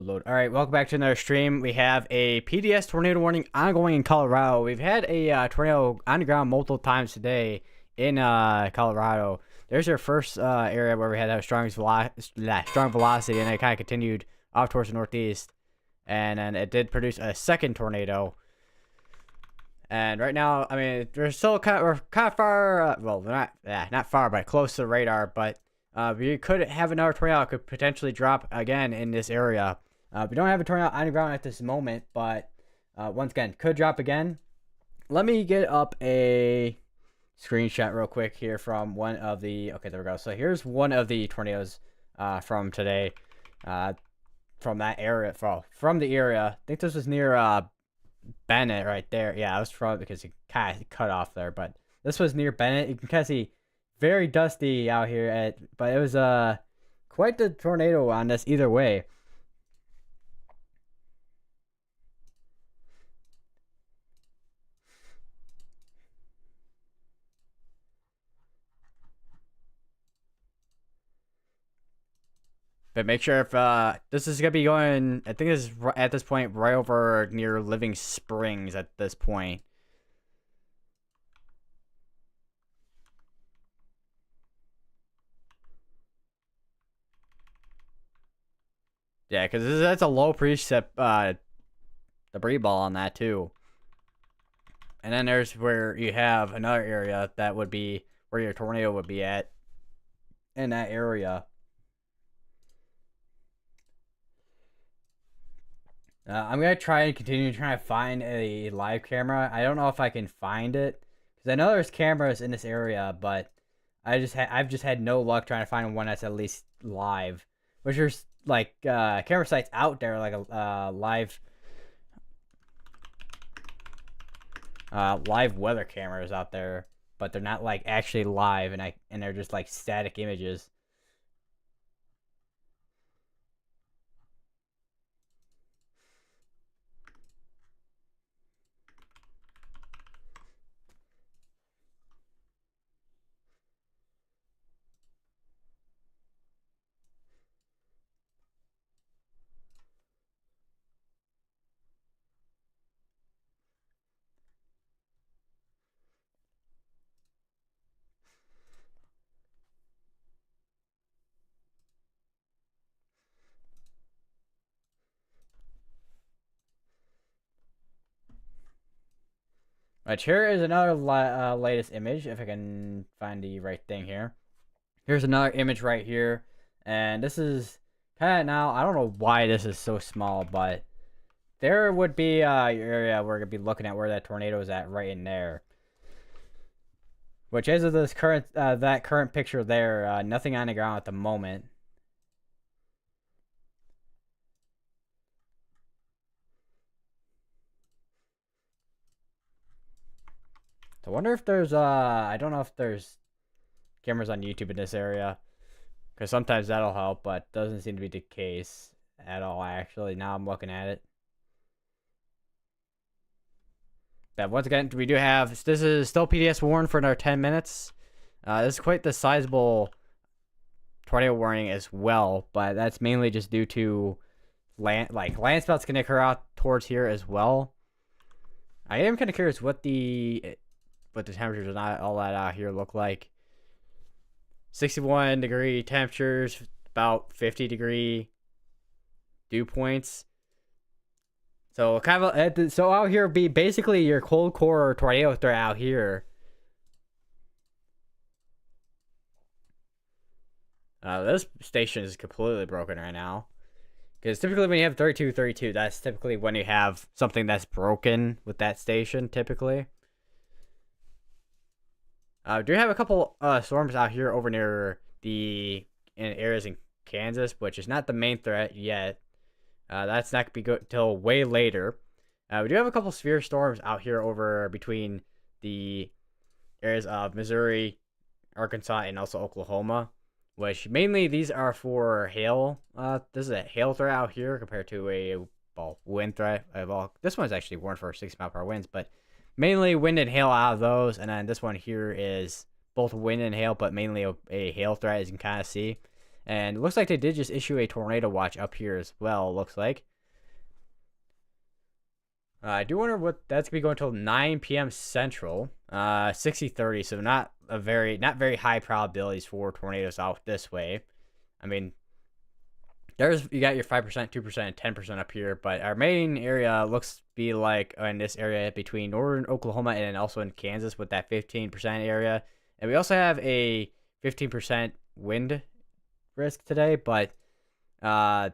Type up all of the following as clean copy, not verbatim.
Load. All right, welcome back to another stream. We have a PDS tornado warning ongoing in Colorado. We've had a tornado on the ground multiple times today in Colorado. There's our first area where we had a strong velocity, and it kind of continued off towards the northeast. And then it did produce a second tornado. And right now, I mean, we're kind of far. Well, we're not far, but close to the radar. But we could have another tornado could potentially drop again in this area. We don't have a tornado on the ground at this moment, but once again, could drop again. Let me get up a screenshot real quick here from one of the. Okay, there we go. So here's one of the tornadoes from today, from that area. From the area. I think this was near Bennett right there. Yeah, I was from because it kind of cut off there, but this was near Bennett. You can kind of see very dusty out here, but it was quite the tornado on this either way. But make sure if this is gonna be going, I think this is at this point right over near Living Springs at this point. Yeah, because that's a low precip debris ball on that too. And then there's where you have another area that would be where your tornado would be at in that area. I'm going to try and continue trying to find a live camera. I don't know if I can find it, because I know there's cameras in this area, but I've just had no luck trying to find one that's at least live. Which there's like camera sites out there, like a live weather cameras out there, but they're not like actually live, and they're just like static images. Right, here is another latest image, if I can find the right thing here. Here's another image right here, and this is kind of now, I don't know why this is so small, but there would be your area we're going to be looking at where that tornado is at right in there. Which as of this that current picture there, nothing on the ground at the moment. So I wonder if there's I don't know if there's cameras on YouTube in this area, because sometimes that'll help, but doesn't seem to be the case at all. Actually, now I'm looking at it. But once again, we do have this is still PDS warning for another 10 minutes. This is quite the sizable tornado warning as well, but that's mainly just due to landspouts can occur out towards here as well. I am kind of curious what the temperatures and all that out here look like. 61 degree temperatures, about 50 degree dew points. So kind of so out here would be basically your cold core tornado threat out here. This station is completely broken right now. Because typically when you have 3232, that's typically when you have something that's broken with that station, typically. We do have a couple storms out here over near in areas in Kansas, which is not the main threat yet. That's not going to be till way later. We do have a couple severe storms out here over between the areas of Missouri, Arkansas, and also Oklahoma, which mainly these are for hail. This is a hail threat out here compared to a wind threat. This one's actually warned for 60-mile-per-hour winds, but mainly wind and hail out of those. And then this one here is both wind and hail, but mainly a hail threat, as you can kind of see. And it looks like they did just issue a tornado watch up here as well, looks like. I do wonder what that's gonna be going until 9 p.m. Central. 60-30, so not very high probabilities for tornadoes out this way. I mean, you got your 5%, 2%, and 10% up here, but our main area looks to be like in this area between northern Oklahoma and also in Kansas with that 15% area. And we also have a 15% wind risk today, but that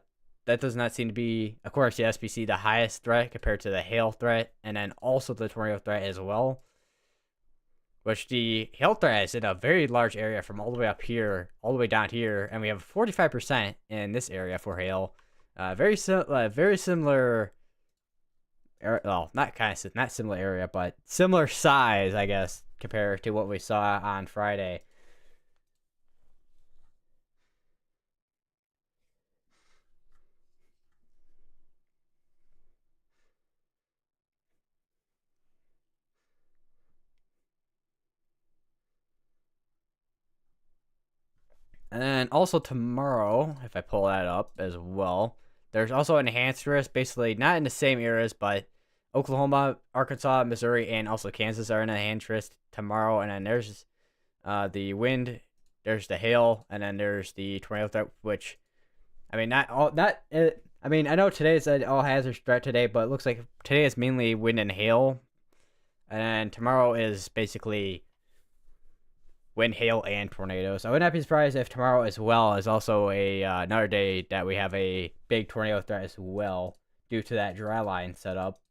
does not seem to be, of course, the SPC, the highest threat compared to the hail threat, and then also the tornado threat as well. Which the hail threat is in a very large area from all the way up here, all the way down here, and we have 45% in this area for hail. Very similar. Well, not similar area, but similar size, I guess, compared to what we saw on Friday. And then also tomorrow, if I pull that up as well, there's also enhanced risk, basically not in the same areas, but Oklahoma, Arkansas, Missouri, and also Kansas are in enhanced risk tomorrow. And then there's the wind, there's the hail, and then there's the tornado threat, which, I mean, I mean, I know today's an all hazards threat today, but it looks like today is mainly wind and hail. And then tomorrow is basically wind, hail, and tornadoes. I would not be surprised if tomorrow as well is also another day that we have a big tornado threat as well due to that dry line setup.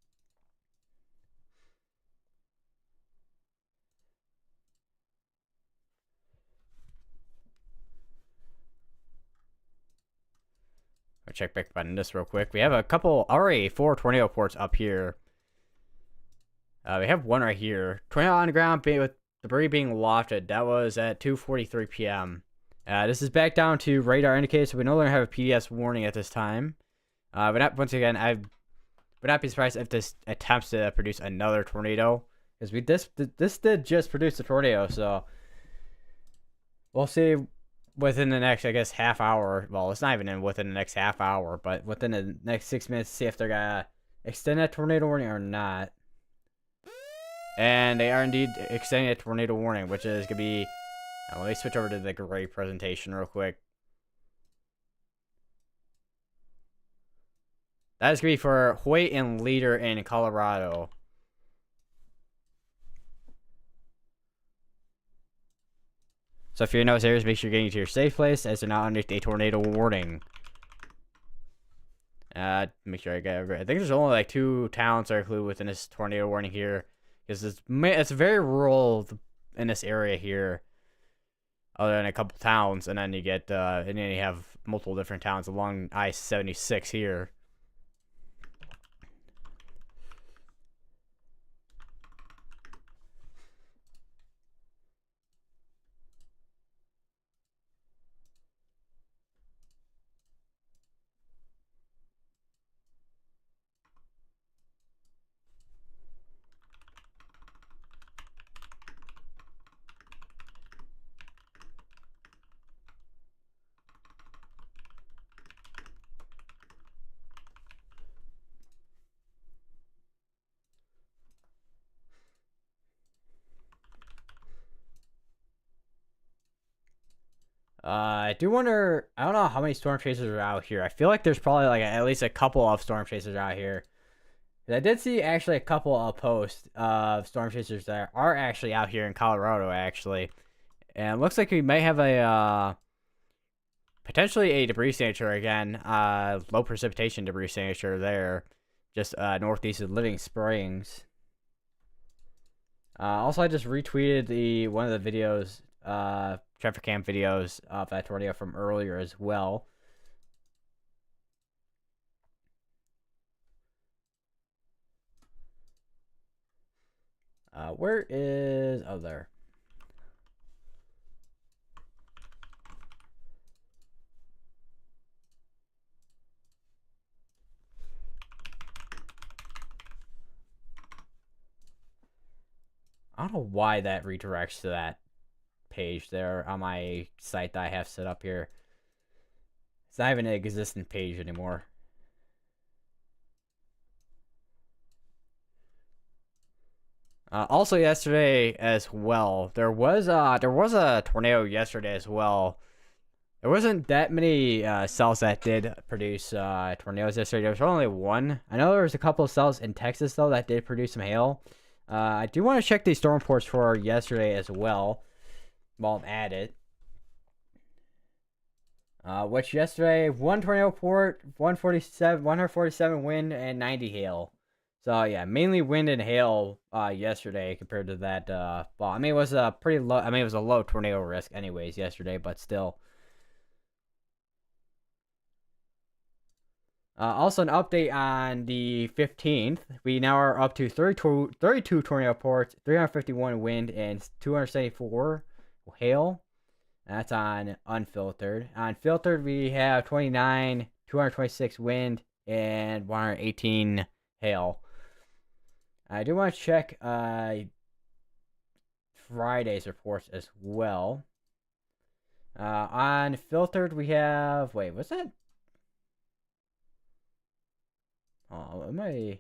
I'll check back on this real quick. We have already 4 tornado reports up here. We have one right here. Tornado on the ground with debris being lofted. That was at 2:43 p.m. This is back down to radar indicated, so we no longer have a PDS warning at this time. But once again, I would not be surprised if this attempts to produce another tornado, because this did just produce a tornado, so we'll see within the next, I guess, half hour. Well, it's not even within the next half hour, but within the next 6 minutes, see if they're gonna extend that tornado warning or not. And they are indeed extending a tornado warning, which is going to be... let me switch over to the gray presentation real quick. That is going to be for Hoyt and Leader in Colorado. So if you're in those areas, make sure you're getting to your safe place, as they're not underneath a tornado warning. Make sure I think there's only like 2 towns that are included within this tornado warning here. Because it's very rural in this area here, other than a couple towns, and then you get and then you have multiple different towns along I-76 here. I do wonder, I don't know how many storm chasers are out here. I feel like there's probably like at least a couple of storm chasers out here. I did see actually a couple of posts of storm chasers that are actually out here in Colorado, actually. And it looks like we may have a, potentially a debris signature again, low precipitation debris signature there, just northeast of Living Springs. Also, I just retweeted one of the videos, traffic cam videos of that tornado from earlier as well. Where is... oh, there. I don't know why that redirects to that page there on my site that I have set up here. It's not even an existent page anymore. Also yesterday as well, there was a tornado yesterday as well. There wasn't that many cells that did produce tornadoes yesterday. There was only one. I know there was a couple of cells in Texas though that did produce some hail. I do want to check these storm reports for yesterday as well while I'm at it. Which yesterday, one tornado report, 147 wind, and 90 hail. So yeah, mainly wind and hail yesterday compared to that fall. I mean, it was a pretty low. I mean, it was a low tornado risk anyways yesterday, but still. Also, an update on the 15th. We now are up to 32 tornado reports, 351 wind, and 274 hail. That's on unfiltered. On filtered, we have 29, 226 wind, and 118 hail. I do want to check Friday's reports as well. On filtered, we have. Wait, what's that? Oh, am I?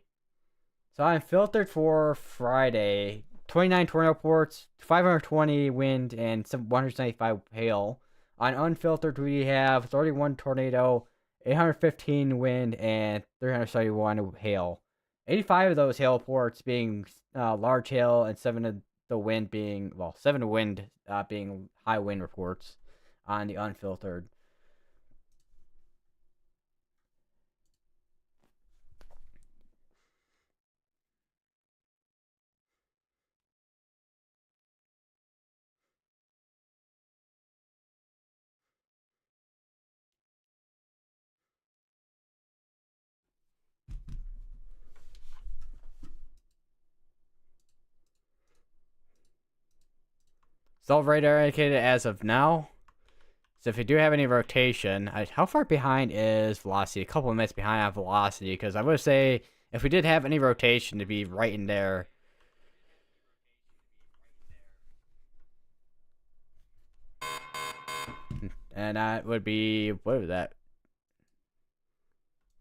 So on filtered for Friday, 29 tornado reports, 520 wind, and 175 hail. On unfiltered, we have 31 tornado, 815 wind, and 371 hail. 85 of those hail reports being large hail, and 7 of the wind being, well, 7 of wind being high wind reports on the unfiltered. Still radar indicated as of now. So if you do have any rotation, how far behind is velocity? A couple of minutes behind on velocity, because I would say if we did have any rotation to be right in there. And that would be, what was that?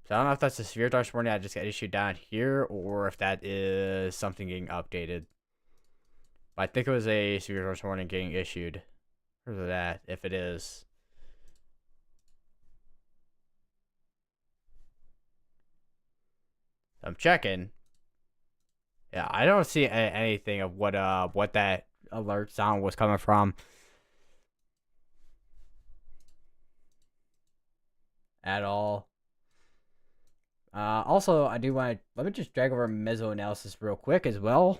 So I don't know if that's a severe dark warning that just got issued down here, or if that is something getting updated. But I think it was a severe dark warning getting issued. Where's it at, if it is? I'm checking. Yeah, I don't see anything of what that alert sound was coming from at all. Also, I do want to let me just drag over meso analysis real quick as well,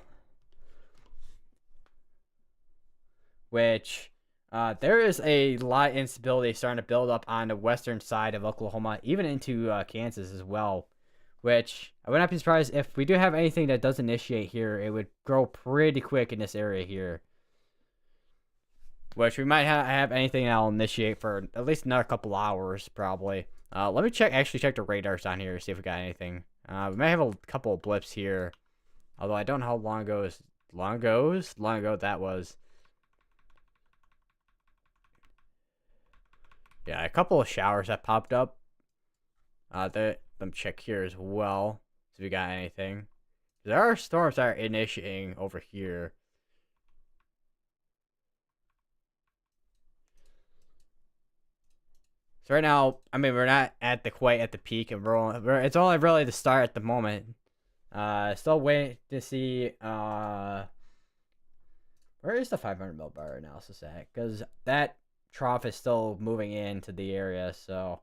which there is a lot of instability starting to build up on the western side of Oklahoma, even into Kansas as well. Which I would not be surprised if we do have anything that does initiate here. It would grow pretty quick in this area here. Which we might have anything that'll initiate for at least another couple hours, probably. Let me actually check the radars down here, see if we got anything. We might have a couple of blips here. Although I don't know how long ago that was. Yeah, a couple of showers that popped up. Let me check here as well. See if we got anything. There are storms that are initiating over here. So right now, I mean, we're not quite at the peak, and it's only really the start at the moment. Still waiting to see where is the 500 millibar analysis at? Because that trough is still moving into the area, so.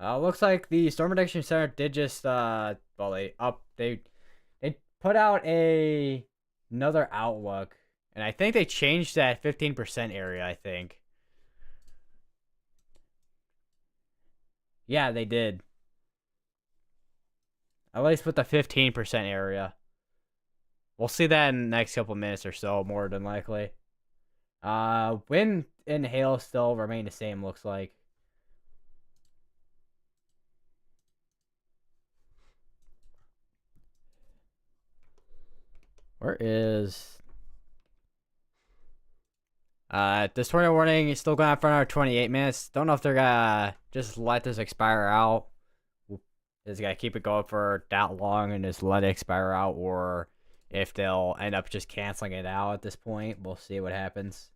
Looks like the Storm Prediction Center did just well they put out another outlook, and I think they changed that 15% area. I think. Yeah, they did. At least with the 15% area. We'll see that in the next couple minutes or so, more than likely. Wind and hail still remain the same, looks like. Where is... this tornado warning is still going on for another 28 minutes. Don't know if they're gonna just let this expire out. Is gonna keep it going for that long and just let it expire out, or if they'll end up just canceling it out at this point. We'll see what happens.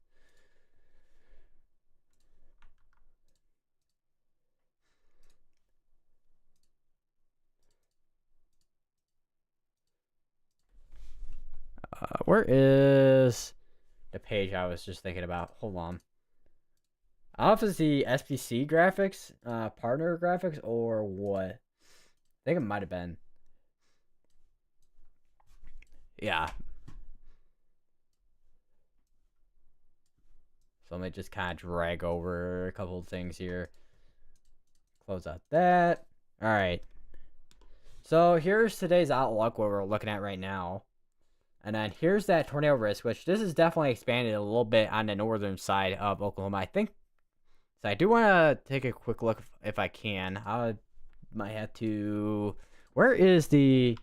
Where is the page I was just thinking about? Hold on. I don't know if it's the SPC graphics, partner graphics, or what. I think it might have been. Yeah. So let me just kind of drag over a couple of things here. Close out that. All right. So here's today's outlook, what we're looking at right now. And then here's that tornado risk, which this is definitely expanded a little bit on the northern side of Oklahoma. I think. So I do want to take a quick look if I can. I might have to... Where is the...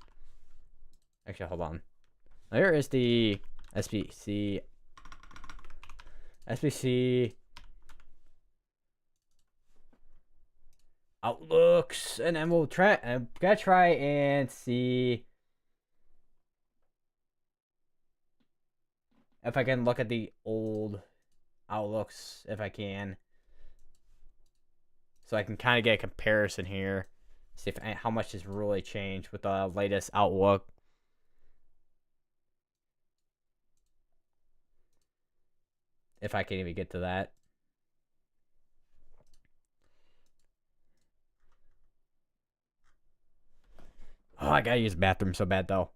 Actually, hold on. Where is the SPC outlooks? And then we'll try... I'm going to try and see if I can look at the old outlooks, if I can. So I can kind of get a comparison here. See if how much has really changed with the latest outlook. If I can even get to that. Oh, I gotta use the bathroom so bad though.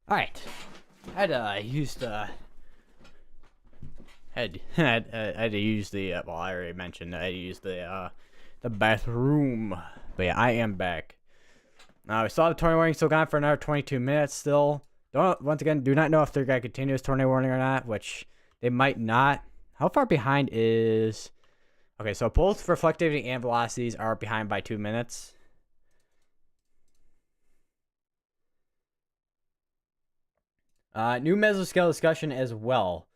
All right, I had used had to use the well, I already mentioned I used the bathroom, but yeah, I am back. We still have tornado warning still gone for another 22 minutes. Still, don't once again do not know if they're gonna continue this tornado warning or not, which they might not. How far behind is? Okay, so both reflectivity and velocities are behind by 2 minutes. New mesoscale discussion as well.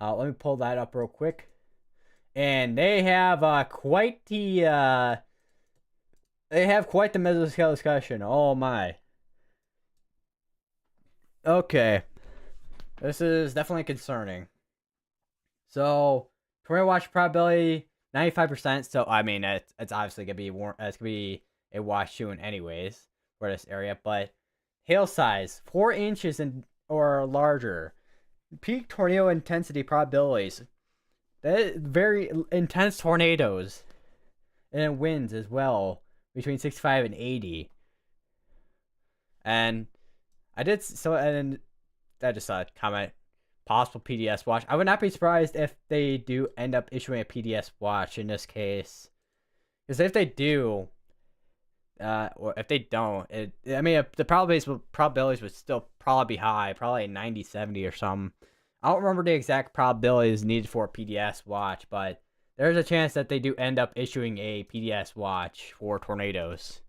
Let me pull that up real quick. And they have quite the mesoscale discussion. Oh my. Okay, this is definitely concerning. So tornado watch probability 95%. So I mean it's obviously gonna be it's gonna be a watch soon anyways for this area. But hail size 4 inches or larger. Peak tornado intensity probabilities. That very intense tornadoes and winds as well between 65 and 80. And I did so, and I just saw a comment possible PDS watch. I would not be surprised if they do end up issuing a PDS watch in this case, because if they do, or if they don't, I mean the probabilities would still probably be high, probably 90, 70 or something. I don't remember the exact probabilities needed for a PDS watch, but there's a chance that they do end up issuing a PDS watch for tornadoes.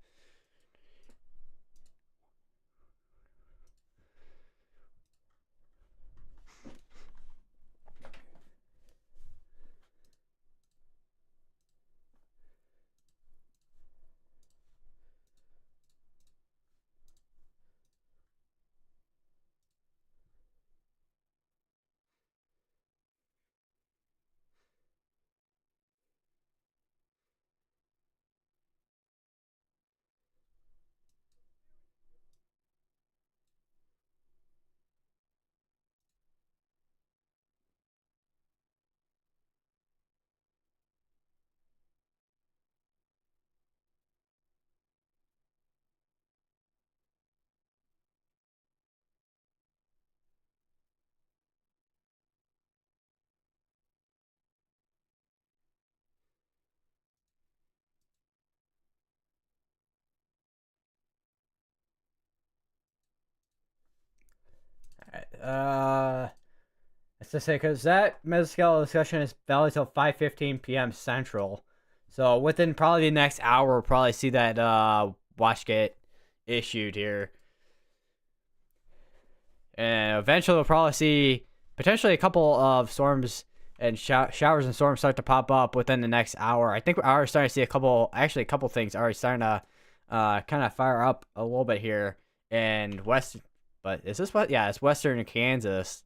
Let's just say because that mesoscale discussion is valid till 5:15 p.m. Central, so within probably the next hour, we'll probably see that watch get issued here, and eventually we'll probably see potentially a couple of storms and showers and storms start to pop up within the next hour. I think we're already starting to see a couple things already starting to kind of fire up a little bit here in west. But is this what? Yeah, it's western Kansas,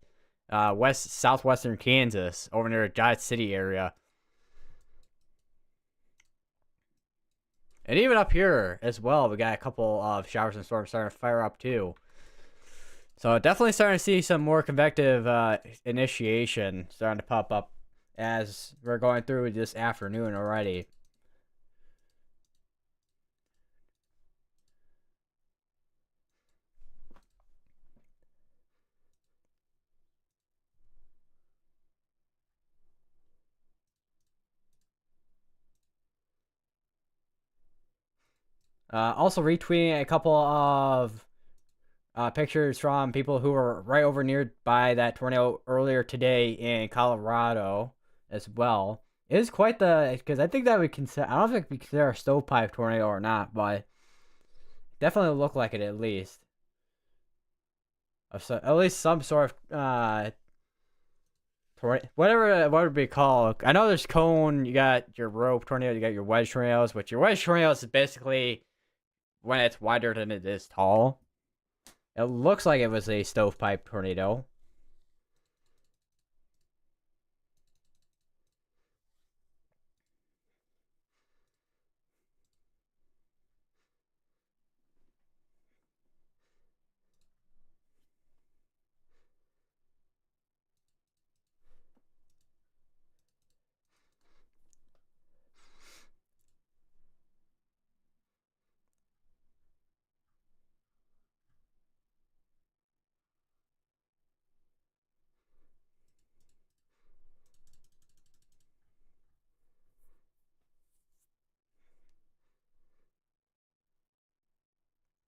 southwestern Kansas, over near Dodge City area, and even up here as well. We got a couple of showers and storms starting to fire up too. So definitely starting to see some more convective initiation starting to pop up as we're going through this afternoon already. Also retweeting a couple of pictures from people who were right over nearby that tornado earlier today in Colorado as well. It is quite the, because I think that we consider, I don't think we consider a stovepipe tornado or not, but definitely look like it at least. At least some sort of whatever what would be called. I know there's cone, you got your rope tornado, you got your wedge tornadoes, but your wedge tornadoes is basically when it's wider than it is tall. It looks like it was a stovepipe tornado.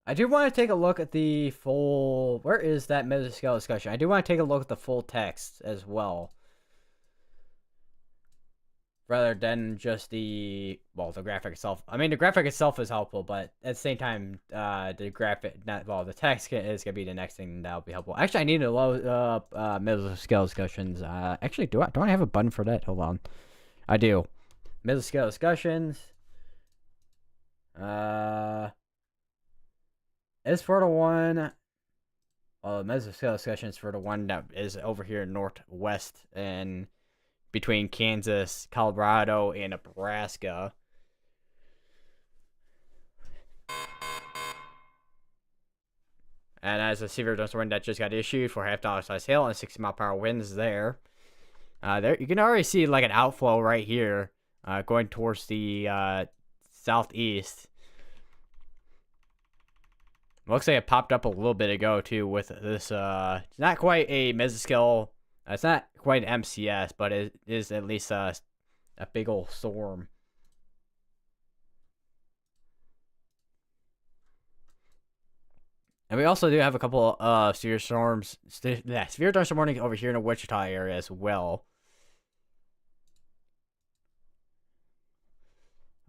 I do want to take a look at the full. Where is that mesoscale discussion? I do want to take a look at the full text as well, rather than just the graphic itself. I mean, the graphic itself is helpful, but at the same time, the graphic, not well, the text is gonna be the next thing that'll be helpful. Actually, I need to load up mesoscale discussions. Actually, do I have a button for that? Hold on, I do. Mesoscale discussions. As for the one, well, the mesoscale discussion is for the one that is over here northwest and between Kansas, Colorado, and Nebraska. And as a severe thunderstorm that just got issued for half-dollar size hail and 60-mile-per-hour winds there. There you can already see like an outflow right here, going towards the southeast. Looks like it popped up a little bit ago too with this. It's not quite a mesoscale. It's not quite an MCS, but it is at least a big old storm. And we also do have a couple of severe storms, severe thunderstorm warning over here in the Wichita area as well.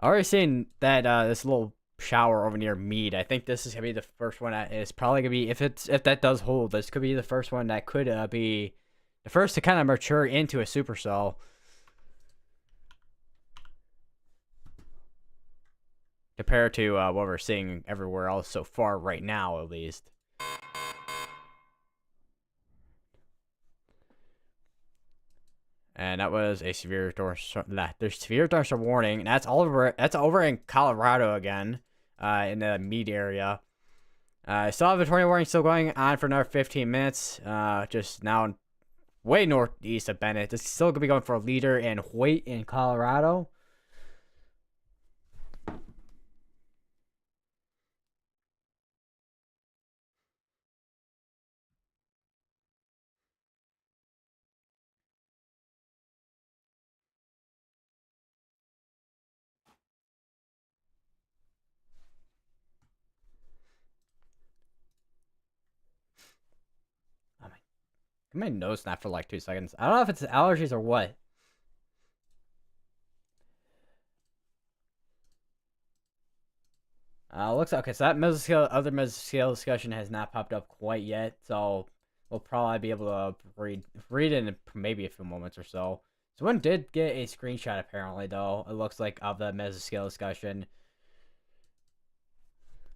Already seen that this little shower over near Meade. I think this is gonna be the first one that is probably gonna be, if that does hold, this could be the first one that could be the first to kind of mature into a supercell. Compared to what we're seeing everywhere else so far right now, at least. And that was a severe thunderstorm. There's severe thunderstorm warning, and that's over in Colorado again, in the Meade area. Still have a tornado warning still going on for another 15 minutes. Just now, way northeast of Bennett. It's still gonna be going for a leader in Hoyt in Colorado. My nose snapped for like 2 seconds. I don't know if it's allergies or what. Looks okay. So that other mesoscale discussion has not popped up quite yet. So we'll probably be able to read in maybe a few moments or so. Someone did get a screenshot apparently, though. It looks like of the mesoscale discussion.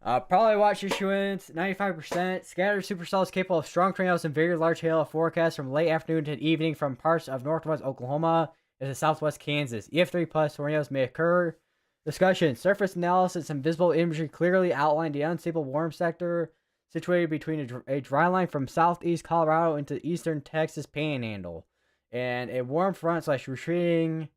Probably watch issuance 95%. Scattered supercells capable of strong tornadoes and very large hail forecast from late afternoon to evening from parts of northwest Oklahoma to southwest Kansas. EF3 plus tornadoes may occur. Discussion. Surface analysis and visible imagery clearly outline the unstable warm sector situated between a dry line from southeast Colorado into eastern Texas panhandle. And a warm front / retreating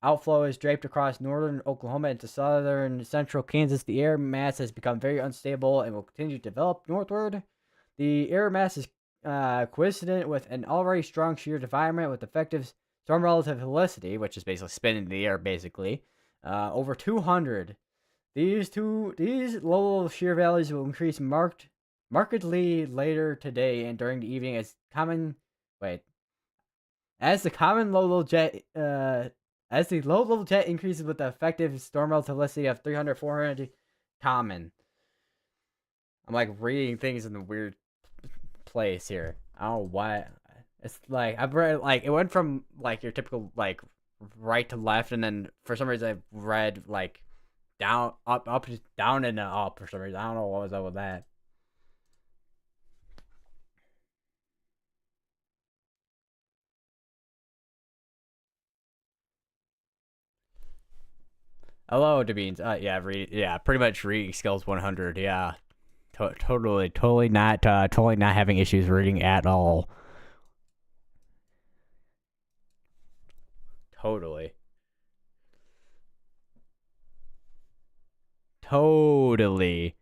outflow is draped across northern Oklahoma into southern central Kansas. The air mass has become very unstable and will continue to develop northward. The air mass is coincident with an already strong shear environment with effective storm relative helicity, which is basically spin in the air, basically, over 200. These low shear values will increase markedly later today and during the evening as the common low-level jet as the low-level jet increases with the effective storm relativity of 300, 400 common. I'm like reading things in the weird place here. I don't know why. It's like I've read like it went from like your typical like right to left, and then for some reason I read like down, up, down, and up for some reason. I don't know what was up with that. Hello, Devines. Yeah, pretty much reading skills 100. Yeah, totally not having issues reading at all. Totally. Totally.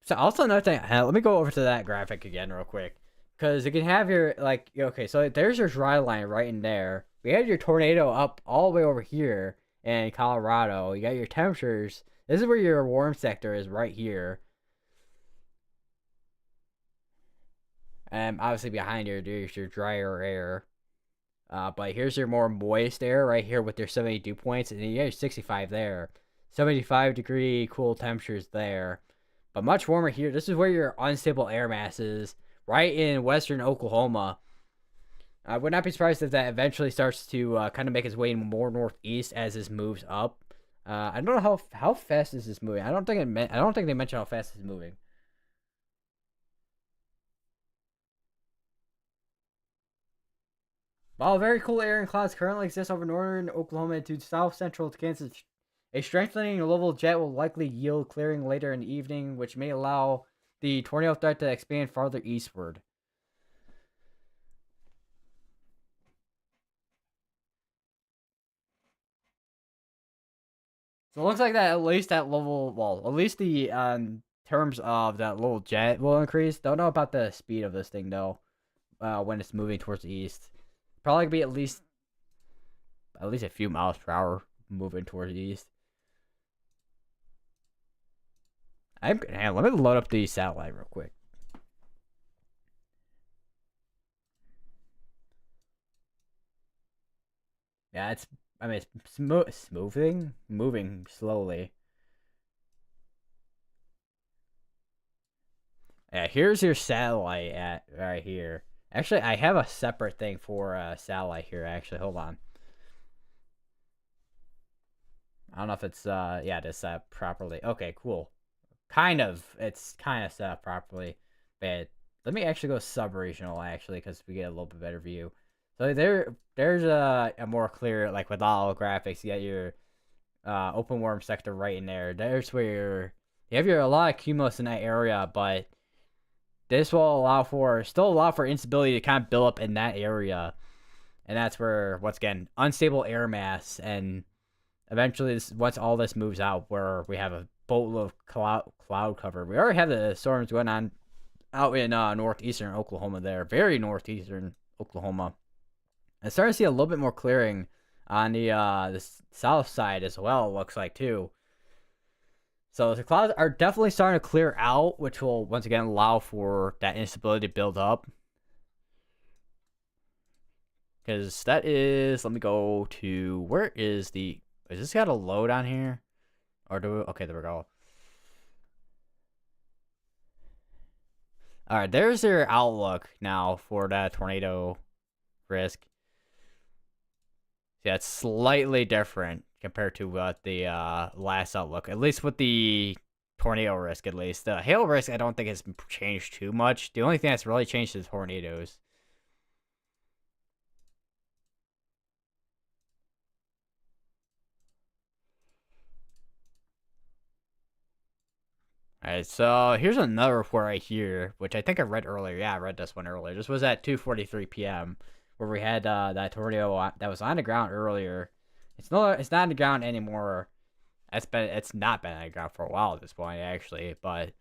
So also another thing, let me go over to that graphic again real quick, because you can have your like okay, so there's your dry line right in there. We had your tornado up all the way over here in Colorado. You got your temperatures. This is where your warm sector is right here, and obviously behind you there's your drier air. But here's your more moist air right here with your 70 dew points, and then you got your 65 there, 75-degree cool temperatures there. But much warmer here. This is where your unstable air mass is, right in western Oklahoma. I would not be surprised if that eventually starts to kind of make its way more northeast as this moves up. I don't know how fast is this moving. I don't think they mentioned how fast it's moving. While very cool air and clouds currently exist over northern Oklahoma to south central Kansas, a strengthening level jet will likely yield clearing later in the evening, which may allow the tornado threat to expand farther eastward. So it looks like that at least that level, well, at least the terms of that little jet will increase. Don't know about the speed of this thing though. When it's moving towards the east, probably be at least a few miles per hour moving towards the east. Let me load up the satellite real quick. Yeah, it's moving slowly. Yeah, here's your satellite at right here. Actually, I have a separate thing for satellite here. Actually, hold on. I don't know if it's yeah, it is set up properly. Okay, cool. It's kind of set up properly, but let me actually go sub-regional actually, because we get a little bit better view. So there's a more clear, like with all graphics. You got your open worm sector right in there. There's where you have a lot of cumulus in that area, but this will still allow for instability to kind of build up in that area, and that's where once again unstable air mass, and eventually once all this moves out, where we have a boatload of cloud cover. We already have the storms going on out in northeastern Oklahoma. There, very northeastern Oklahoma. I'm starting to see a little bit more clearing on the south side as well. It looks like too. So the clouds are definitely starting to clear out, which will once again allow for that instability to build up. Because that is, let me go to, where is this got a load on here? Or okay, there we go. All right, there's their outlook now for that tornado risk. Yeah, it's slightly different compared to what the last outlook, at least with the tornado risk. At least the hail risk, I don't think has changed too much. The only thing that's really changed is tornadoes. Alright, so here's another report right here, which I think I read earlier. Yeah, I read this one earlier. This was at 2:43 p.m. where we had that tornado that was on the ground earlier. It's not on the ground anymore. It's not been on the ground for a while at this point actually, but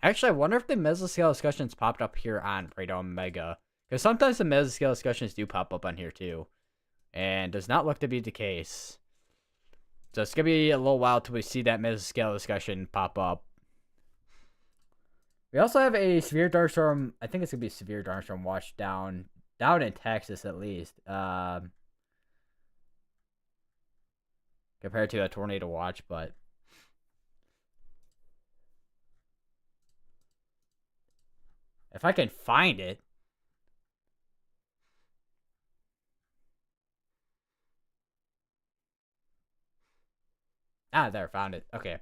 actually I wonder if the mesoscale discussions popped up here on Radar Omega, because sometimes the mesoscale discussions do pop up on here too, and does not look to be the case. So it's gonna be a little while till we see that mesoscale discussion pop up. We also have a severe thunderstorm. I think it's gonna be a severe thunderstorm watch down in Texas at least. Compared to a tornado watch, but if I can find it. Ah, there, found it. Okay.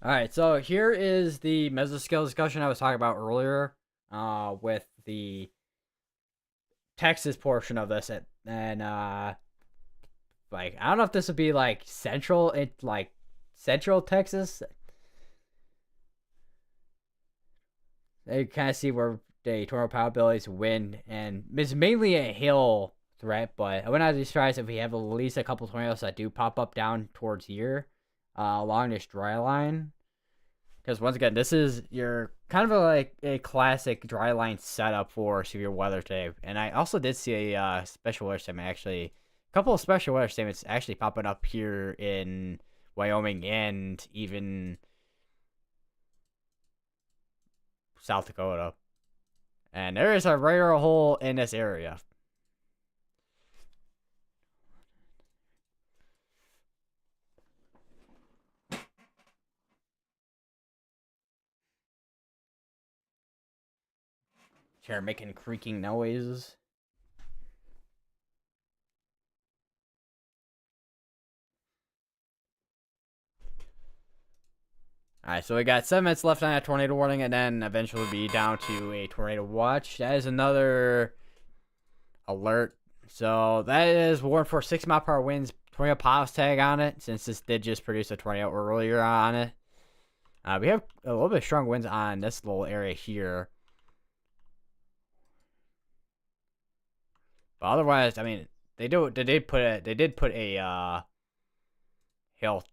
Alright, so here is the mesoscale discussion I was talking about earlier, with the Texas portion of this, and like I don't know if this would be like central Texas. You kind of see where the tornado probabilities, wind, and it's mainly a hail threat, but I would not be surprised if we have at least a couple tornadoes that do pop up down towards here, along this dry line. Because once again, this is your kind of like a classic dry line setup for severe weather today. And I also did see a special weather statement, actually. A couple of special weather statements actually popping up here in Wyoming and even South Dakota. And there is a radar hole in this area. Chair making creaking noises. Alright, so we got 7 minutes left on that tornado warning, and then eventually we'll be down to a tornado watch. That is another alert. So that is warned for 6-mile-per-hour winds. Tornado pause tag on it, since this did just produce a tornado earlier on it. We have a little bit of strong winds on this little area here. But otherwise, I mean, they did put a hail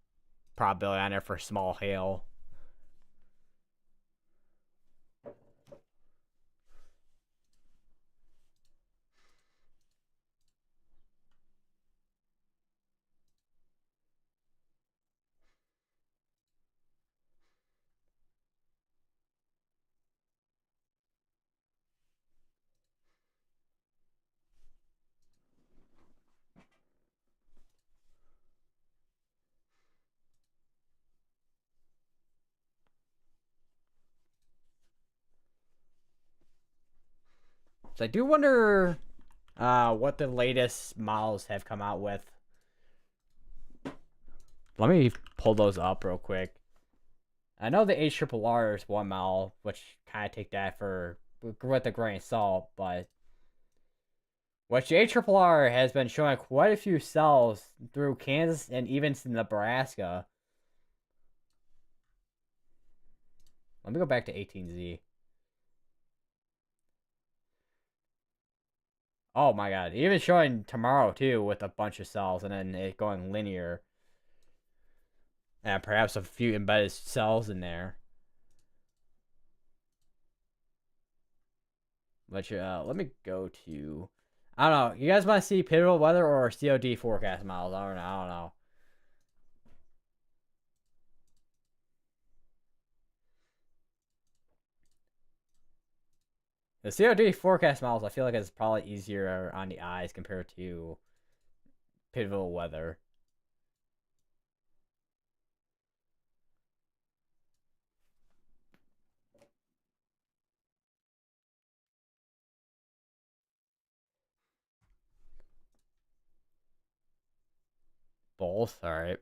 probability on there for small hail. So I do wonder what the latest models have come out with. Let me pull those up real quick. I know the HRRR is 1 mile, which kind of take that with a grain of salt, but which the HRRR has been showing quite a few cells through Kansas and even to Nebraska. Let me go back to 18Z. Oh my god, even showing tomorrow too with a bunch of cells and then it going linear. And perhaps a few embedded cells in there. But let me go to... I don't know. You guys want to see pivotal weather or COD forecast models? I don't know. The COD forecast models, I feel like it's probably easier on the eyes compared to pivotal weather. Both, alright.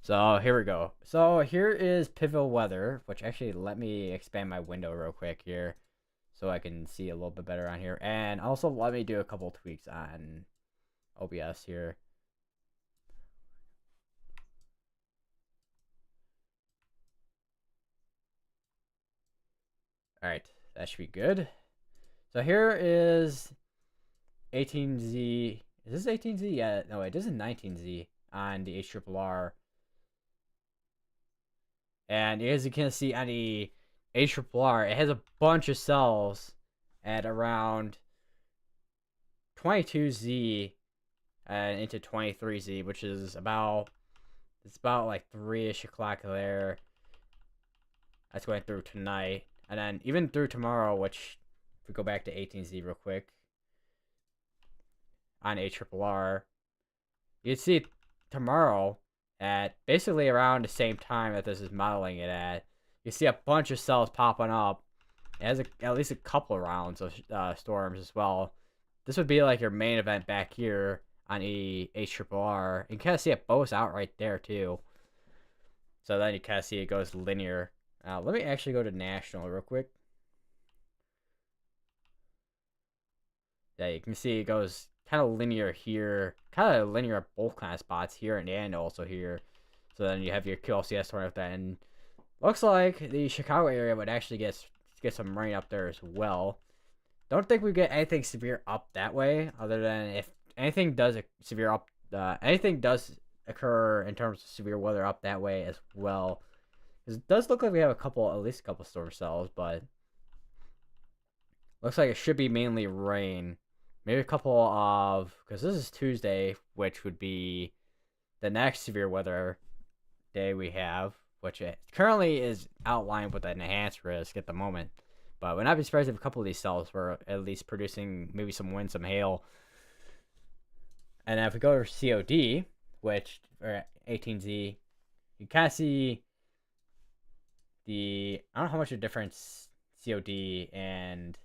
So here we go. So here is pivotal weather, which actually let me expand my window real quick here so I can see a little bit better on here. And also let me do a couple tweaks on OBS here. Alright, that should be good. So here is 18Z. Is this 18Z? Yeah, no, wait, this is 19Z on the HRRR. And as you can see on the HRRR, it has a bunch of cells at around 22Z and into 23Z, which is about, it's about like 3-ish o'clock there. That's going through tonight. And then even through tomorrow, which, if we go back to 18Z real quick, on HRRR, you'd see tomorrow at basically around the same time that this is modeling it at, you see a bunch of cells popping up. It has at least a couple of rounds of storms as well. This would be like your main event back here on HRRR. You can kind of see it bows out right there too. So then you kind of see it goes linear. Let me actually go to national real quick. Yeah, you can see it goes kind of linear here, kind of linear at both kind of spots here and also here. So then you have your QLCS tornado with that, and looks like the Chicago area would actually get some rain up there as well. Don't think we get anything severe up that way, other than if anything does severe up, anything does occur in terms of severe weather up that way as well. 'Cause it does look like we have at least a couple storm cells, but looks like it should be mainly rain. Maybe a couple of, because this is Tuesday, which would be the next severe weather day we have, which it currently is outlined with an enhanced risk at the moment. But would not be surprised if a couple of these cells were at least producing maybe some wind, some hail. And if we go to COD, which, or 18Z, you kind of see I don't know how much of a difference COD and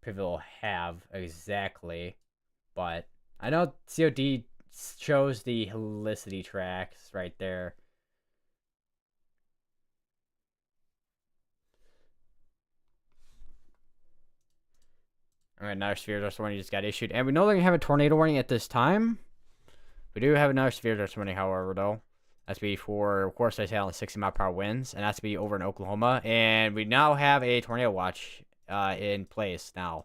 Pivotal have exactly, but I know COD shows the helicity tracks right there. All right, another severe dust warning just got issued, and we no longer have a tornado warning at this time. We do have another severe dust warning, however, though. That's be for, of course, I say only 60-mile-per-hour winds, and that's to be over in Oklahoma. And we now have a tornado watch in place now.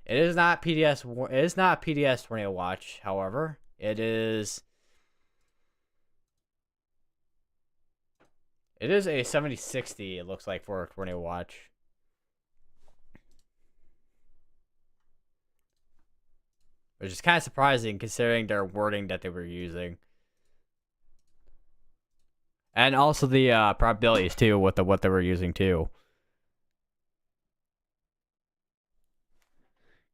It is not PDS. It is not PDS tornado watch. However, it is. It is a 70-60. It looks like for a tornado watch. Which is kind of surprising considering their wording that they were using. And also the probabilities too, with what they were using too.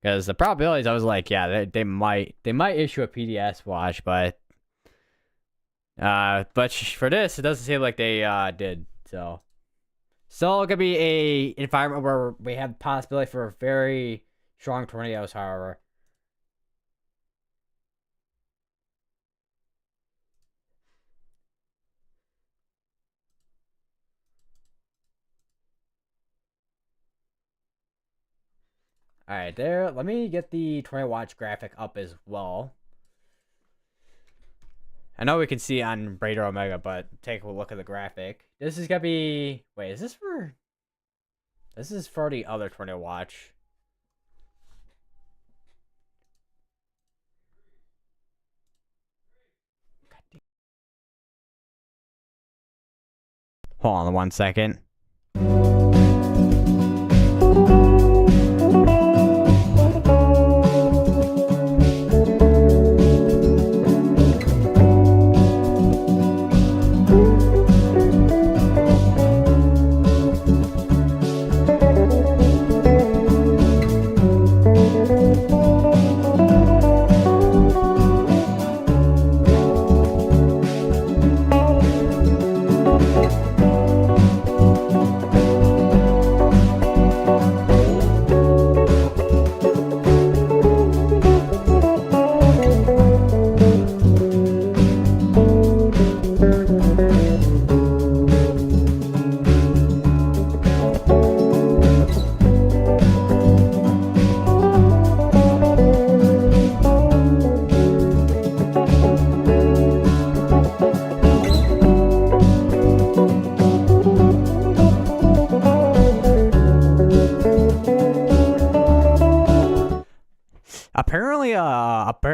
Because the probabilities, I was like, yeah, they might issue a PDS watch, but for this, it doesn't seem like they did. So still gonna be a environment where we have possibility for very strong tornadoes, however. All right, there. Let me get the tornado watch graphic up as well. I know we can see on Radar Omega, but take a look at the graphic. This is gonna be. Wait, is this for? This is for the other tornado watch. Hold on 1 second.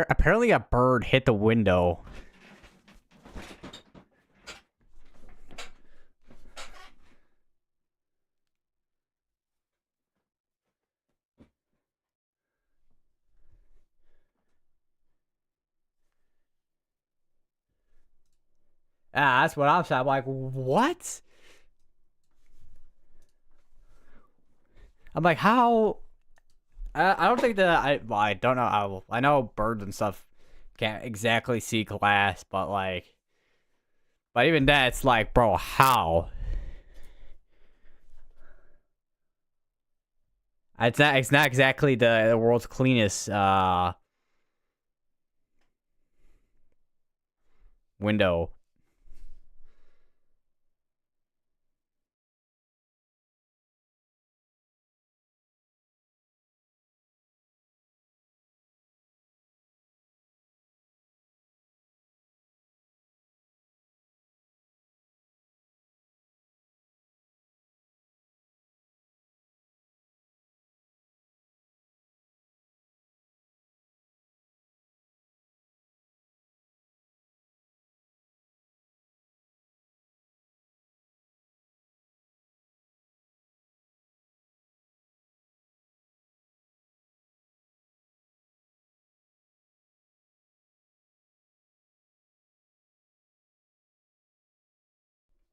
Apparently a bird hit the window. Ah, that's what I'm saying. I'm like, what? I'm like, how? I don't think that I don't know. I know birds and stuff can't exactly see glass, but even that, it's like, bro, how? It's not exactly the world's cleanest window.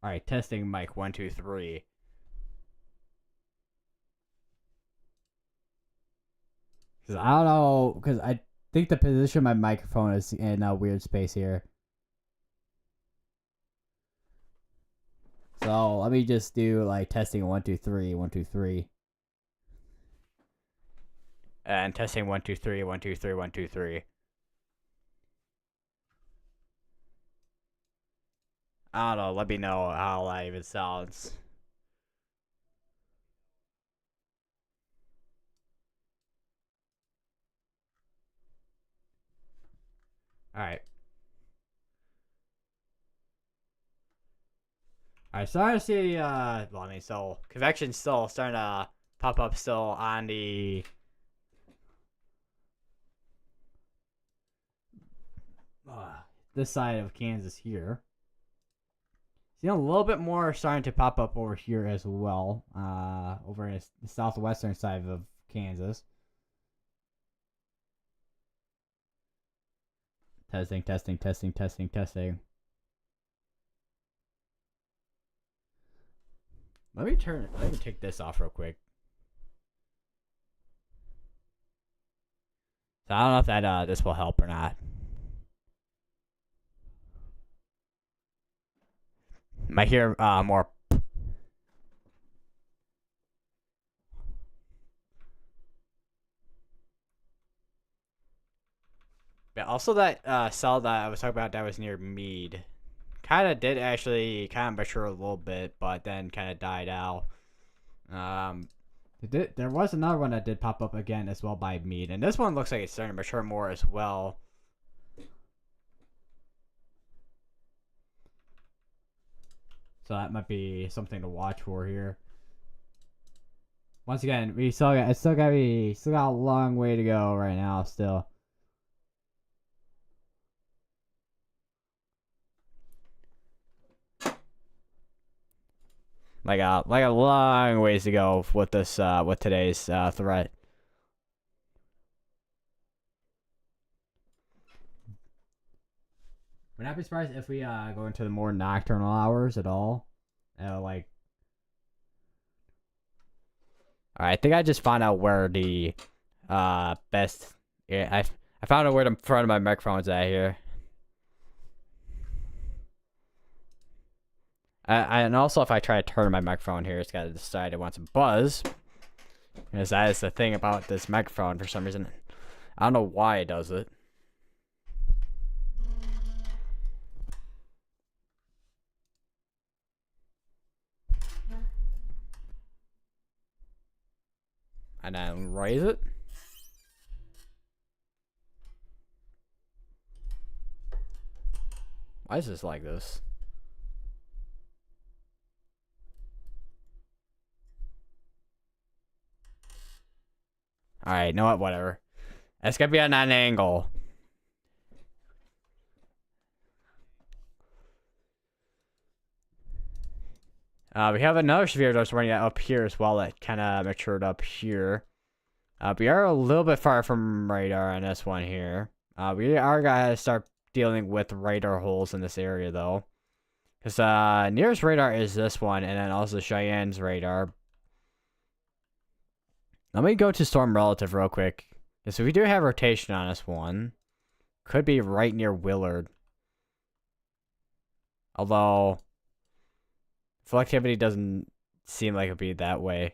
All right, testing mic 1 2 3. Cause I don't know, cause I think the position of my microphone is in a weird space here. So let me just do like testing 1 2 3 1 2 3. And testing 1 2 3 1 2 3 1 2 3. I don't know. Let me know how that even sounds. All right. All right. Starting to see. Well, I mean, so convection's still starting to pop up still on the. This side of Kansas here. See a little bit more starting to pop up over here as well. Over in the southwestern side of Kansas. Testing, testing, testing, testing, testing. Let me take this off real quick. So I don't know if that this will help or not. Might hear more. Yeah, also that cell that I was talking about that was near Mead, kind of did actually kind of mature a little bit, but then kind of died out. There was another one that did pop up again as well by Mead, and this one looks like it's starting to mature more as well. So that might be something to watch for here. Once again, it's still got a long way to go right now still. Like a long ways to go with this with today's threat. Would not be surprised if we go into the more nocturnal hours at all. Like, all right, I think I just found out where the best. Yeah, I found out where the front of my microphone's at here. And also, if I try to turn my microphone here, it's got to decide it wants a buzz. Because that is the thing about this microphone for some reason. I don't know why it does it. And then raise it. Why is this like this? Alright, you know what? Whatever. It's gonna be on an angle. We have another severe dose running up here as well that kind of matured up here. We are a little bit far from radar on this one here. We are gonna start dealing with radar holes in this area though. Because nearest radar is this one, and then also Cheyenne's radar. Let me go to Storm Relative real quick. So we do have rotation on this one. Could be right near Willard. Although, selectivity doesn't seem like it would be that way.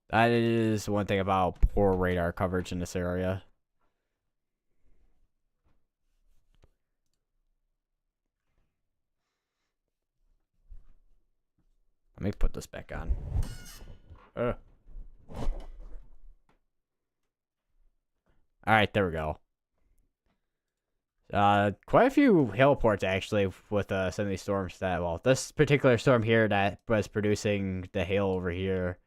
That is one thing about poor radar coverage in this area. Let me put this back on. Alright, there we go. Quite a few hail ports actually with some of these storms that, well, this particular storm here that was producing the hail over here,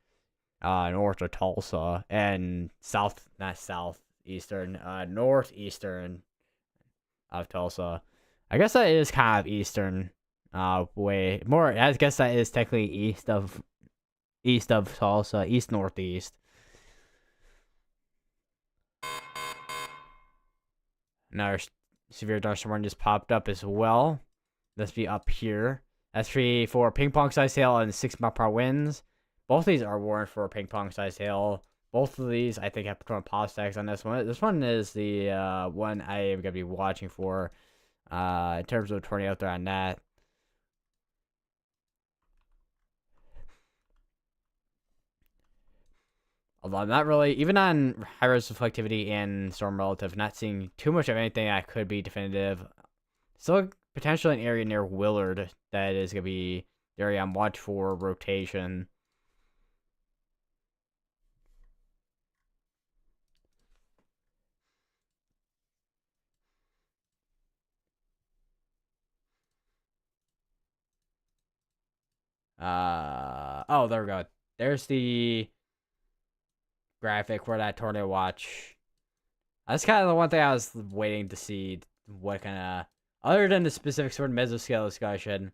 north of Tulsa and northeastern of Tulsa. I guess that is kind of eastern, way more. I guess that is technically east of Tulsa, east northeast. Another severe thunderstorm just popped up as well. Let's be up here. That's 3 for ping pong size hail and 6 mile per hour winds. Both of these are warned for ping pong size hail. Both of these, I think, have pause tags on this one. This one is the one I am going to be watching for in terms of tornado out there on that. Although I'm not really, even on high res reflectivity and storm relative, not seeing too much of anything that could be definitive. Still potentially an area near Willard that is going to be the area I'm watching for rotation. Oh, there we go. There's the graphic for that tornado watch. That's kind of the one thing I was waiting to see. What kind of, other than the specific sort of mesoscale discussion.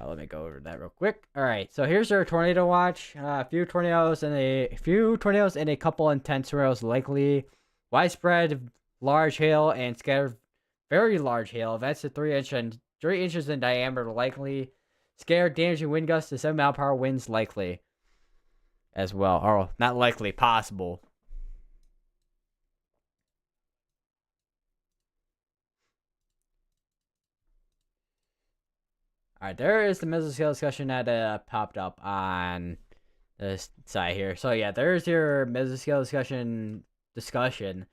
Let me go over that real quick. All right, so here's our tornado watch. A few tornadoes and a couple intense tornadoes likely. Widespread large hail and scattered very large hail. Events to 3 inches in diameter likely. Scattered damaging wind gusts to 7 mile per hour winds likely. As well, or not likely, possible. All right, there is the mesoscale discussion that popped up on this side here. So yeah, there's your mesoscale discussion.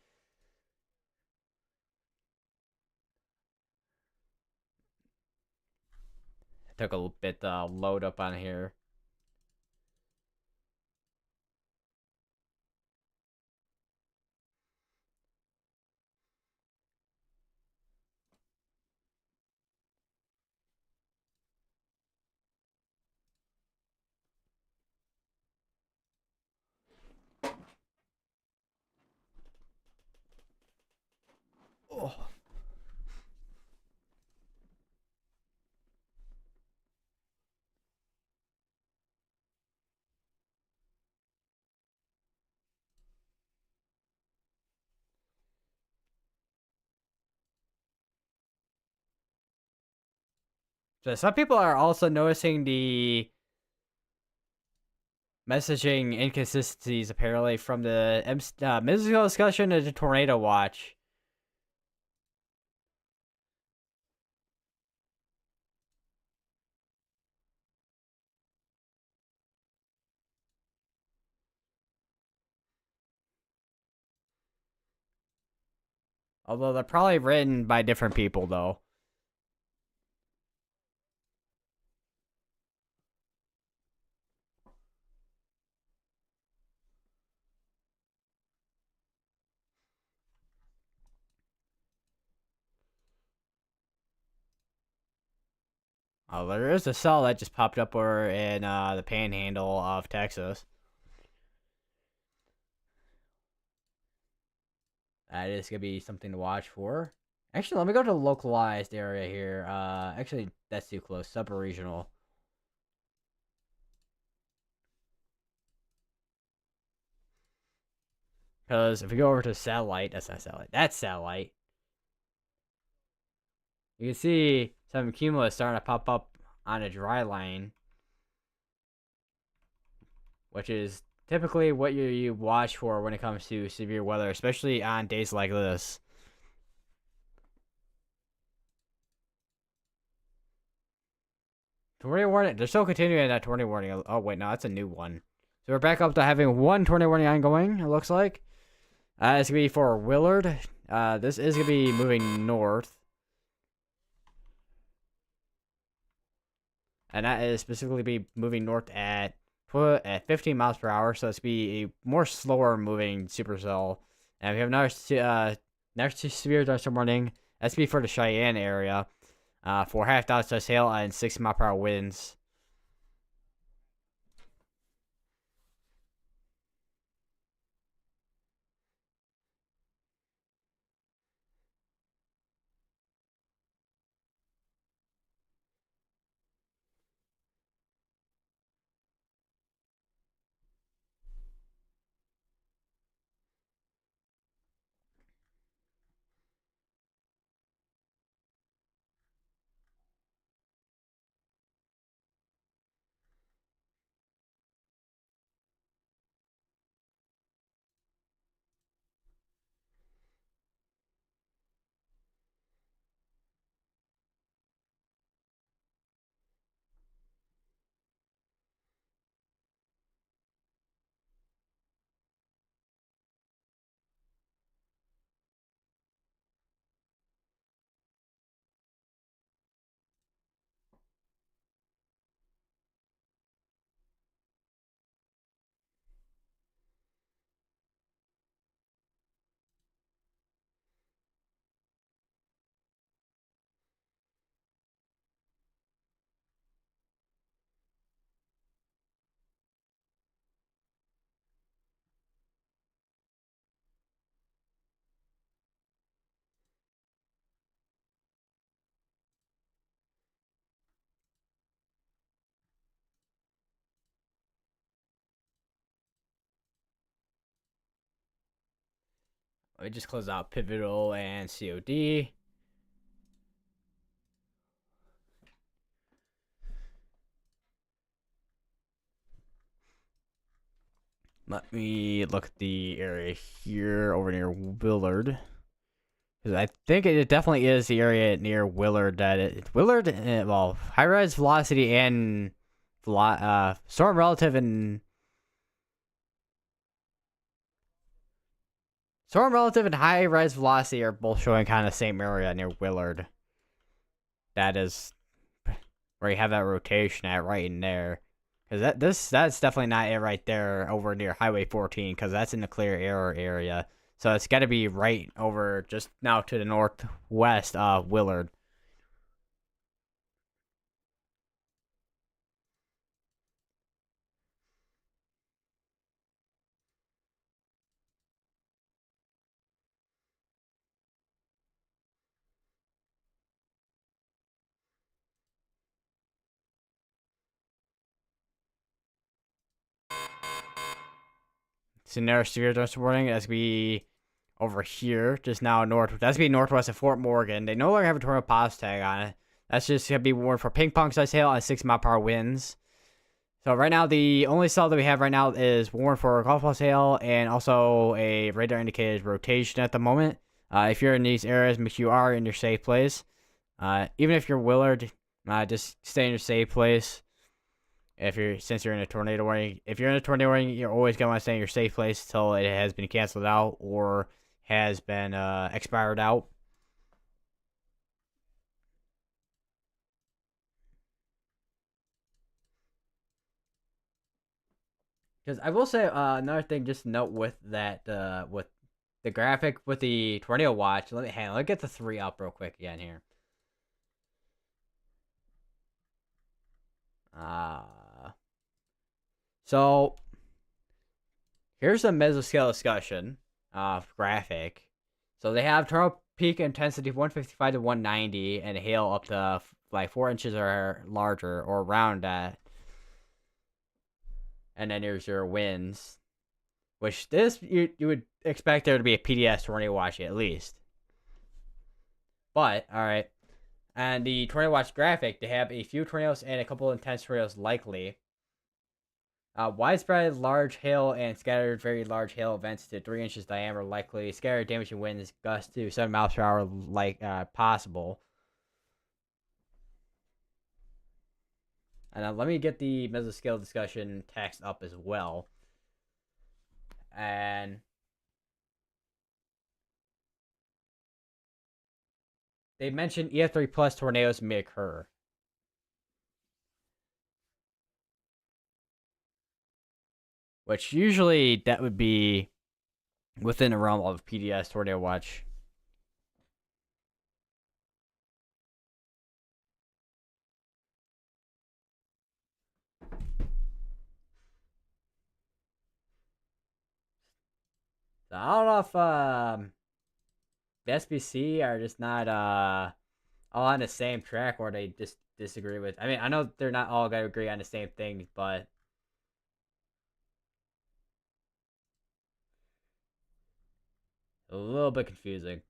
It took a little bit to load up on here. Oh. So some people are also noticing the messaging inconsistencies apparently from the mesoscale discussion to the tornado watch. Although they're probably written by different people though. Oh, there is a cell that just popped up over in the panhandle of Texas. That is gonna be something to watch for. Actually, let me go to the localized area here. Actually, that's too close. Sub-regional. Because if we go over to satellite, that's not satellite. That's satellite. You can see some cumulus starting to pop up on a dry line, which is typically what you watch for when it comes to severe weather, especially on days like this. Tornado warning. They're still continuing that tornado warning. Oh wait, no, that's a new one. So we're back up to having one tornado warning ongoing. It looks like. It's gonna be for Willard. This is gonna be moving north, and that is specifically be moving north at 15 miles per hour. So it's be a more slower moving supercell. And we have another next severe thunderstorm warning. That's be for the Cheyenne area. For half size hail and 6 mile per hour winds. Let me just close out Pivotal and COD. Let me look at the area here over near Willard. Because I think it definitely is the area near Willard Willard, well, high rise velocity and storm relative and high rise velocity are both showing kind of the same area near Willard. That is where you have that rotation at right in there. Because that's definitely not it right there over near Highway 14, because that's in the clear air area. So it's got to be right over just now to the northwest of Willard. Scenario severe dust warning. That's be over here, just now north. That's be northwest of Fort Morgan. They no longer have a tornado pause tag on it. That's just gonna be warned for ping pong size hail and 6 mile per hour winds. So right now, the only cell that we have right now is warned for golf ball hail and also a radar indicated rotation at the moment. If you're in these areas, make sure you are in your safe place. Even if you're Willard, just stay in your safe place. Since you're in a tornado warning, if you're in a tornado warning, you're always gonna want to stay in your safe place till it has been canceled out or has been expired out. Because I will say another thing, just note with that with the graphic with the tornado watch. Let me get the 3 up real quick again here. So here's a mesoscale discussion graphic. So they have tornado peak intensity 155 to 190 and hail up to like 4 inches or larger or around that. And then there's your winds, which this you would expect there to be a PDS tornado watch at least. But all right, and the tornado watch graphic, they have a few tornadoes and a couple intense tornadoes likely. Widespread large hail and scattered very large hail events to 3 inches diameter likely. Scattered damaging winds gusts to 7 miles per hour possible. And let me get the mesoscale discussion text up as well. And they mentioned EF3 plus tornadoes may occur. Which usually that would be within the realm of PDS tornado watch. So I don't know if the SBC are just not all on the same track, or they just disagree with. I mean, I know they're not all gonna agree on the same things, but a little bit confusing.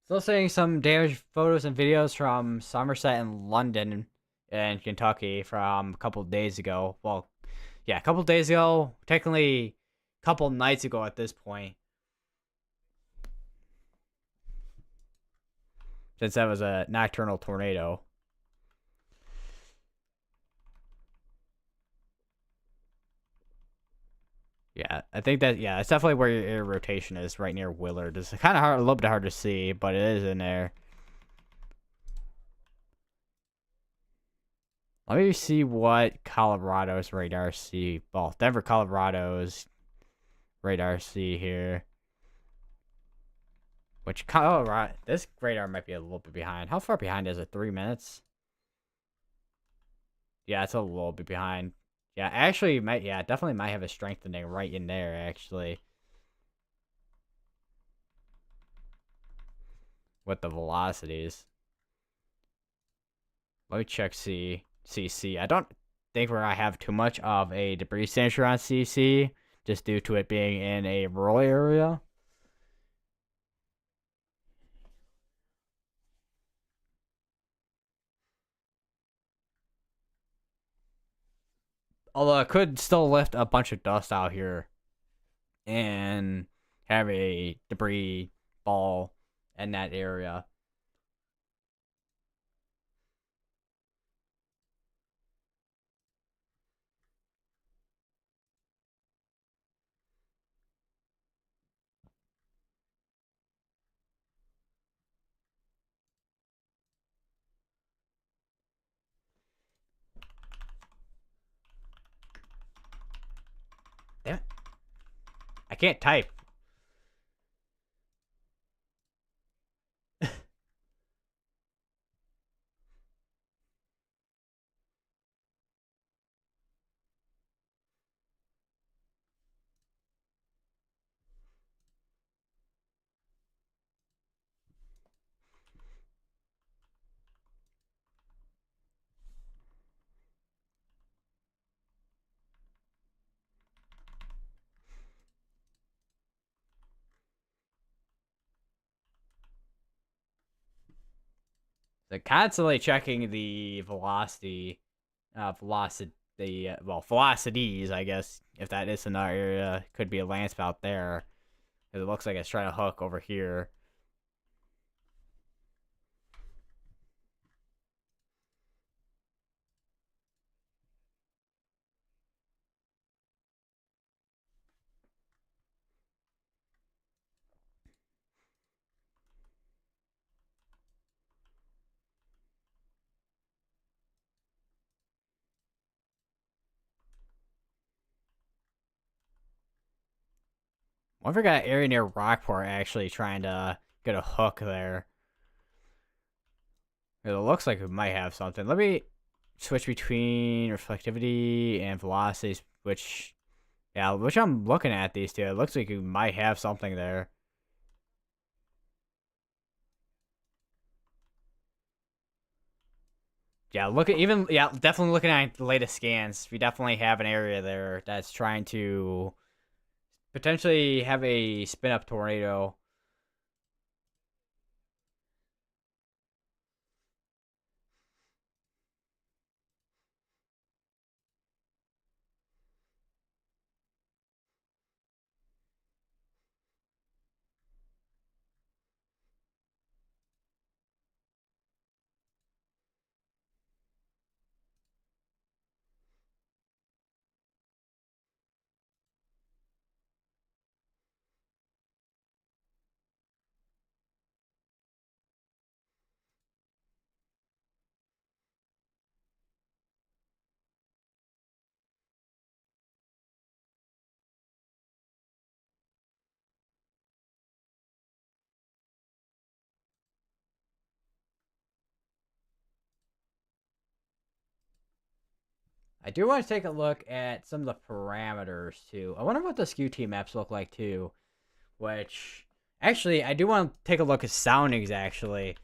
Still seeing some damaged photos and videos from Somerset and London and Kentucky from a couple days ago. Well, yeah, a couple days ago. Technically, a couple nights ago at this point. Since that was a nocturnal tornado. Yeah, I think that it's definitely where your air rotation is, right near Willard. It's kind of hard, a little bit hard to see, but it is in there. Let me see what Colorado's radar see. Well, Denver, Colorado's radar see here. Which Colorado? This radar might be a little bit behind. How far behind is it? 3 minutes? Yeah, it's a little bit behind. Yeah, actually, might definitely might have a strengthening right in there. Actually, with the velocities. Let me check CC. I don't think where I have too much of a debris signature on CC, just due to it being in a rural area. Although it could still lift a bunch of dust out here and have a debris ball in that area. Damn it. I can't type. They're constantly checking the velocities, I guess, if that is in our area. Could be a land spout there. It looks like it's trying to hook over here. Wonder if we got an area near Rockport actually trying to get a hook there. It looks like we might have something. Let me switch between reflectivity and velocities, which I'm looking at these two. It looks like we might have something there. Definitely looking at the latest scans. We definitely have an area there that's trying to potentially have a spin up tornado. I do want to take a look at some of the parameters too. I wonder what the SKU maps look like too. Which actually, I do want to take a look at soundings actually.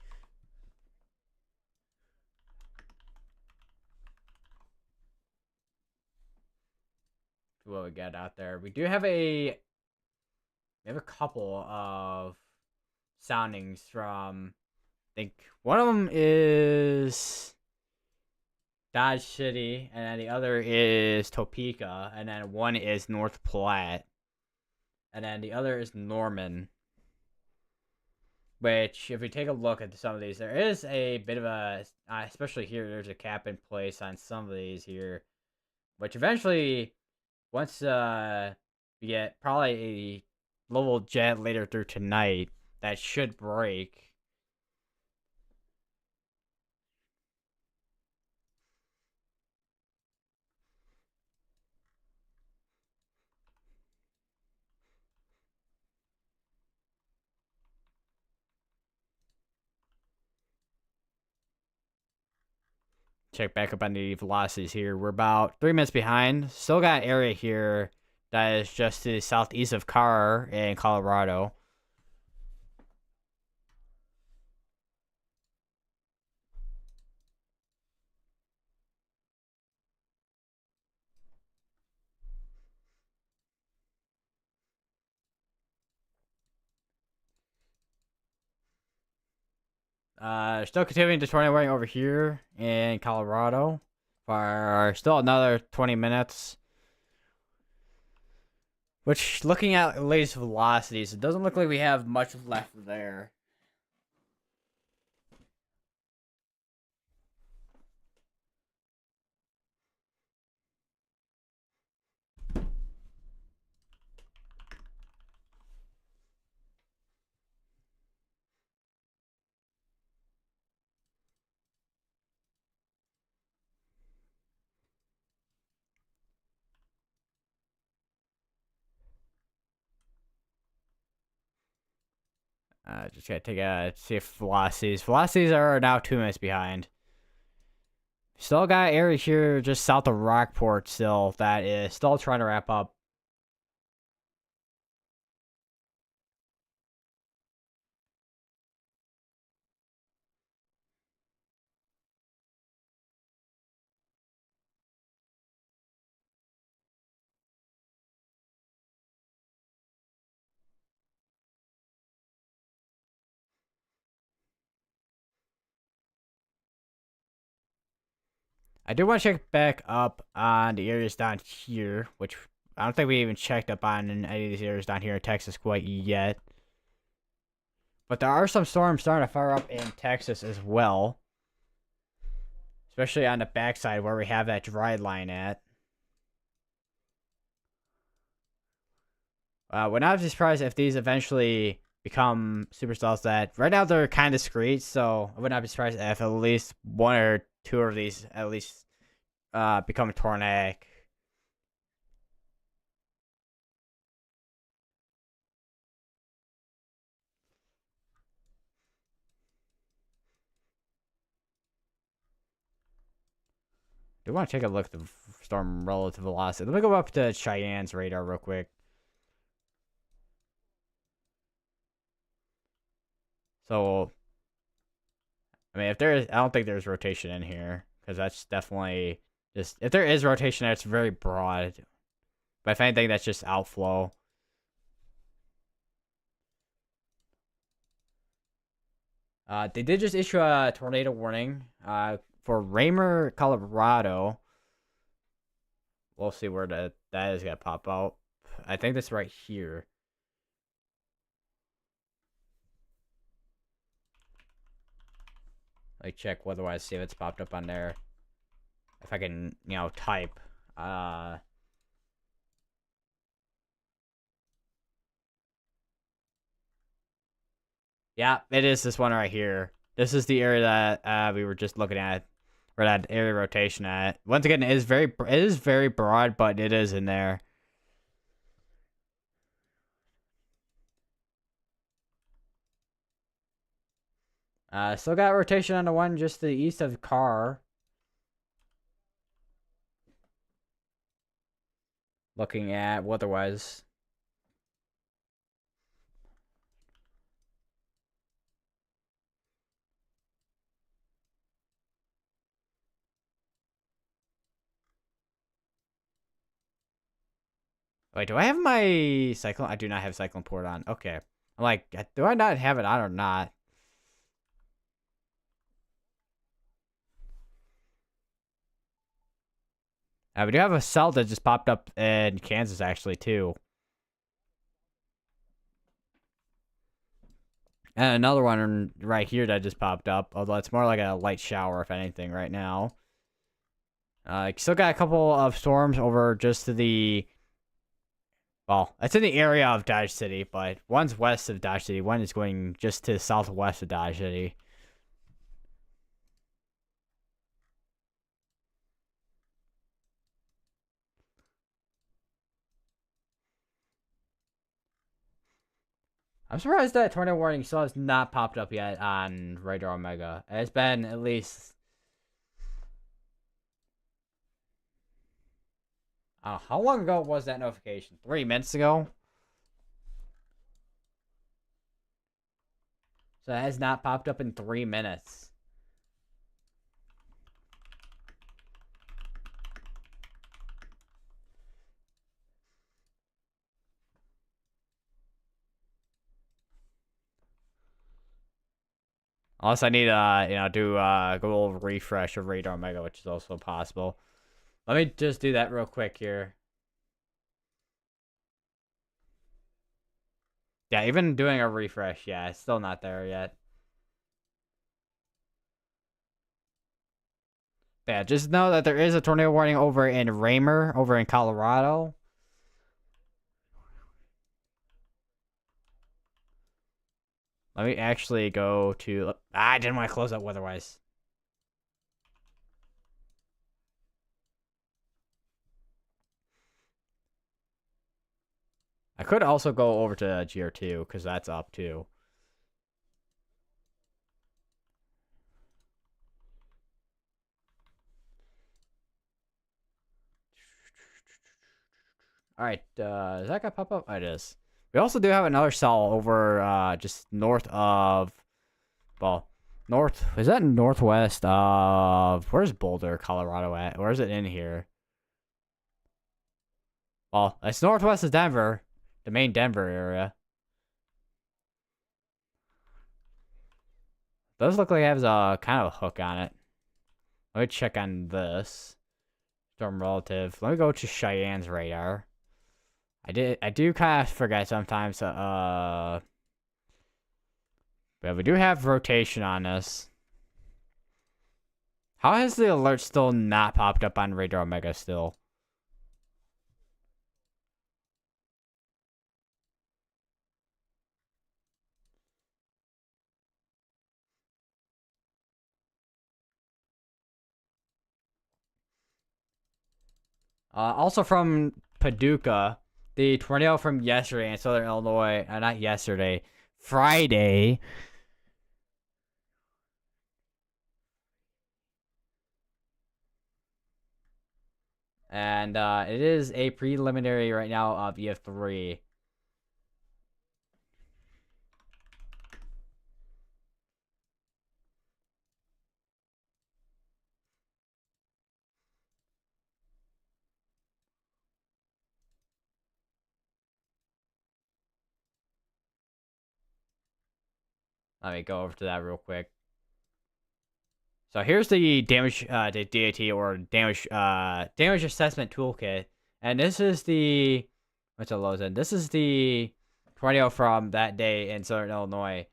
What we got out there? We have a couple of soundings from. I think one of them is Dodge City, and then the other is Topeka, and then one is North Platte, and then the other is Norman. Which, if we take a look at some of these, there is a bit of a, especially here, there's a cap in place on some of these here, which eventually, once We get probably a little jet later through tonight that should break. Check back up on the velocities here. We're about 3 minutes behind. Still got an area here that is just to the southeast of Carr in Colorado. Still continuing to tornado warning over here in Colorado for still another 20 minutes. Which, looking at the latest velocities, it doesn't look like we have much left there. Just gotta take a see if velocities. Velocities are now 2 minutes behind. Still got an area here just south of Rockport still that is still trying to wrap up. I do want to check back up on the areas down here, which I don't think we even checked up on in any of these areas down here in Texas quite yet. But there are some storms starting to fire up in Texas as well. Especially on the backside where we have that dry line at. Would not be surprised if these eventually become supercells that right now they're kind of discreet, so I would not be surprised if at least one or two of these at least become tornadic. Do want to take a look at the storm relative velocity. Let me go up to Cheyenne's radar real quick. So, I mean, if there is, I don't think there's rotation in here because that's definitely just if there is rotation, it's very broad. But if anything, that's just outflow. They did just issue a tornado warning for Raymer, Colorado. We'll see where that is gonna pop out. I think that's right here. Like check weatherwise, see if it's popped up on there. If I can, type. Yeah, it is this one right here. This is the area that we were just looking at, or that area rotation at. Once again, it is very broad, but it is in there. Still got rotation on the one just to the east of Carr. Looking at weatherwise. Wait, do I have my cyclone? I do not have cyclone port on. Okay. I'm like, do I not have it on or not? We do have a cell that just popped up in Kansas, actually, too. And another one right here that just popped up, although it's more like a light shower, if anything, right now. Still got a couple of storms over just to the Well, it's in the area of Dodge City, but one's west of Dodge City, one is going just to the southwest of Dodge City. I'm surprised that tornado warning still has not popped up yet on Radar Omega. It's been at least, I don't know, how long ago was that notification? 3 minutes ago? So it has not popped up in 3 minutes. Unless I need to, do a little refresh of Radar Omega, which is also possible. Let me just do that real quick here. Yeah, even doing a refresh, yeah, it's still not there yet. Yeah, just know that there is a tornado warning over in Raymer, over in Colorado. Let me actually go to... I didn't want to close up weatherwise. I could also go over to GR2, because that's up too. Alright, is that gonna pop up? Oh, it is. We also do have another cell over just north of... Well, north... Is that northwest of... Where's Boulder, Colorado at? Where is it in here? Well, it's northwest of Denver. The main Denver area. Does look like it has a kind of a hook on it. Let me check on this. Storm relative. Let me go to Cheyenne's radar. I do kind of forget sometimes. But we do have rotation on this. How has the alert still not popped up on Radar Omega still? Also from Paducah, the tornado from yesterday in Southern Illinois, not yesterday, Friday. And it is a preliminary right now of EF3. Let me go over to that real quick. So here's the damage, the DAT or damage assessment toolkit, and this is the what's it loads in? This is the tornado from that day in Southern Illinois,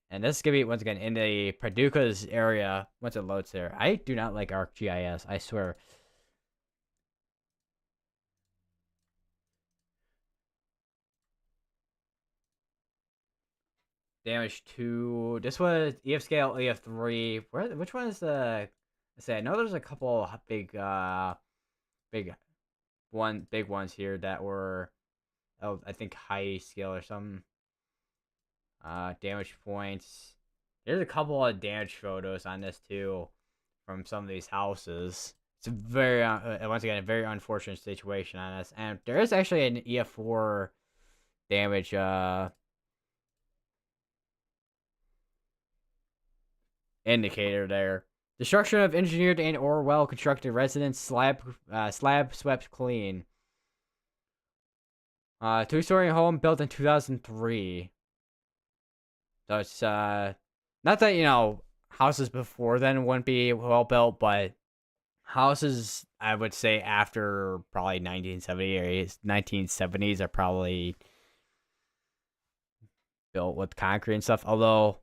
and this is gonna be once again in the Paducah's area once it loads there. I do not like ArcGIS, I swear. Damage 2. This was EF scale EF3. Which one is the? Let's say I know there's a couple big big ones here that were, oh, I think high scale or something. Damage points. There's a couple of damage photos on this too, from some of these houses. It's a very once again a very unfortunate situation on this, and there is actually an EF4 damage indicator there. Destruction of engineered and or well constructed residence slab swept clean. 2-story home built in 2003. So it's not that houses before then wouldn't be well built, but houses I would say after probably 1970 or 1970s are probably built with concrete and stuff. Although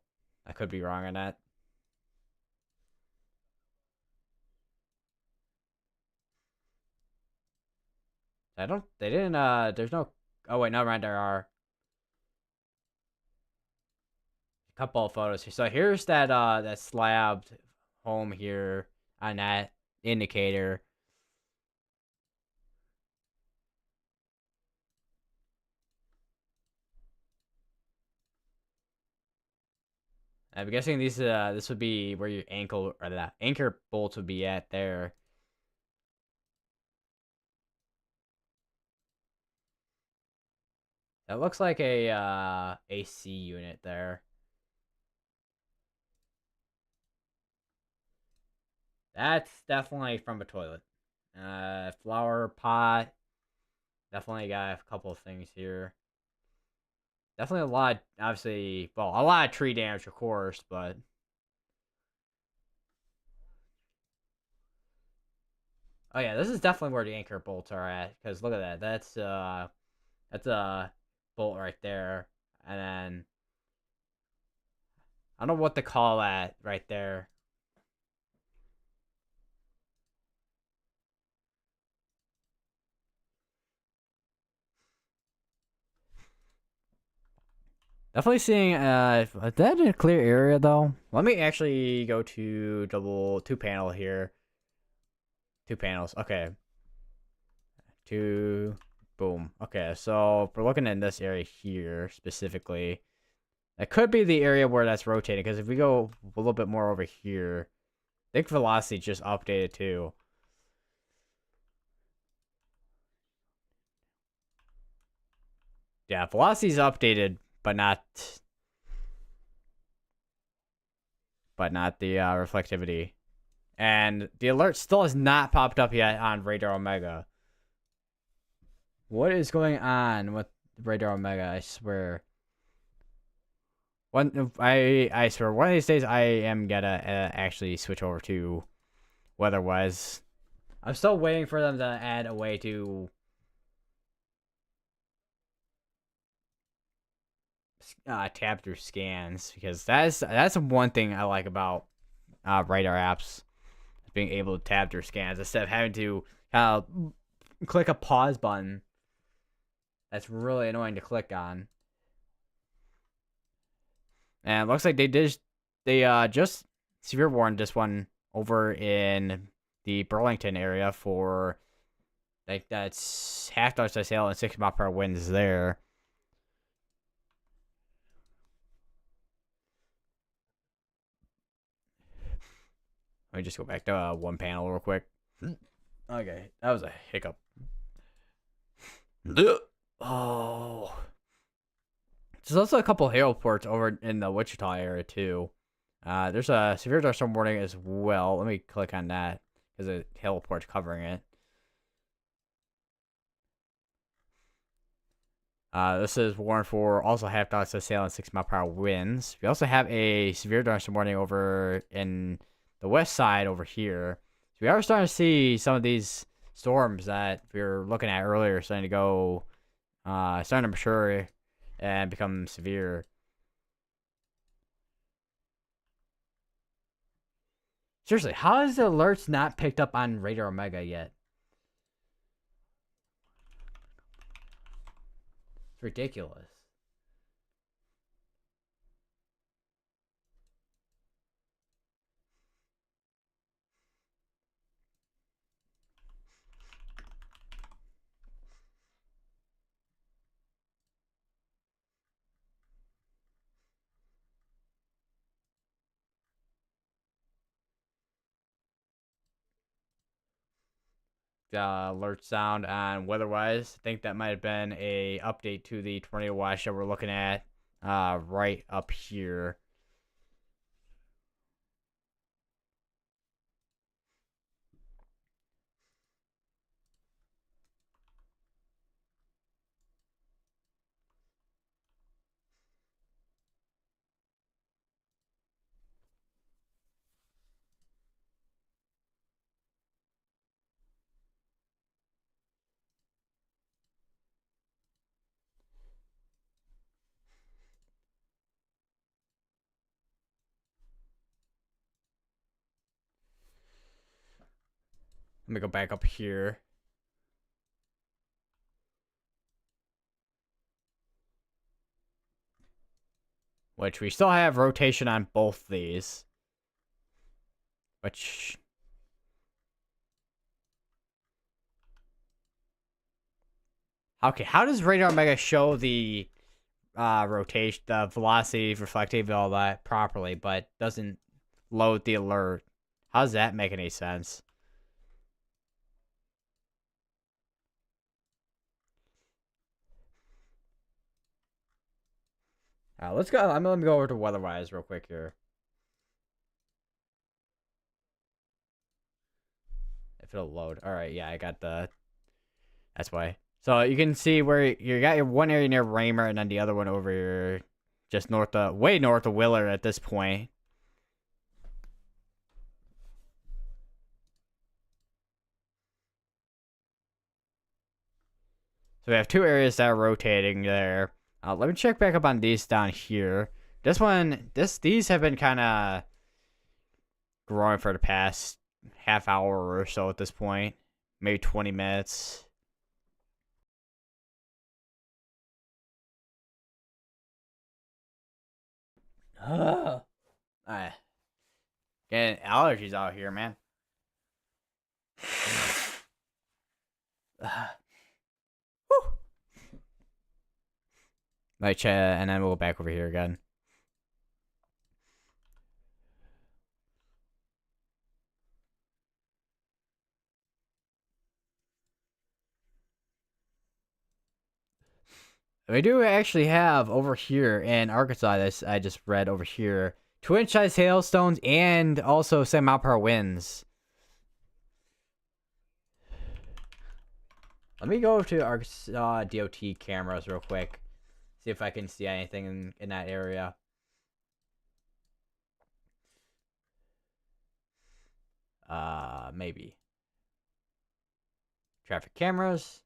I could be wrong on that. I don't. They didn't. There's no Oh wait, never mind. There are a couple of photos here. So here's that slabbed home here on that indicator. I'm guessing these this would be where your ankle or the anchor bolts would be at there. That looks like a AC unit there. That's definitely from a toilet. Flower pot. Definitely got a couple of things here. Definitely a lot, obviously, well, a lot of tree damage, of course, but oh yeah, this is definitely where the anchor bolts are at. Because look at that, that's a bolt right there, and then I don't know what to call that right there. Definitely seeing is that in a clear area though? Let me actually go to double two panel here. Two panels. Okay. Two boom. Okay, so if we're looking in this area here specifically, that could be the area where that's rotating, because if we go a little bit more over here, I think velocity just updated too. Yeah, velocity's updated, but not the reflectivity. And the alert still has not popped up yet on Radar Omega. What is going on with Radar Omega? I swear. I swear one of these days I am gonna actually switch over to weatherwise. I'm still waiting for them to add a way to tab through scans, because that's one thing I like about radar apps, being able to tab through scans instead of having to click a pause button. That's really annoying to click on. And it looks like they just severe warned this one over in the Burlington area for like that's half dose to sail and 6 mile per hour winds there. Let me just go back to one panel real quick. Okay, that was a hiccup. Oh, there's also a couple hail ports over in the Wichita area too. There's a severe thunderstorm warning as well. Let me click on that because the hail port's covering it. This is warned for also half dots to sail and 6 mile per hour winds. We also have a severe thunderstorm warning over in the west side over here. So we are starting to see some of these storms that we were looking at earlier starting to go, starting to mature and become severe. Seriously, how is the alerts not picked up on Radar Omega yet? It's ridiculous. Alert sound on weatherwise. I think that might have been a update to the tornado watch that we're looking at right up here. Let me go back up here. which we still have rotation on both these. Which... Okay, how does Radar Mega show the rotation, the velocity, reflectivity, all that properly, but doesn't load the alert? How does that make any sense? Let's go. Let me go over to Weatherwise real quick here. If it'll load. All right, yeah, I got the. That's why. So you can see where you got your one area near Raymer, and then the other one over here, just way north of Willard at this point. So we have two areas that are rotating there. Let me check back up on these down here. These have been kind of growing for the past half hour or so at this point, maybe 20 minutes. Alright. Getting allergies out here, man. Right, chat, and then we'll go back over here again. We do actually have over here in Arkansas, this I just read over here, 2-inch size hailstones and also 7-mile-per-hour winds. Let me go to Arkansas DOT cameras real quick. See if I can see anything in that area. Maybe. Traffic cameras.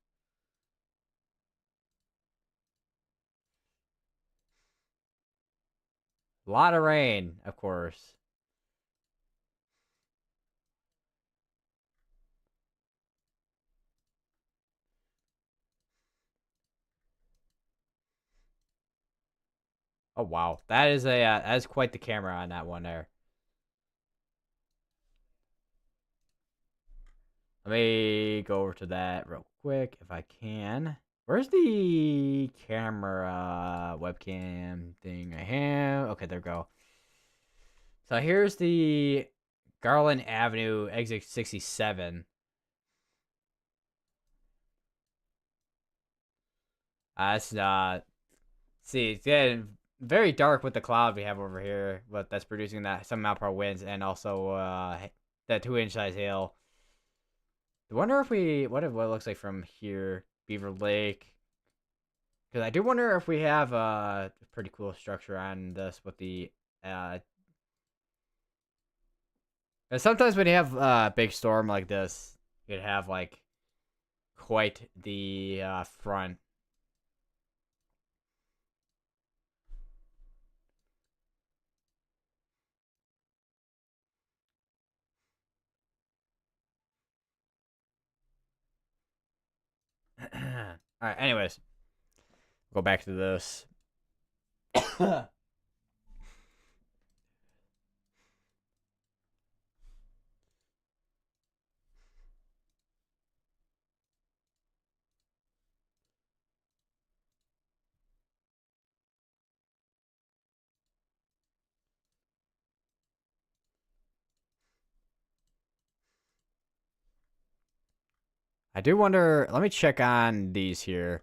A lot of rain, of course. Oh wow, that is quite the camera on that one there. Let me go over to that real quick if I can. Where's the camera webcam thing I have? Okay, there we go. So here's the Garland Avenue exit 67. It's see, it's getting very dark with the cloud we have over here, but that's producing that some mile per winds and also that 2-inch size hail. I wonder if what it looks like from here, Beaver Lake. Because I do wonder if we have a pretty cool structure on this with the sometimes when you have a big storm like this, you could have like quite the front. All right. Anyways, go back to this. I do wonder. Let me check on these here.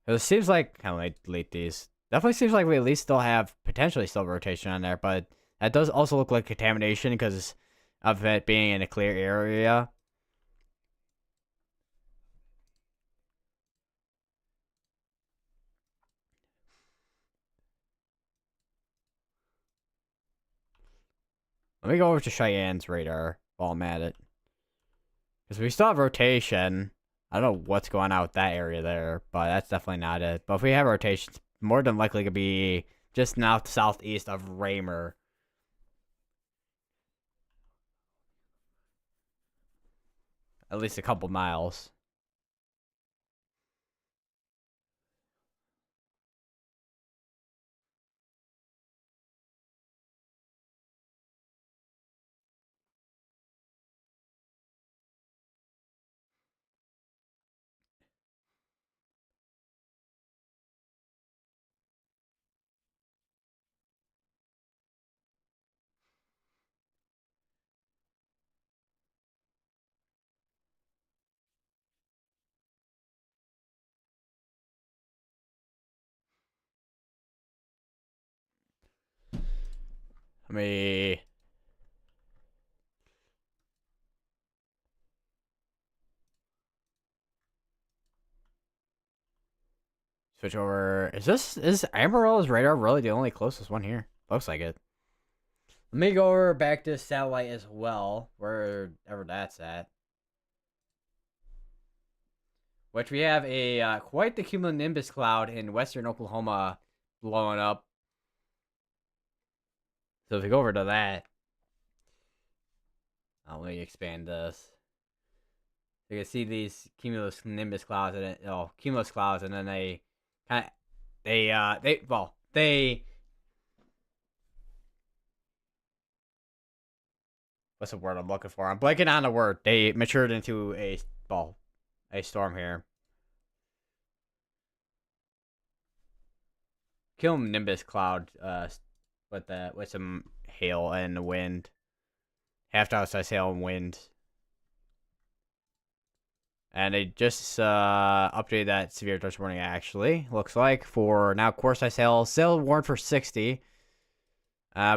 It seems like how do I delete these? Definitely seems like we at least still have potentially still rotation on there, but that does also look like contamination because of it being in a clear area. Let me go over to Cheyenne's radar while I'm at it. Because we still have rotation. I don't know what's going on with that area there, but that's definitely not it. But if we have rotation, it's more than likely to be just now southeast of Raymer. At least a couple miles. Let me switch over. Is Amarillo's radar really the only closest one here? Looks like it. Let me go over back to satellite as well, wherever that's at. Which we have a quite the cumulonimbus cloud in western Oklahoma blowing up. So if we go over to that, let me expand this. You can see these cumulonimbus clouds and cumulus clouds, and then they kind of they what's the word I'm looking for? I'm blanking on the word. They matured into a storm here. Cumulonimbus cloud, with some hail and wind, half size hail and wind, and they just updated that severe tornado warning. Actually, looks like for now, core size hail still warned for 60.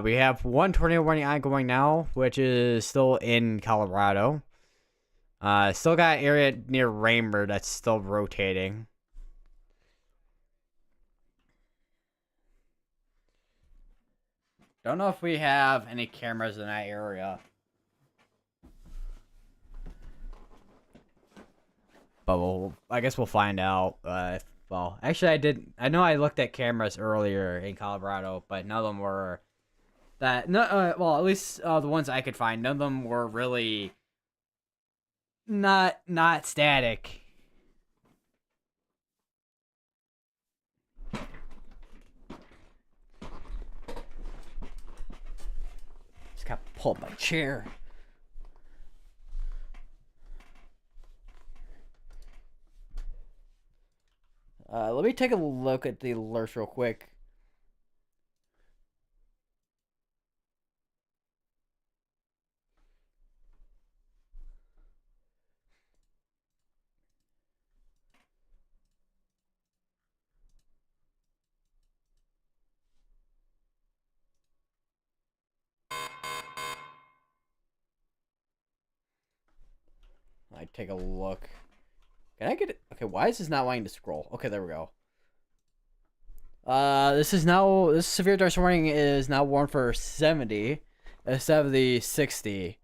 We have one tornado warning ongoing now, which is still in Colorado. Still got an area near Raymer that's still rotating. Don't know if we have any cameras in that area. But I guess we'll find out. Actually, I know I looked at cameras earlier in Colorado, but none of them were that. No, at least the ones I could find, none of them were really not static. Just got to pull up my chair. Let me take a look at the alerts real quick. I take a look. Can I get it? Okay, why is this not wanting to scroll? Okay, there we go. This severe dark warning is now warned for 70 instead of the 60.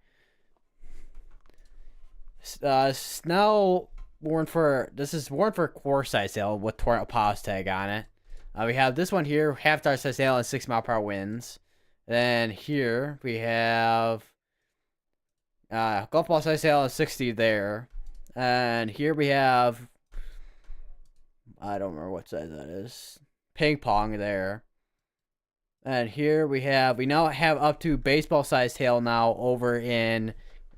It's now warned for, this is warned for core size hail with torrent pause tag on it. We have this one here, half dark size hail and 6 mile per hour winds. Then here we have golf ball size hail and 60 there. And here we have, I don't remember what size that is, ping pong there. And here we now have up to baseball sized hail now over in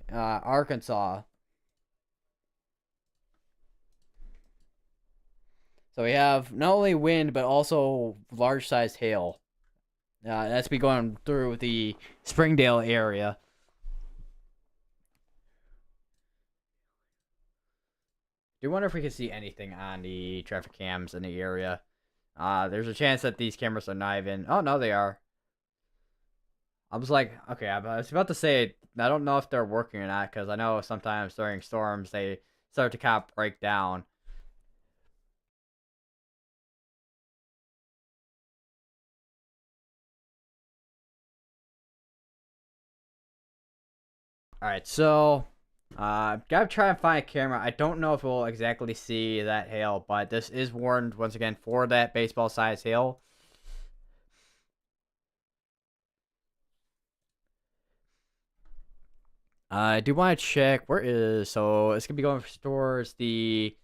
Arkansas. So we have not only wind but also large sized hail. That's been going through the Springdale area. Do you wonder if we can see anything on the traffic cams in the area? There's a chance that these cameras are not even... Oh, no, they are. I was like, okay, I was about to say, I don't know if they're working or not, because I know sometimes during storms, they start to kind of break down. Alright, so... gotta try and find a camera. I don't know if we'll exactly see that hail, but this is warned once again for that baseball size hail. I do want to check so it's gonna be going towards the.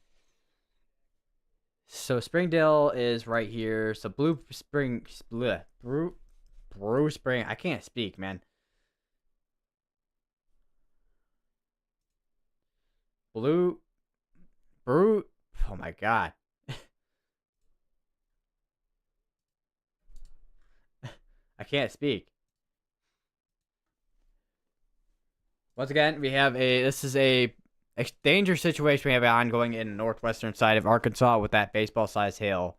So Springdale is right here. So Brew Spring. I can't speak, man. Brew. Oh my god. I can't speak. Once again, this is a danger situation we have ongoing in the northwestern side of Arkansas with that baseball sized hail.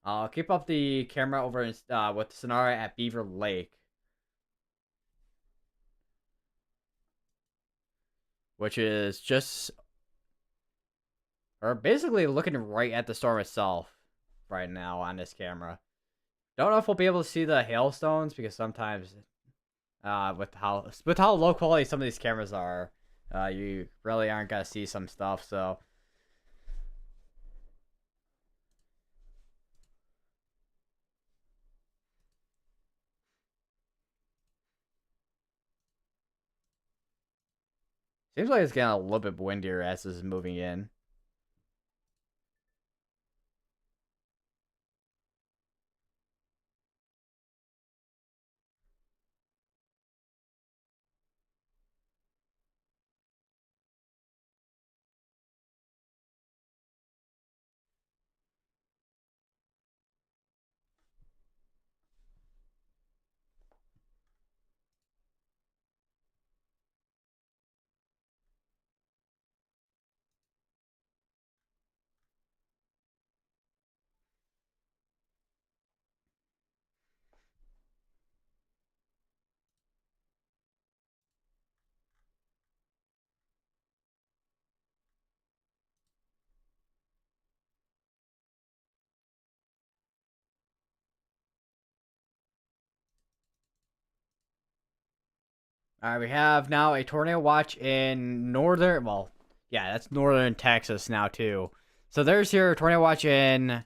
I'll keep up the camera over in, with the scenario at Beaver Lake, which is just, or basically looking right at the storm itself right now on this camera. Don't know if we'll be able to see the hailstones because sometimes, with how low quality some of these cameras are, you really aren't gonna see some stuff. So seems like it's getting a little bit windier as this is moving in. All right, we have now a tornado watch in northern. Well, yeah, that's northern Texas now too. So there's your tornado watch in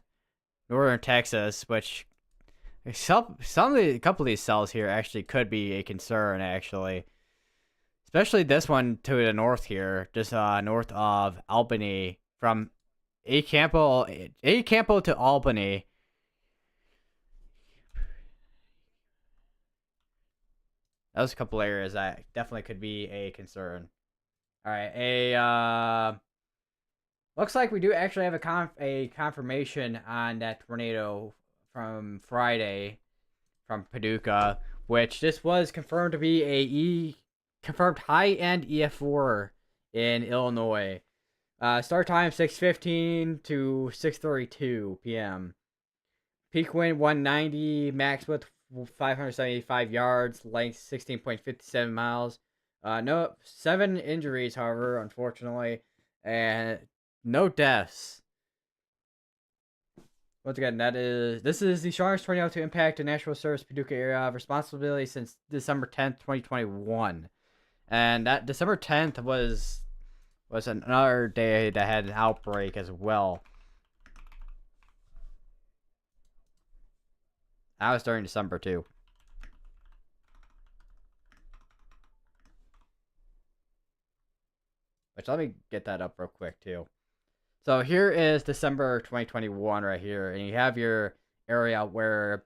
northern Texas, which some of the a couple of these cells here actually could be a concern actually, especially this one to the north here, just north of Albany from A Campo to Albany. Those a couple areas that definitely could be a concern. All right, looks like we do actually have a confirmation on that tornado from Friday from Paducah, which this was confirmed to be confirmed high end EF4 in Illinois. Start time 6:15 to 6:32 p.m. Peak wind 190, max width 575 yards, length 16.57 miles. No 7 injuries, however, unfortunately, and no deaths. Once again, this is the strongest tornado to impact the National Service Paducah area of responsibility since December 10th, 2021. And that December 10th was another day that had an outbreak as well. That was during December too. Which let me get that up real quick too. So here is December 2021 right here, and you have your area where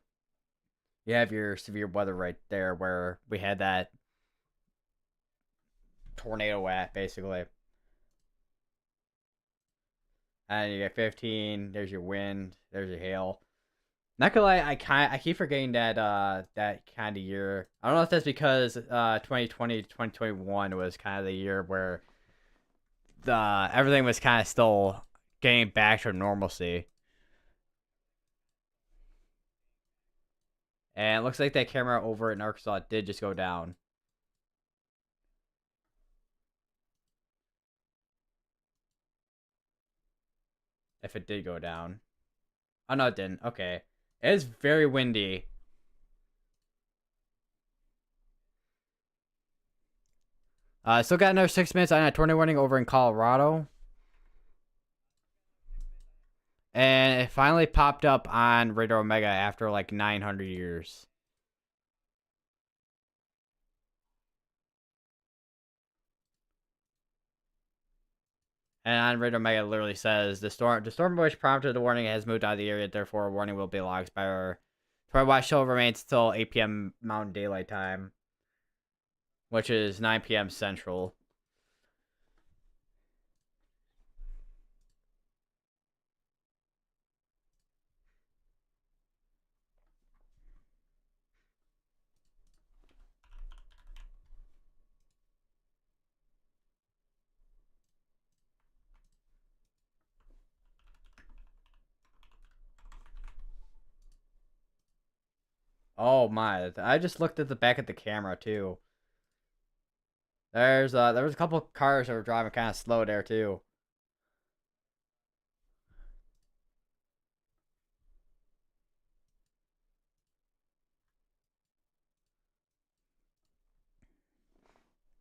you have your severe weather right there, where we had that tornado at basically. And you get 15. There's your wind. There's your hail. Not gonna lie, I keep forgetting that kind of year. I don't know if that's because 2020 to 2021 was kind of the year where the everything was kind of still getting back to normalcy. And it looks like that camera over in Arkansas did just go down. If it did go down. Oh no, it didn't. Okay. It is very windy. Still got another 6 minutes on a tornado warning over in Colorado. And it finally popped up on Radar Omega after like 900 years. And on Radar Omega it literally says the storm which prompted the warning has moved out of the area, therefore a warning will be logged by our tornado watch still remains until 8 p.m. Mountain Daylight Time, which is 9 p.m. Central. Oh my! I just looked at the back of the camera too. There was a couple cars that were driving kind of slow there too.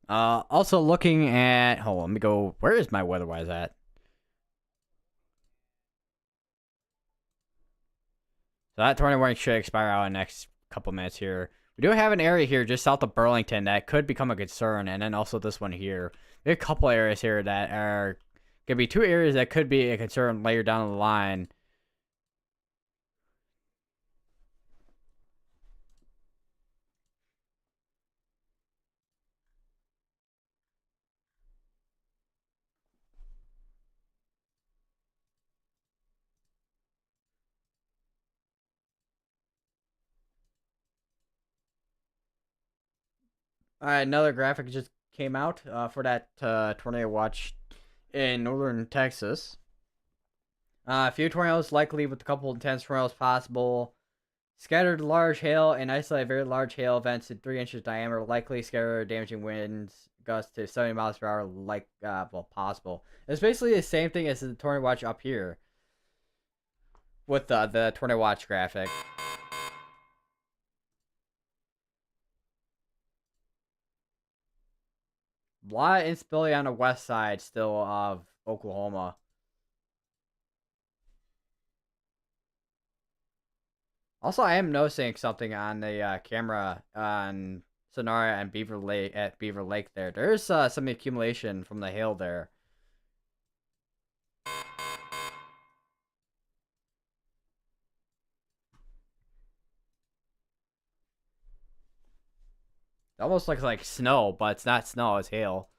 Also looking at, hold on, let me go. Where is my weather-wise at? So that tornado warning should expire out in the next couple minutes here. We do have an area here just south of Burlington that could become a concern, and then also this one here. We have a couple areas here that are gonna be two areas that could be a concern later down the line. All right, another graphic just came out for that tornado watch in northern Texas. A few tornadoes likely with a couple intense tornadoes possible. Scattered large hail and isolated very large hail events in 3 inches diameter, likely scattered damaging winds gusts to 70 miles per hour, possible. It's basically the same thing as the tornado watch up here with the tornado watch graphic. A lot of instability on the west side still of Oklahoma. Also, I am noticing something on the camera on Sonora and Beaver Lake at Beaver Lake. There's some accumulation from the hail there. It almost looks like snow, but it's not snow. It's hail.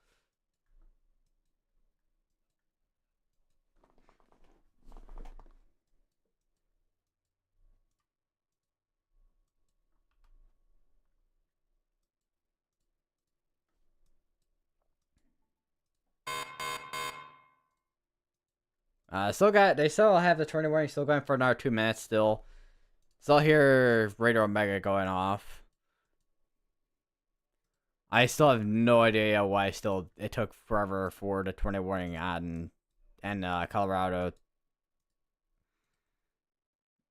They still have the tornado warning still going for another 2 minutes. Still hear radar Omega going off. I still have no idea why it took forever for the tornado warning on and Colorado.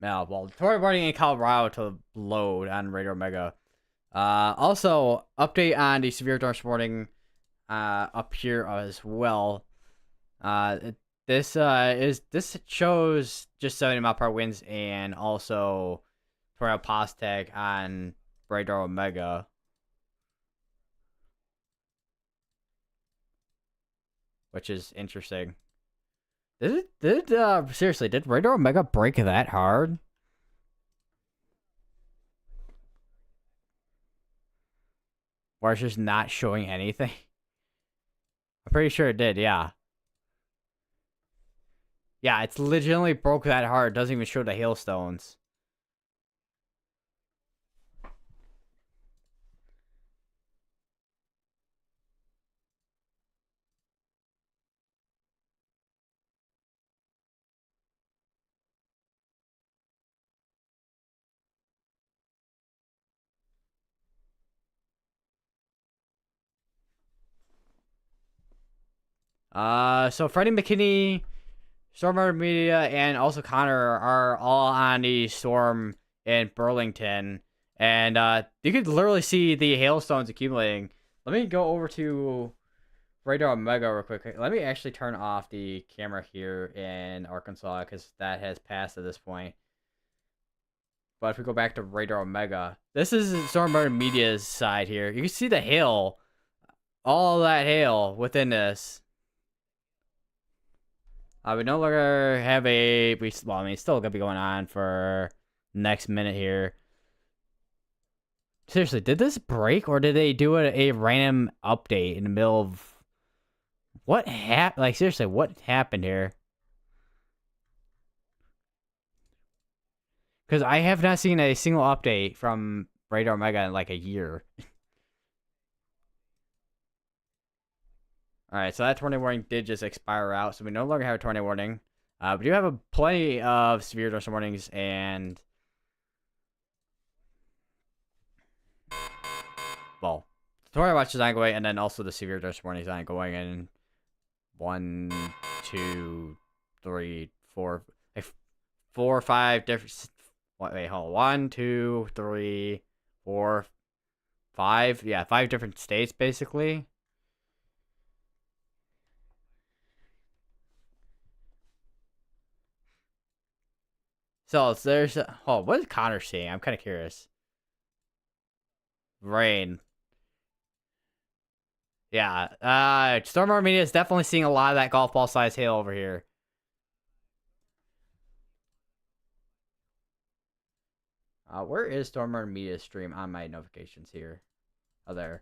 Well, the tornado warning in Colorado to load on radar Omega. Also, update on the severe thunderstorm warning up here as well. This shows just 70 mile per hour winds and also tornado pause tag on radar Omega. Which is interesting. Seriously, did Radar Omega break that hard? Or it's just not showing anything? I'm pretty sure it did, yeah. Yeah, it's legitimately broke that hard. It doesn't even show the hailstones. So Freddie McKinney, Storm Media, and also Connor are all on the storm in Burlington, and you could literally see the hailstones accumulating. Let me go over to Radar Omega real quick. Let me actually turn off the camera here in Arkansas because that has passed at this point. But if we go back to Radar Omega, this is Stormbird Media's side here. You can see the hail, all that hail within this. We no longer have well, I mean, it's still gonna be going on for next minute here. Seriously, did this break or did they do a random update in the middle of what happened? Like, seriously, what happened here? Because I have not seen a single update from Radar Omega in like a year. All right, so that tornado warning did just expire out, so we no longer have a tornado warning. We do have plenty of severe thunderstorm warnings and well, tornado watch is ongoing, and then also the severe thunderstorm warning is ongoing. And 1, 2, 3, 4, like 4 or 5 different. Wait, hold on. 1, 2, 3, 4, 5. Yeah, 5 different states basically. So there's what is Connor seeing? I'm kind of curious. Rain. Yeah. Storm Armenia is definitely seeing a lot of that golf ball size hail over here. Where is Storm Media stream on my notifications here? Oh, there.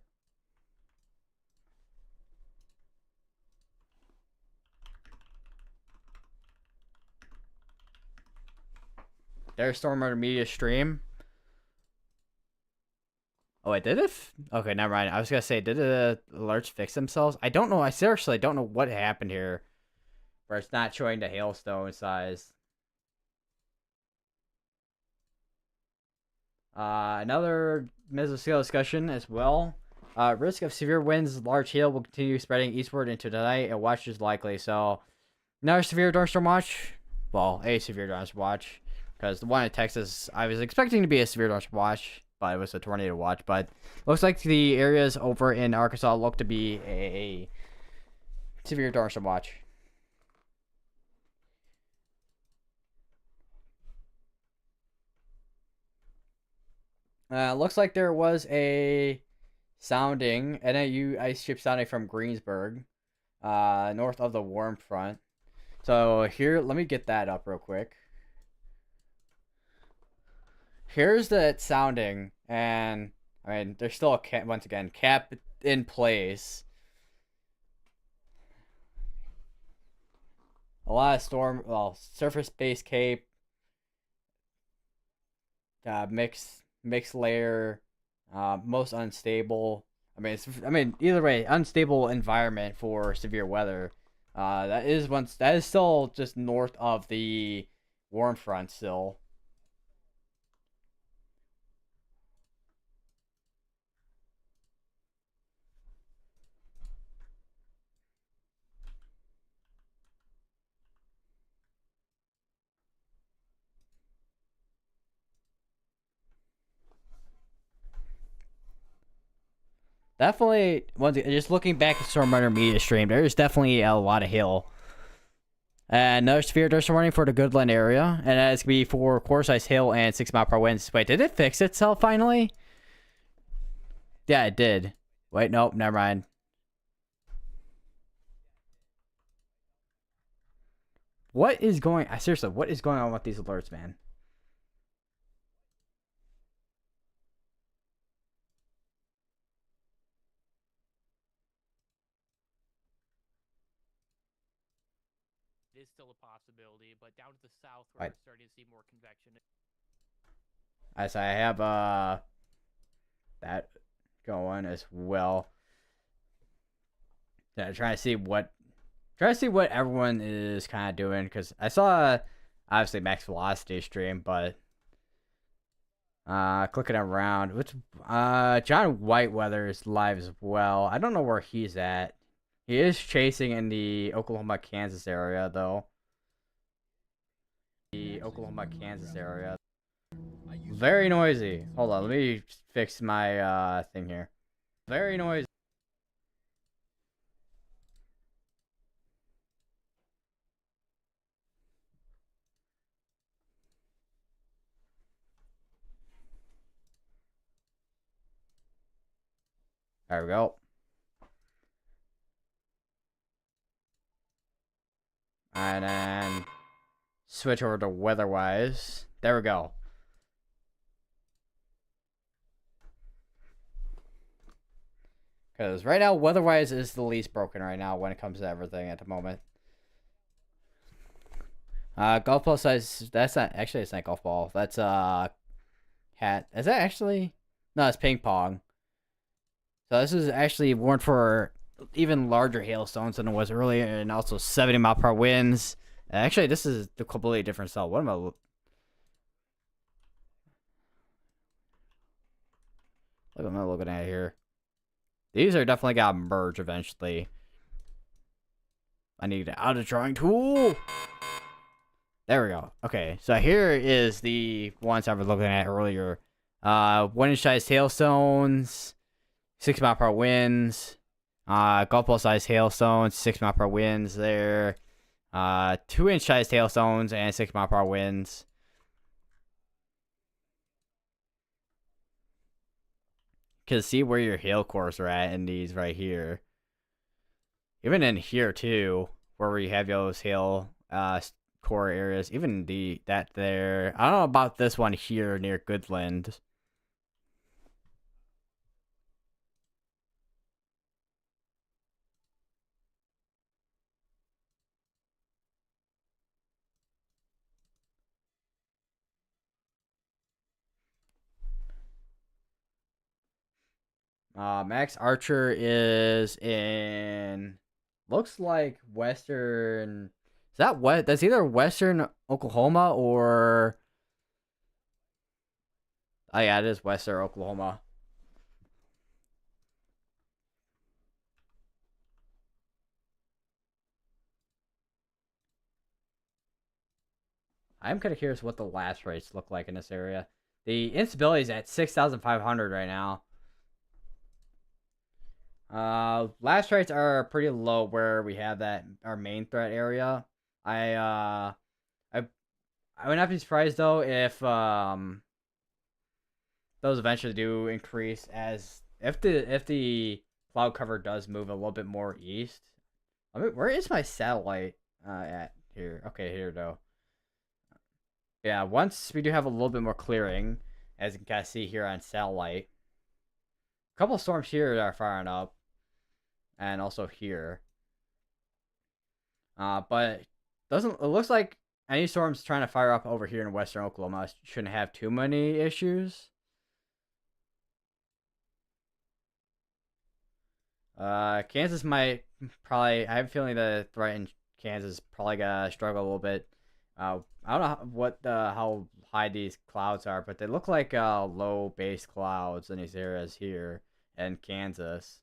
There's Storm Media stream. Oh, wait, did it? Okay, never mind. I was gonna say, did the alerts fix themselves? I don't know. I seriously don't know what happened here, where it's not showing the hailstone size. Another mesoscale discussion as well. Risk of severe winds, large hail will continue spreading eastward into tonight, and watch is likely. So, another severe thunderstorm watch. Well, a severe thunderstorm watch, because the one in Texas, I was expecting to be a severe thunderstorm watch, but it was a tornado watch. But looks like the areas over in Arkansas look to be a severe thunderstorm watch. Looks like there was a sounding NAU ice ship sounding from Greensburg, north of the warm front. So here, let me get that up real quick. Here's the sounding, and I mean, there's still a cap, once again, cap in place. A lot of storm, well, surface-based cape, mixed layer, most unstable. I mean, either way, unstable environment for severe weather. That is still just north of the warm front still. Definitely, just looking back at Storm Runner Media stream, there's definitely a lot of hail. And another severe thunderstorm warning for the Goodland area, and that's gonna be for quarter-size hail and 6-mile-per-hour winds. Wait, did it fix itself finally? Yeah, it did. Wait, nope, never mind. What is going? Seriously, what is going on with these alerts, man? Is still a possibility, but down to the south where we're starting to see more convection. As I have that going as well. Yeah, trying to see what everyone is kind of doing, because I saw obviously Max Velocity stream, but clicking around, which John Whiteweather is live as well. I don't know where he's at. He is chasing in the Oklahoma, Kansas area, though. The Oklahoma, Kansas area. Very noisy. Hold on, let me fix my thing here. Very noisy. There we go. And then switch over to weather-wise. There we go. Because right now, weather-wise is the least broken right now when it comes to everything at the moment. Golf ball size, that's not, actually it's not golf ball. That's, hat. Is that actually? No, it's ping pong. So this is actually warned for even larger hailstones than it was earlier, and also 70-mile-per-hour winds. Actually, this is the completely different cell. What am I? What am I looking at here? These are definitely gotta merge eventually. I need an out of drawing tool. There we go. Okay, so here is the ones I was looking at earlier. 1-inch size hailstones, 6 mile per hour winds. Golf ball size hailstones, 6 mile per hour winds there. 2-inch size hailstones and 6 mile per hour winds. Cause see where your hail cores are at in these right here. Even in here too, where we have those hail core areas. Even that there. I don't know about this one here near Goodland. Max Archer is in. Looks like Western. Is that what? That's either Western Oklahoma or. Oh yeah, it is Western Oklahoma. I'm kind of curious what the last rates look like in this area. The instability is at 6,500 right now. Last rates are pretty low where we have that our main threat area. I would not be surprised though if those eventually do increase as if the cloud cover does move a little bit more east. I mean, where is my satellite at here? Okay, here though. Yeah, once we do have a little bit more clearing, as you can kind of see here on satellite, a couple of storms here are firing up, and also here. But doesn't it looks like any storms trying to fire up over here in western Oklahoma shouldn't have too many issues. Kansas might probably. I have a feeling the threat in Kansas probably gonna struggle a little bit. I don't know how high these clouds are, but they look like low base clouds in these areas here in Kansas.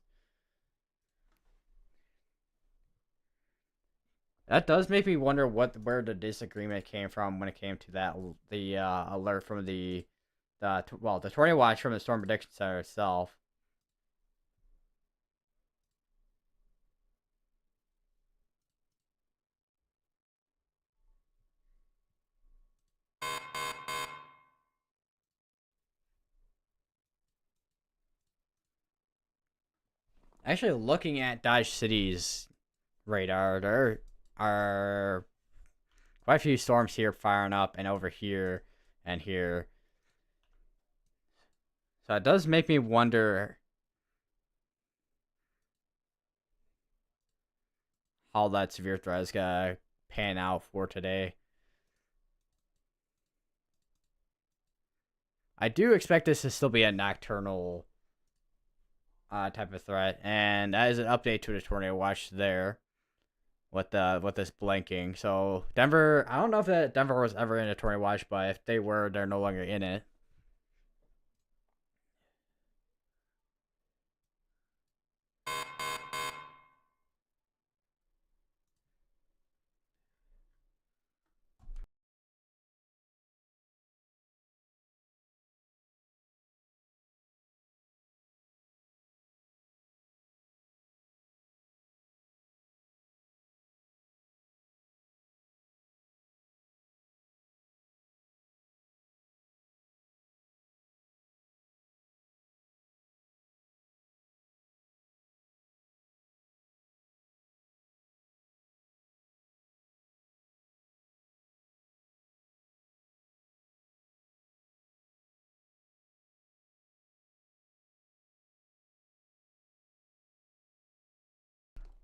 That does make me wonder where the disagreement came from when it came to the alert from the tornado watch from the Storm Prediction Center itself. Actually, looking at Dodge City's radar, there are quite a few storms here firing up and over here and here. So it does make me wonder how that severe threat is gonna pan out for today. I do expect this to still be a nocturnal type of threat, and that is an update to the tornado watch there with this blanking. So Denver, I don't know if that Denver was ever in a tornado watch, but if they were, they're no longer in it.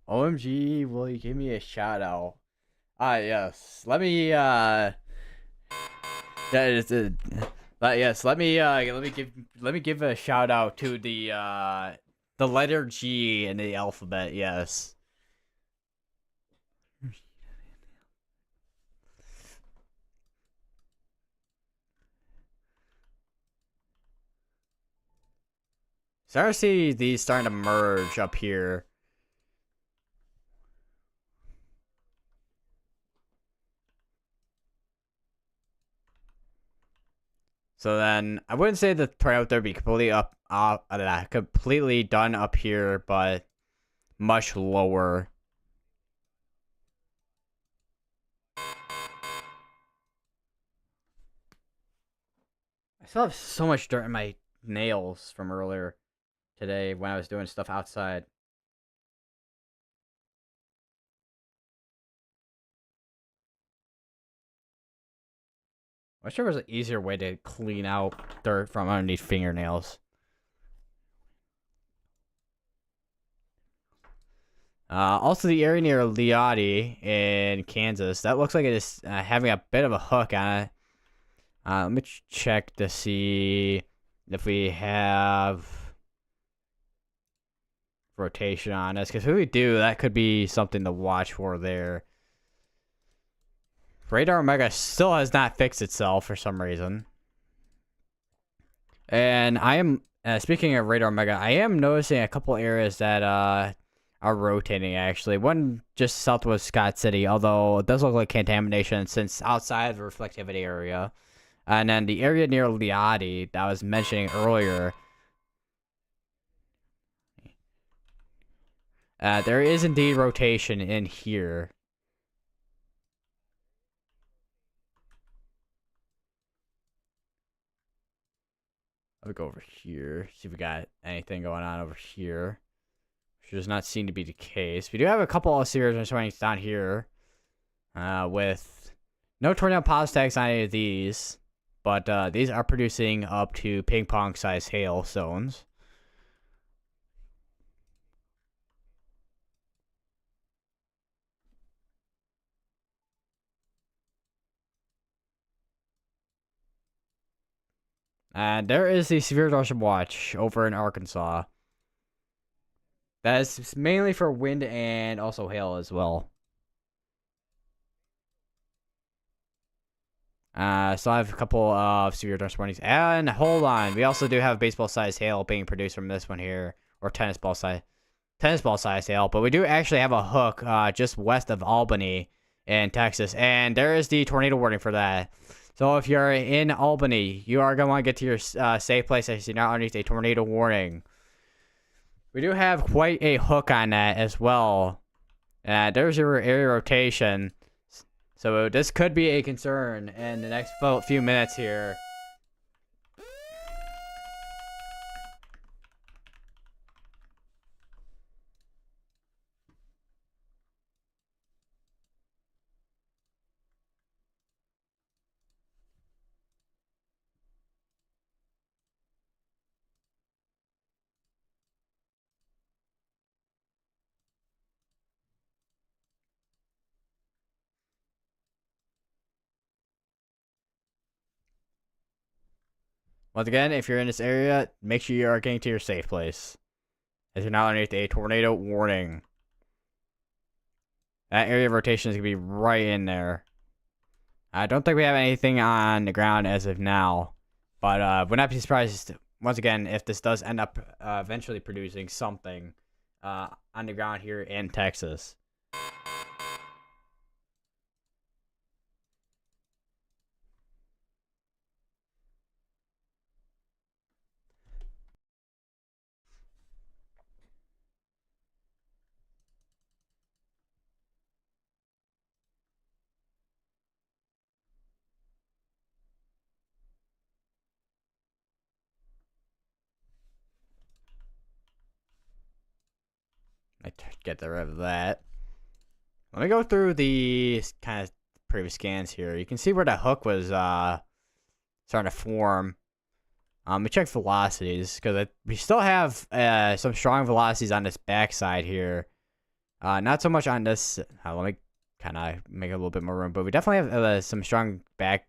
OMG, will you give me a shout out? Yes. That is it. Yes, let me give a shout out to the letter G in the alphabet. Yes. Starting to see these starting to merge up here. So then I wouldn't say the tornado out there be completely done up here, but much lower. I still have so much dirt in my nails from earlier today when I was doing stuff outside. I wish there was an easier way to clean out dirt from underneath fingernails. Also, the area near Leotti in Kansas, that looks like it is having a bit of a hook on it. Let me check to see if we have rotation on us, because if we do, that could be something to watch for there. Radar Omega still has not fixed itself for some reason. And I am, speaking of Radar Omega, I am noticing a couple areas that are rotating actually. One just southwest Scott City, although it does look like contamination since outside of the reflectivity area. And then the area near Leotti that I was mentioning earlier, there is indeed rotation in here. Let me go over here, see if we got anything going on over here. Which does not seem to be the case. We do have a couple of serious swings down here, with no tornado pause tags on any of these, but these are producing up to ping pong size hail zones. And there is the severe thunderstorm watch over in Arkansas. That is mainly for wind and also hail as well. So I have a couple of severe thunderstorm warnings. And hold on, we also do have baseball size hail being produced from this one here, or tennis ball size hail. But we do actually have a hook just west of Albany in Texas, and there is the tornado warning for that. So if you're in Albany, you are going to want to get to your safe place as you're not underneath a tornado warning. We do have quite a hook on that as well. There's your area rotation. So this could be a concern in the next few minutes here. Once again, if you're in this area, make sure you are getting to your safe place, as you're not underneath a tornado warning. That area of rotation is going to be right in there. I don't think we have anything on the ground as of now, but would not be surprised, once again, if this does end up eventually producing something on the ground here in Texas. I get rid of that. Let me go through the kind of previous scans here. You can see where the hook was starting to form. Let me check velocities, because we still have some strong velocities on this backside here. Not so much on this. Let me kind of make a little bit more room, but we definitely have some strong back.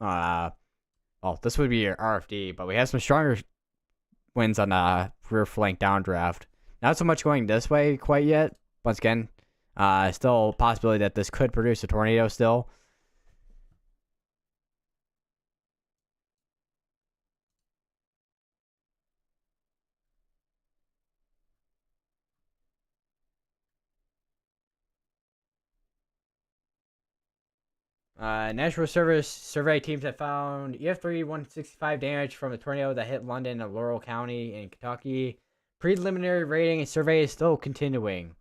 Well, this would be your RFD, but we have some stronger winds on the rear flank downdraft. Not so much going this way quite yet. Once again, still a possibility that this could produce a tornado still. National Service survey teams have found EF3 165 damage from a tornado that hit London and Laurel County in Kentucky. Preliminary rating and survey is still continuing.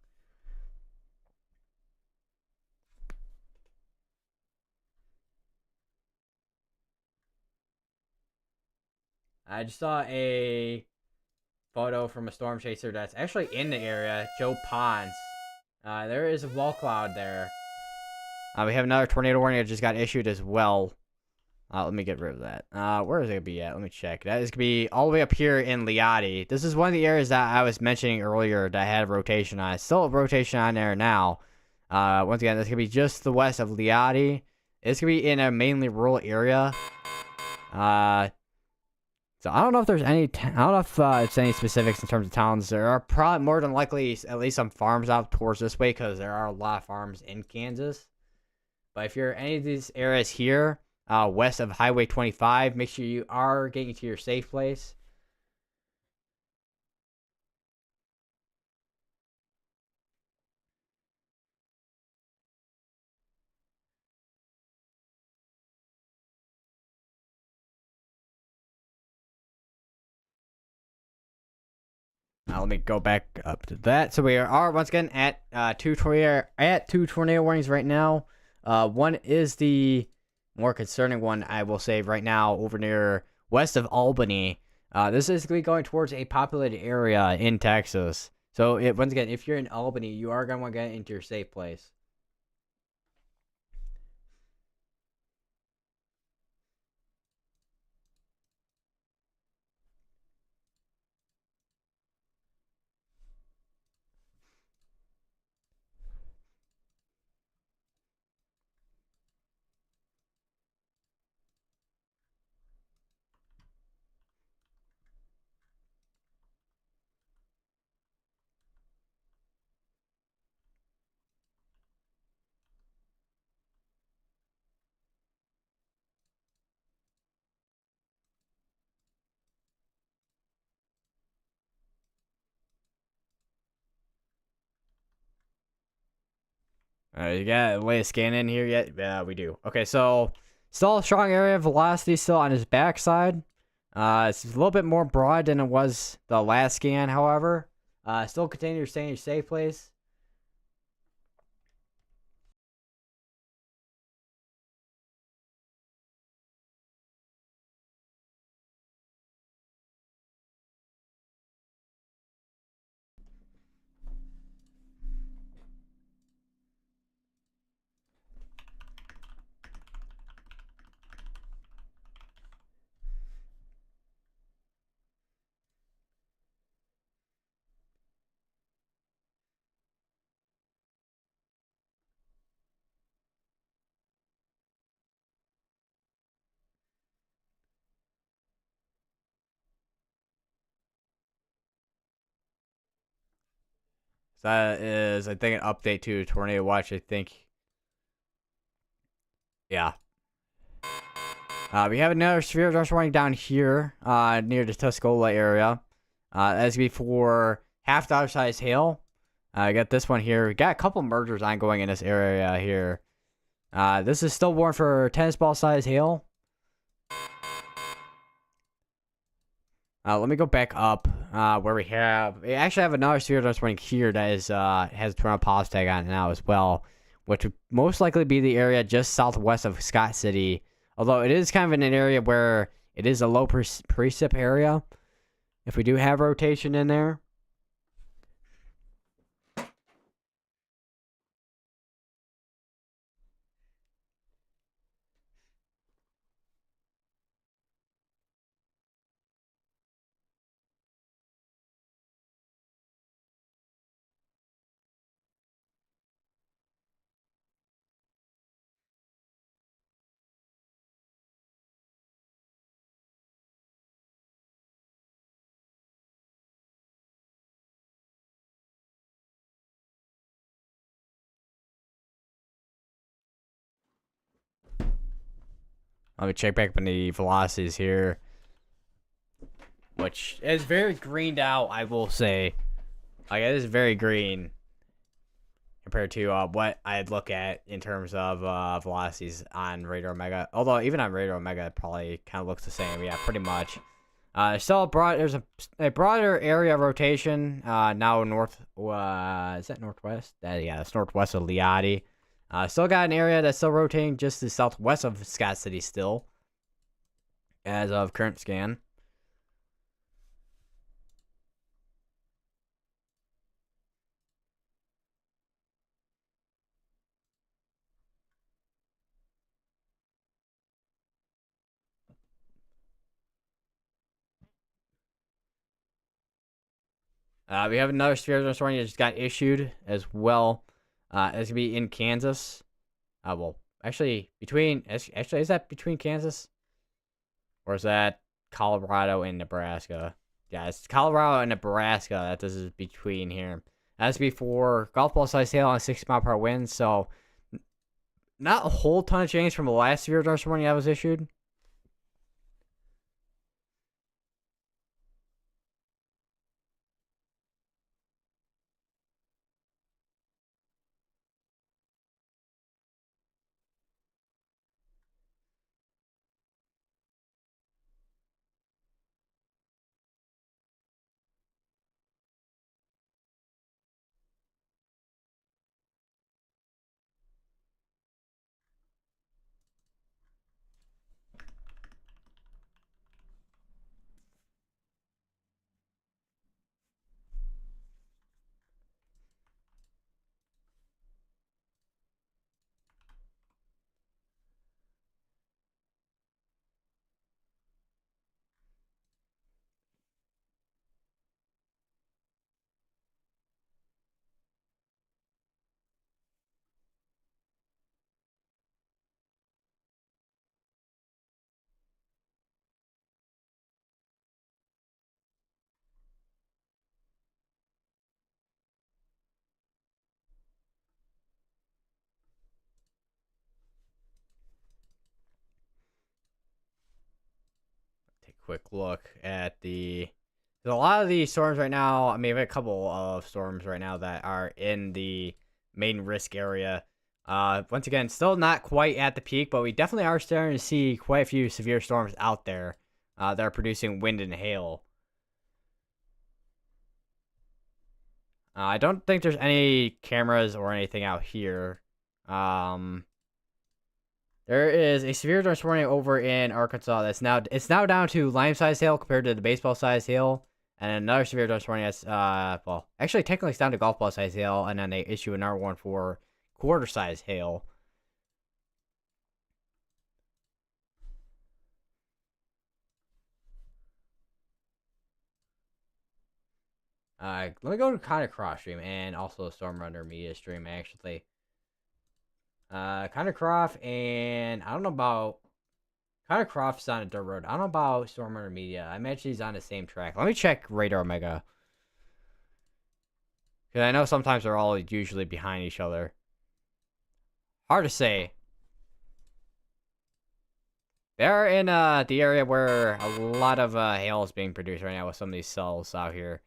I just saw a photo from a storm chaser that's actually in the area, Joe Ponce. There is a wall cloud there. We have another tornado warning that just got issued as well. Let me get rid of that. Where is it going to be at? Let me check. That is going to be all the way up here in Liati. This is one of the areas that I was mentioning earlier that had a rotation on. It's still a rotation on there now. Once again, this is going to be just the west of Liati. It's going to be in a mainly rural area. So I don't know if there's any. I don't know if it's any specifics in terms of towns. There are probably more than likely at least some farms out towards this way because there are a lot of farms in Kansas. But if you're any of these areas here, west of Highway 25, make sure you are getting to your safe place. Let me go back up to that. So we are once again at two tornado warnings right now. One is the more concerning one, I will say right now, over near west of Albany. This is going towards a populated area in Texas. So once again, if you're in Albany, you are going to want to get into your safe place. You got a way to scan in here yet? Yeah, we do. Okay, so still a strong area of velocity still on his backside. It's a little bit more broad than it was the last scan, however. Still continue to stay in your safe place. So that is, I think, an update to Tornado Watch, I think. Yeah. We have another severe dust warning down here near the Tuscola area. That's going to be for half-dollar size hail. I got this one here. We got a couple mergers ongoing in this area here. This is still warned for tennis ball size hail. Let me go back up where we actually have another severe dust warning here that is has a tornado pause tag on it now as well, which would most likely be the area just southwest of Scott City. Although it is kind of in an area where it is a low precip area. If we do have rotation in there. Let me check back on the velocities here. Which is very greened out, I will say. Like, it is very green. compared to what I'd look at in terms of velocities on Radar Omega. Although even on Radar Omega, it probably kind of looks the same. Yeah, pretty much. Still broad. There's a broader area of rotation. Now north. Is that northwest? Yeah, it's northwest of Liadi. Still got an area that's still rotating just to the southwest of Scott City still, as of current scan. We have another sphere storm that just got issued as well. It's gonna be in Kansas. Well, actually, is that between Kansas or is that Colorado and Nebraska? Yeah, it's Colorado and Nebraska that this is between here. That's before golf ball size hail on 60-mile-per-hour winds. So not a whole ton of change from the last severe thunderstorm warning that was issued. Take a quick look at there's a lot of these storms right now. I mean, we have a couple of storms right now that are in the main risk area. Once again, still not quite at the peak, but we definitely are starting to see quite a few severe storms out there that are producing wind and hail. I don't think there's any cameras or anything out here. Um, there is a severe thunderstorm warning over in Arkansas. It's now down to lime size hail compared to the baseball size hail, and another severe thunderstorm warning that's well, actually technically it's down to golf ball size hail, and then they issue another one for quarter size hail. Let me go to kind of cross stream and also Storm Runner media stream actually. Kind of Croft and I don't know about kind of Croft's on a dirt road. I don't know about Storm Runner media. I imagine he's on the same track. Let me check Radar Omega. Because I know sometimes they're all usually behind each other. Hard to say. They're in the area where a lot of hail is being produced right now with some of these cells out here.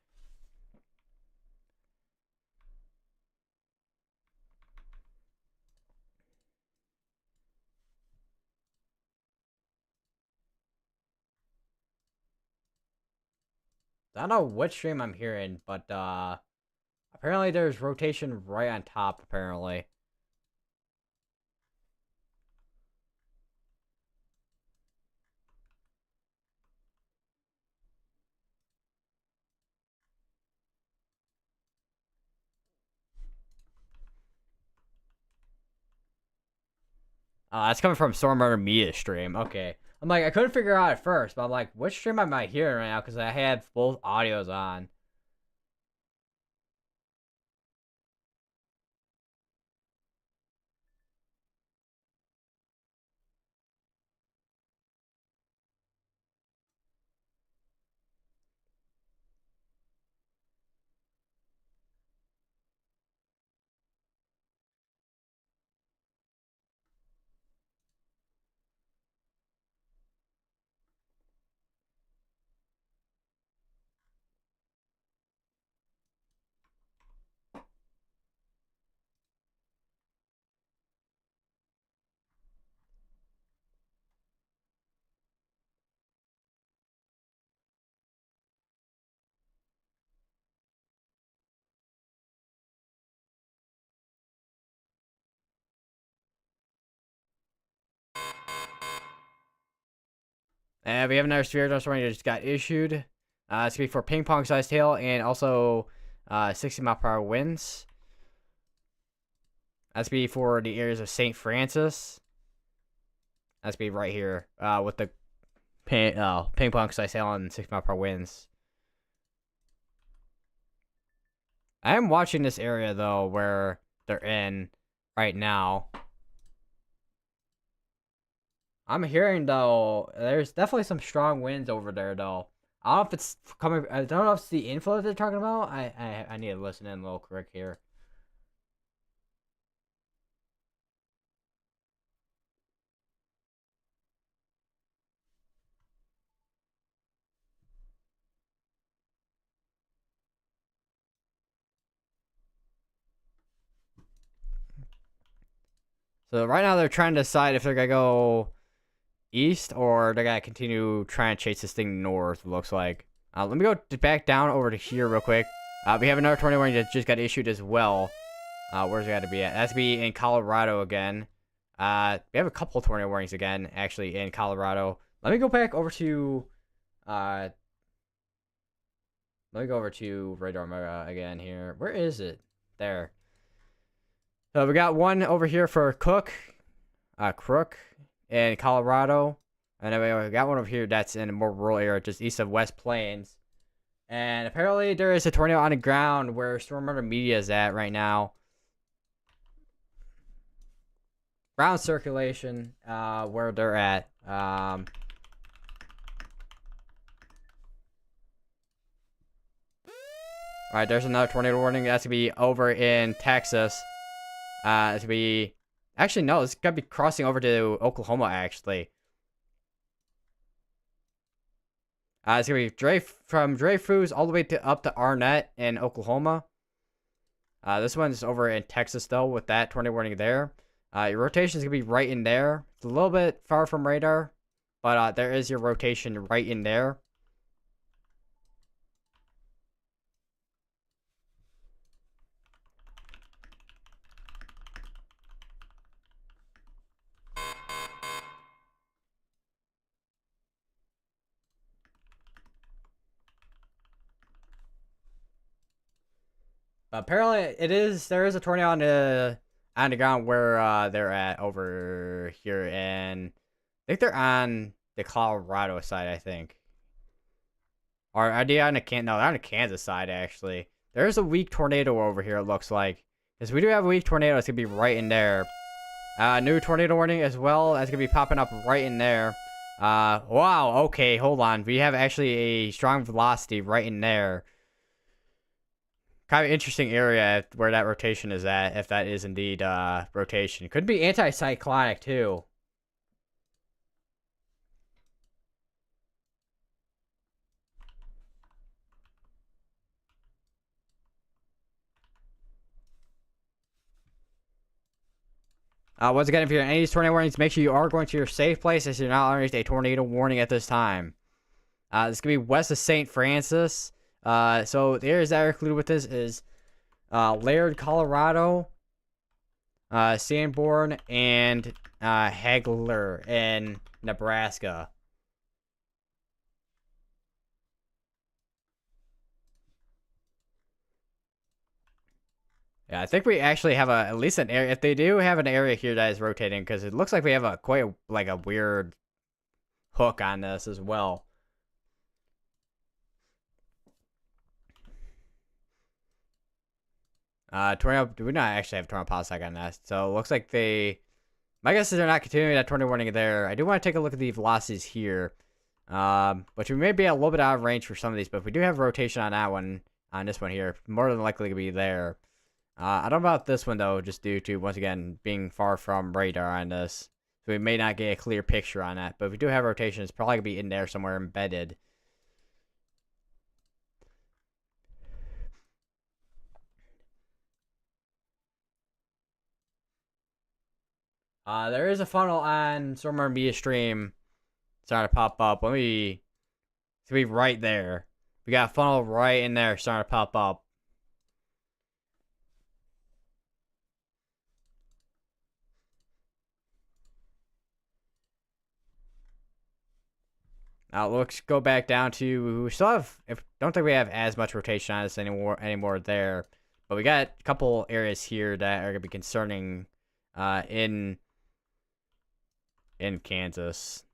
I don't know which stream I'm hearing, but apparently there's rotation right on top, apparently. That's coming from Storm Runner media stream. Okay. I'm like, I couldn't figure out at first, but I'm like, which stream am I hearing right now? Because I have both audios on. And we have another sphere dust warning that just got issued. It's going to be for ping pong sized hail and also 60-mile-per-hour winds. That's going to be for the areas of St. Francis. That's going to be right here with the ping pong sized hail and 60-mile-per-hour winds. I am watching this area, though, where they're in right now. I'm hearing, though, there's definitely some strong winds over there, though. I don't know if it's coming. I don't know if it's the inflow they're talking about. I need to listen in a little quick here. So right now they're trying to decide if they're gonna go east or they're gonna continue trying to chase this thing north. It looks like. Let me go back down over to here real quick. We have another tornado warning that just got issued as well. Where's it got to be at? That's to be in Colorado again. We have a couple tornado warnings again, actually, in Colorado. Let me go back over to. Let me go over to radar again here. Where is it? There. So we got one over here for Crook in Colorado. And then we got one over here that's in a more rural area, just east of West Plains. And apparently there is a tornado on the ground where Storm Under Media is at right now. Ground circulation, where they're at. Alright, there's another tornado warning. That's going to be over in Texas. It's going to be... Actually, no, it's going to be crossing over to Oklahoma, actually. It's going to be from Dreyfus all the way up to Arnett in Oklahoma. This one's over in Texas, though, with that tornado warning there. Your rotation is going to be right in there. It's a little bit far from radar, but there is your rotation right in there. Apparently, there is a tornado on the ground where they're at over here, and I think they're on the Colorado side, I think. Or are they on the no, they're on the Kansas side, actually. There's a weak tornado over here, it looks like. Because we do have a weak tornado, it's going to be right in there. New tornado warning as well, that's going to be popping up right in there. Wow, okay, hold on. We have actually a strong velocity right in there. Kind of interesting area where that rotation is at, if that is indeed rotation. Could be anticyclonic, too. Once again, if you're in any of these tornado warnings, make sure you are going to your safe place as you're not underneath a tornado warning at this time. This could be west of St. Francis. So the areas that are included with this is Laird, Colorado, Sanborn, and Hagler in Nebraska. Yeah, I think we actually have at least an area. If they do have an area here that is rotating, because it looks like we have a like a weird hook on this as well. Tornado. Do we not actually have tornado policy on that? So it looks like my guess is they're not continuing that tornado warning there. I do want to take a look at the velocities here. Which we may be a little bit out of range for some of these, but if we do have rotation on that one, on this one here, more than likely to be there. I don't know about this one, though, just due to, once again, being far from radar on this. So we may not get a clear picture on that. But if we do have rotation, it's probably going to be in there somewhere embedded. There is a funnel on Stormer Media Stream starting to pop up. It's going to be right there. We got a funnel right in there starting to pop up. Let's go back down to. We still have. Don't think we have as much rotation on us anymore there, but we got a couple areas here that are gonna be concerning, in Kansas.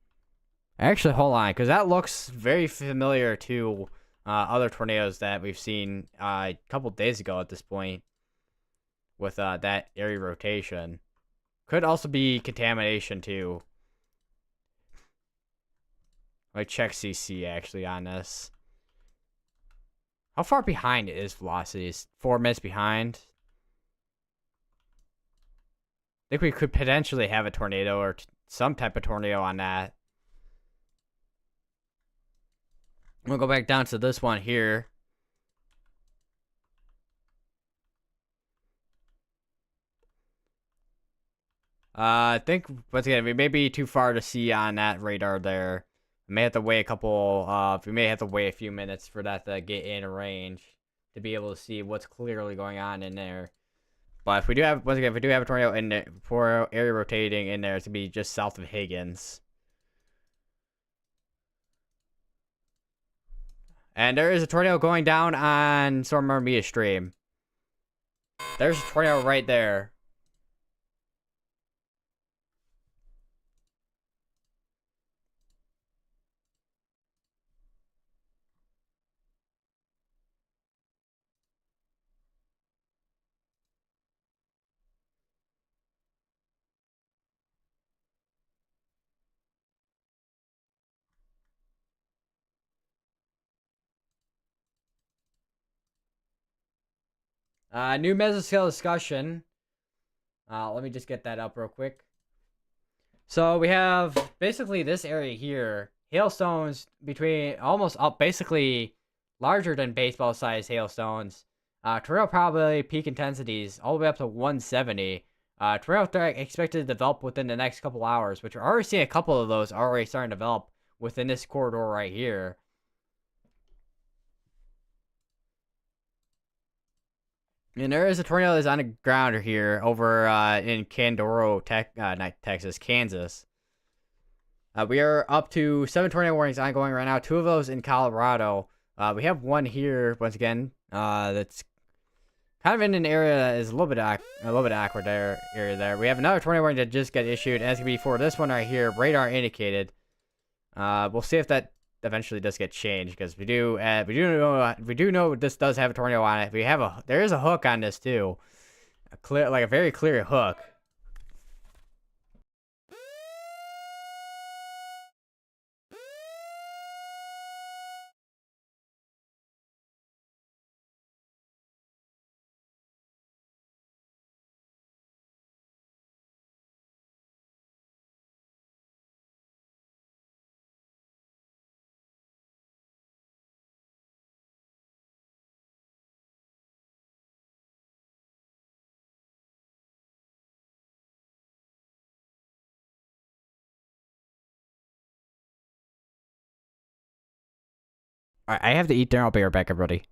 Actually, hold on, because that looks very familiar to other tornadoes that we've seen a couple days ago at this point with that area rotation. Could also be contamination too. Like check CC actually on this. How far behind is velocities? 4 minutes behind. I think we could potentially have a tornado or some type of tornado on that. We'll go back down to this one here. I think once again we may be too far to see on that radar there. We may have to wait a couple. We may have to wait a few minutes for that to get in range to be able to see what's clearly going on in there. But if we do have once again, if we do have a tornado in there for area rotating in there, it's gonna be just south of Higgins. And there is a tornado going down on Storm Media Stream. There's a tornado right there. New mesoscale discussion. Let me just get that up real quick. So we have basically this area here. Hailstones between almost up, basically larger than baseball size hailstones. Tornado probability peak intensities all the way up to 170. Tornado threat expected to develop within the next couple hours, which we're already seeing a couple of those already starting to develop within this corridor right here. And there is a tornado that's on the ground here over in Candoro, not Texas, Kansas. We are up to 7 tornado warnings ongoing right now. 2 of those in Colorado. We have one here once again. That's kind of in an area that is a little bit awkward area there. We have another tornado warning that just got issued, and it's gonna be for this one right here, radar indicated. We'll see if that eventually does get changed, because we do know this does have a tornado on it. There is a hook on this too, a very clear hook. All right, I have to eat dinner. I'll be right back, everybody.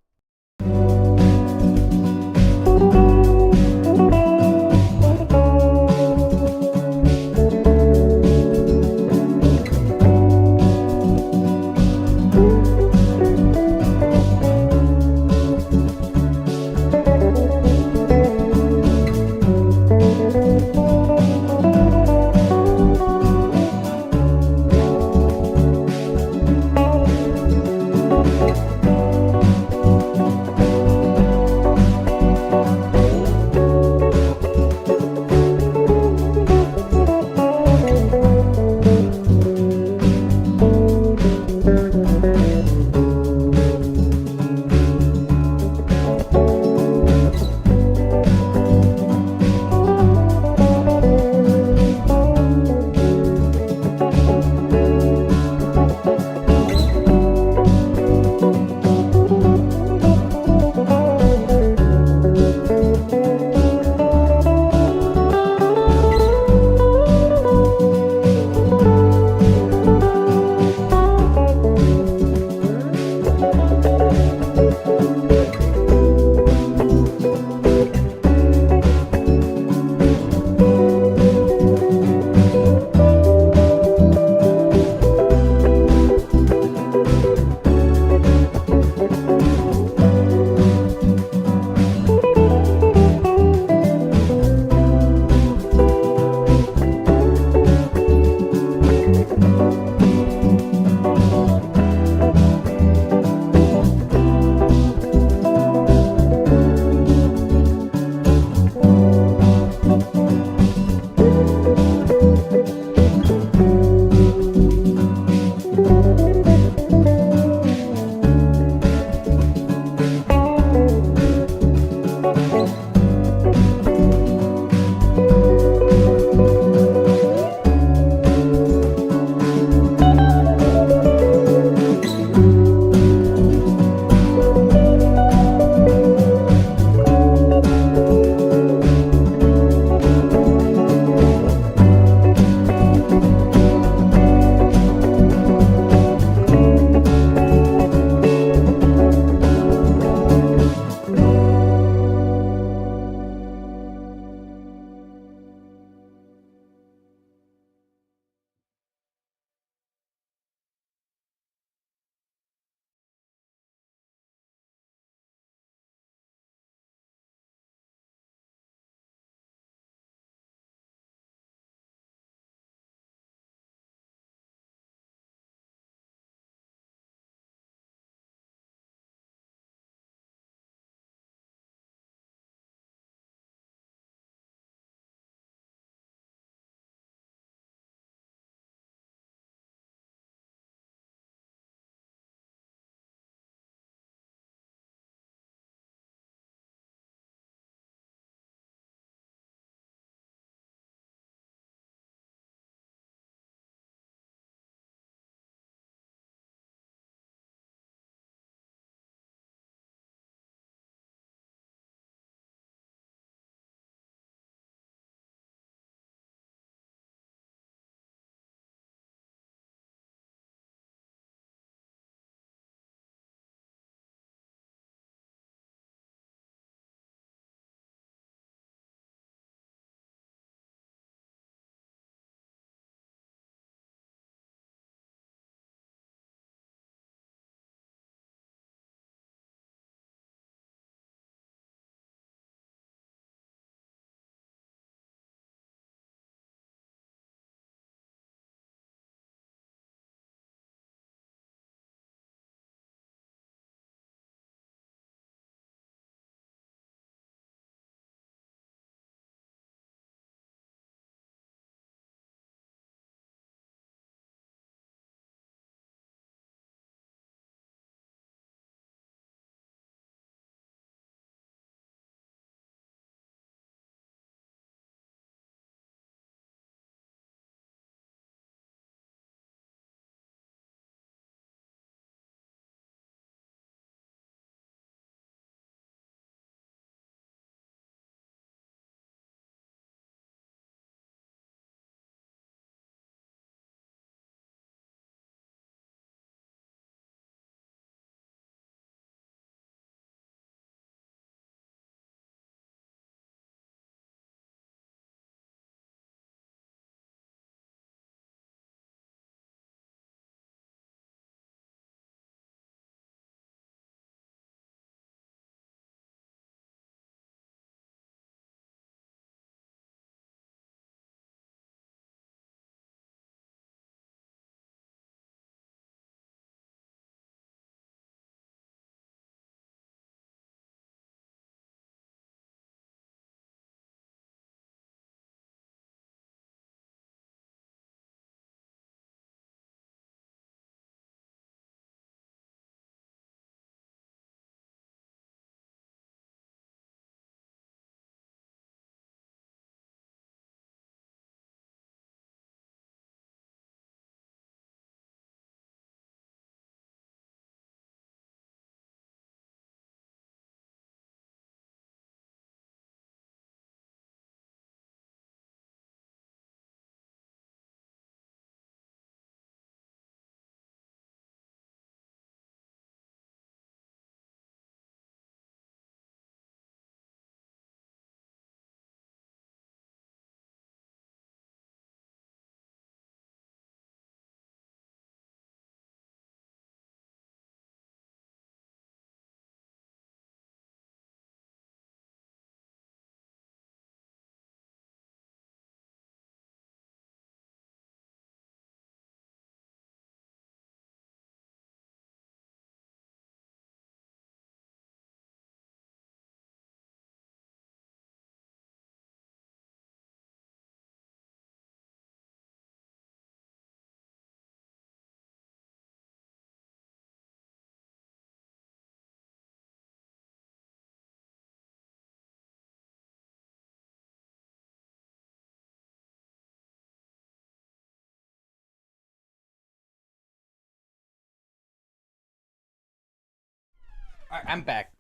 Alright, I'm back.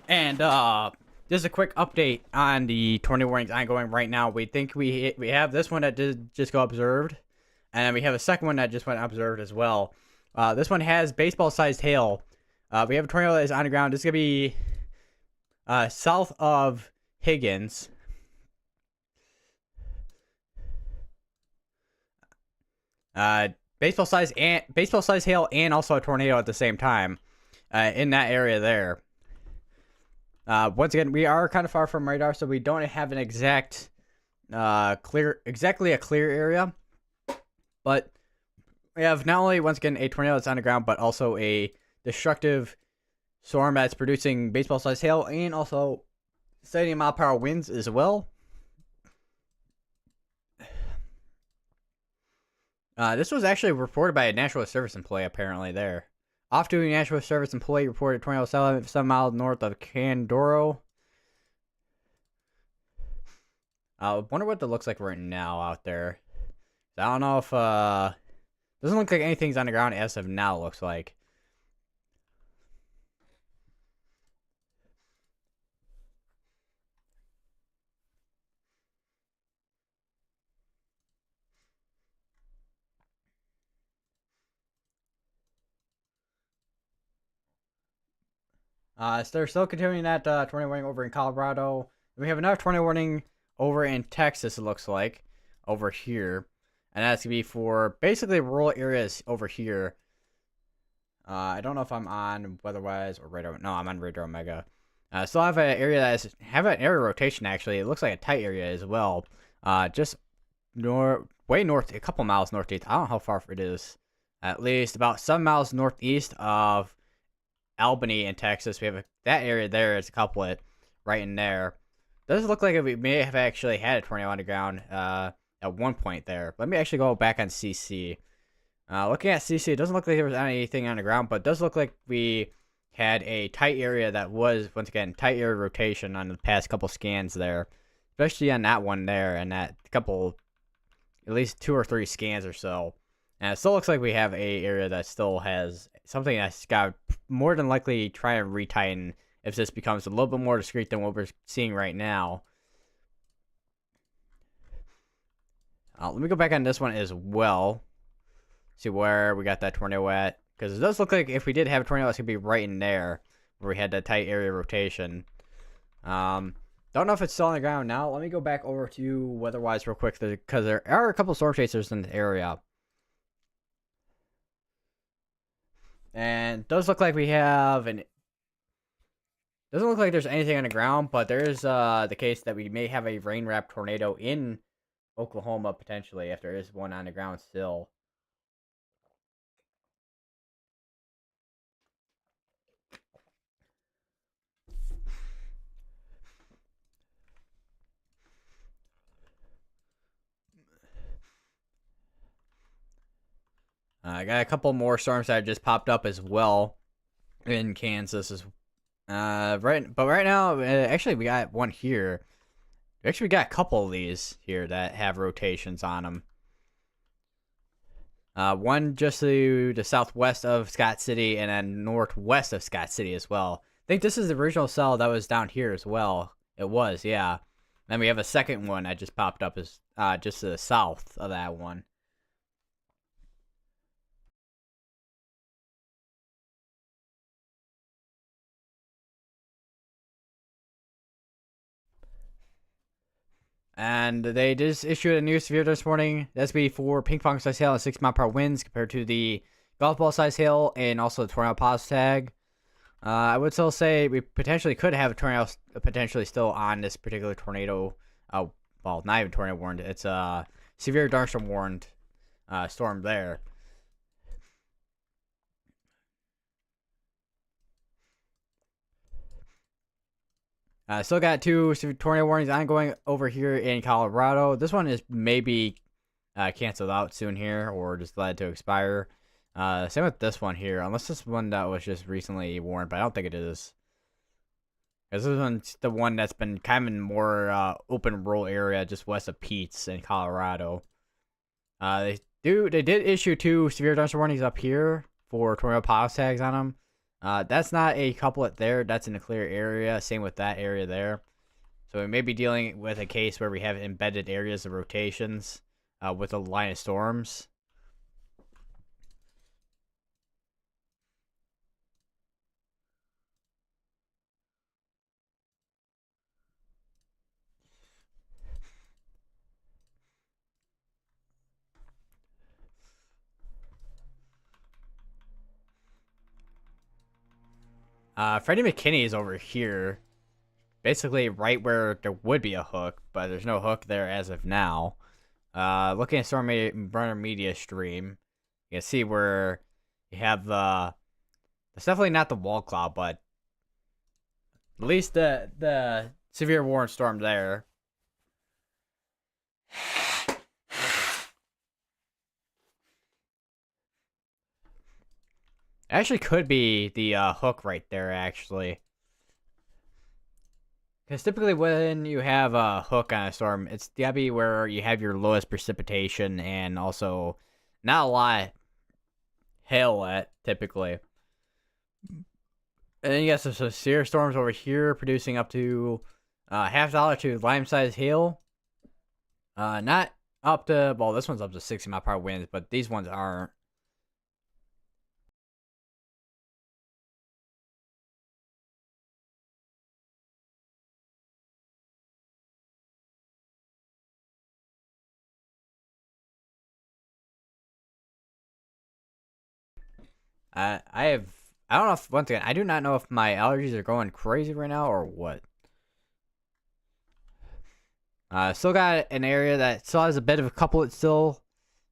And just a quick update on the tornado warnings ongoing right now. We think we have this one that did just go observed, and then we have a second one that just went observed as well. This one has baseball-sized hail. We have a tornado that is on the ground. This is gonna be south of Higgins. Baseball-sized hail and also a tornado at the same time in that area there. Once again, we are kind of far from radar, so we don't have an exactly a clear area. But we have not only, once again, a tornado that's on the ground, but also a destructive storm that's producing baseball-sized hail and also 70-mile-per-hour winds as well. This was actually reported by a National Service employee, apparently, there. Off-duty National Service employee reported tornado 7 miles north of Candoro. I wonder what that looks like right now out there. I don't know if, doesn't look like anything's on the ground as of now, it looks like. So they're still continuing that tornado warning over in Colorado. We have another tornado warning over in Texas, it looks like, over here. And that's going to be for basically rural areas over here. I don't know if I'm on Weatherwise or Radar. No, I'm on Radar Omega. Still have an area that have an area rotation, actually. It looks like a tight area as well. Just way north, a couple miles northeast. I don't know how far it is. At least about 7 miles northeast of Albany in Texas. We have that area there is a couplet right in there. Does look like we may have actually had a tornado on the ground at one point there. Let me actually go back on CC. Looking at CC, it doesn't look like there was anything on the ground, but it does look like we had a tight area that was, once again, tight area rotation on the past couple scans there. Especially on that one there and that couple, at least 2 or 3 scans or so. And it still looks like we have a area that still has something that's got more than likely try and retighten if this becomes a little bit more discreet than what we're seeing right now. Let me go back on this one as well. See where we got that tornado at. Because it does look like if we did have a tornado, it's going to be right in there where we had that tight area rotation. Don't know if it's still on the ground now. Let me go back over to Weatherwise real quick because there are a couple storm chasers in the area. And it does look like we have an... Doesn't look like there's anything on the ground, but there is the case that we may have a rain-wrapped tornado in Oklahoma, potentially, if there is one on the ground still. I got a couple more storms that just popped up as well in Kansas. Right now, actually, we got one here. Actually, we got a couple of these here that have rotations on them. One just to the southwest of Scott City and then northwest of Scott City as well. I think this is the original cell that was down here as well. It was, yeah. Then we have a second one that just popped up as just to the south of that one. And they just issued a new severe this morning. That's be for ping pong size hail and 6 mile per hour winds compared to the golf ball size hail and also the tornado pause tag. I would still say we potentially could have a tornado potentially still on this particular tornado. Well, not even tornado warned. It's a severe thunderstorm warned storm there. Still got 2 tornado warnings ongoing over here in Colorado. This one is maybe canceled out soon here or just led to expire. Same with this one here, unless this one that was just recently warned, but I don't think it is. Because this one's the one that's been kind of in more open rural area just west of Pete's in Colorado. They did issue 2 severe thunderstorm warnings up here for tornado pause tags on them. That's not a couplet there. That's in a clear area. Same with that area there. So we may be dealing with a case where we have embedded areas of rotations with a line of storms. Freddie McKinney is over here, basically right where there would be a hook, but there's no hook there as of now. Looking at Stormrunner Media stream, you can see where you have the. It's definitely not the wall cloud, but at least the severe warning storm there. Actually, could be the hook right there. Actually, because typically when you have a hook on a storm, it's gotta be where you have your lowest precipitation and also not a lot of hail at typically. And then you got some severe storms over here producing up to $half to lime-sized hail. Not up to, well, this one's up to 60-mile-per-hour winds, but these ones aren't. I don't know if, once again, I do not know if my allergies are going crazy right now or what. Still got an area that still has a bit of a couplet still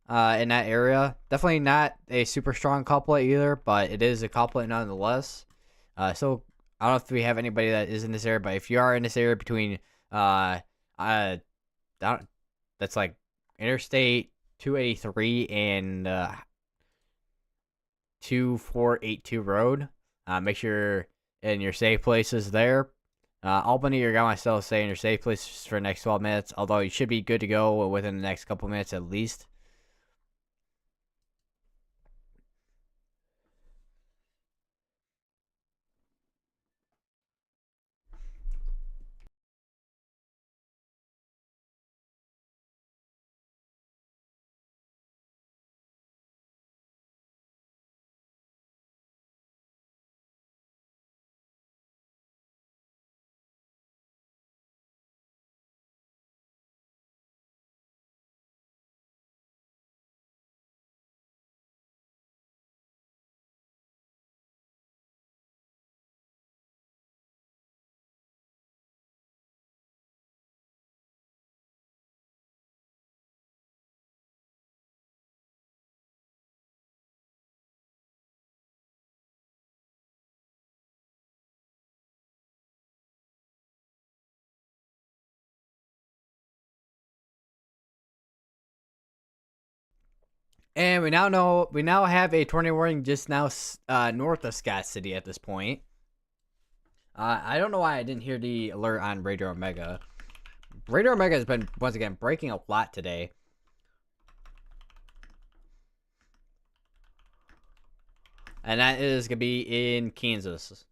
in that area. Definitely not a super strong couplet either, but it is a couplet nonetheless. So I don't know if we have anybody that is in this area, but if you are in this area between that's like Interstate 283 and 2482 Road, make sure in your safe places there. Albany, you're going to still stay in your safe place for the next 12 minutes, although you should be good to go within the next couple minutes at least. And we now have a tornado warning just now north of Scott City at this point. I don't know why I didn't hear the alert on Radar Omega. Radar Omega has been once again breaking a lot today. And that is gonna be in Kansas.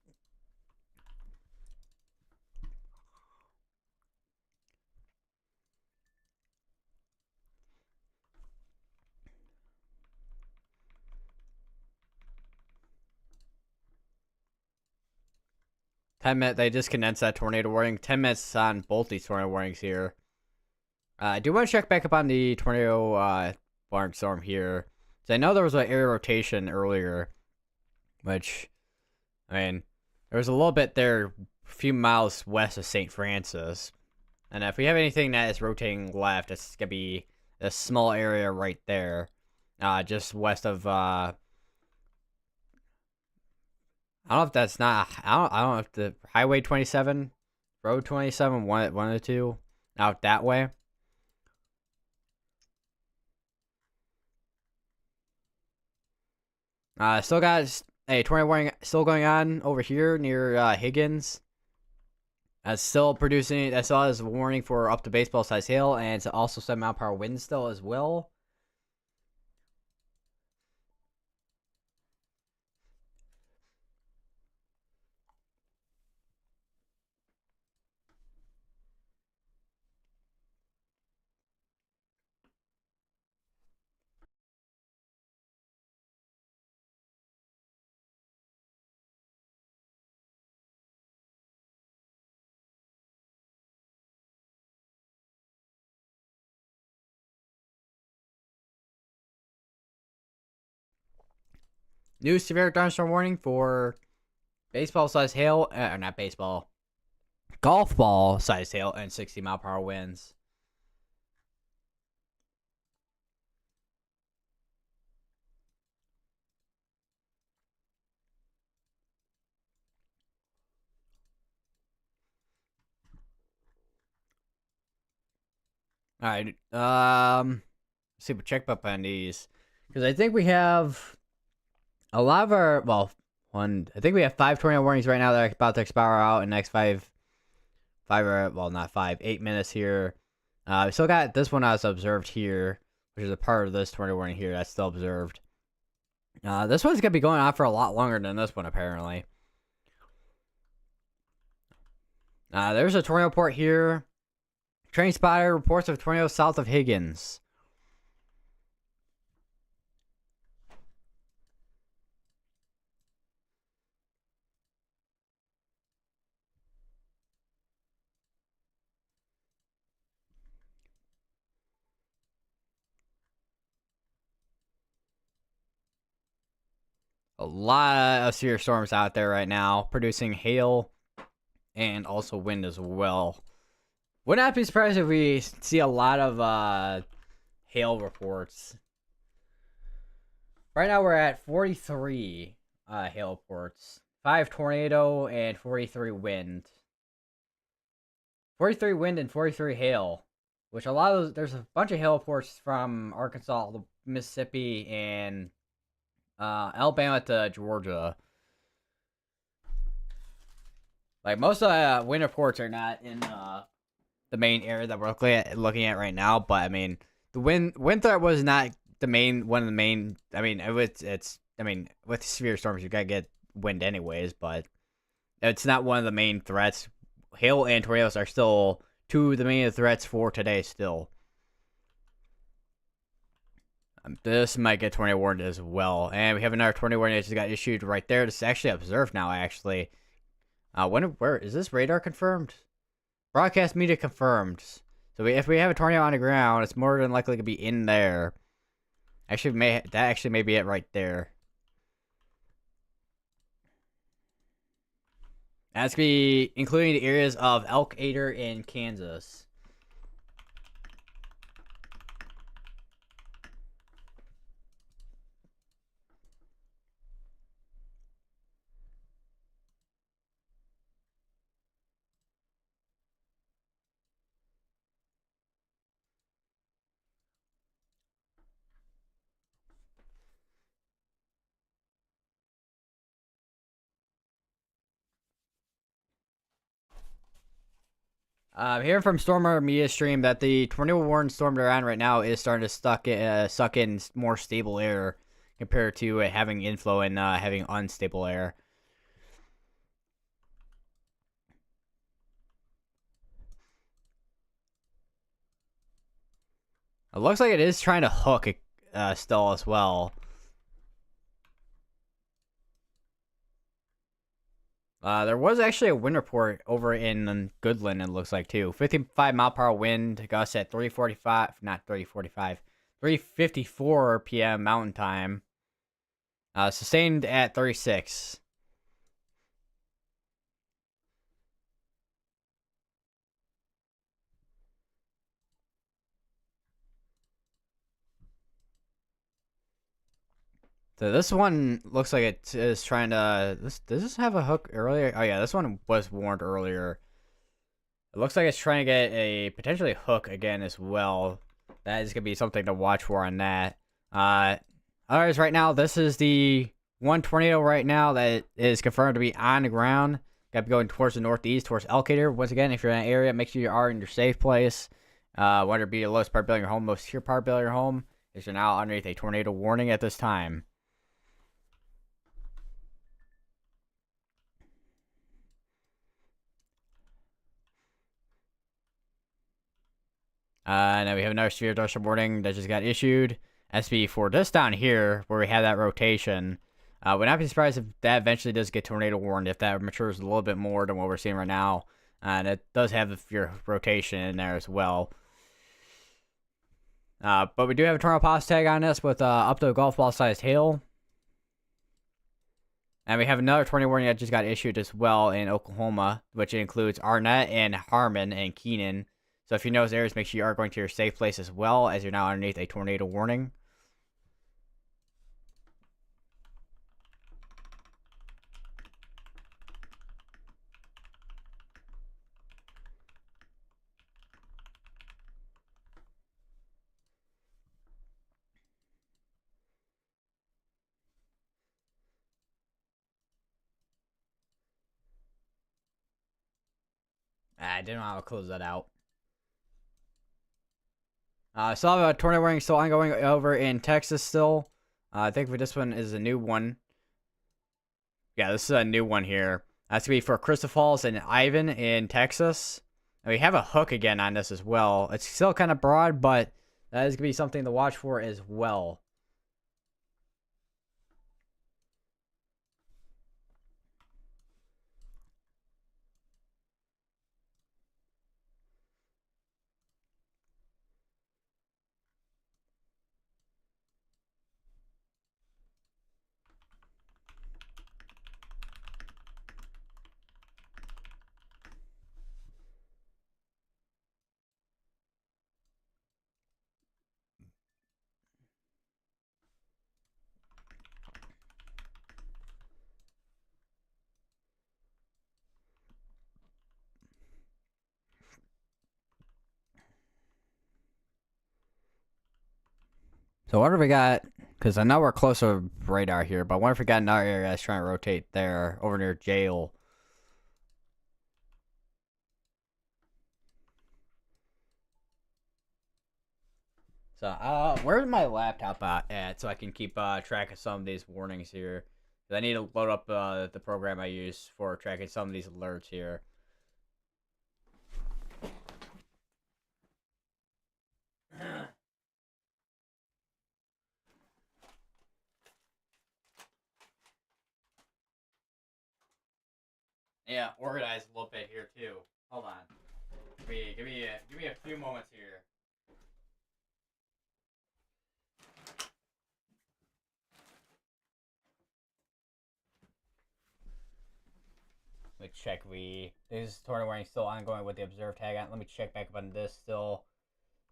They just condensed that tornado warning. 10 minutes on both these tornado warnings here. I do want to check back up on the tornado warning storm here. So I know there was an area rotation earlier, which, I mean, there was a little bit there, a few miles west of St. Francis. And if we have anything that is rotating left, it's going to be a small area right there, just west of, I don't know if that's not, I don't know if the Highway 27, Road 27, one of the two, out that way. Still got a tornado warning still going on over here near Higgins. Still producing, that still has a warning for up to baseball size hail, and it's also 7-mile-per-hour wind still as well. New severe thunderstorm warning for baseball size hail, or not baseball, golf ball size hail and 60-mile-per-hour winds. All right. Let's see, we check up on these because I think we have a lot of our I think we have 5 tornado warnings right now that are about to expire out in the next 8 minutes here. We still got this one as observed here, which is a part of this tornado warning here that's still observed. This one's gonna be going on for a lot longer than this one apparently. There's a tornado report here. Train spotter reports of tornado south of Higgins. A lot of severe storms out there right now, producing hail and also wind as well. Would not be surprised if we see a lot of hail reports. Right now we're at 43 hail reports. 5 tornado and 43 wind. 43 wind and 43 hail. Which a lot of those, there's a bunch of hail reports from Arkansas, Mississippi, and Alabama to Georgia. Like most of the wind reports are not in the main area that we're looking at right now, but I mean the wind threat was not one of the main. I mean with severe storms you gotta get wind anyways, but it's not one of the main threats. Hail and tornadoes are still two of the main threats for today still. This might get tornado warned as well. And we have another tornado warning that just got issued right there. This is actually observed now, actually. Where is this radar confirmed? Broadcast media confirmed. So if we have a tornado on the ground, it's more than likely to be in there. Actually, that may be it right there. That's going to be including the areas of Elk Ader in Kansas. Hearing from Stormer Media Stream that the tornado warning storm they're on right now is starting to suck in more stable air compared to having inflow and having unstable air. It looks like it is trying to hook still as well. There was actually a wind report over in Goodland, it looks like, too. 55-mile-per-hour wind, gusts at 3:54 p.m. Mountain Time. Sustained at 36. So this one looks like it is trying to... Does this have a hook earlier? Oh, yeah, this one was warned earlier. It looks like it's trying to get a potentially hook again as well. That is going to be something to watch for on that. Otherwise, right now, this is the one tornado right now that is confirmed to be on the ground. Got to be going towards the northeast, towards Elk Ader. Once again, if you're in that area, make sure you are in your safe place. Whether it be the lowest part building your home, most secure part building your home, is you're now underneath a tornado warning at this time. Now we have another severe thunderstorm warning that just got issued. SB for this down here, where we have that rotation. Would not be surprised if that eventually does get tornado warned, if that matures a little bit more than what we're seeing right now. And it does have your rotation in there as well. But we do have a tornado pause tag on this with up to a golf ball sized hail. And we have another tornado warning that just got issued as well in Oklahoma, which includes Arnett and Harmon and Keenan. So if you know those areas, make sure you are going to your safe place as well, as you're now underneath a tornado warning. I didn't know how to close that out. Still have a tornado warning still ongoing over in Texas still. I think for this one is a new one. Yeah, this is a new one here. That's going to be for Crystal Falls and Ivan in Texas. And we have a hook again on this as well. It's still kind of broad, but that is going to be something to watch for as well. So what if we got, because I know we're close to radar here, but what if we got another area that's trying to rotate there over near jail? So where's my laptop at so I can keep track of some of these warnings here? 'Cause I need to load up the program I use for tracking some of these alerts here. Yeah, organize a little bit here too. Hold on. Give me a few moments here. Let me check. This tornado warning still ongoing with the observe tag on. Let me check back up on this still.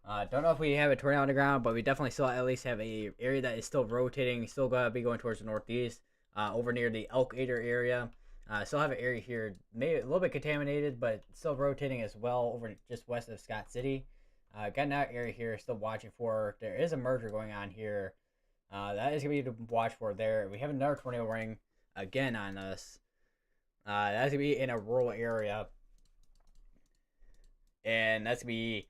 Don't know if we have a tornado on the ground, but we definitely still at least have a area that is still rotating. Still gonna be going towards the northeast, over near the Elk Eater area. Still have an area here, maybe a little bit contaminated, but still rotating as well over just west of Scott City. Got another area here, still watching for. There is a merger going on here. That is gonna be to watch for there. We have another tornado warning again on us. That's gonna be in a rural area, and that's gonna be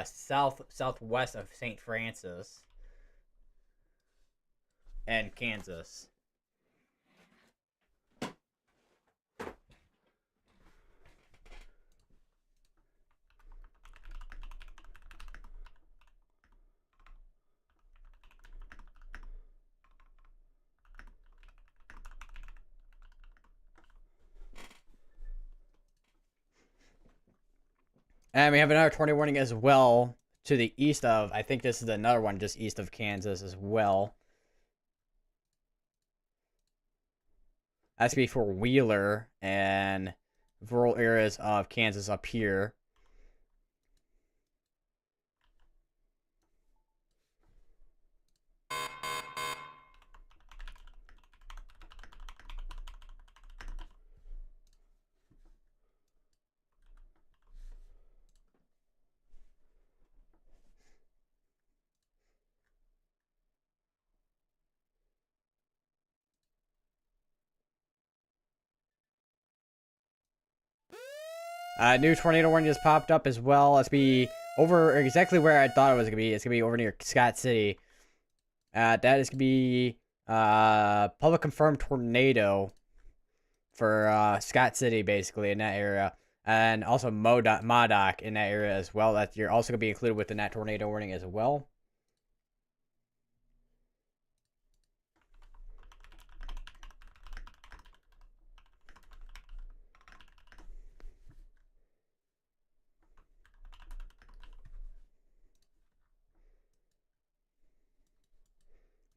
southwest of St. Francis and Kansas. And we have another tornado warning as well to the east of. I think this is another one just east of Kansas as well. That's gonna be for Wheeler and rural areas of Kansas up here. New tornado warning just popped up as well. Let's be over exactly where I thought it was gonna be. It's gonna be over near Scott City. That is gonna be public confirmed tornado for Scott City, basically in that area, and also Modoc in that area as well. That you're also gonna be included within that tornado warning as well.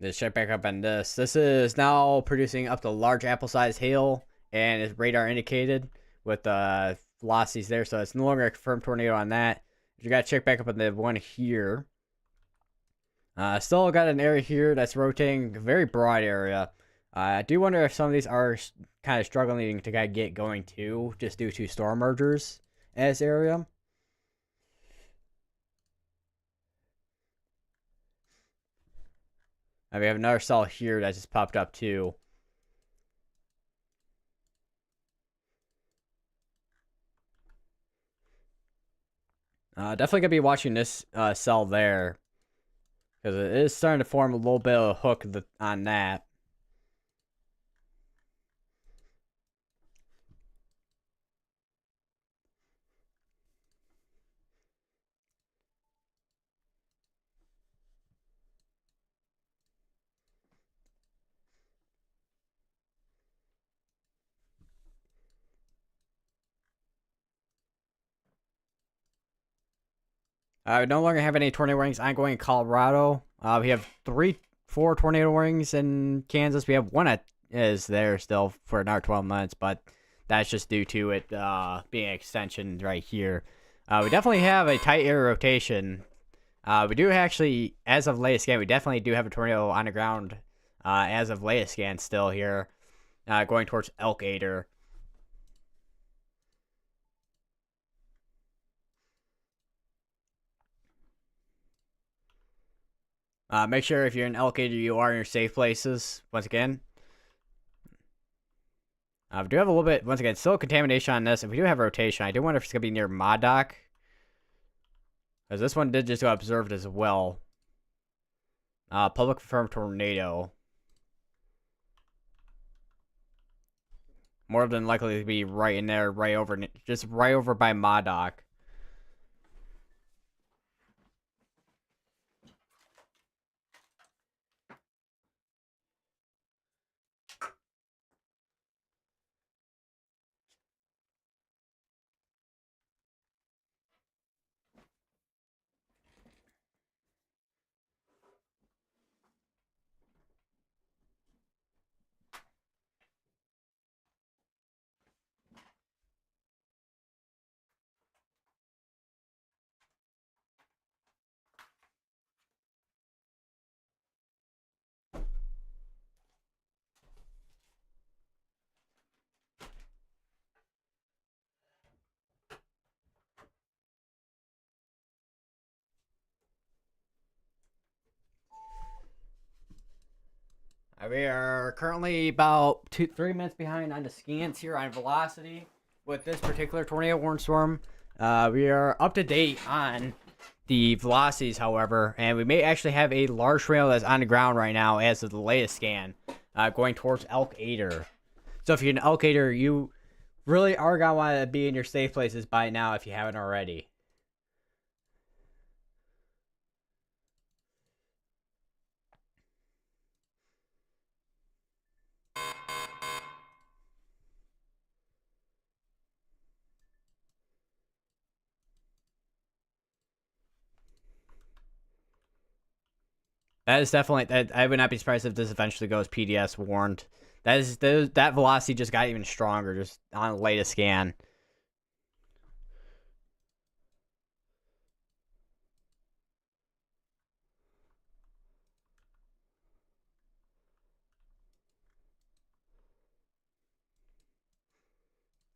Let's check back up on this. This is now producing up to large apple-sized hail, and it's radar indicated with velocities there, so it's no longer a confirmed tornado on that. You got to check back up on the one here. Still got an area here that's rotating, a very broad area. I do wonder if some of these are kind of struggling to kind of get going too, just due to storm mergers in this area. We have another cell here that just popped up too. Definitely gonna be watching this cell there, because it is starting to form a little bit of a hook on that. We no longer have any tornado warnings ongoing in Colorado. We have 4 tornado warnings in Kansas. We have one that is there still for another 12 months, but that's just due to it being an extension right here. We definitely have a tight air rotation. We do actually, as of latest scan, we definitely do have a tornado on the ground as of latest scan still here, going towards Elkader. Make sure if you're in Elkader, you are in your safe places, once again. We do have a little bit, once again, still contamination on this. If we do have rotation, I do wonder if it's going to be near Modoc, because this one did just go observed as well. Public confirmed tornado. More than likely to be right in there, just right over by Modoc. We are currently about 3 minutes behind on the scans here on velocity with this particular tornado warning storm. We are up to date on the velocities, however, and we may actually have a large tornado that's on the ground right now as of the latest scan, going towards Elkader. So if you're in Elkader, you really are going to want to be in your safe places by now if you haven't already. That is definitely. I would not be surprised if this eventually goes PDS warned. That velocity just got even stronger just on the latest scan.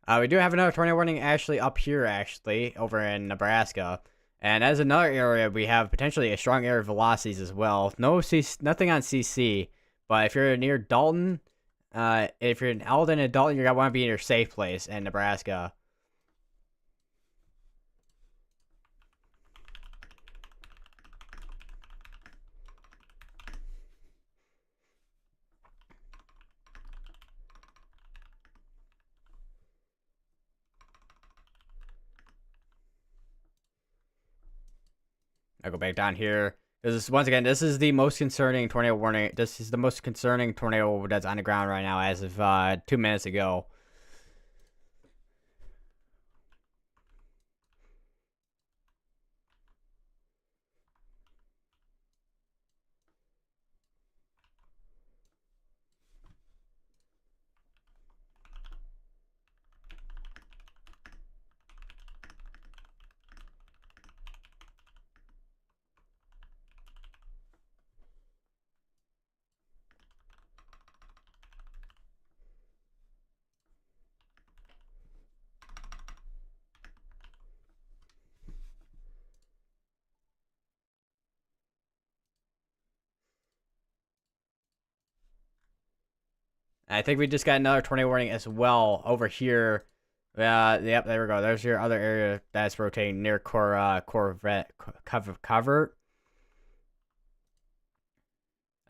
We do have another tornado warning actually up here, over in Nebraska. And as another area, we have potentially a strong area of velocities as well. Nothing on CC, but if you're near Dalton, if you're in Alden and Dalton, you're going to want to be in your safe place in Nebraska. I'll go back down here. Once again, this is the most concerning tornado warning. This is the most concerning tornado that's on the ground right now as of 2 minutes ago. I think we just got another tornado warning as well over here. Yep, there we go. There's your other area that's rotating near Corvette Covert.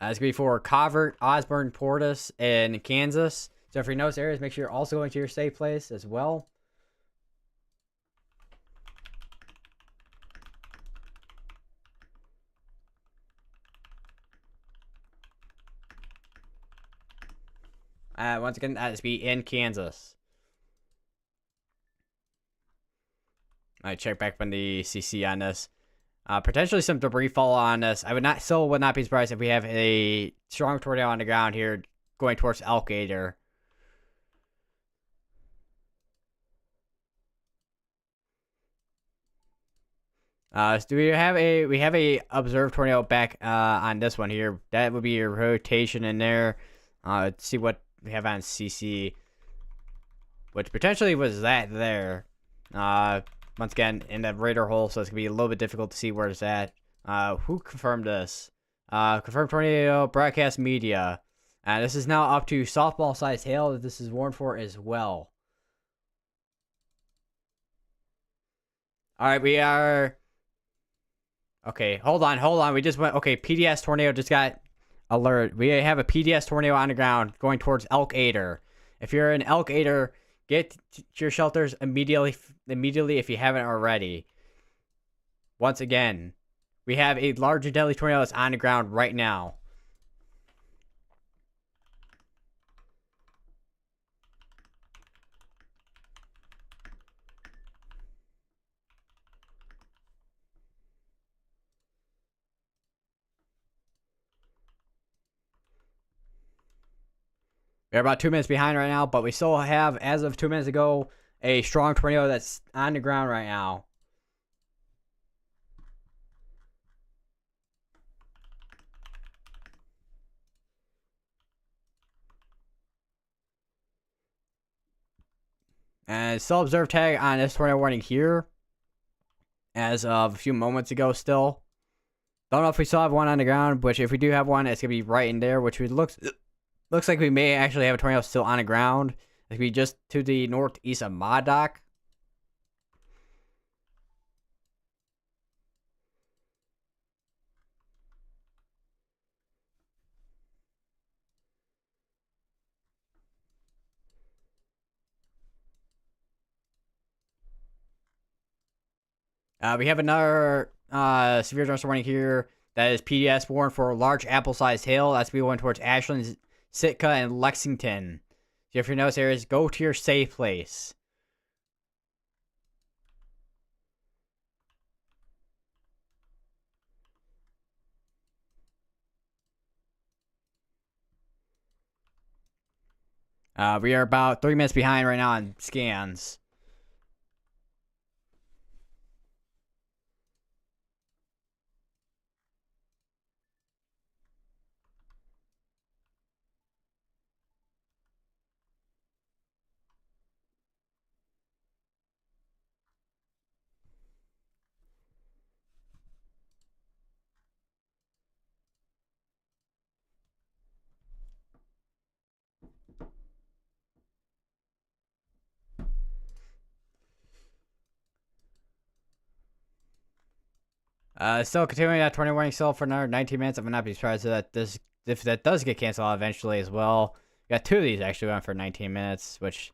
It's going to be for Covert, Osborne, Portis, and Kansas. So if you know those areas, make sure you're also going to your safe place as well. Once again, that is be in Kansas. I check back on the CC on this. Potentially some debris fall on us. I would not be surprised if we have a strong tornado on the ground here going towards Elkader. So we have a observed tornado back on this one here. That would be your rotation in there. Let's see what we have on CC, which potentially was that there. Once again in the radar hole, so it's gonna be a little bit difficult to see where it's at. Who confirmed this? Confirmed tornado broadcast media. This is now up to softball sized hail that this is warned for as well. All right, we are. Okay, hold on. We just went. Okay, PDS tornado just got alert. We have a PDS tornado on the ground going towards Elkader. If you're in Elkader, get to your shelters immediately if you haven't already. Once again, we have a large and deadly tornado that's on the ground right now. We're about 2 minutes behind right now, but we still have, as of 2 minutes ago, a strong tornado that's on the ground right now. And still observe tag on this tornado warning here as of a few moments ago still. Don't know if we still have one on the ground, which if we do have one, it's going to be right in there, which looks like we may actually have a tornado still on the ground. It's going to be just to the northeast of Modoc. We have another severe thunderstorm warning here. That is PDS warned for large apple-sized hail. That's going towards Ashland, Sitka, and Lexington. So if you notice areas, go to your safe place. We are about 3 minutes behind right now on scans. Still continuing that tornado warning still for another 19 minutes. I would not be surprised if that does get canceled out eventually as well. We got two of these actually going for 19 minutes, which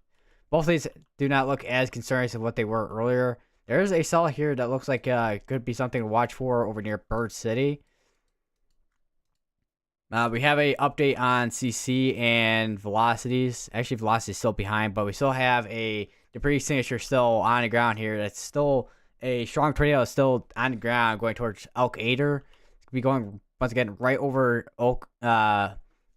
both of these do not look as concerning as what they were earlier. There is a cell here that looks like could be something to watch for over near Bird City. We have a update on CC and velocities. Actually, velocity is still behind, but we still have a debris signature still on the ground here. That's still a strong tornado is still on the ground going towards Elkader. It's gonna be going once again right over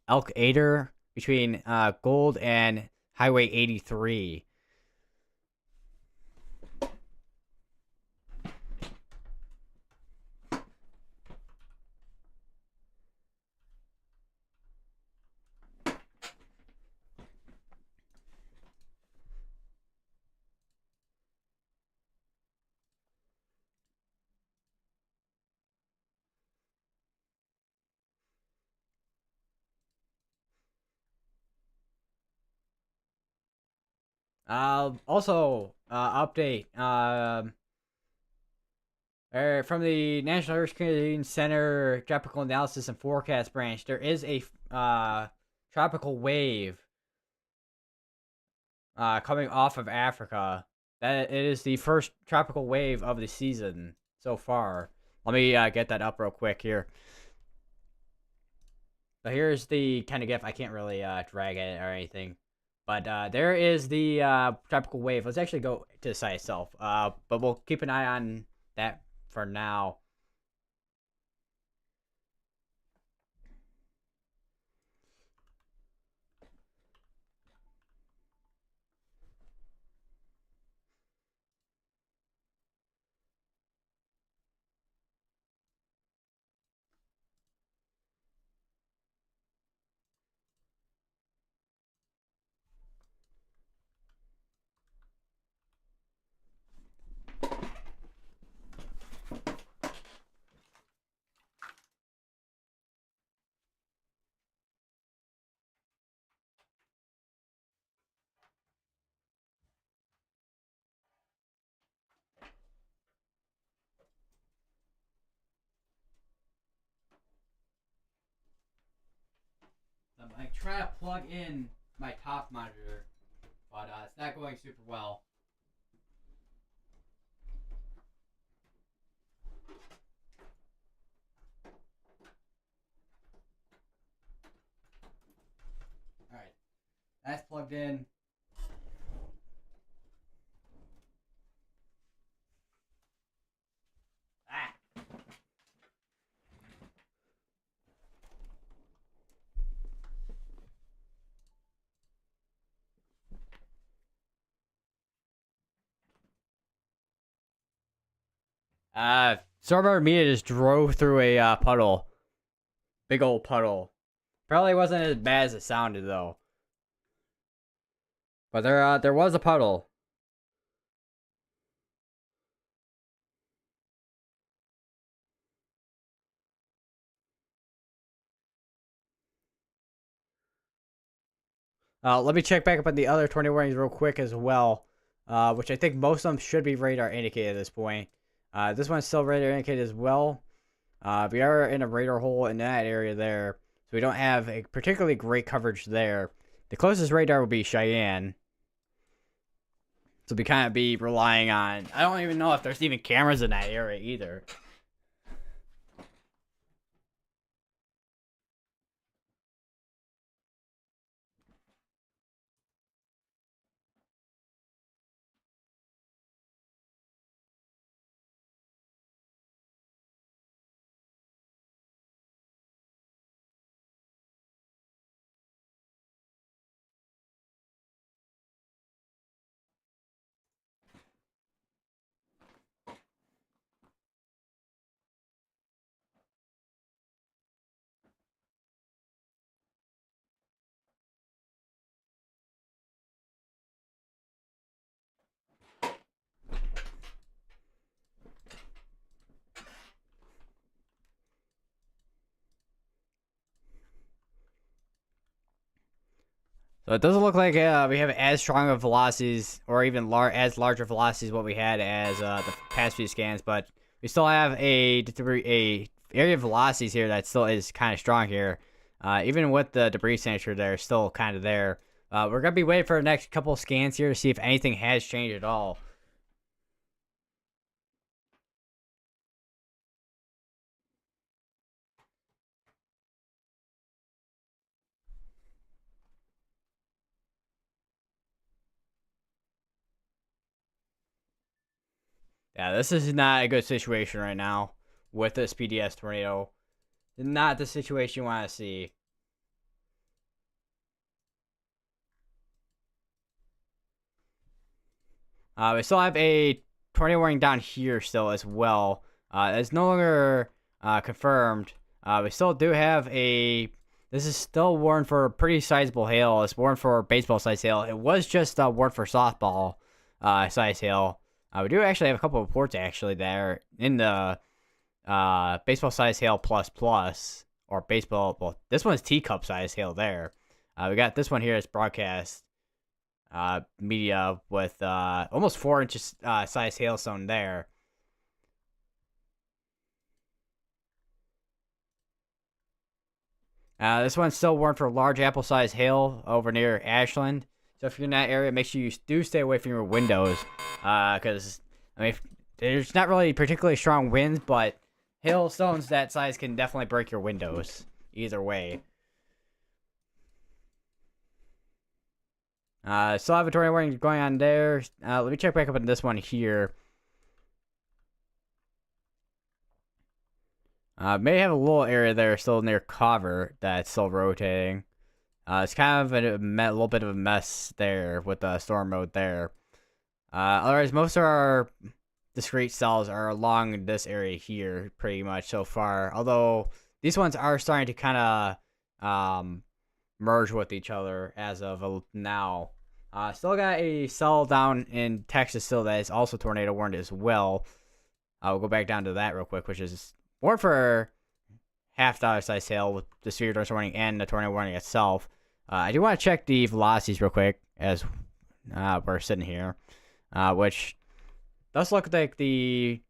Elkader between Gold and Highway 83. Also, update. From the National Hurricane Center Tropical Analysis and Forecast Branch, there is a tropical wave coming off of Africa. That it is the first tropical wave of the season so far. Let me get that up real quick here. So here's the kind of GIF. I can't really drag it or anything. But there is the tropical wave. Let's actually go to the site itself. But we'll keep an eye on that for now. I'm like trying to plug in my top monitor, but it's not going super well. All right, that's plugged in. Ah. Server Media just drove through a puddle. Big old puddle. Probably wasn't as bad as it sounded though. But there was a puddle. Let me check back up on the other tornado warnings real quick as well, which I think most of them should be radar indicated at this point. This one's still radar indicated as well. We are in a radar hole in that area there, so we don't have a particularly great coverage there. The closest radar would be Cheyenne. So we kind of be relying on... I don't even know if there's even cameras in that area either. So it doesn't look like we have as strong of velocities or even as larger velocities what we had as the past few scans, but we still have a area of velocities here that still is kind of strong here. Even with the debris signature there, still kind of there. We're going to be waiting for the next couple of scans here to see if anything has changed at all. Yeah, this is not a good situation right now with this PDS tornado. Not the situation you want to see. We still have a tornado warning down here still as well. It's no longer confirmed. We still do have a... This is still warned for pretty sizable hail. It's warned for baseball size hail. It was just warned for softball size hail. We do actually have a couple of reports actually there in the baseball size hail plus plus or baseball. Well, this one's teacup size hail there. We got this one here as broadcast. media with almost 4 inches size hailstone there. This one's still warned for large apple-sized hail over near Ashland. So if you're in that area, make sure you do stay away from your windows, because I mean, there's not really particularly strong winds, but hailstones that size can definitely break your windows. Either way. Still have a tornado warning going on there. Let me check back up on this one here. May have a little area there still near cover that's still rotating. It's kind of a little bit of a mess there with the storm mode there. Otherwise, most of our discrete cells are along this area here pretty much so far. Although these ones are starting to kind of merge with each other as of now. Still got a cell down in Texas still that is also tornado warned as well. I'll go back down to that real quick, which is warned for $half size hail with the severe tornado warning and the tornado warning itself. I do want to check the velocities real quick as we're sitting here, which does look like the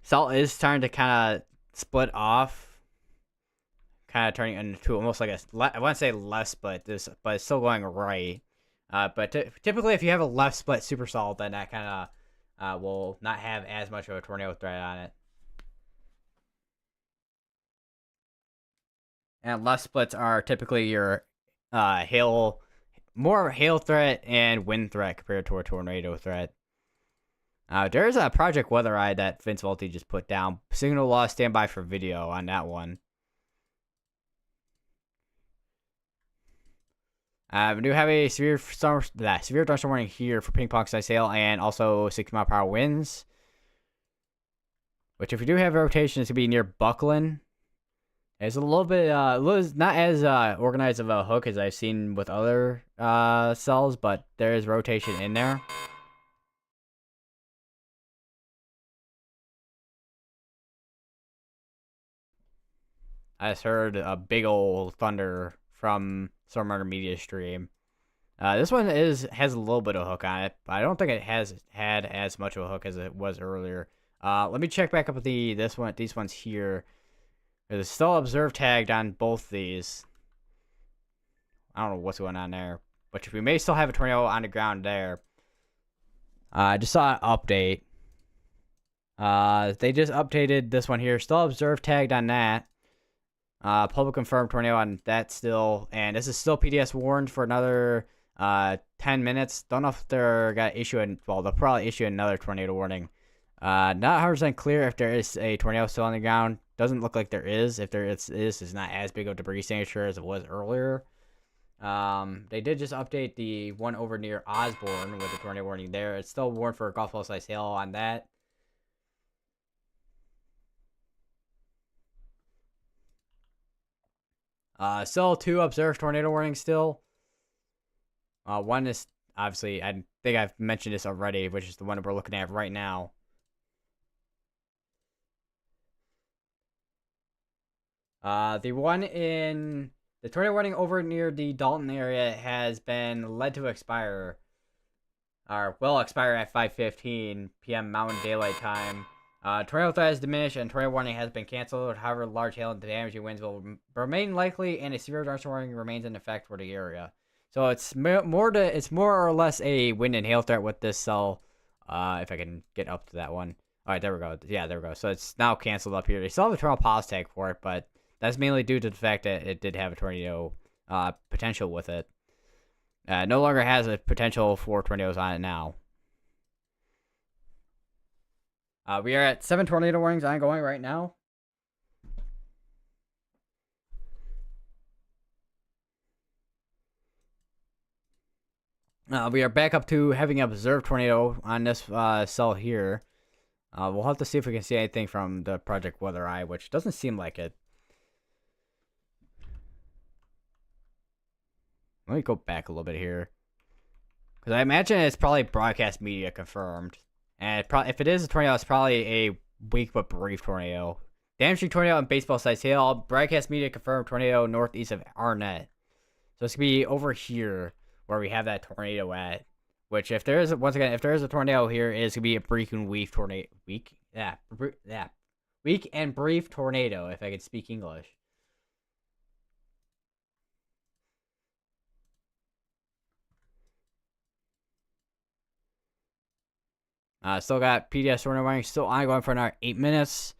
cell is starting to kind of split off, kind of turning into almost like I want to say left split, but it's still going right. But typically, if you have a left split supercell, then that kind of will not have as much of a tornado threat on it. And left splits are typically your more hail threat and wind threat compared to a tornado threat. There's a Project Weather Eye that Vince Volti just put down. Signal loss, stand by for video on that one. We do have a severe thunderstorm warning here for ping pong size hail and also 60-mile-per-hour winds. Which, if you do have a rotation, it's gonna be near Buckland. It's a little bit, not as organized of a hook as I've seen with other cells, but there is rotation in there. I just heard a big old thunder from some other media stream. This one has a little bit of hook on it, but I don't think it has had as much of a hook as it was earlier. Let me check back up with these ones here. There's still observe tagged on both these. I don't know what's going on there, but we may still have a tornado on the ground there. I just saw an update. They just updated this one here. Still observe tagged on that. Public confirmed tornado on that still, and this is still PDS warned for another 10 minutes. Don't know if they're gonna they'll probably issue another tornado warning. Not 100% clear if there is a tornado still on the ground. Doesn't look like there is. If there is, it's not as big of a debris signature as it was earlier. They did just update the one over near Osborne with the tornado warning there. It's still warned for golf ball size hail on that. Still 2 observed tornado warnings still. One is obviously, I think I've mentioned this already, which is the one we're looking at right now. The one in the tornado warning over near the Dalton area has been led to expire, or will expire at 5:15 p.m. Mountain Daylight Time. Tornado threat has diminished and tornado warning has been canceled. However, large hail and damaging winds will remain likely, and a severe thunderstorm warning remains in effect for the area. So it's more or less a wind and hail threat with this cell. If I can get up to that one. All right, there we go. Yeah, there we go. So it's now canceled up here. They still have a tornado pause tag for it, but that's mainly due to the fact that it did have a tornado potential with it. No longer has a potential for tornadoes on it now. We are at 7 tornado warnings ongoing right now. We are back up to having observed tornado on this cell here. We'll have to see if we can see anything from the Project Weather Eye, which doesn't seem like it. Let me go back a little bit here. Because I imagine it's probably broadcast media confirmed. And if it is a tornado, it's probably a weak but brief tornado. Damaging tornado and baseball size hail. Broadcast media confirmed tornado northeast of Arnett. So it's going to be over here. where we have that tornado at. Which, if there is once again, if there is a tornado here, it is gonna be a brief and weak tornado. Weak and brief tornado. If I could speak English. Still got PDS tornado warning still ongoing for another 8 minutes.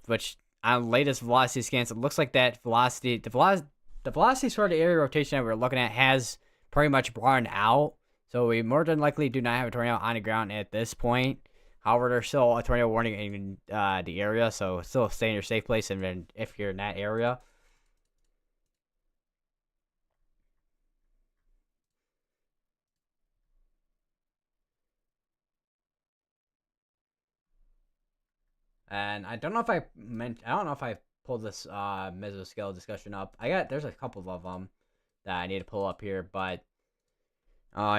Which on latest velocity scans, it looks like that the velocity sort of area rotation that we're looking at has pretty much broadened out. So we more than likely do not have a tornado on the ground at this point. However, there's still a tornado warning in the area, so still stay in your safe place and if you're in that area. And I don't know if I pulled this mesoscale discussion up. There's a couple of them that I need to pull up here, but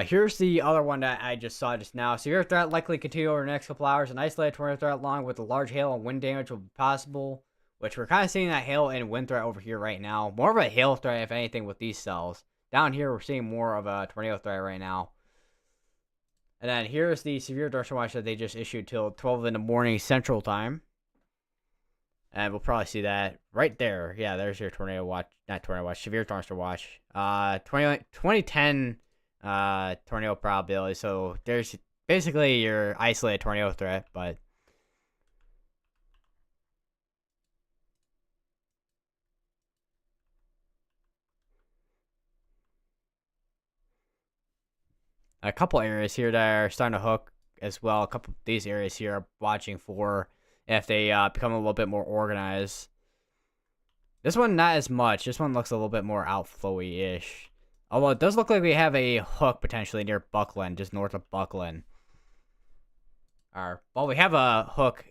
here's the other one that I just saw just now. Severe threat likely continue over the next couple hours. An isolated tornado threat along with a large hail and wind damage will be possible, which we're kind of seeing that hail and wind threat over here right now. More of a hail threat, if anything, with these cells. Down here, we're seeing more of a tornado threat right now. And then here's the severe tornado watch that they just issued till 12 in the morning Central Time. And we'll probably see that right there. Yeah, there's your tornado watch. Not tornado watch, severe tornado watch. 2010 tornado probability. So there's basically your isolated tornado threat, but a couple areas here that are starting to hook as well. A couple of these areas here are watching for if they become a little bit more organized. This one, not as much. This one looks a little bit more outflowy-ish. Although it does look like we have a hook potentially near Buckland, just north of Buckland. Well, we have a hook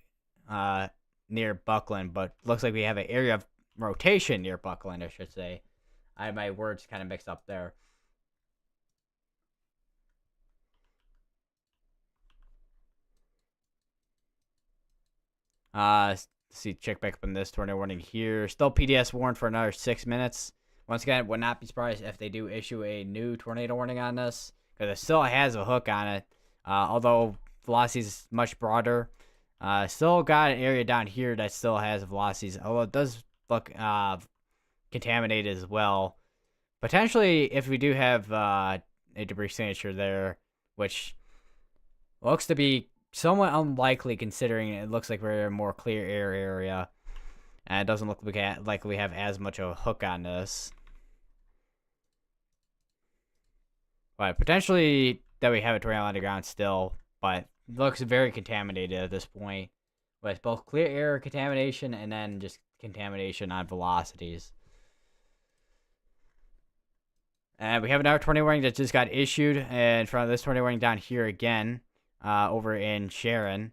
near Buckland, but looks like we have an area of rotation near Buckland, I should say. My words kind of mixed up there. Let's see, check back up on this tornado warning here. Still PDS warned for another 6 minutes. Once again, would not be surprised if they do issue a new tornado warning on this, because it still has a hook on it. Although velocity is much broader. Still got an area down here that still has velocities, although it does look contaminated as well. Potentially, if we do have a debris signature there, which looks to be somewhat unlikely considering it looks like we're in a more clear air area. And it doesn't look like we have as much of a hook on this. But potentially that we have a tornado on the ground still, but it looks very contaminated at this point. With both clear air contamination and then just contamination on velocities. And we have another tornado warning that just got issued in front of this tornado warning down here again. Over in Sharon.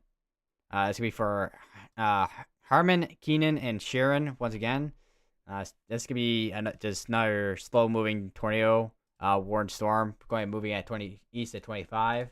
It's going to be for Harmon, Keenan, and Sharon once again. This could be just another slow-moving tornado warned storm moving at east at 25.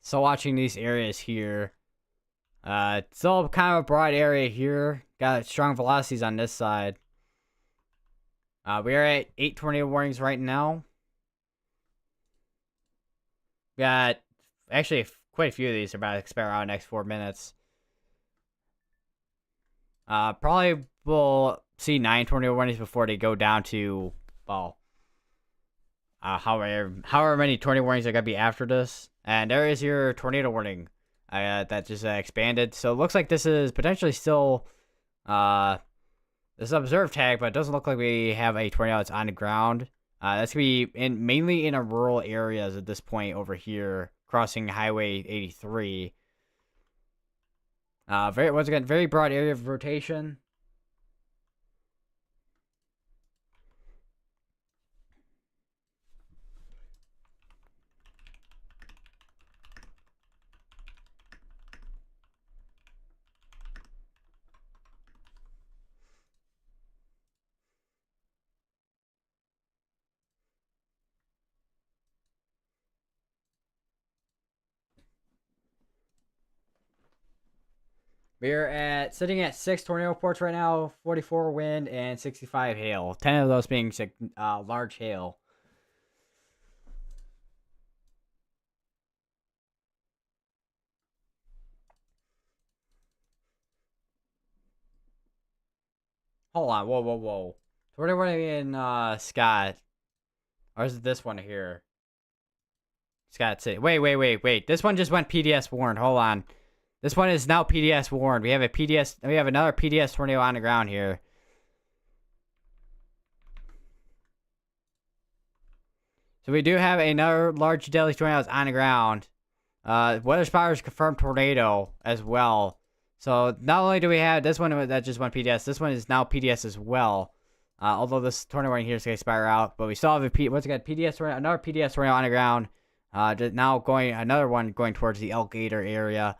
So watching these areas here, still kind of a broad area here. Got strong velocities on this side. We are at 8 tornado warnings right now. Got actually quite a few of these are about to expire out in the next 4 minutes. Probably we'll see 9 tornado warnings before they go down to, well, however many tornado warnings are going to be after this. And there is your tornado warning that just expanded. So it looks like this is potentially still this observed tag, but it doesn't look like we have a tornado that's on the ground. That's going to be mainly in a rural areas at this point over here, crossing Highway 83. Once again, very broad area of rotation. We're sitting at 6 tornado reports right now, 44 wind and 65 hail. 10 of those being large hail. Hold on, whoa. Tornado warning in Scott. Or is it this one here? Scott City. Wait. This one just went PDS warned. Hold on. This one is now PDS warned. We have another PDS tornado on the ground here. So we do have another large deadly tornado on the ground. Weather spotters confirmed tornado as well. So not only do we have this one that just went PDS, this one is now PDS as well. Although this tornado right here is going to expire out, but we still have PDS tornado, another PDS tornado on the ground. Now another one going towards the Elk Gator area.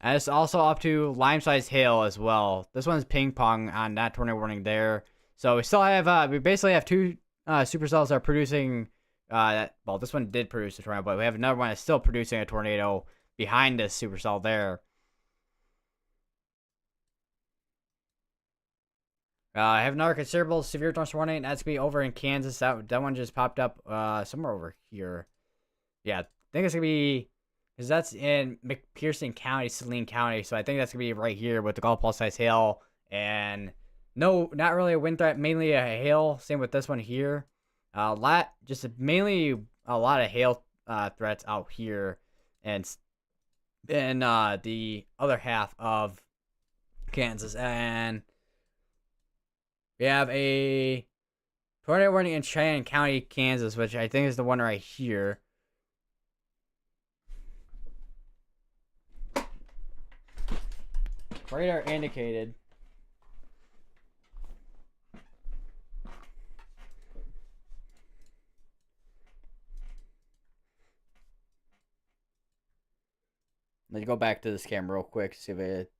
And it's also up to lime-sized hail as well. This one's ping pong on that tornado warning there. So we still have, we basically have two supercells that are producing, well, this one did produce a tornado, but we have another one that's still producing a tornado behind this supercell there. I have another considerable severe thunderstorm warning. That's going to be over in Kansas. That one just popped up somewhere over here. Yeah, I think it's going to be... because that's in McPherson County, Saline County. So I think that's going to be right here with the golf ball size hail. And no, not really a wind threat, mainly a hail. Same with this one here. Mainly a lot of hail threats out here. And in the other half of Kansas. And we have a tornado warning in Cheyenne County, Kansas, which I think is the one right here. Radar indicated. Let's go back to this camera real quick. See if it.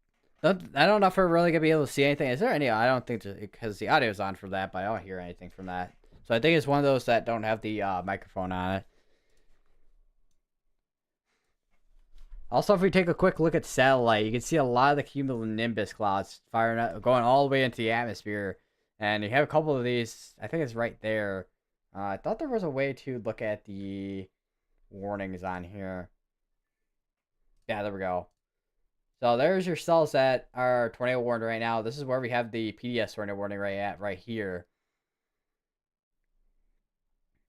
I don't know if we're really gonna be able to see anything. Is there any? I don't think because the audio's on for that, but I don't hear anything from that. So I think it's one of those that don't have the microphone on it. Also, if we take a quick look at satellite, you can see a lot of the cumulonimbus clouds going all the way into the atmosphere. And you have a couple of these. I think it's right there. I thought there was a way to look at the warnings on here. Yeah, there we go. So there's your cells that are tornado warned right now. This is where we have the PDS tornado warning right here.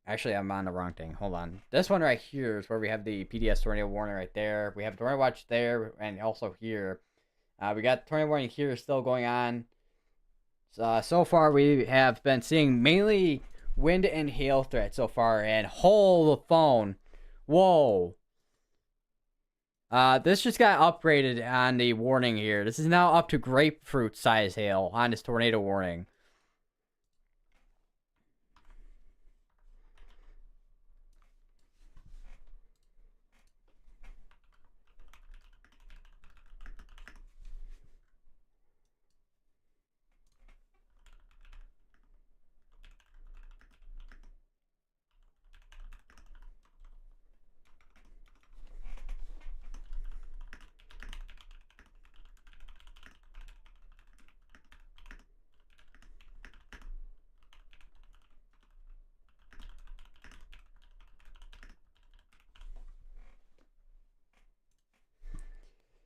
Actually, I'm on the wrong thing. Hold on. This one right here is where we have the PDS tornado warning right there. We have tornado watch there and also here. We got tornado warning here still going on. So far, we have been seeing mainly wind and hail threats so far. And hold the phone. Whoa. This just got upgraded on the warning here. This is now up to grapefruit size hail on this tornado warning.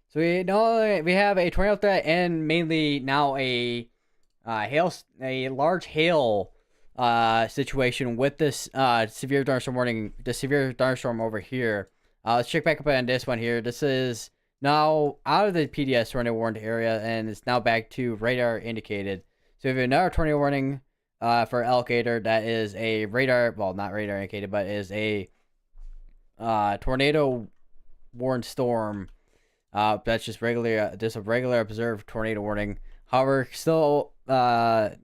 So we know we have a tornado threat and mainly now a large hail situation with this severe thunderstorm warning, the severe thunderstorm over here. Let's check back up on this one here. This is now out of the PDS tornado warned area and it's now back to radar indicated. So we have another tornado warning for Elk Gator that is a radar, well, not radar indicated, but is a tornado warned storm. That's just a regular observed tornado warning. However, still, don't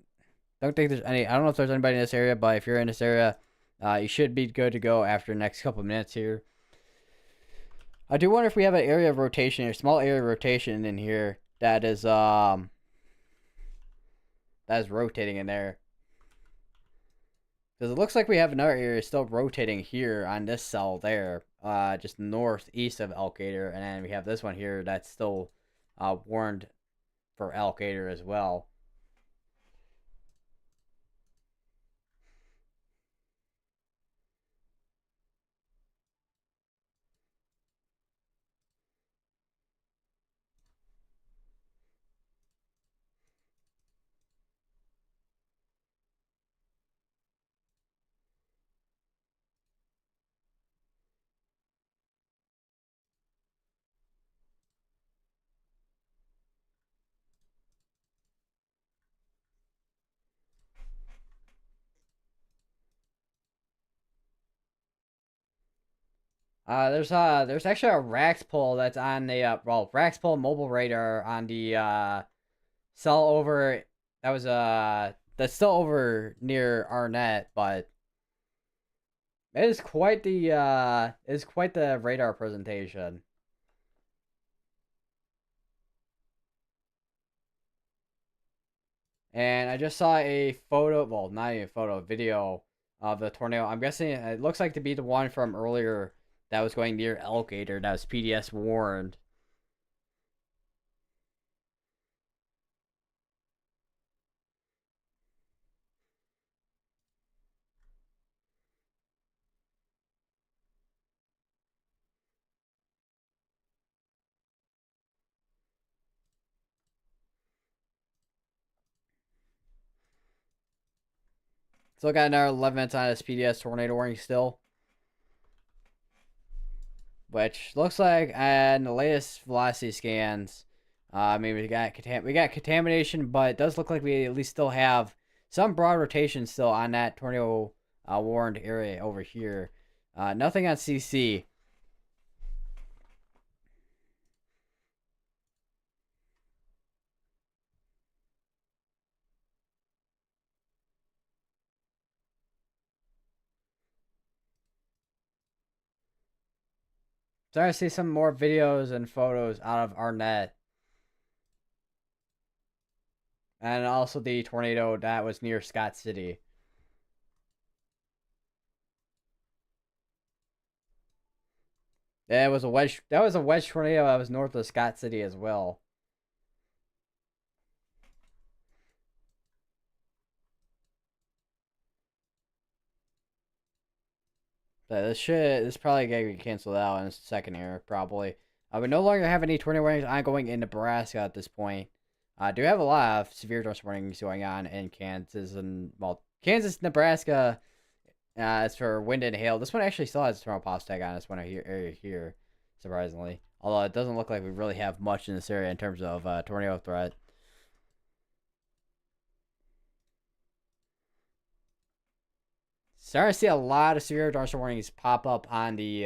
think there's any. I don't know if there's anybody in this area, but if you're in this area, you should be good to go after the next couple of minutes here. I do wonder if we have an area of rotation, a small area of rotation in here that is that that's rotating in there. Because it looks like we have another area still rotating here on this cell there, just northeast of Elkator, and then we have this one here that's still warned for Elkator as well. There's actually a Rax pole that's on the Rax pole mobile radar on the cell over that's still over near Arnett, but it is quite the radar presentation. And I just saw a photo, well, not even a photo, a video of the tornado. I'm guessing it looks like to be the one from earlier that was going near Elkator that was PDS warned. Still got another 11 minutes on this PDS tornado warning still. Which looks like in the latest velocity scans, I mean we got contamination, but it does look like we at least still have some broad rotation still on that tornado warned area over here. Nothing on CC. Starting to see some more videos and photos out of Arnett. And also the tornado that was near Scott City. Yeah, it was a wedge. That was a wedge tornado that was north of Scott City as well. But this probably gonna get canceled out in a second here, probably. We no longer have any tornado warnings ongoing in Nebraska at this point. I do have a lot of severe tornado warnings going on in Kansas and, well, Kansas, Nebraska, as for wind and hail. This one actually still has a tornado pulse tag on this one area here, surprisingly. Although it doesn't look like we really have much in this area in terms of tornado threat. Starting to see a lot of severe tornado warnings pop up on the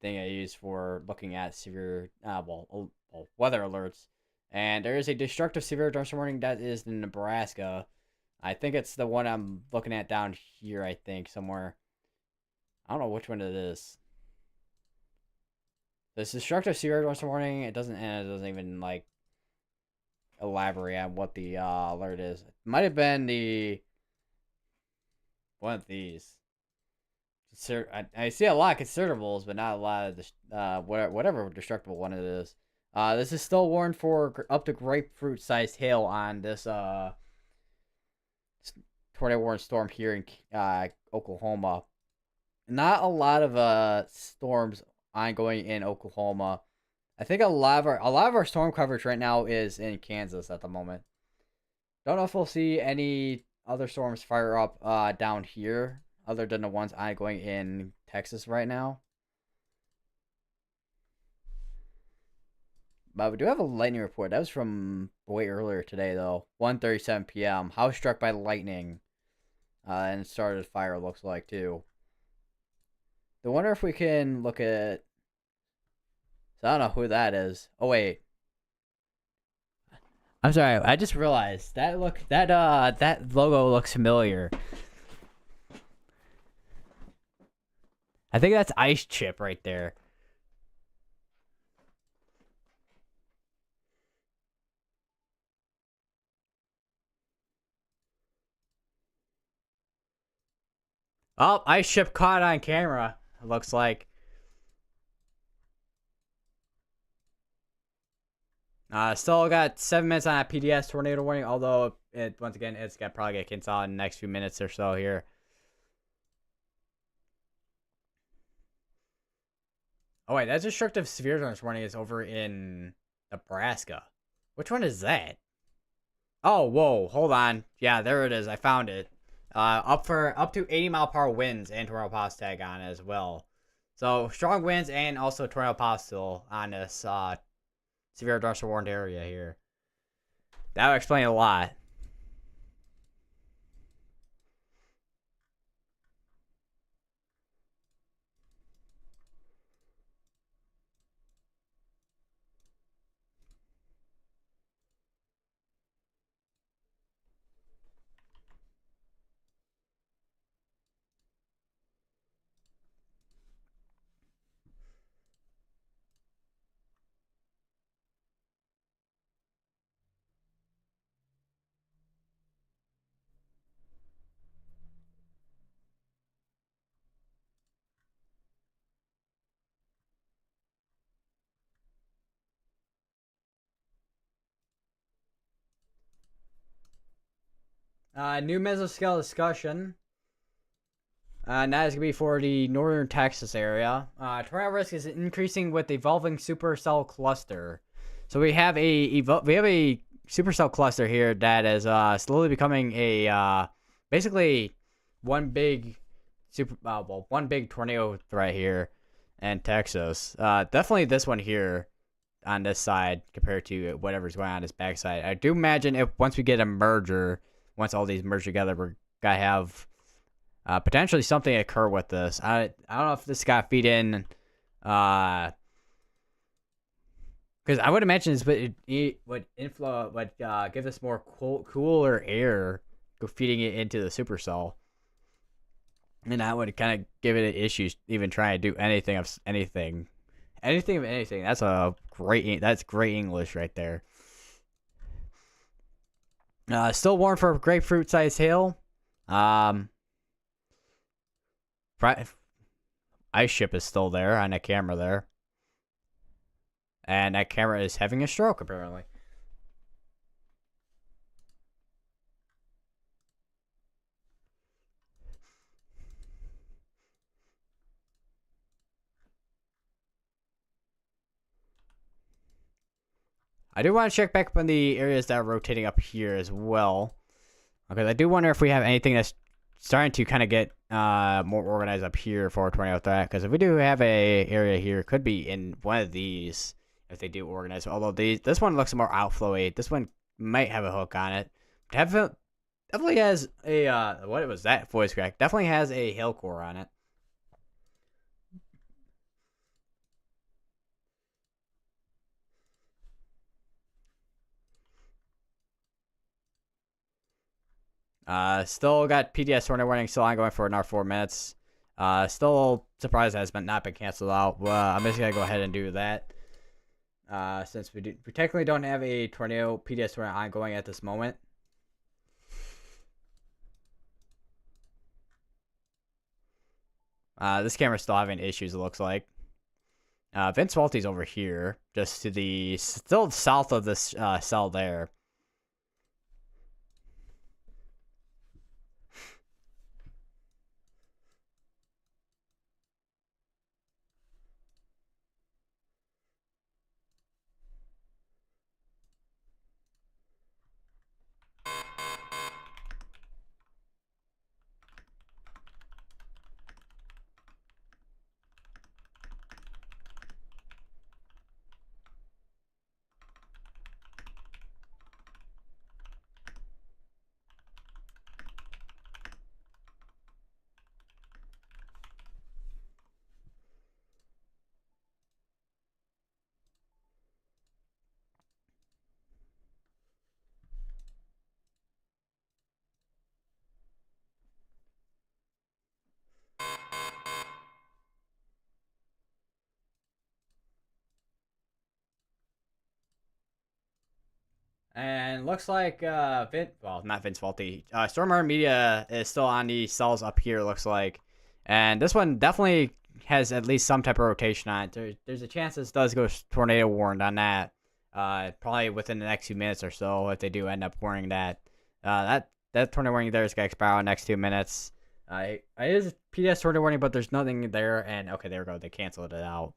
thing I use for looking at severe weather alerts. And there is a destructive severe tornado warning that is in Nebraska. I think it's the one I'm looking at down here, I think, somewhere. I don't know which one it is. This destructive severe tornado warning, it doesn't even, like, elaborate on what the alert is. It might have been the one of these. I see a lot of concertables, but not a lot of the whatever destructible one it is. This is still warned for up to grapefruit-sized hail on this tornado warned storm here in Oklahoma. Not a lot of storms ongoing in Oklahoma. I think a lot of our storm coverage right now is in Kansas at the moment. Don't know if we'll see any other storms fire up down here other than the ones ongoing in Texas right now. But we do have a lightning report. That was from way earlier today, though. 1:37 p.m. House struck by lightning. And it started a fire, looks like, too. I wonder if we can look at... So I don't know who that is. Oh, wait. I'm sorry. I just realized that that logo looks familiar. I think that's Ice Chip right there. Oh, ice ship caught on camera. It looks like. Still got 7 minutes on a PDS tornado warning. Although it once again it's got probably get canceled in the next few minutes or so here. Oh wait, that destructive severe storm warning is over in Nebraska. Which one is that? Oh, whoa, hold on. Yeah, there it is. I found it. Up to 80-mile-per-hour winds and tornado pause tag on it as well. So strong winds and also tornado pause still on this severe industrial warned area here. That would explain a lot. New mesoscale discussion. And that is going to be for the northern Texas area. Tornado risk is increasing with evolving supercell cluster. So we have a supercell cluster here that is slowly becoming a basically one big one big tornado threat here in Texas. Definitely this one here on this side compared to whatever's going on this backside. I do imagine if once we get a merger, once all these merge together, we're gonna have potentially something occur with this. I don't know if this got feed in, because I would imagine this would give us more cooler air, feeding it into the supercell, and that would kind of give it issues even trying to do anything of anything. That's great English right there. Still warm for grapefruit sized hail. Ice ship is still there on that camera there. And that camera is having a stroke, apparently. I do want to check back up on the areas that are rotating up here as well. Because I do wonder if we have anything that's starting to kind of get more organized up here for a tornado threat. Because if we do have a area here, it could be in one of these if they do organize. Although this one looks more outflowy. This one might have a hook on it. Definitely has a what was that voice crack? Definitely has a hail core on it. Still got PDS tornado warning still ongoing for another 4 minutes. Still surprised that it's not been canceled out. I'm just gonna go ahead and do that. Since we technically don't have a tornado PDS tornado ongoing at this moment. This camera's still having issues, it looks like. Vince Walty's over here, just to the still south of this cell there. And looks like not Vince Faulty. Stormar Media is still on the cells up here, looks like. And this one definitely has at least some type of rotation on it. There's a chance this does go tornado warned on that. Probably within the next few minutes or so, if they do end up warning that. That tornado warning there is gonna expire in the next 2 minutes. It is a PDS tornado warning, but there's nothing there. And okay, there we go. They canceled it out.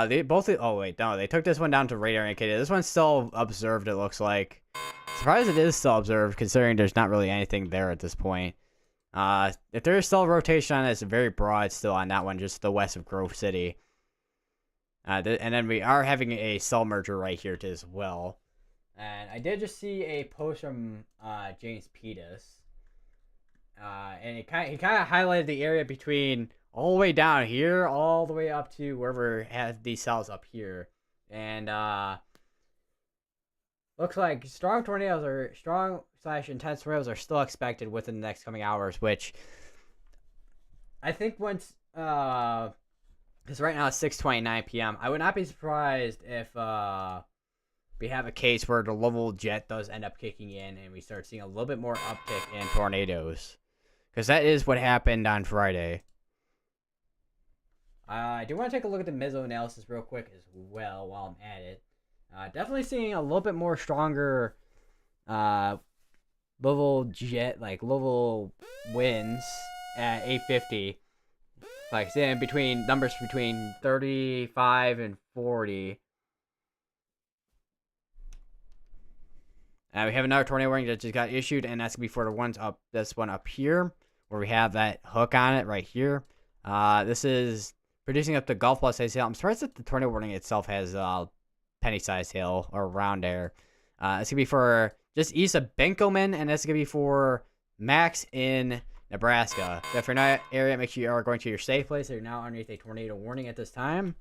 They both. Oh wait, no, they took this one down to radar indicated. This one's still observed. It looks like. Surprised it is still observed, considering there's not really anything there at this point. If there is still a rotation on it, it's very broad still on that one, just to the west of Grove City. And then we are having a cell merger right here too as well. And I did just see a post from James Pettis. And he kind of highlighted the area between all the way down here, all the way up to wherever has these cells up here. And looks like strong / intense tornadoes are still expected within the next coming hours, which I think once because right now it's 6:29 p.m. I would not be surprised if we have a case where the level jet does end up kicking in and we start seeing a little bit more uptick in tornadoes, because that is what happened on Friday. I do want to take a look at the meso analysis real quick as well while I'm at it. Definitely seeing a little bit more stronger level jet, like level winds at 850. Like saying between numbers between 35 and 40. We have another tornado warning that just got issued, and that's gonna be for the ones up. This one up here, where we have that hook on it right here. This is producing up the Gulf Plus size hail. I'm surprised that the tornado warning itself has penny size hail or around there. It's gonna be for just east of Benkelman, and that's gonna be for max in Nebraska. So if you're not in the area, make sure you are going to your safe place. You're now underneath a tornado warning at this time.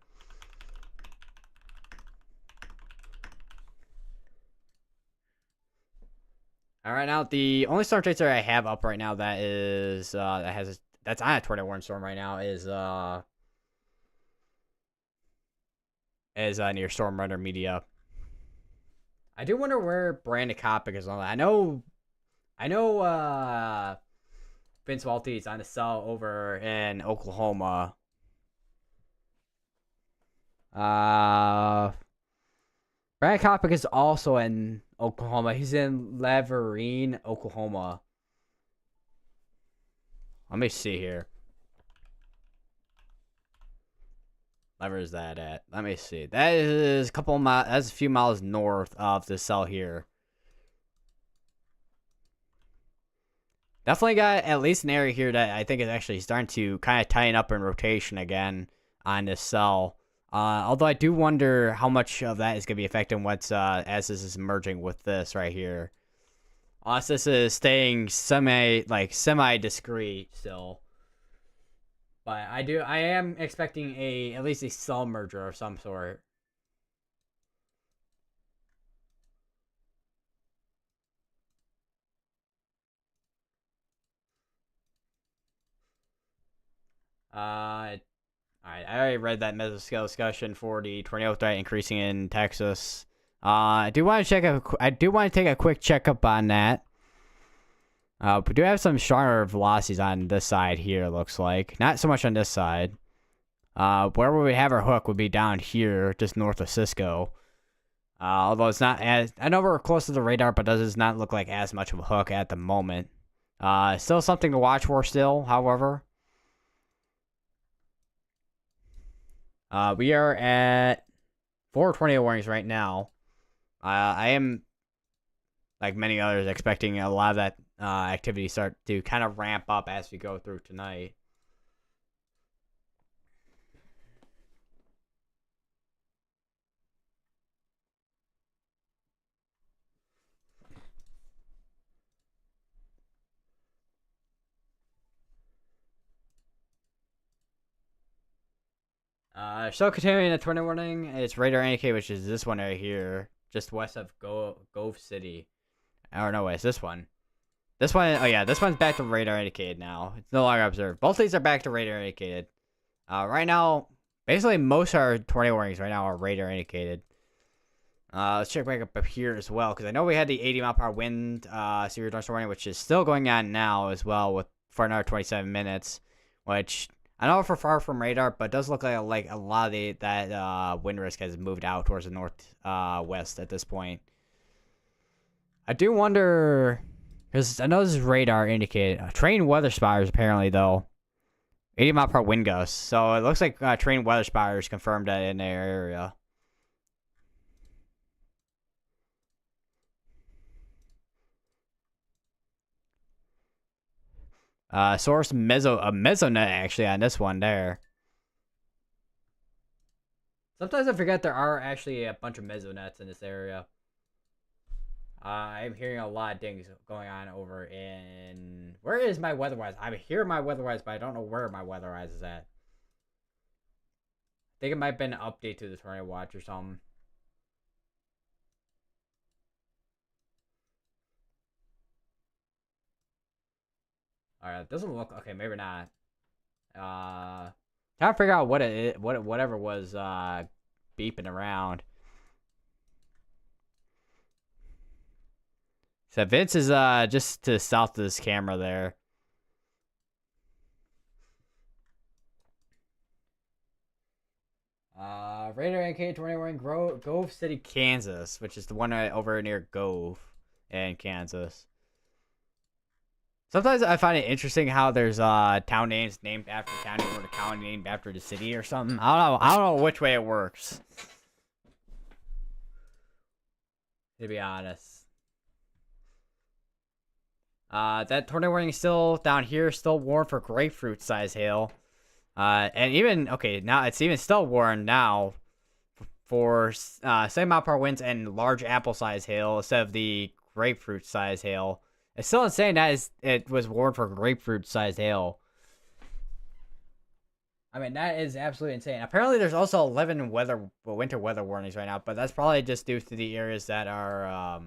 All right, now the only storm tracer I have up right now that is that's on a tornado warning storm right now is near Storm Runner Media. I do wonder where Brandon Kopic is on that. I know Vince Waltie's on the cell over in Oklahoma. Brandon Kopic is also in Oklahoma. He's in Laverine, Oklahoma. Let me see here. Where is that at? Let me see. That is a couple miles. That's a few miles north of the cell here. Definitely got at least an area here that I think is actually starting to kind of tighten up in rotation again on this cell. Although I do wonder how much of that is going to be affecting what's as this is merging with this right here. Unless this is staying semi discrete still. But I am expecting at least a cell merger of some sort. Alright, I already read that mesoscale discussion for the tornado threat increasing in Texas. I do want to take a quick checkup on that. We do have some stronger velocities on this side here, looks like. Not so much on this side. Wherever we have our hook would be down here, just north of Cisco. Although it's not as... I know we're close to the radar, but does not look like as much of a hook at the moment. Still something to watch for still, however. We are at 4 tornado warnings right now. I am, like many others, expecting a lot of that activity start to kind of ramp up as we go through tonight. Still continuing the tornado warning. It's radar indicated, which is this one right here, just west of Gove City. Or no, it's this one. This one, oh yeah, this one's back to radar indicated now. It's no longer observed. Both of these are back to radar indicated. Right now, basically most of our tornado warnings right now are radar indicated. Let's check back up here as well, because I know we had the 80-mile-per-hour wind severe thunderstorm warning, which is still going on now as well for another 27 minutes, which I know we're far from radar, but it does look like a lot of that wind risk has moved out towards the north west at this point. I do wonder, because I know this is radar indicated. Train weather spotters apparently though, 80-mile-per-hour wind gusts. So it looks like train weather spotters confirmed that in their area. Source mesonet actually on this one there. Sometimes I forget there are actually a bunch of mesonets in this area. I'm hearing a lot of things going on over in... Where is my weatherwise? I'm here my weatherwise, but I don't know where my weatherwise is at. I think it might have been an update to the tornado watch or something. Alright, it doesn't look... Okay, maybe not. Trying to figure out what it is, whatever was beeping around. So Vince is just to the south of this camera there. Radar indicated tornado in Gove City, Kansas, which is the one right over near Gove in Kansas. Sometimes I find it interesting how there's town names named after the county or the county named after the city or something. I don't know which way it works. To be honest. That tornado warning is still down here, still warned for grapefruit size hail. And even, okay, now it's even still warned now for 7-mile-per-hour winds and large apple size hail instead of the grapefruit size hail. It's still insane that it was warned for grapefruit sized hail. I mean, that is absolutely insane. Apparently, there's also 11 winter weather warnings right now, but that's probably just due to the areas that are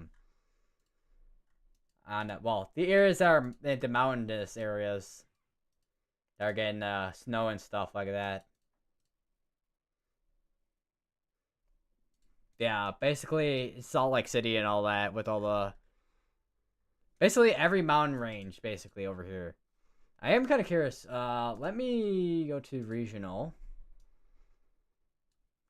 the areas that are in the mountainous areas that are getting snow and stuff like that. Yeah, basically Salt Lake City and all that with all the basically every mountain range basically over here. I am kind of curious. Let me go to regional.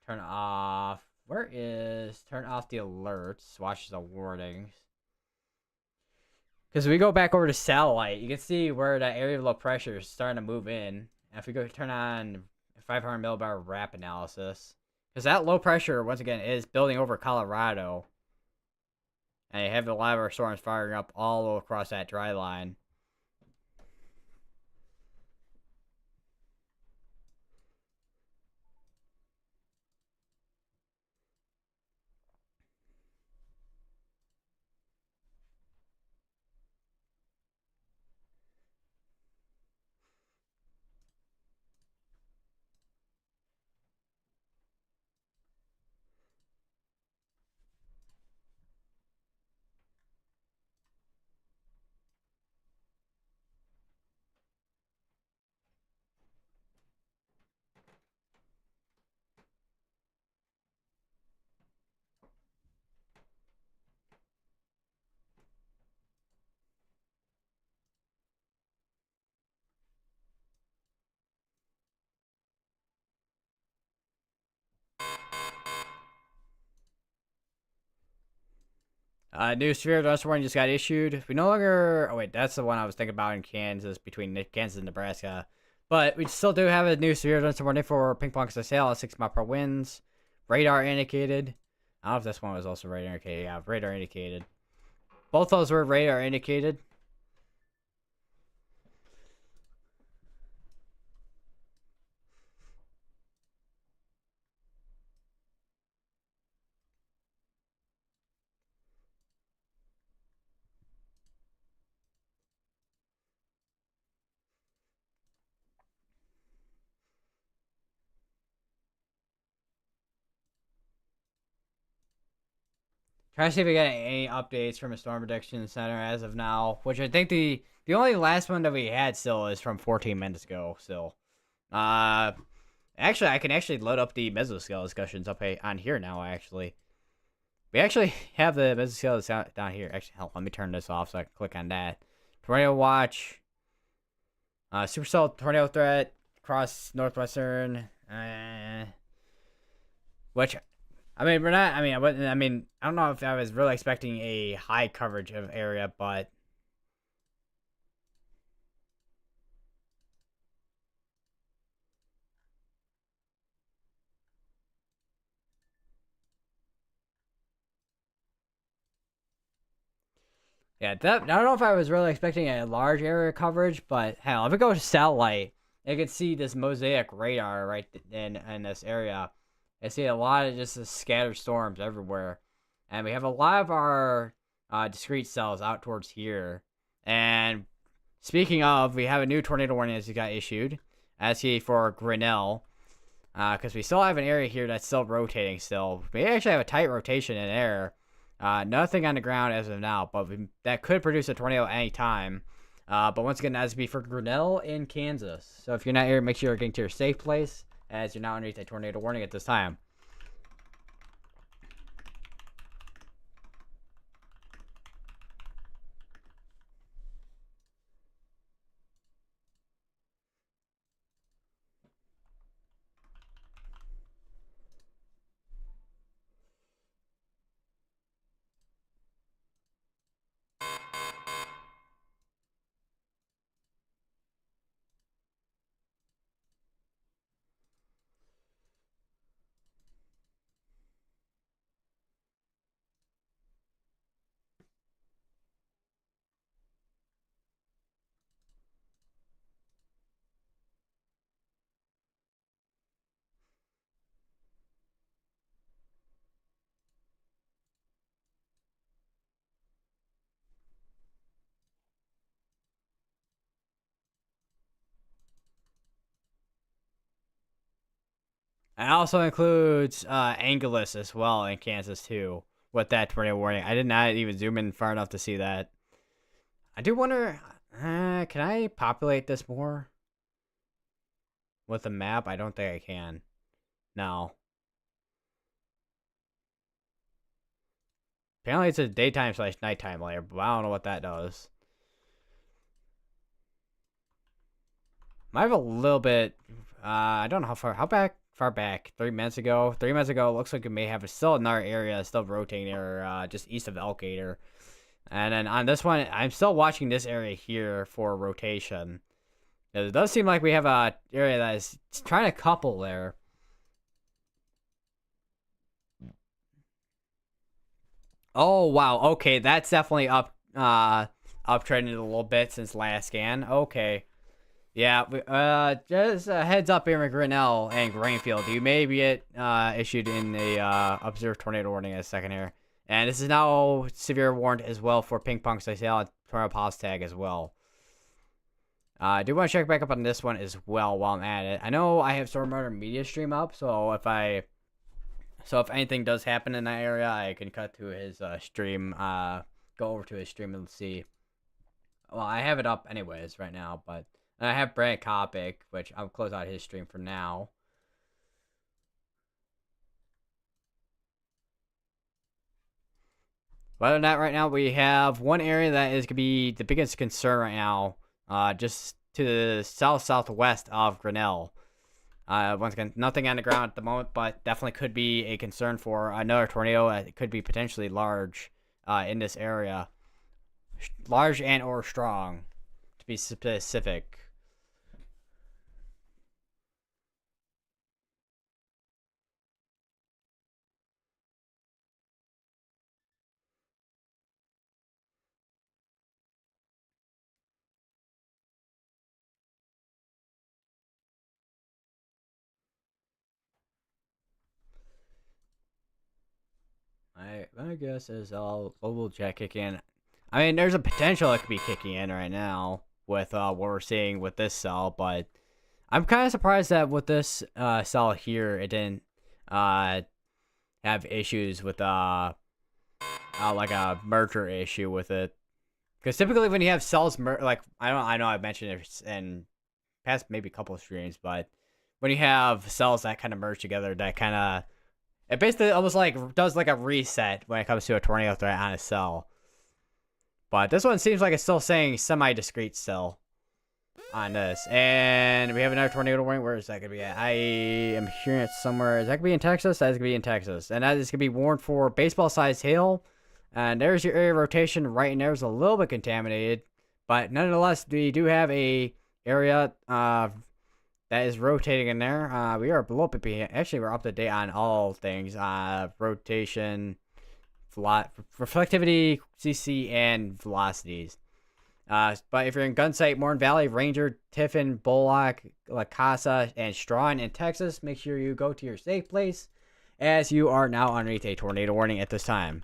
Turn off. Turn off the alerts? Watch the warnings. Because we go back over to satellite, you can see where that area of low pressure is starting to move in. And if we go turn on 500 millibar RAP analysis, because that low pressure once again is building over Colorado, and you have a lot of our storms firing up all across that dry line. New severe thunderstorm warning just got issued. We no longer. Oh wait, that's the one I was thinking about in Kansas, between Kansas and Nebraska. But we still do have a new severe thunderstorm warning for ping pong sail at 6-mile-per-hour winds. Radar indicated. I don't know if this one was also radar indicated. Yeah, radar indicated. Both those were radar indicated. Try to see if we get any updates from a storm prediction center as of now, which I think the only last one that we had still is from 14 minutes ago. Still, uh, actually, I can actually load up the mesoscale discussions up on here now. Actually, we actually have the mesoscale down here. Actually, hell, let me turn this off so I can click on that. Tornado watch, supercell tornado threat across northwestern, which. I mean, we're not. I mean, I don't know if I was really expecting a high coverage of area, but yeah, I don't know if I was really expecting a large area coverage, but hell, if we go to satellite, you can see this mosaic radar right in this area. I see a lot of just scattered storms everywhere, and we have a lot of our discrete cells out towards here. And speaking of, we have a new tornado warning that got issued, SE for Grinnell, because we still have an area here that's still rotating. Still, we actually have a tight rotation in air. Nothing on the ground as of now, but that could produce a tornado any time. But once again, that's be for Grinnell in Kansas. So if you're not here, make sure you're getting to your safe place, as you're not underneath a tornado warning at this time. It also includes Angelus as well in Kansas too, with that tornado warning. I did not even zoom in far enough to see that. I do wonder, can I populate this more with a map? I don't think I can. No. Apparently it's a daytime/nighttime layer, but I don't know what that does. Might have a little bit. I don't know how far back. 3 minutes ago. 3 minutes ago, it looks like it may have still another area still rotating there, just east of Elkader. And then on this one, I'm still watching this area here for rotation. It does seem like we have a area that is trying to couple there. Oh wow, okay, that's definitely uptrending a little bit since last scan. Okay. Yeah, just a heads up here, Grinnell and Grainfield. You may be issued in a observed tornado warning in a second here. And this is now severe warned as well for Ping Pong Style and Tornado Pause Tag as well. I do want to check back up on this one as well while I'm at it. I know I have Storm Murder Media Stream up, so if anything does happen in that area, I can cut to his stream, go over to his stream and see. Well, I have it up anyways right now, but I have Brant Kopic, which I'll close out his stream for now. But other than that, right now we have one area that is going to be the biggest concern right now, just to the southwest of Grinnell. Once again, nothing on the ground at the moment, but definitely could be a concern for another tornado. It could be potentially large in this area. Large and or strong, to be specific. My guess is global jet kick in. I mean, there's a potential it could be kicking in right now with what we're seeing with this cell, but I'm kind of surprised that with this cell here, it didn't have issues with like a merger issue with it. Because typically when you have cells, like I know I mentioned it in past maybe a couple of streams, but when you have cells that kind of merge together, that kind of it basically almost like does like a reset when it comes to a tornado threat on a cell. But this one seems like it's still saying semi-discrete cell on this. And we have another tornado warning. Where is that going to be at? I am hearing it somewhere. Is that going to be in Texas? That is going to be in Texas. And that is going to be warned for baseball-sized hail. And there's your area of rotation. Right in there is a little bit contaminated. But nonetheless, we do have a area that is rotating in there. We are below PP. Actually, we're up to date on all things. Rotation, reflectivity, CC, and velocities. But if you're in Gunsight, Morn Valley, Ranger, Tiffin, Bullock, La Casa, and Strawn in Texas, make sure you go to your safe place, as you are now underneath a tornado warning at this time.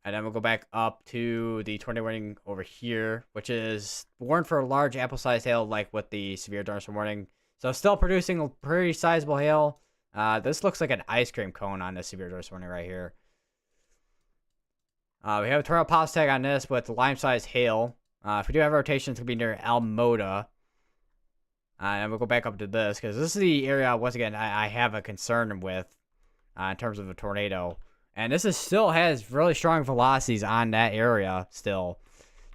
And then we'll go back up to the tornado warning over here, which is warned for a large apple-sized hail, like with the severe thunderstorm warning. So still producing a pretty sizable hail. This looks like an ice cream cone on the severe thunderstorm warning right here. We have a tornado pulse tag on this with lime-sized hail. If we do have rotation, it's going to be near Almoda. And we'll go back up to this, because this is the area, once again, I have a concern with in terms of a tornado. And this still has really strong velocities on that area still.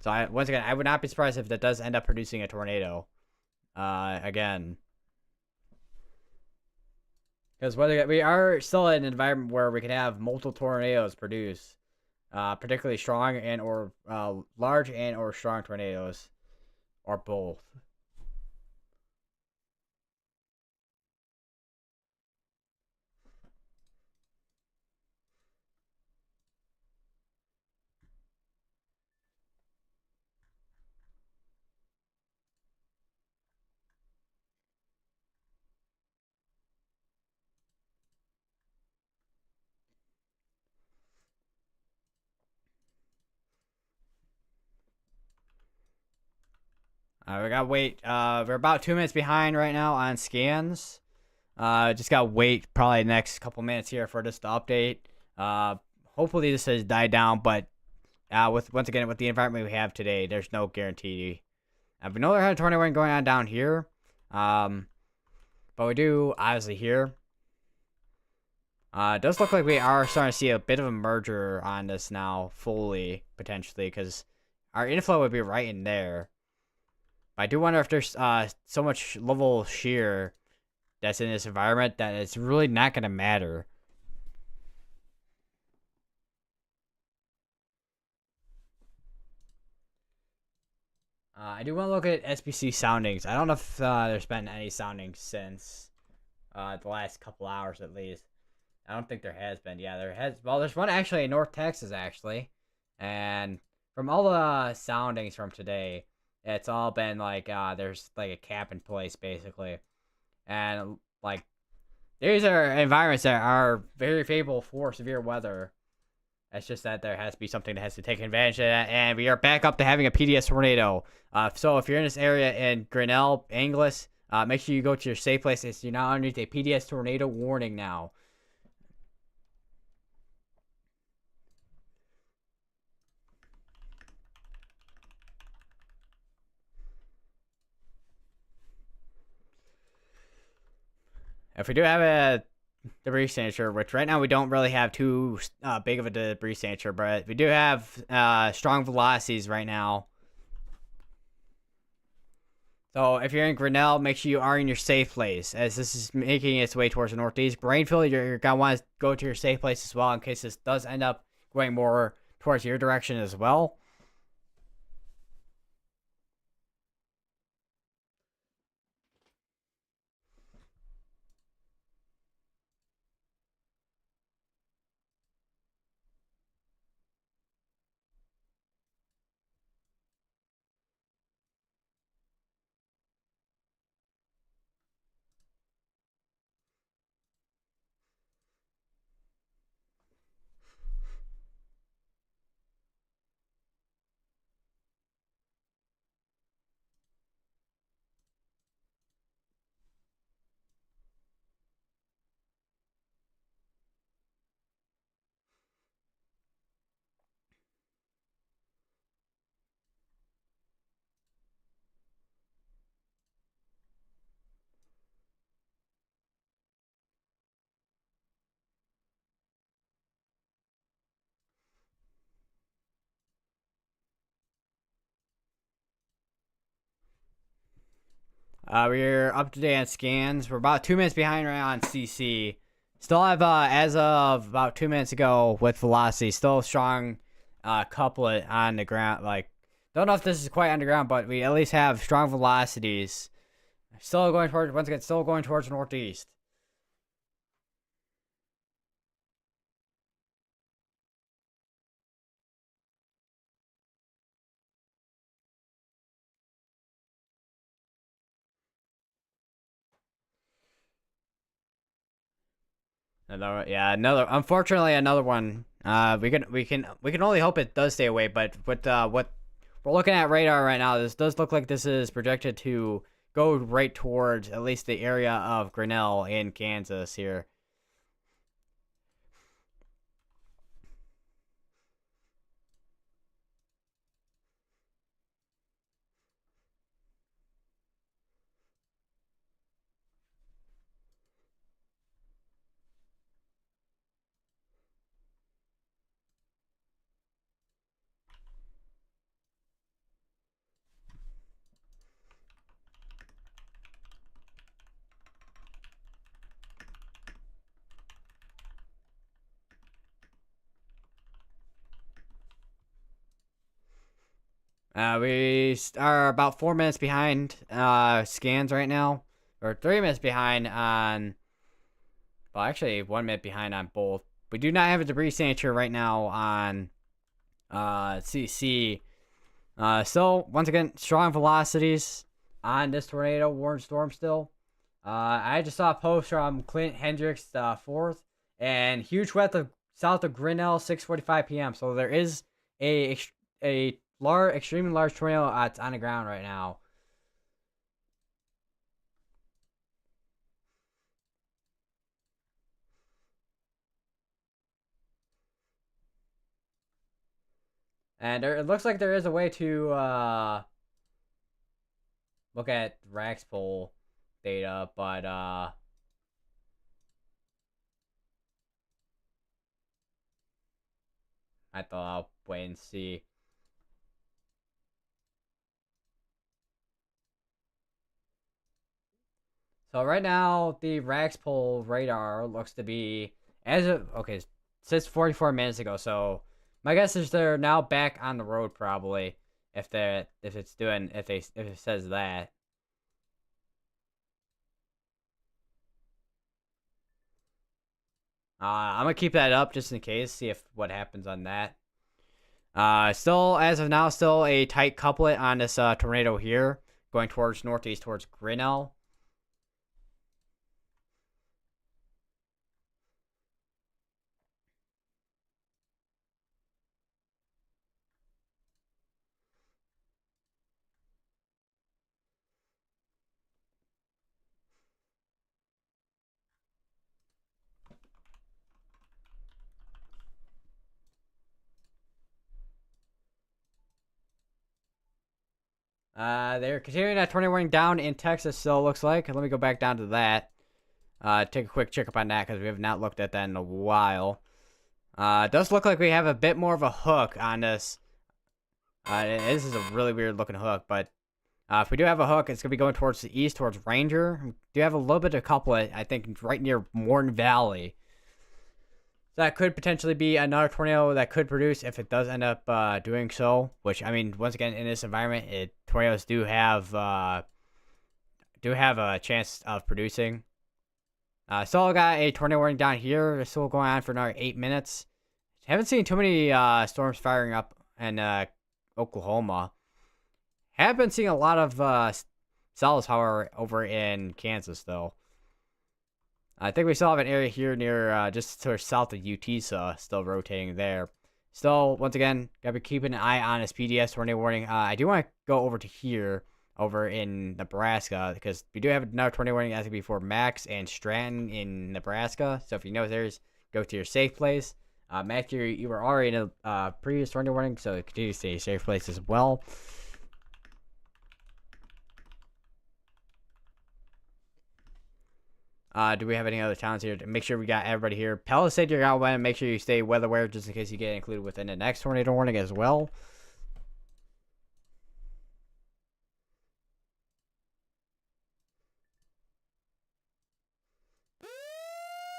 So once again, I would not be surprised if that does end up producing a tornado. Again. Because we are still in an environment where we can have multiple tornadoes produce. Particularly strong and or large and or strong tornadoes. Or both. We gotta wait. We're about 2 minutes behind right now on scans. Just gotta wait probably the next couple minutes here for this to update. Hopefully this has died down, but with once again with the environment we have today, there's no guarantee. We know there had a tornado warning going on down here, but we do obviously here. It does look like we are starting to see a bit of a merger on this now, fully potentially, because our inflow would be right in there. I do wonder if there's so much level shear that's in this environment that it's really not going to matter. I do want to look at SBC soundings. I don't know if there's been any soundings since the last couple hours at least. I don't think there has been. Yeah, there has. Well, there's one actually in North Texas actually, and from all the soundings from today, it's all been like there's like a cap in place basically, and like these are environments that are very favorable for severe weather. It's just that there has to be something that has to take advantage of that, and we are back up to having a PDS tornado. So if you're in this area in Grinnell, Inglis, make sure you go to your safe place. You're now underneath a PDS tornado warning now. If we do have a debris signature, which right now we don't really have too big of a debris signature, but we do have strong velocities right now. So if you're in Grinnell, make sure you are in your safe place, as this is making its way towards the northeast. Brainfield, you're going to want to go to your safe place as well in case this does end up going more towards your direction as well. We're up to date on scans. We're about 2 minutes behind right now on CC. Still have, as of about 2 minutes ago with velocity, still strong couplet on the ground. Like, don't know if this is quite underground, but we at least have strong velocities. Still going towards, once again, still going towards northeast. Unfortunately, another one. We can only hope it does stay away. But with what we're looking at radar right now, this does look like this is projected to go right towards at least the area of Grinnell in Kansas here. We are about 4 minutes behind scans right now, or 3 minutes behind on. Well, actually, 1 minute behind on both. We do not have a debris signature right now on CC. Still, once again, strong velocities on this tornado warning storm still. I just saw a post from Clint Hendricks, the fourth, and huge weather south of Grinnell, 6:45 p.m. So there is a large, extremely large tornado on the ground right now. And it looks like there is a way to look at Raxpol data, but I thought I'll wait and see. So right now, the Raxpol radar looks to be since 44 minutes ago. So my guess is they're now back on the road probably. If it says that. I'm gonna keep that up just in case. See if what happens on that. Still as of now, still a tight couplet on this tornado here, going towards northeast towards Grinnell. They're continuing that tornado warning down in Texas still, looks like. Let me go back down to that. Take a quick checkup on that because we have not looked at that in a while. It does look like we have a bit more of a hook on this. This is a really weird looking hook, but if we do have a hook, it's going to be going towards the east, towards Ranger. We do have a little bit of couplet, I think, right near Morton Valley. So that could potentially be another tornado that could produce if it does end up doing so. Which, I mean, once again, in this environment, tornadoes do have a chance of producing. Still got a tornado warning down here. It's still going on for another 8 minutes. Haven't seen too many storms firing up in Oklahoma. Have been seeing a lot of cells, however, over in Kansas, though. I think we still have an area here near just to the south of Utisa still rotating there. Still, once again, gotta be keeping an eye on this PDS tornado warning. I do want to go over to here, over in Nebraska, because we do have another tornado warning as before Max and Stratton in Nebraska. So if you know there's, go to your safe place. Max, you were already in a previous tornado warning, so continue to stay a safe place as well. Do we have any other towns here? To make sure we got everybody here. Palisade, you're out and make sure you stay weather aware just in case you get included within the next tornado warning as well.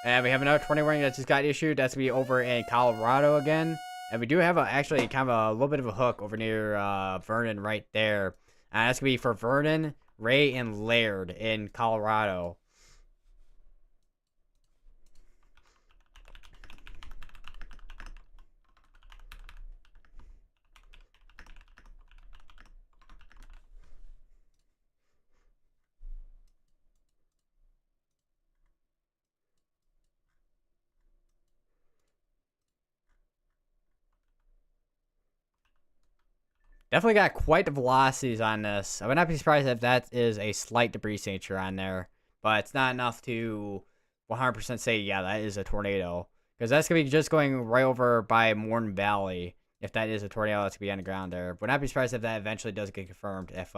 And we have another tornado warning that just got issued. That's going to be over in Colorado again. And we do have actually kind of a little bit of a hook over near Vernon right there. And that's going to be for Vernon, Ray, and Laird in Colorado. Definitely got quite the velocities on this. I would not be surprised if that is a slight debris signature on there, but it's not enough to 100% say, yeah, that is a tornado. Because that's going to be just going right over by Morton Valley, if that is a tornado that's going to be on the ground there. Would not be surprised if that eventually does get confirmed, if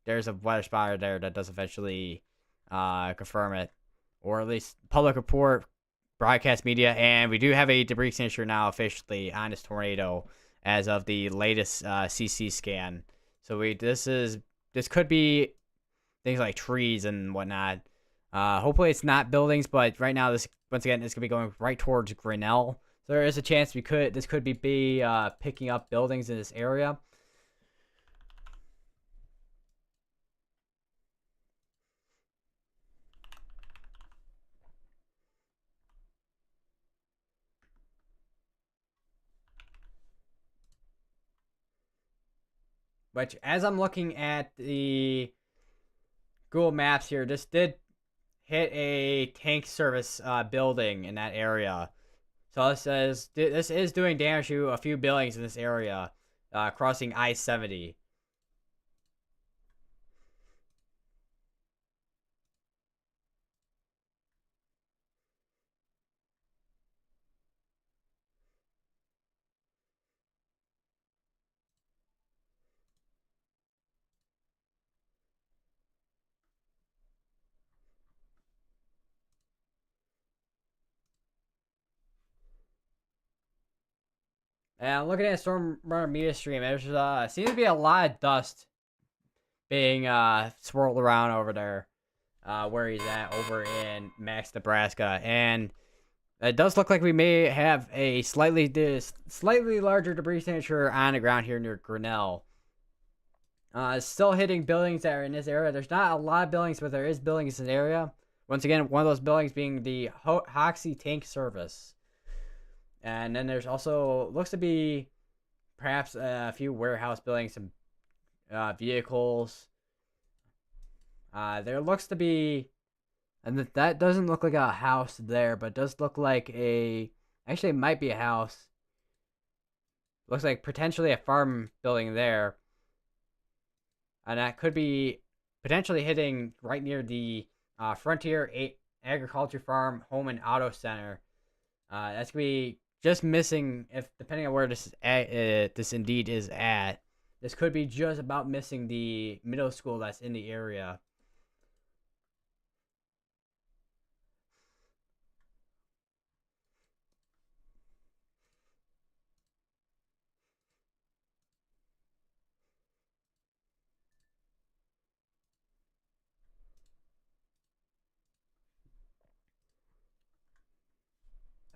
there's a weather spotter there that does eventually confirm it. Or at least public report, broadcast media, and we do have a debris signature now officially on this tornado as of the latest CC scan. So this could be things like trees and whatnot. Hopefully it's not buildings, but right now this once again is gonna be going right towards Grinnell. So there is a chance this could be picking up buildings in this area. Which, as I'm looking at the Google Maps here, this did hit a tank service building in that area. So this is doing damage to a few buildings in this area, crossing I-70. And looking at Storm Runner media stream, there's seems to be a lot of dust being swirled around over there, where he's at over in Max, Nebraska, and it does look like we may have a slightly larger debris signature on the ground here near Grinnell. Still hitting buildings that are in this area. There's not a lot of buildings, but there is buildings in this area. Once again, one of those buildings being the Hoxie Tank Service. And then there's also, looks to be perhaps a few warehouse buildings, some vehicles. There looks to be, and that doesn't look like a house there, but it does look like actually it might be a house. Looks like potentially a farm building there. And that could be potentially hitting right near the Frontier Agriculture Farm Home and Auto Center. That's going to be just missing, if depending on where this indeed is at. This could be just about missing the middle school that's in the area.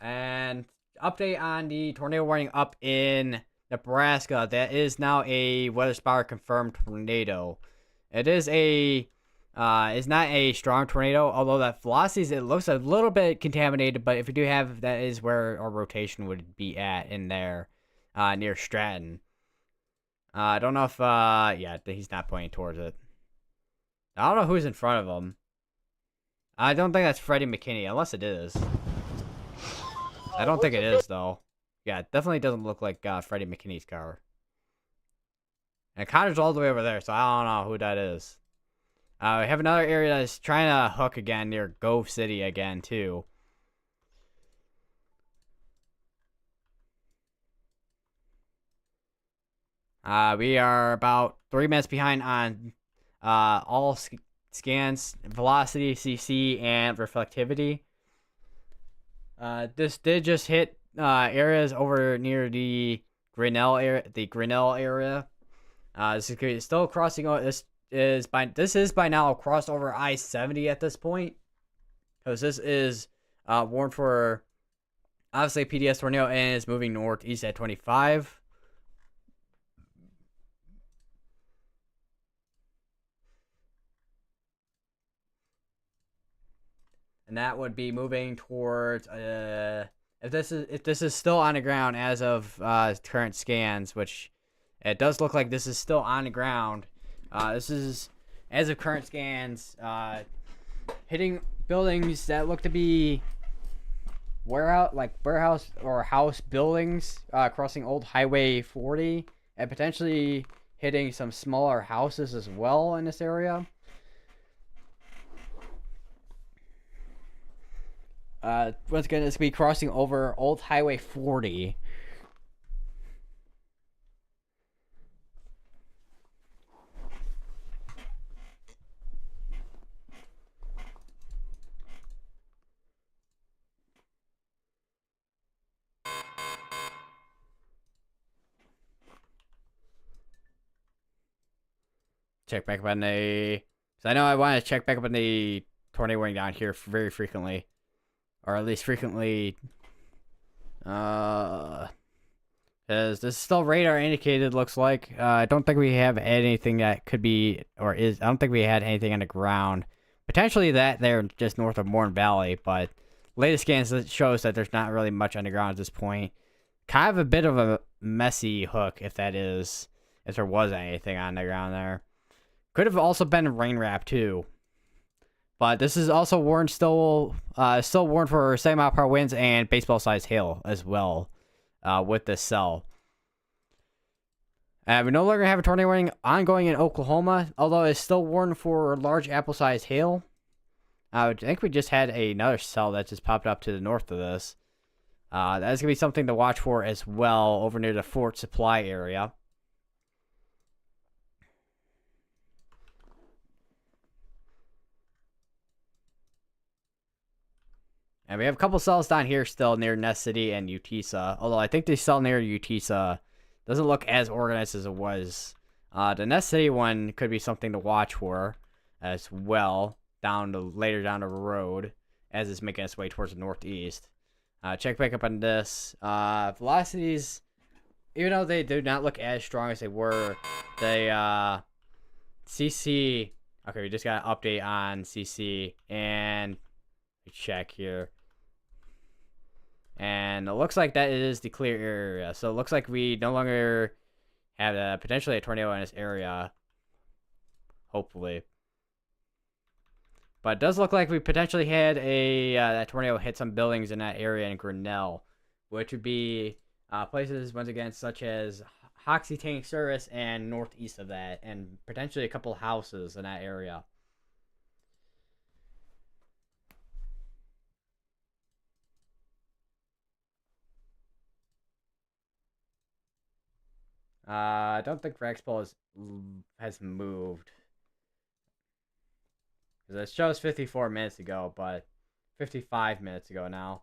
And update on the tornado warning up in Nebraska. That is now a weather spotter confirmed tornado. It is it's not a strong tornado, although that velocities, it looks a little bit contaminated, but if we do have, that is where our rotation would be at in there, near Stratton. I don't know if, yeah, he's not pointing towards it. I don't know who's in front of him. I don't think that's Freddie McKinney, unless it is. I don't think it is, though. Yeah, it definitely doesn't look like Freddie McKinney's car. And Connor's all the way over there, so I don't know who that is. We have another area that's trying to hook again near Gove City again, too. We are about 3 minutes behind on all scans, velocity, CC, and reflectivity. This did just hit areas over near the Grinnell area. This is still crossing. This is by now crossed over I-70 at this point, because this is Warned for obviously PDS tornado and is moving northeast at 25. And that would be moving towards if this is still on the ground as of current scans, which it does look like this is still on the ground. This is as of current scans, hitting buildings that look to be warehouse or house buildings, crossing Old Highway 40, and potentially hitting some smaller houses as well in this area. Once again, it's going to be crossing over Old Highway 40. Check back up on the... So I know I want to check back up on the tornado warning down here very frequently. Or at least frequently... Because this is still radar indicated, looks like. I don't think we have anything that could be... Or is... I don't think we had anything on the ground. Potentially that there just north of Morn Valley, but... Latest scans shows that there's not really much on the ground at this point. Kind of a bit of a messy hook, if that is... If there was anything on the ground there. Could have also been rain wrap too, but this is also warned still warned for 7-mile-per-hour winds and baseball-sized hail as well, with this cell. We no longer have a tornado warning ongoing in Oklahoma, although it's still warned for large apple-sized hail. I think we just had another cell that just popped up to the north of this. That's gonna be something to watch for as well over near the Fort Supply area. And we have a couple cells down here still near Nest City and Utisa. Although I think the cell near Utisa doesn't look as organized as it was. The Nest City one could be something to watch for as well later down the road as it's making its way towards the northeast. Check back up on this. Velocities, even though they do not look as strong as they were, they CC. Okay, we just got an update on CC and check here. And it looks like that is the clear area. So it looks like we no longer have potentially a tornado in this area. Hopefully. But it does look like we potentially had that tornado hit some buildings in that area in Grinnell. Which would be places, once again, such as Hoxie Tank Service and northeast of that. And potentially a couple houses in that area. I don't think Rexball has moved. Because it shows 54 minutes ago, but 55 minutes ago now.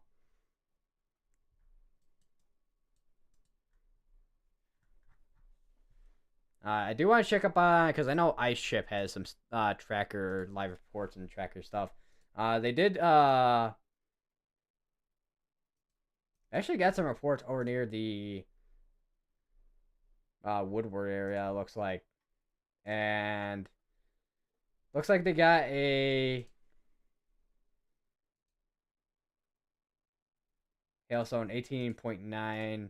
I do want to check up on, because I know Ice Ship has some tracker live reports and tracker stuff. They did actually got some reports over near the Woodward area, looks like. And looks like they got a hailstone 18.9,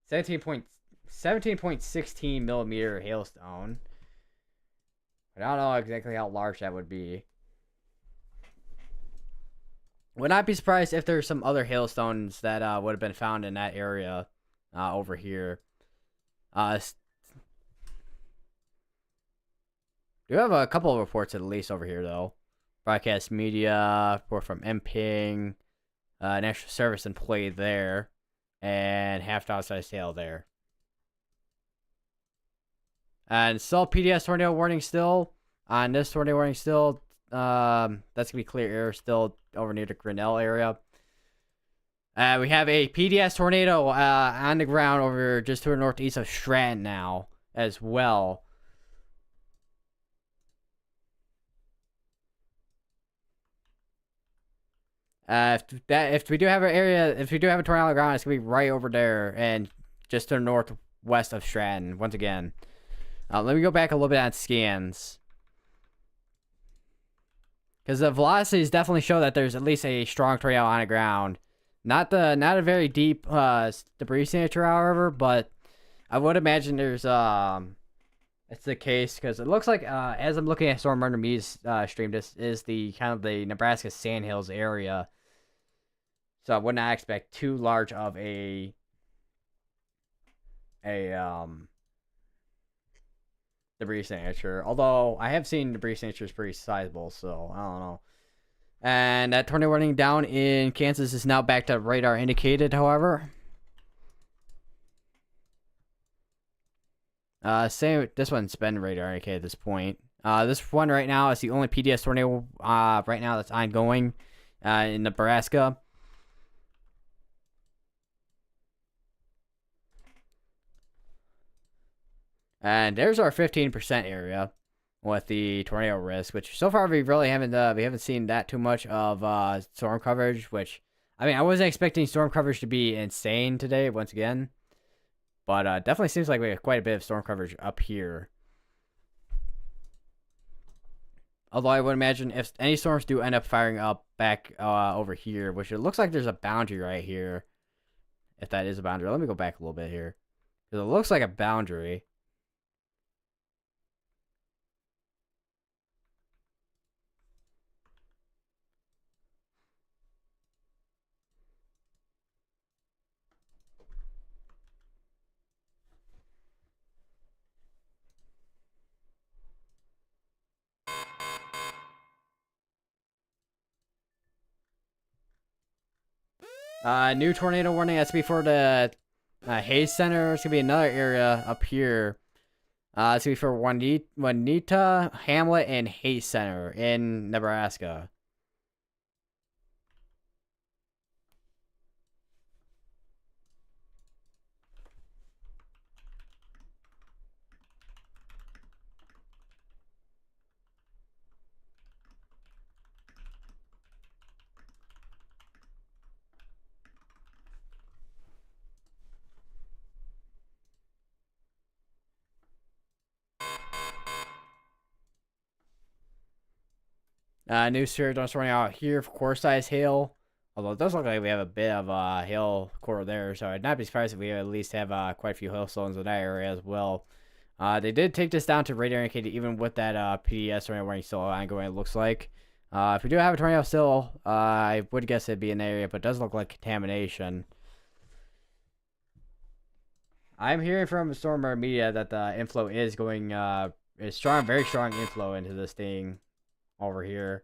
17.16 millimeter hailstone. But I don't know exactly how large that would be. Would not be surprised if there's some other hailstones that would have been found in that area over here. We have a couple of reports at least over here, though. Broadcast media, report from MPing, National Service employee there, and half outside sale there. And still PDS tornado warning still. On this tornado warning still, that's going to be clear air still over near the Grinnell area. We have a PDS tornado on the ground over just to the northeast of Stratton now as well. If we do have an area, if we do have a tornado on the ground, it's gonna be right over there and just to the northwest of Stratton. Once again, let me go back a little bit on scans because the velocities definitely show that there's at least a strong tornado on the ground. Not a very deep debris signature, however, but I would imagine there's it's the case because it looks like as I'm looking at Storm Murder Me's stream, this is the kind of the Nebraska Sandhills area. So I would not expect too large of a debris signature. Although I have seen debris signatures pretty sizable, so I don't know. And that tornado warning down in Kansas is now back to radar indicated, however. Same. This one's been radar indicated at this point. This one right now is the only PDS tornado right now that's ongoing in Nebraska. And there's our 15% area with the tornado risk, which so far we really haven't seen that too much of storm coverage. Which I mean, I wasn't expecting storm coverage to be insane today once again, but definitely seems like we have quite a bit of storm coverage up here. Although I would imagine if any storms do end up firing up back over here, which it looks like there's a boundary right here. If that is a boundary, let me go back a little bit here because it looks like a boundary. New tornado warning. That's before the Hayes Center. It's gonna be another area up here. It's gonna be for Juanita, Hamlet, and Hayes Center in Nebraska. New series don't running out here for core size hail. Although it does look like we have a bit of hail core there, so I'd not be surprised if we at least have quite a few hailstones in that area as well. They did take this down to radar indicated even with that PDS tornado warning still ongoing, it looks like. If we do have a tornado still, I would guess it'd be in the area, but it does look like contamination. I'm hearing from Stormer Media that the inflow is going, is strong, very strong inflow into this thing over here.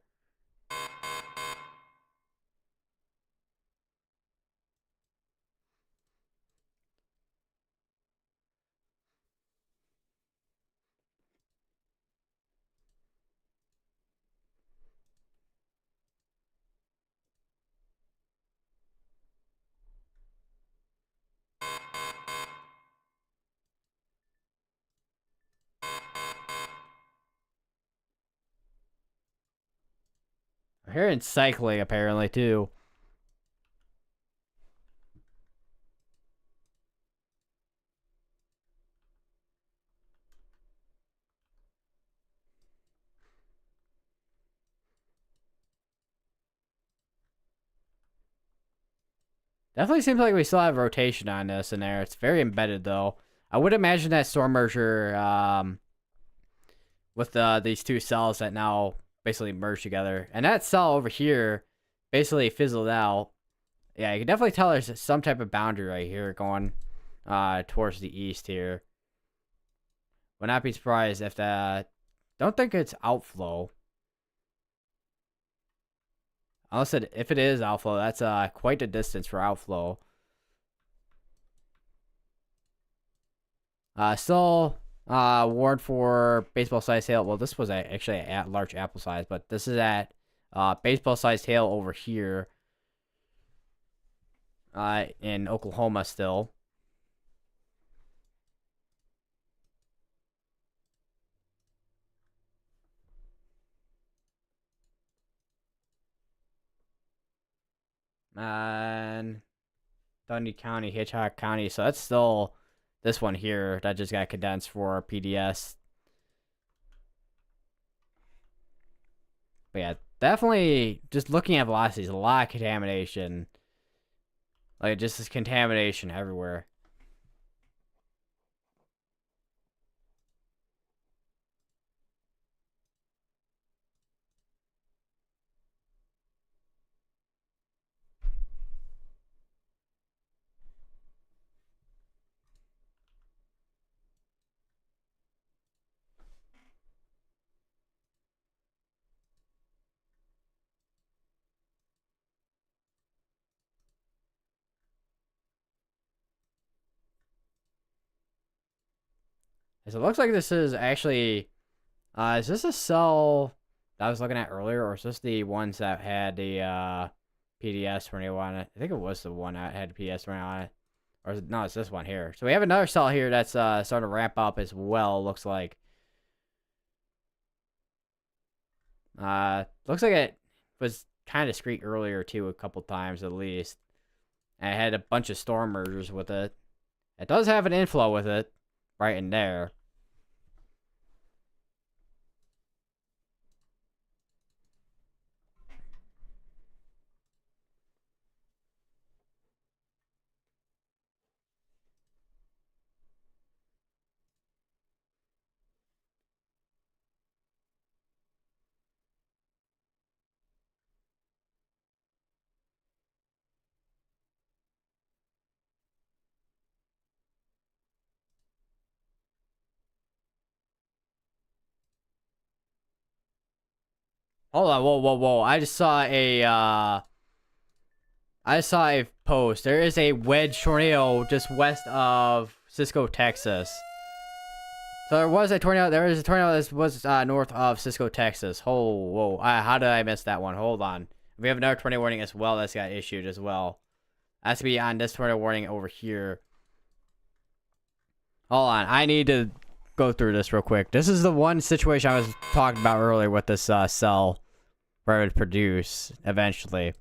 I'm hearing cycling apparently too. Definitely seems like we still have rotation on this in there. It's very embedded though. I would imagine that storm merger with these two cells that now basically merge together. And that cell over here basically fizzled out. Yeah, you can definitely tell there's some type of boundary right here going towards the east here. Would not be surprised if that... Don't think it's outflow. Unless if it is outflow, that's quite a distance for outflow. Still warned for baseball sized hail. Well, this was actually at large apple size, but this is at baseball sized hail over here in Oklahoma still. And Dundee County, Hitchcock County. So that's still this one here that just got condensed for PDS. But yeah, definitely just looking at velocities, a lot of contamination. Like, just this contamination everywhere. So it looks like this is actually, is this a cell that I was looking at earlier, or is this the ones that had the PDS tornado on it? I think it was the one that had the PDS tornado on it. Or is it, no, it's this one here. So we have another cell here that's starting to ramp up as well, looks like. Looks like it was kind of discreet earlier too, a couple times at least. And it had a bunch of storm mergers with it. It does have an inflow with it, right in there. Hold on, whoa, whoa, whoa! I saw a post. There is a wedge tornado just west of Cisco, Texas. So there was a tornado. There is a tornado that was north of Cisco, Texas. Oh, whoa! How did I miss that one? Hold on. We have another tornado warning as well that's got issued as well. That's to be on this tornado warning over here. Hold on. I need to go through this real quick. This is the one situation I was talking about earlier with this cell where it would produce eventually.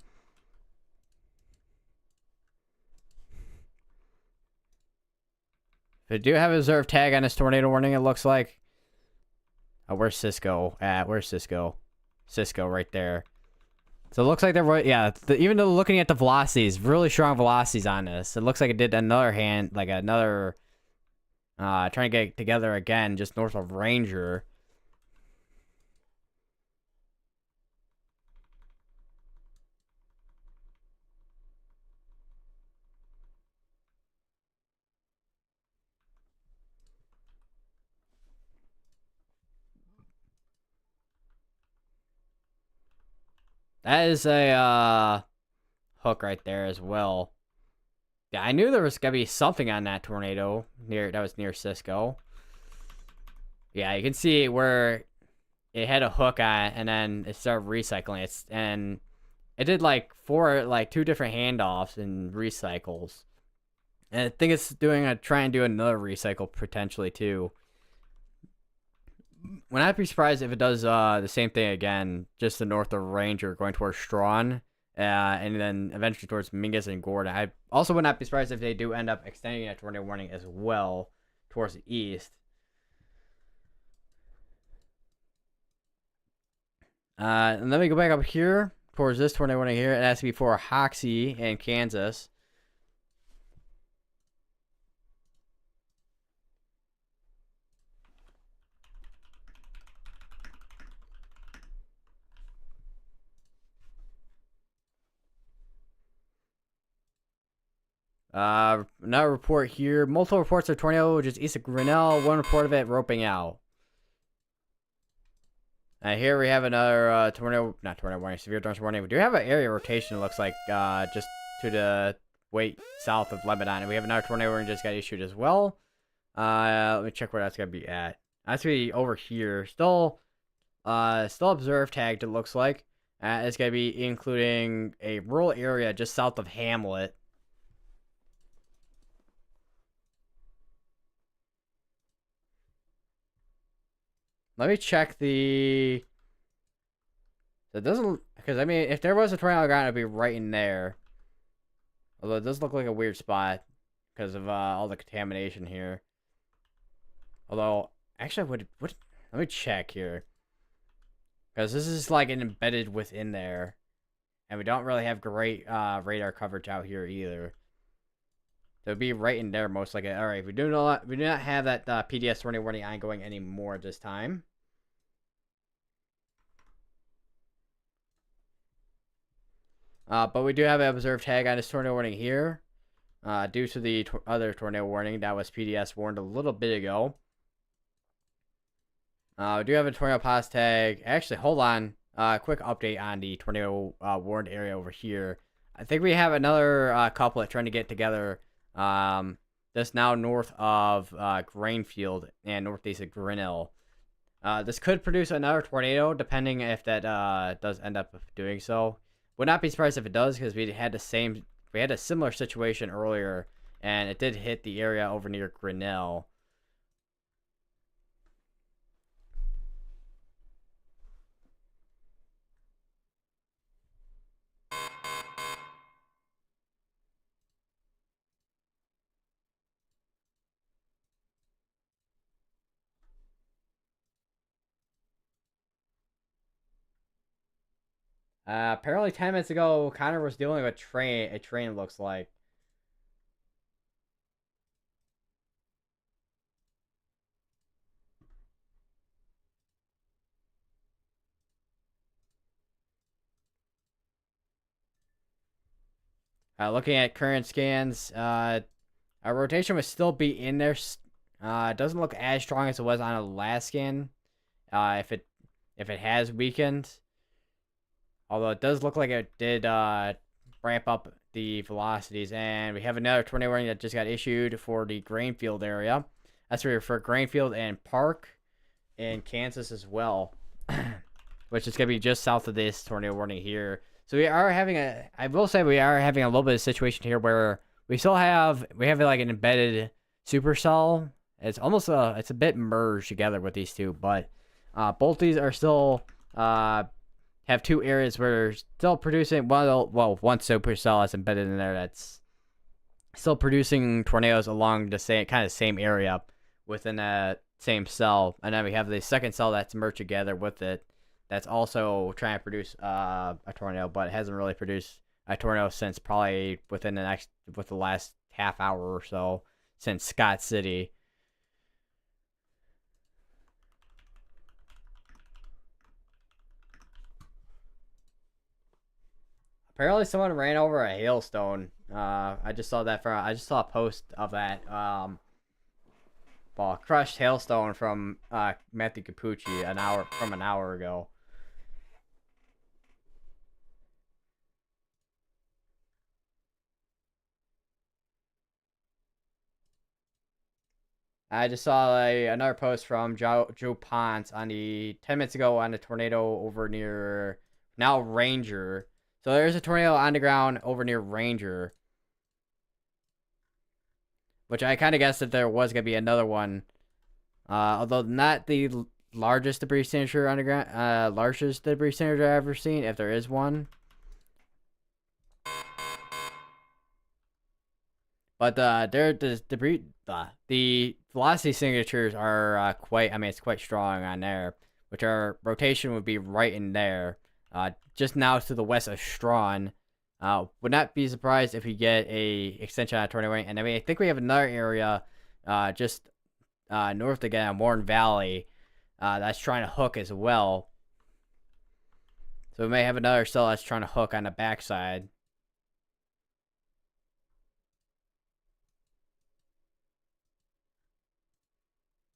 They do have a reserve tag on this tornado warning, it looks like. Oh, where's Cisco at? Where's Cisco? Cisco right there. So it looks like they're, yeah, even though looking at the velocities, really strong velocities on this. It looks like it did another trying to get together again just north of Ranger. That is a hook right there as well. Yeah, I knew there was gonna be something on that tornado that was near Cisco. Yeah, you can see where it had a hook on it, and then it started recycling. And it did like two different handoffs and recycles. And I think it's try and do another recycle potentially too. Would not be surprised if it does the same thing again, just the north of Ranger going towards Strawn, and then eventually towards Mingus and Gordon. I also would not be surprised if they do end up extending that tornado warning as well towards the east. And let me go back up here towards this tornado warning here. It has to be for Hoxie in Kansas. Another report here. Multiple reports of tornado just east of Grinnell. One report of it roping out. Here we have another not tornado warning, severe thunderstorm warning. We do have an area rotation, it looks like, just to the south of Lebanon. And we have another tornado warning just got issued as well. Let me check where that's going to be at. That's going to be over here. Still observed tagged, it looks like. It's going to be including a rural area just south of Hamlet. Let me check the... So it doesn't... Because, I mean, if there was a tornado ground, it'd be right in there. Although it does look like a weird spot because of all the contamination here. Although, actually, would let me check here because this is like embedded within there, and we don't really have great radar coverage out here either. So it'd be right in there most likely. All right, we do not have that PDS tornado warning ongoing anymore at this time. But we do have an observed tag on this tornado warning here. Due to the other tornado warning that was PDS warned a little bit ago. We do have a tornado pause tag. Actually, hold on. Quick update on the tornado warned area over here. I think we have another couplet trying to get together. That's now north of Grainfield and northeast of Grinnell. This could produce another tornado, depending if that does end up doing so. Would not be surprised if it does, because we had a similar situation earlier, and it did hit the area over near Grinnell. Apparently 10 minutes ago, Connor was dealing with a train looks like. Looking at current scans, our rotation would still be in there. It doesn't look as strong as it was on the last scan. If it has weakened, although it does look like it did ramp up the velocities, and we have another tornado warning that just got issued for the Grainfield area. That's for Grainfield and Park in Kansas as well, which is gonna be just south of this tornado warning here. So I will say we are having a little bit of situation here where we have like an embedded supercell. It's a bit merged together with these two, but both these are still have two areas where they're still producing one supercell that's embedded in there that's still producing tornadoes along the same area within that same cell, and then we have the second cell that's merged together with it that's also trying to produce a tornado, but it hasn't really produced a tornado since probably with the last half hour or so since Scott City. Apparently, someone ran over a hailstone. I just saw a post of that. Crushed hailstone from Matthew Capucci an hour ago. I just saw another post from Joe Ponce on the 10 minutes ago on the tornado over near now Ranger. So there's a tornado on the ground over near Ranger, which I kind of guessed that there was gonna be another one, although not the largest debris signature on the ground, largest debris signature I've ever seen, if there is one. But the velocity signatures are it's quite strong on there, which our rotation would be right in there, just now to the west of Strawn. Would not be surprised if we get a extension on tornado warning, and I think we have another area, just north again, Warren Valley, that's trying to hook as well. So we may have another cell that's trying to hook on the backside.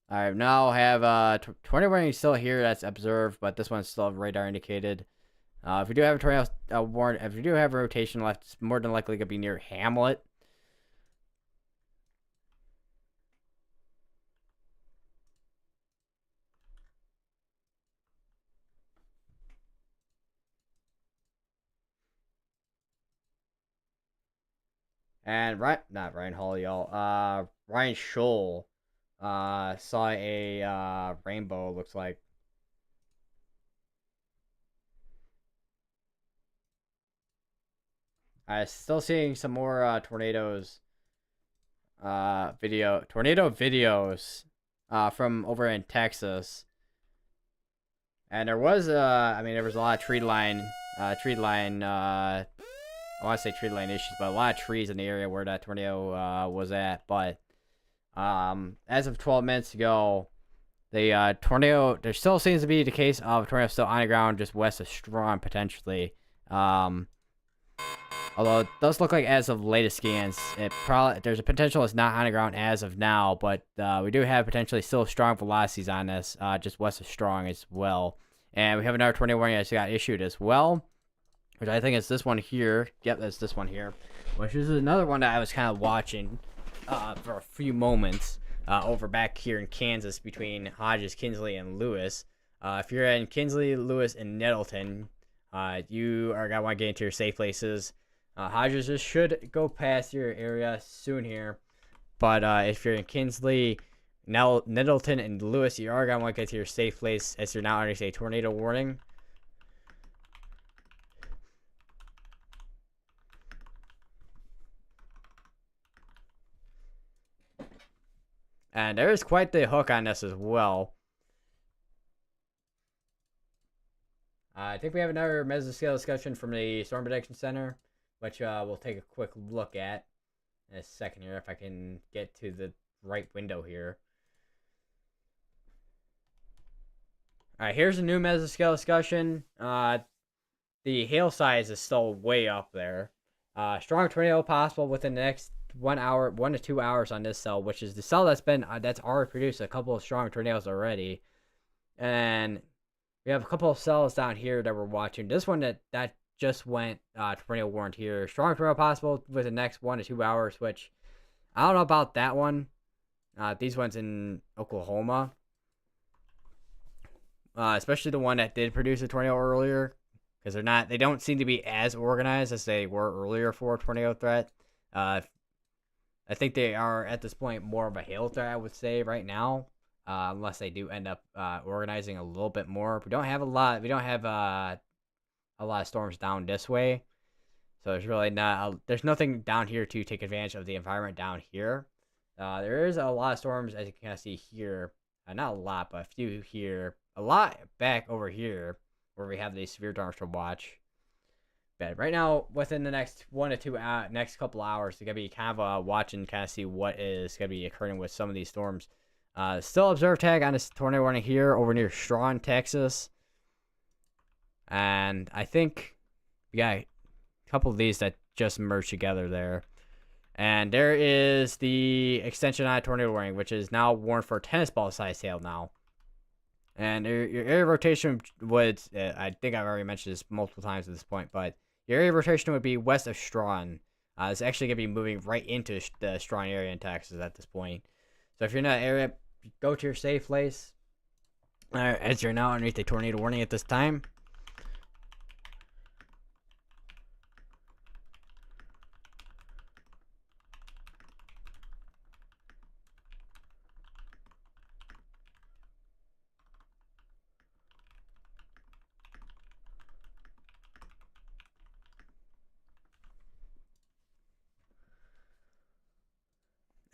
I now have 20 warning still here that's observed, but this one's still radar indicated. If we do have a tornado if we do have a rotation left, it's more than likely gonna be near Hamlet. And not Ryan Hall, y'all. Ryan Scholl saw a rainbow, looks like. I still seeing some more tornadoes. Tornado videos from over in Texas. And there was I mean there was a lot of tree line I want to say tree line issues, but a lot of trees in the area where that tornado was at. But as of 12 minutes ago, the tornado, there still seems to be the case of a tornado still on the ground just west of Strawn potentially. Um, Although it does look like as of the latest scans, it probably there's a potential it's not on the ground as of now, but we do have potentially still strong velocities on this, just west of Strong as well. And we have another tornado warning that got issued as well, which I think is this one here. Yep, that's this one here, which is another one that I was kind of watching for a few moments over back here in Kansas between Hodges, Kinsley, and Lewis. If you're in Kinsley, Lewis, and Nettleton, you are gonna want to get into your safe places. Hodges just should go past your area soon here. But if you're in Kinsley, Nettleton, and Lewis, you are going to want to get to your safe place as you're now under a tornado warning. And there is quite the hook on this as well. I think we have another mesoscale discussion from the Storm Prediction Center, which we'll take a quick look at in a second here if I can get to the right window here. Alright, here's a new mesoscale discussion. The hail size is still way up there. Strong tornado possible within the next 1 hour, 1 to 2 hours on this cell, which is the cell that's already produced a couple of strong tornadoes already. And we have a couple of cells down here that we're watching. This one that just went tornado warned here. Strong tornado possible within the next 1 to 2 hours, which I don't know about that one. These ones in Oklahoma. Especially the one that did produce a tornado earlier. Because they don't seem to be as organized as they were earlier for a tornado threat. I think they are at this point more of a hail threat, I would say, right now. Unless they do end up organizing a little bit more. We don't have a lot. We don't have a lot of storms down this way, so there's really not. There's nothing down here to take advantage of the environment down here. There is a lot of storms, as you can kind of see here. Not a lot, but a few here. A lot back over here where we have these severe storms to watch. But right now, within the next 1 to 2 next couple hours, we're gonna be kind of watching, kind of see what is gonna be occurring with some of these storms. Still observe tag on this tornado warning here over near Strawn, Texas. And I think we got a couple of these that just merged together there. And there is the extension on tornado warning, which is now warned for tennis ball size hail now. And your area rotation would, I think I've already mentioned this multiple times at this point, but your area rotation would be west of Strawn. It's actually going to be moving right into the Strawn area in Texas at this point. So if you're in that area, go to your safe place. As you're now underneath the tornado warning at this time.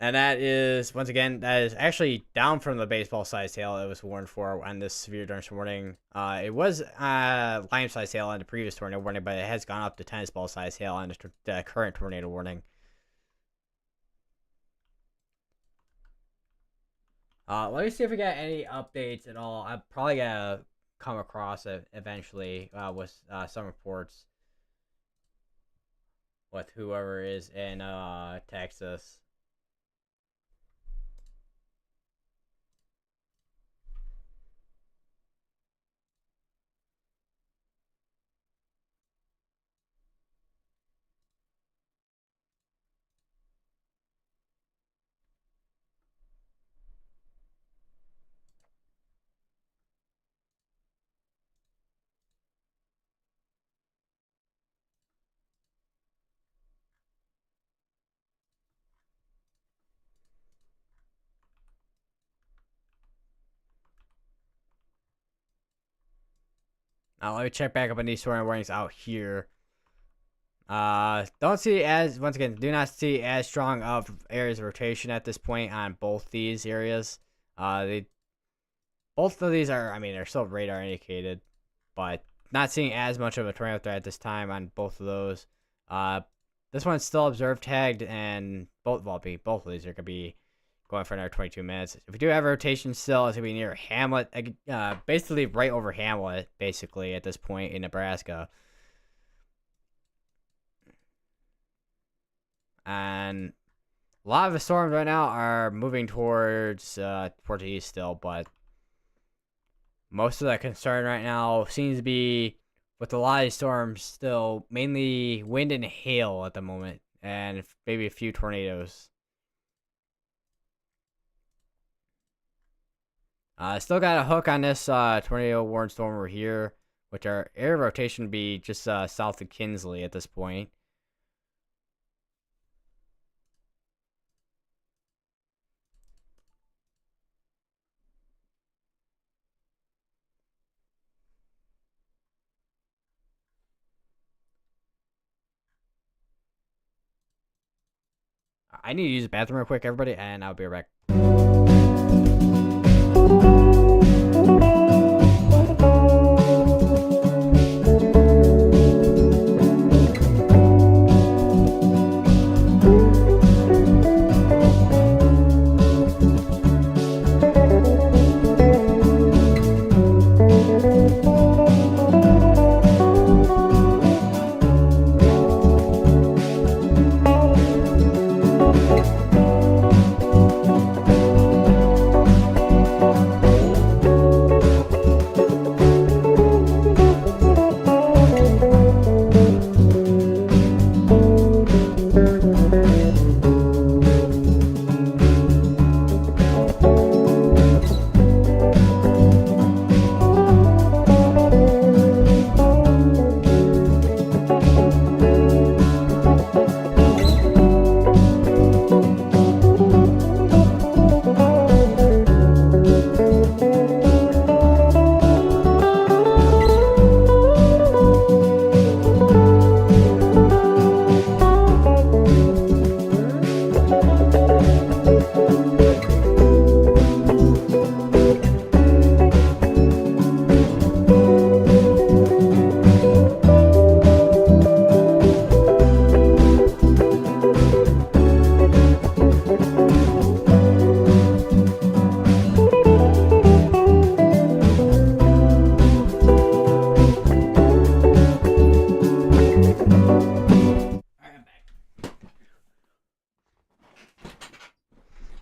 And that is, once again, that is actually down from the baseball-sized hail it was warned for on this severe thunderstorm warning. It was lime-sized hail on the previous tornado warning, but it has gone up to tennis ball-sized hail on the current tornado warning. Let me see if we got any updates at all. I'm probably gonna come across it eventually with some reports with whoever is in Texas. Now let me check back up on these tornado warnings out here. Don't see as once again. Do not see as strong of areas of rotation at this point on both these areas. They both of these are. I mean, they're still radar indicated, but not seeing as much of a tornado threat at this time on both of those. This one's still observed tagged, and both of these are gonna be going for another 22 minutes. If we do have a rotation still, it's gonna be near Hamlet, basically right over Hamlet, basically at this point in Nebraska. And a lot of the storms right now are moving towards the east still, but most of the concern right now seems to be with a lot of these storms still mainly wind and hail at the moment, and maybe a few tornadoes. Still got a hook on this tornado warning storm over here, which our air rotation would be just south of Kinsley at this point. I need to use the bathroom real quick, everybody, and I'll be right back.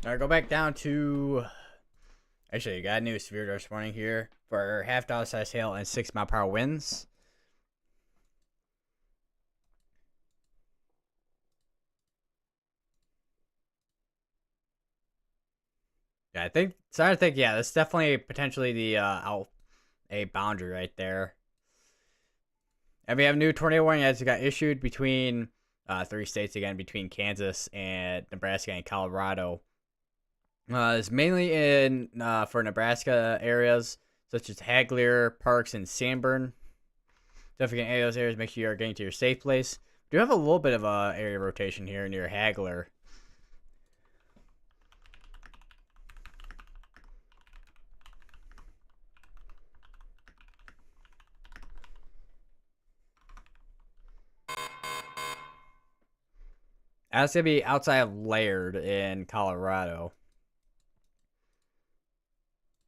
Alright, go back down to. Actually, you got a new severe dust warning here for half-dollar size hail and 6-mile-per-hour winds. Yeah, I think. Starting to think, yeah, that's definitely potentially the a boundary right there. And we have a new tornado warning as it got issued between 3 states again, between Kansas and Nebraska and Colorado. It's mainly in for Nebraska areas such as Hagler, Parks, and Sanborn. So if you get any of those areas, make sure you are getting to your safe place. We do have a little bit of a area rotation here near Hagler. That's gonna be outside of Laird in Colorado.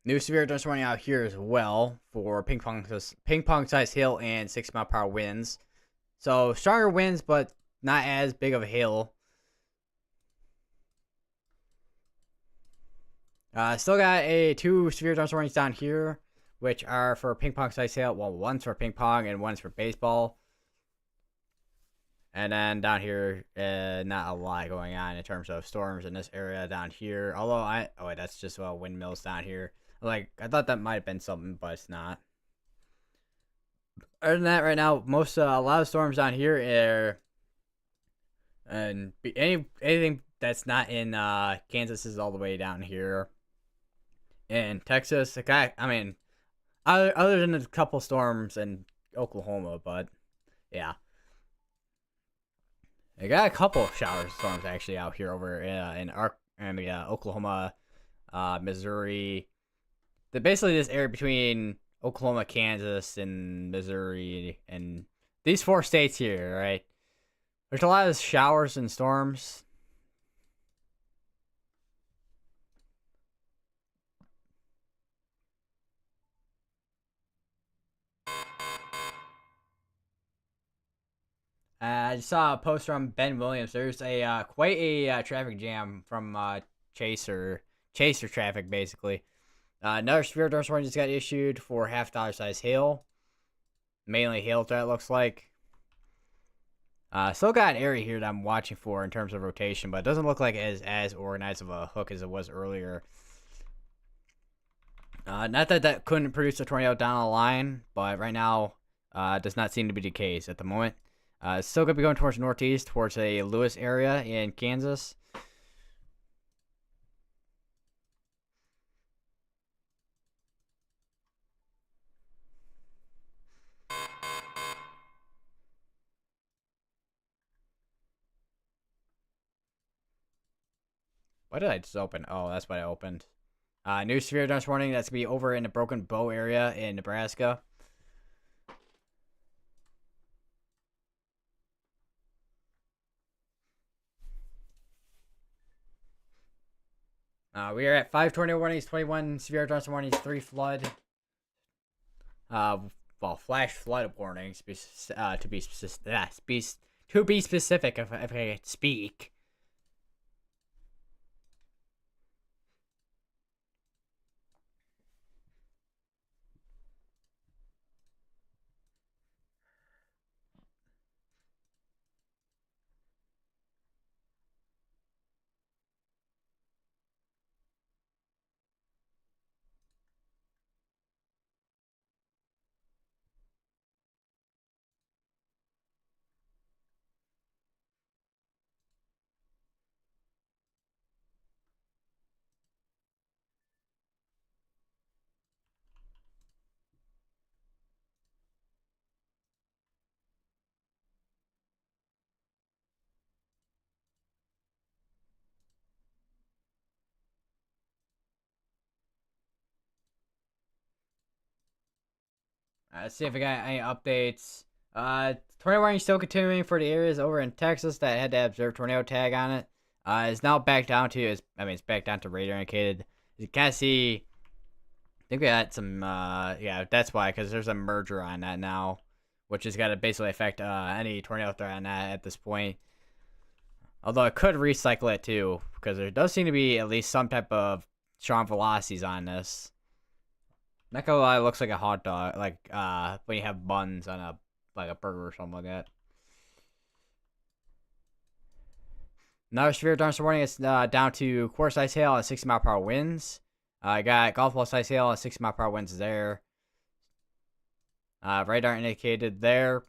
New severe dust warning out here as well for ping pong size hail and 6-mile-per-hour winds. So stronger winds, but not as big of a hail. Still got 2 severe dust warnings down here, which are for ping pong size hail. Well, one's for ping pong and one's for baseball. And then down here, not a lot going on in terms of storms in this area down here. Although oh wait, that's just windmills down here. Like, I thought that might have been something, but it's not. Other than that, right now, a lot of storms down here are, and anything that's not in Kansas is all the way down here. In Texas, I mean, other than a couple storms in Oklahoma, but yeah. I got a couple of shower storms actually out here over Oklahoma, Missouri. Basically this area between Oklahoma, Kansas, and Missouri, and these four states here, right? There's a lot of showers and storms. I just saw a post from Ben Williams. There's a quite a traffic jam from Chaser traffic, basically. Another severe thunderstorm just got issued for half-dollar size hail. Mainly hail threat, looks like. Still got an area here that I'm watching for in terms of rotation, but it doesn't look like it is as organized of a hook as it was earlier. Not that that couldn't produce a tornado down the line, but right now does not seem to be the case at the moment. It's still going to be going towards northeast, towards a Lewis area in Kansas. What did I just open? Oh, that's what I opened. New severe thunderstorm warning. That's going to be over in the Broken Bow area in Nebraska. We are at 5 tornado warnings, 21 severe thunderstorm warnings, 3 flood. Flash flood warnings to be specific, if I could speak. Let's see if we got any updates. Tornado warning still continuing for the areas over in Texas that had to observe tornado tag on it. It's now back down to it's back down to radar indicated. You can see. I think we got some. Yeah, that's why, because there's a merger on that now, which is got to basically affect any tornado threat on that at this point. Although it could recycle it too, because there does seem to be at least some type of strong velocities on this. Not gonna lie, it looks like a hot dog, like when you have buns on a burger or something like that. Another severe thunderstorm warning is down to quarter size hail and 60-mile-per-hour winds. I got golf ball size hail and 60-mile-per-hour winds there. Radar indicated there.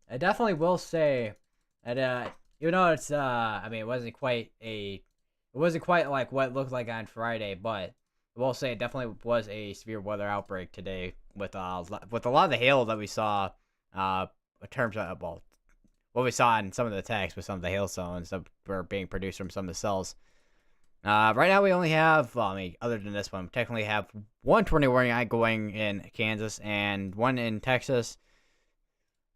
I definitely will say that even though it's it wasn't quite like what it looked like on Friday, but I will say it definitely was a severe weather outbreak today with a lot of the hail that we saw in terms of what we saw in some of the attacks with some of the hailstones that were being produced from some of the cells. Right now we only have, other than this one, we technically have one tornado warning going in Kansas and one in Texas.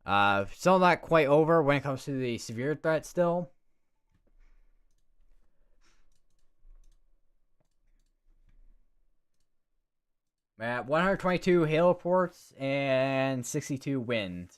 Still not quite over when it comes to the severe threat still. At 122 hail reports and 62 wind.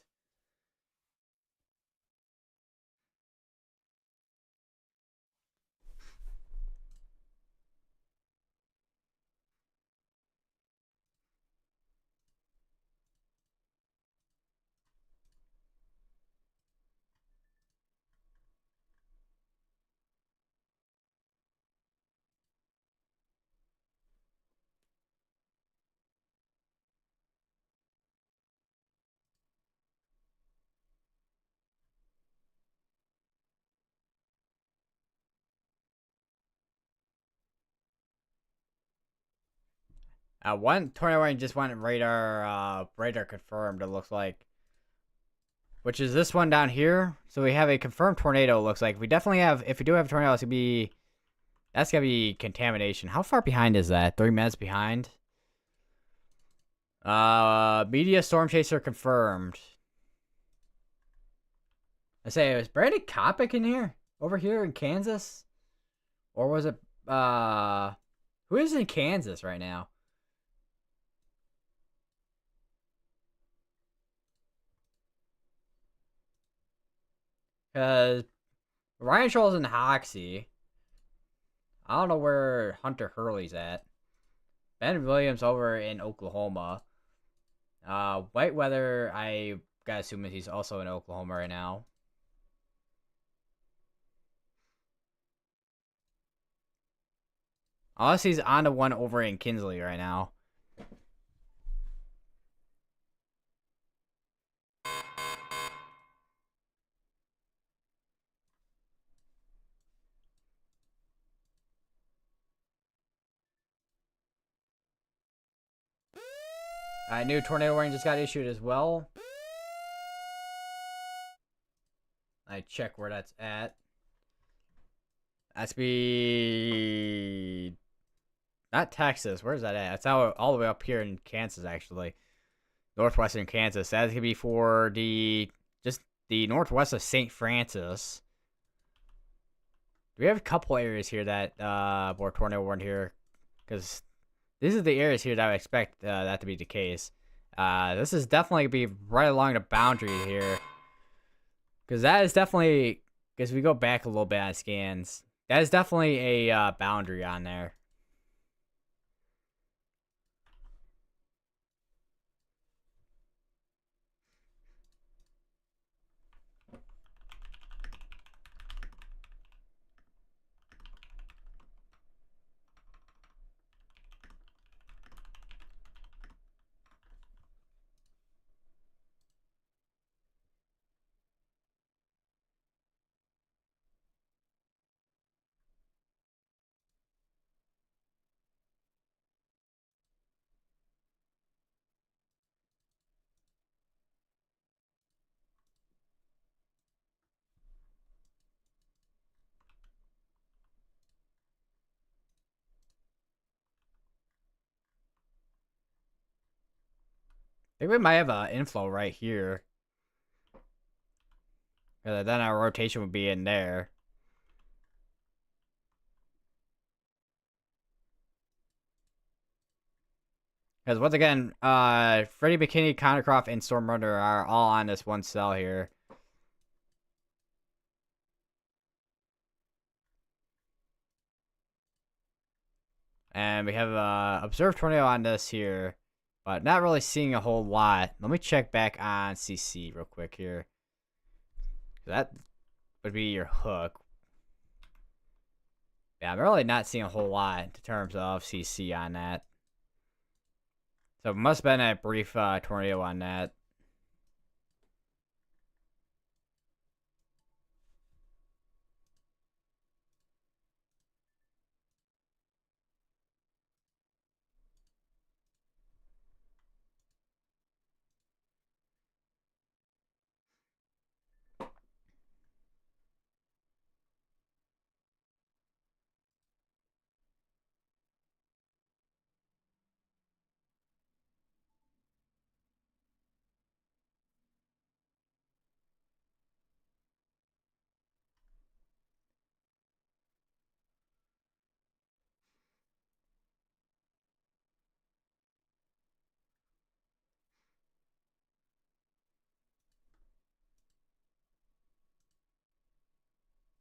One tornado warning just went radar confirmed. It looks like. which is this one down here. So we have a confirmed tornado. Looks like we definitely have. If we do have a tornado, it's gonna be. That's gonna be contamination. How far behind is that? 3 minutes behind. Media storm chaser confirmed. I say, was Brandon Kopic in here? Over here in Kansas? Or was it, who is in Kansas right now? Because Ryan Scholl's in Hoxie. I don't know where Hunter Hurley's at. Ben Williams over in Oklahoma. White Weather, I gotta assume he's also in Oklahoma right now. Unless he's on the one over in Kinsley right now. New tornado warning just got issued as well. I check where that's at. That's be not Texas. Where's that at? It's out all the way up here in Kansas, actually, northwestern Kansas. That's gonna be for just the northwest of St. Francis. We have a couple areas here that more tornado warned here, because these are the areas here that I would expect that to be the case. This is definitely gonna be right along the boundary here, because that is definitely, because we go back a little bit on scans, that is definitely a boundary on there. I think we might have an inflow right here. Then our rotation would be in there. Because once again, Freddie McKinney, Connor Croft, and Storm Runner are all on this one cell here. And we have observed tornado on this here, but not really seeing a whole lot. Let me check back on CC real quick here. That would be your hook. Yeah, I'm really not seeing a whole lot in terms of CC on that. So it must have been a brief tornado on that.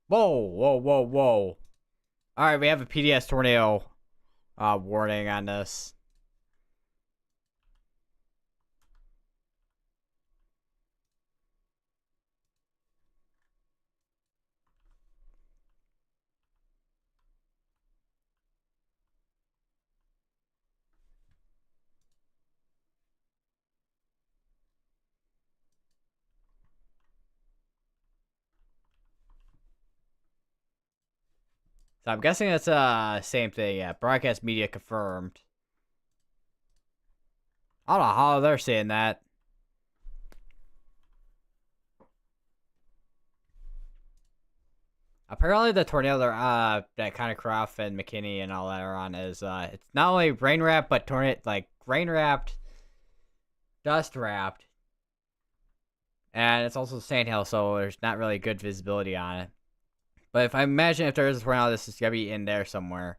Whoa, whoa, whoa, whoa. Alright, we have a PDS tornado warning on this. So I'm guessing it's same thing. Yeah, broadcast media confirmed. I don't know how they're saying that. Apparently, the tornado that kind of Croft and McKinney and all that are on is it's not only rain wrapped, but tornado like rain wrapped, dust wrapped, and it's also sandhill, so there's not really good visibility on it. But if I imagine if there is a tornado, this is gonna be in there somewhere,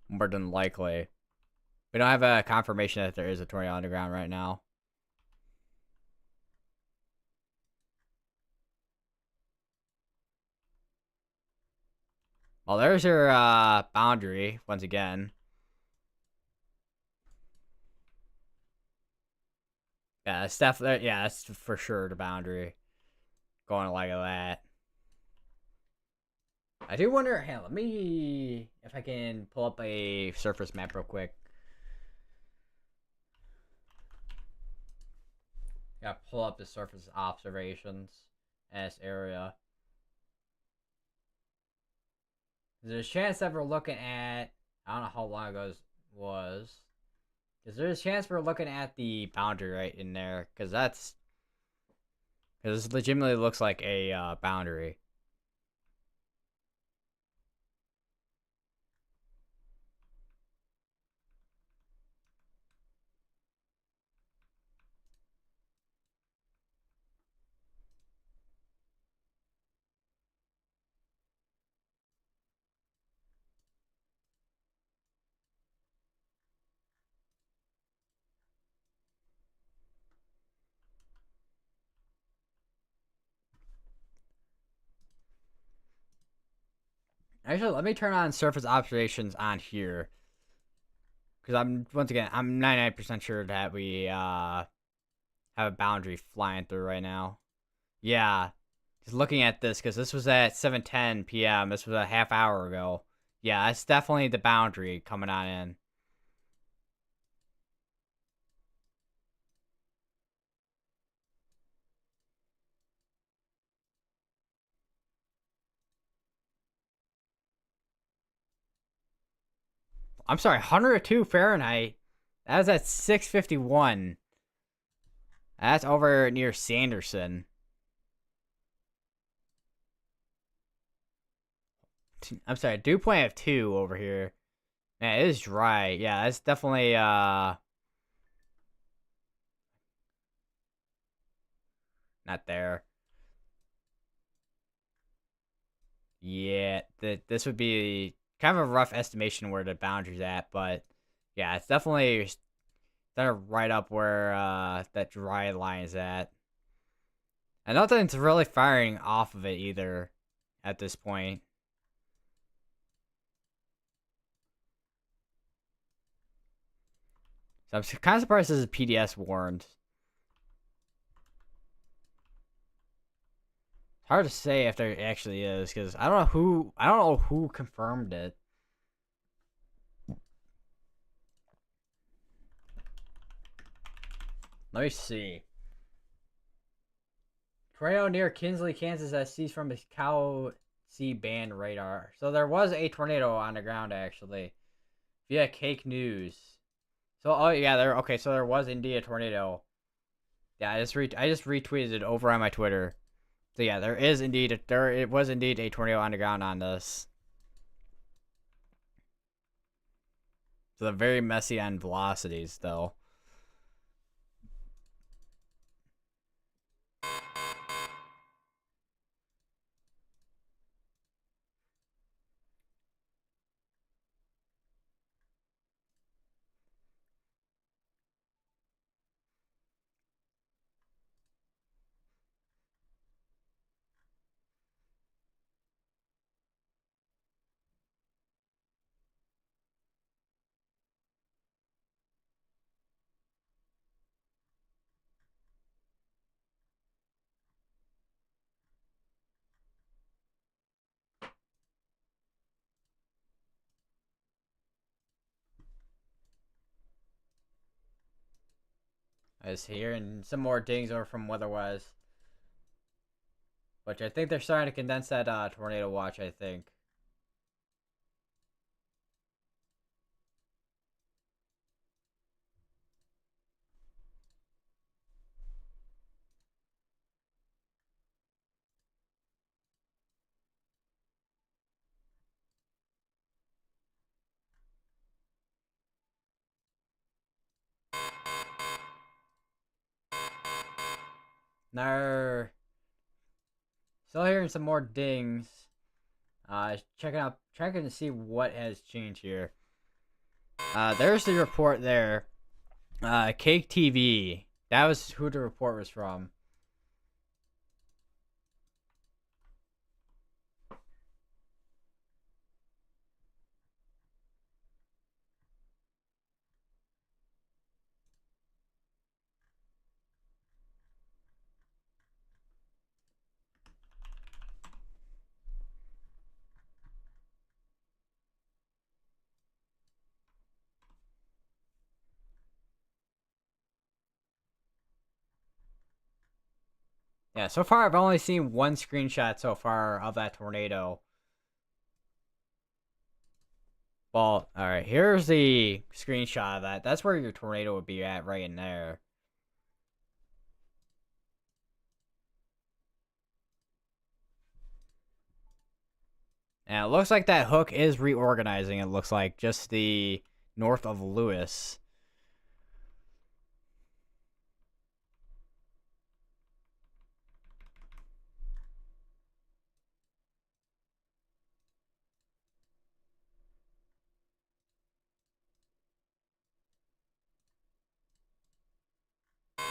more than likely. We don't have a confirmation that there is a tornado underground right now. Well, there's your boundary once again. Yeah, that's definitely that's for sure the boundary. Going like that. I do wonder. Hey, let me if I can pull up a surface map real quick. Yeah, pull up the surface observations in this area. There's a chance that we're looking at. I don't know how long ago this was. Is there a chance we're looking at the boundary right in there? Because this legitimately looks like a boundary. Actually, let me turn on surface observations on here. Because I'm 99% sure that we have a boundary flying through right now. Yeah, just looking at this because this was at 7:10 p.m. This was a half hour ago. Yeah, it's definitely the boundary coming on in. I'm sorry, 102 Fahrenheit. That's at 651. That's over near Sanderson. I'm sorry, dew point of 2 over here. Man, it is dry. Yeah, that's definitely not there. Yeah, this would be kind of a rough estimation where the boundary's at, but yeah, it's definitely right up where that dry line is at. And nothing's really firing off of it either at this point. So I'm kind of surprised this is PDS warned. Hard to say if there actually is because I don't know who confirmed it. Let me see. Tornado near Kinsley, Kansas that seized from a Cow C band radar. So there was a tornado on the ground actually, via Cake News. So oh yeah, okay. So there was indeed a tornado. Yeah, I just retweeted it over on my Twitter. So yeah, it was indeed a tornado on the ground on this. So they're very messy on velocities though. I was hearing some more dings over from Weatherwise, which I think they're starting to condense that tornado watch. I think. Now, still hearing some more dings. Checking to see what has changed here. There's the report there. Cake TV. That was who the report was from. Yeah, so far I've only seen one screenshot so far of that tornado. Well, alright, here's the screenshot of that. That's where your tornado would be at right in there. And it looks like that hook is reorganizing, it looks like, just the north of Lewis.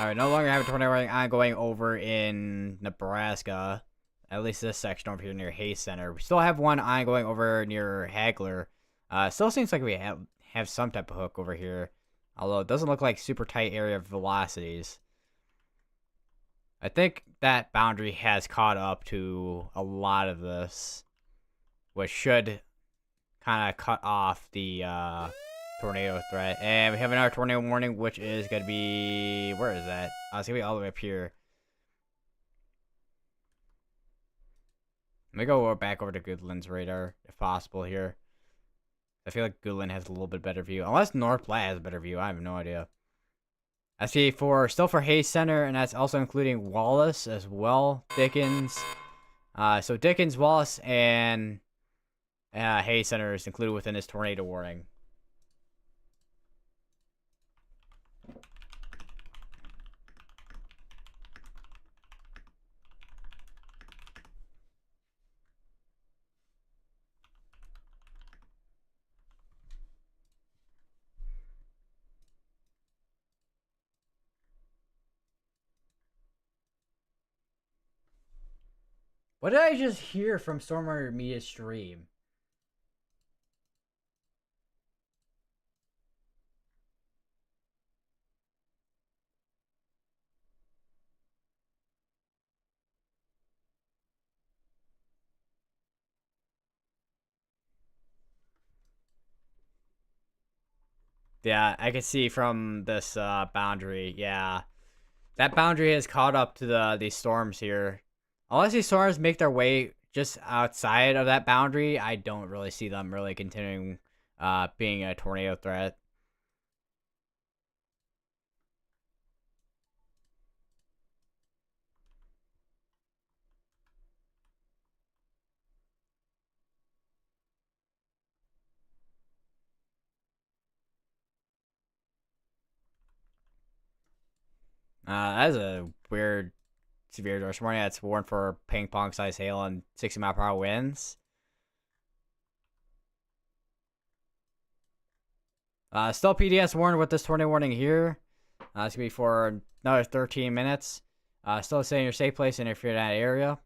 Alright, no longer have a tornado ongoing over in Nebraska. At least this section over here near Hayes Center. We still have one ongoing over near Hagler. Still seems like we have some type of hook over here. Although it doesn't look like super tight area of velocities. I think that boundary has caught up to a lot of this. Which should kind of cut off the tornado threat. And we have another tornado warning, which is going to be... Where is that? It's going to be all the way up here. Let me go back over to Goodland's radar, if possible, here. I feel like Goodland has a little bit better view. Unless North Platte has a better view. I have no idea. I see still for Hayes Center, and that's also including Wallace as well. Dickens. So Dickens, Wallace, and Hayes Center is included within this tornado warning. What did I just hear from Stormer Media stream? Yeah, I can see from this boundary. Yeah, that boundary has caught up to these storms here. Unless these storms make their way just outside of that boundary, I don't really see them really continuing being a tornado threat. That's a weird severe dorst warning that's warned for ping pong size hail and 60-mile-per-hour winds. Still PDS warned with this tornado warning here. It's gonna be for another 13 minutes. Still stay in your safe place and if you're in that area.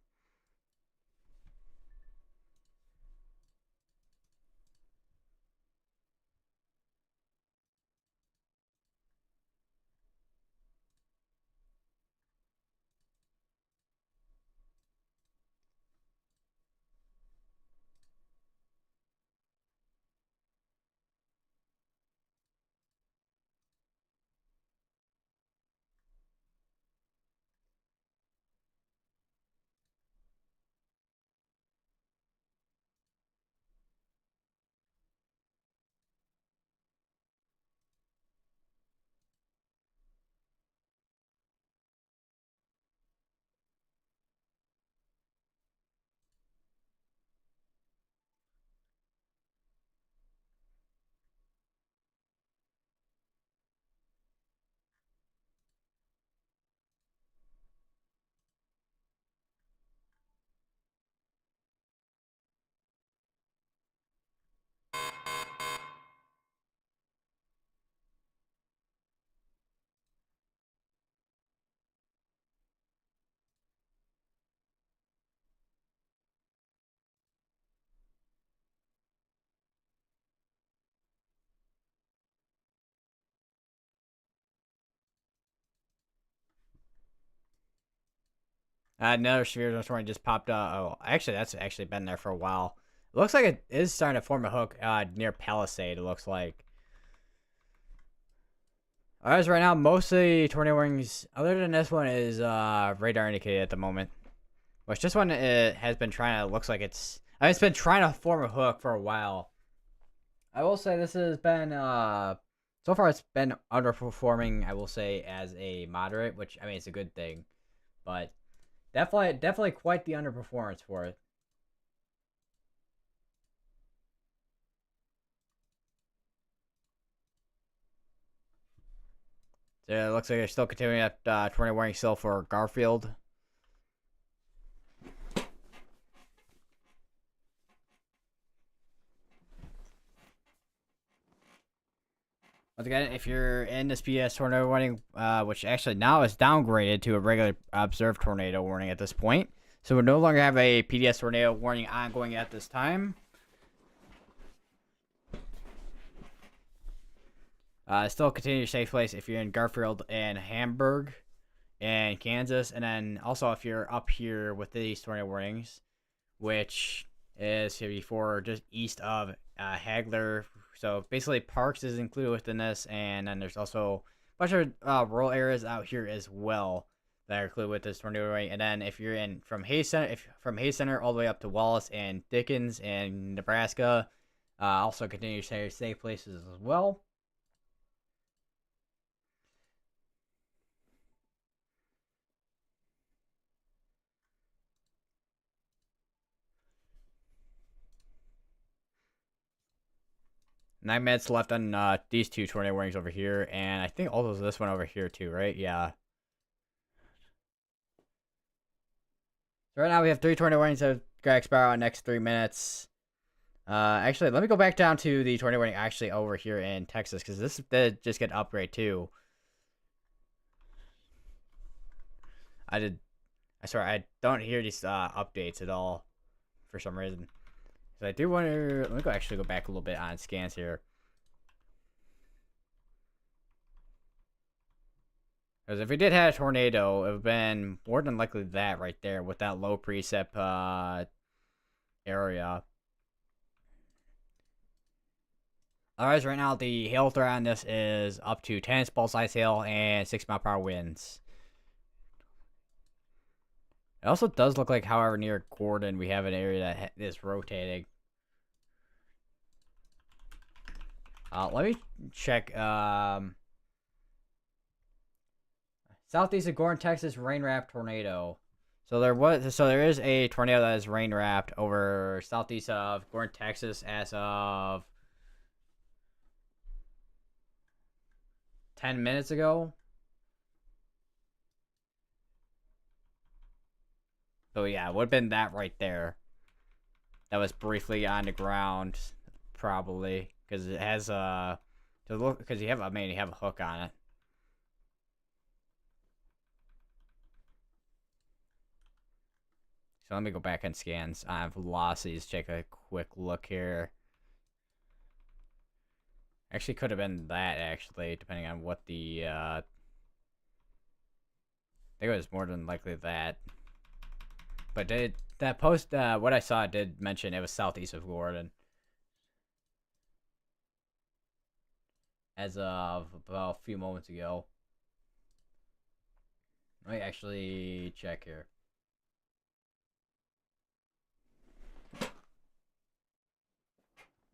Another severe thunderstorm just popped up. Oh, actually, that's actually been there for a while. It looks like it is starting to form a hook near Palisade, it looks like. As right now, mostly tornado warnings, other than this one, is radar indicated at the moment. Which this one has been trying to, looks like it's been trying to form a hook for a while. I will say this has been, so far it's been underperforming, I will say, as a moderate, which, I mean, it's a good thing. But definitely quite the underperformance for it. So it looks like they're still continuing at tornado warning still for Garfield. Once again, if you're in this PS tornado warning, which actually now is downgraded to a regular observed tornado warning at this point, so we no longer have a PDS tornado warning ongoing at this time. Still continue your safe place if you're in Garfield and Hamburg and Kansas, and then also if you're up here with these tornado warnings, which is before just east of Hagler. So basically, Parks is included within this, and then there's also a bunch of rural areas out here as well that are included with this tornado warning. And then if you're in from Hayes Center all the way up to Wallace and Dickens and Nebraska, also continue to stay safe places as well. Nine minutes left on these two tornado warnings over here, and I think also this one over here too, right? Yeah. So right now we have 3 tornado warnings that are gonna expire in the next 3 minutes. Actually, let me go back down to the tornado warning actually over here in Texas, because this did just get an upgrade too. I swear, I don't hear these updates at all for some reason. So I do wonder, let me actually go back a little bit on scans here. Because if we did have a tornado, it would have been more than likely that right there with that low precip area. Otherwise, right now, the hail threat on this is up to 10 ball size hail and 6-mile-per-hour winds. It also does look like, however, near Gordon, we have an area that is rotating. Let me check. Southeast of Gordon, Texas, rain wrapped tornado. So there is a tornado that is rain wrapped over southeast of Gordon, Texas, as of 10 minutes ago. So yeah, it would have been that right there. That was briefly on the ground, probably, because it has because you have a hook on it. So let me go back and scans on velocities. Check a quick look here. Actually, could have been that, actually, depending on what the, I think it was more than likely that. But that post, what I saw did mention it was southeast of Gordon. As of about a few moments ago. Let me actually check here.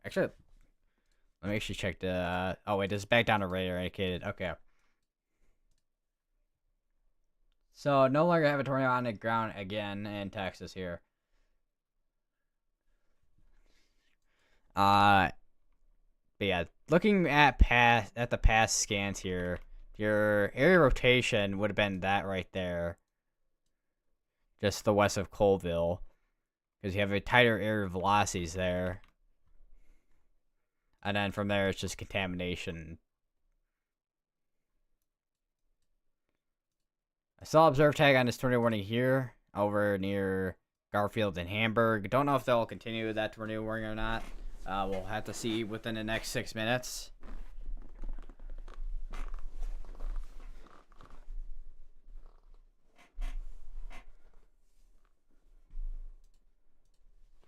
Actually, let me actually check the, oh wait, this is back down to radar indicated. Okay. So, no longer have a tornado on the ground again in Texas here. But yeah, looking at the past scans here, your area rotation would have been that right there. Just the west of Colville. Because you have a tighter area of velocities there. And then from there, it's just contamination. I saw observe tag on this tornado warning here, over near Garfield and Hamburg. Don't know if they'll continue with that tornado warning or not. We'll have to see within the next 6 minutes.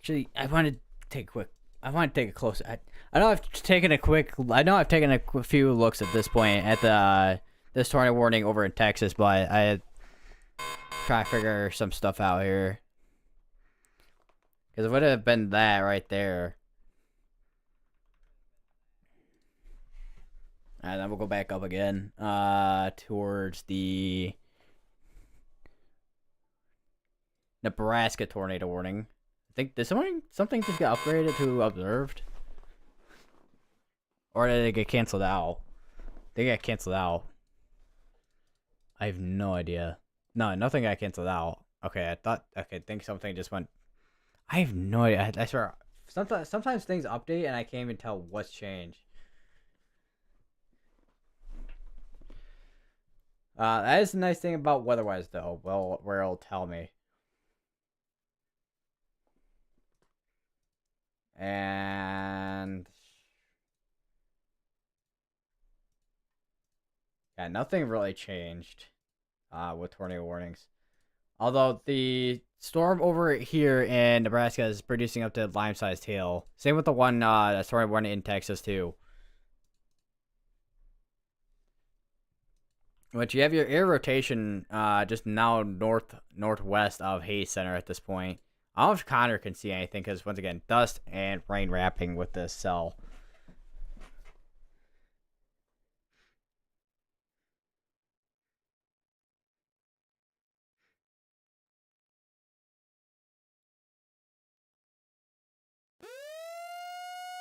Actually, I want to take a quick. I want to take a close. I know I've taken a quick. I know I've taken a few looks at this point at the this tornado warning over in Texas, but I try to figure some stuff out here because it would have been that right there. And then we'll go back up again, towards the Nebraska tornado warning. I think did something just get upgraded to observed, or did it get canceled out? They got canceled out. I have no idea. No, nothing got canceled out. Okay, I think something just went. I have no idea. I swear, sometimes things update and I can't even tell what's changed. That is the nice thing about weatherwise, though. Well, where it'll tell me. And yeah, nothing really changed with tornado warnings. Although the storm over here in Nebraska is producing up to lime-sized hail. Same with the one storm one in Texas too. But you have your air rotation just now northwest of Hayes Center at this point. I don't know if Connor can see anything because, once again, dust and rain wrapping with this cell.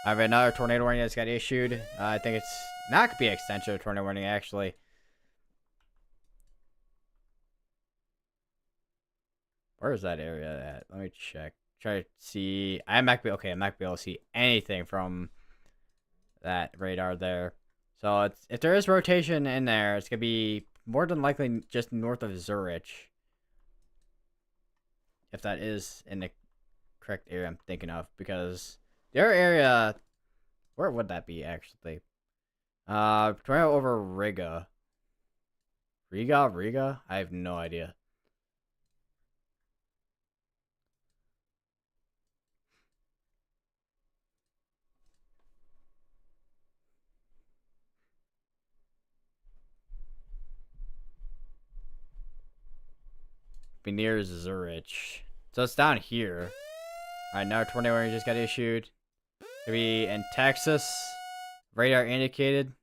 I have another tornado warning that's got issued. I think it's not going to be an extension of tornado warning, actually. Where is that area at? Let me check. Try to see. I'm not gonna be able to see anything from that radar there. So if there is rotation in there, it's gonna be more than likely just north of Zurich. If that is in the correct area I'm thinking of, because their area, where would that be actually? Tornado over Riga. Riga? I have no idea. Be near Zurich. So it's down here. Alright, now tornado warning just got issued. Could be in Texas. Radar indicated.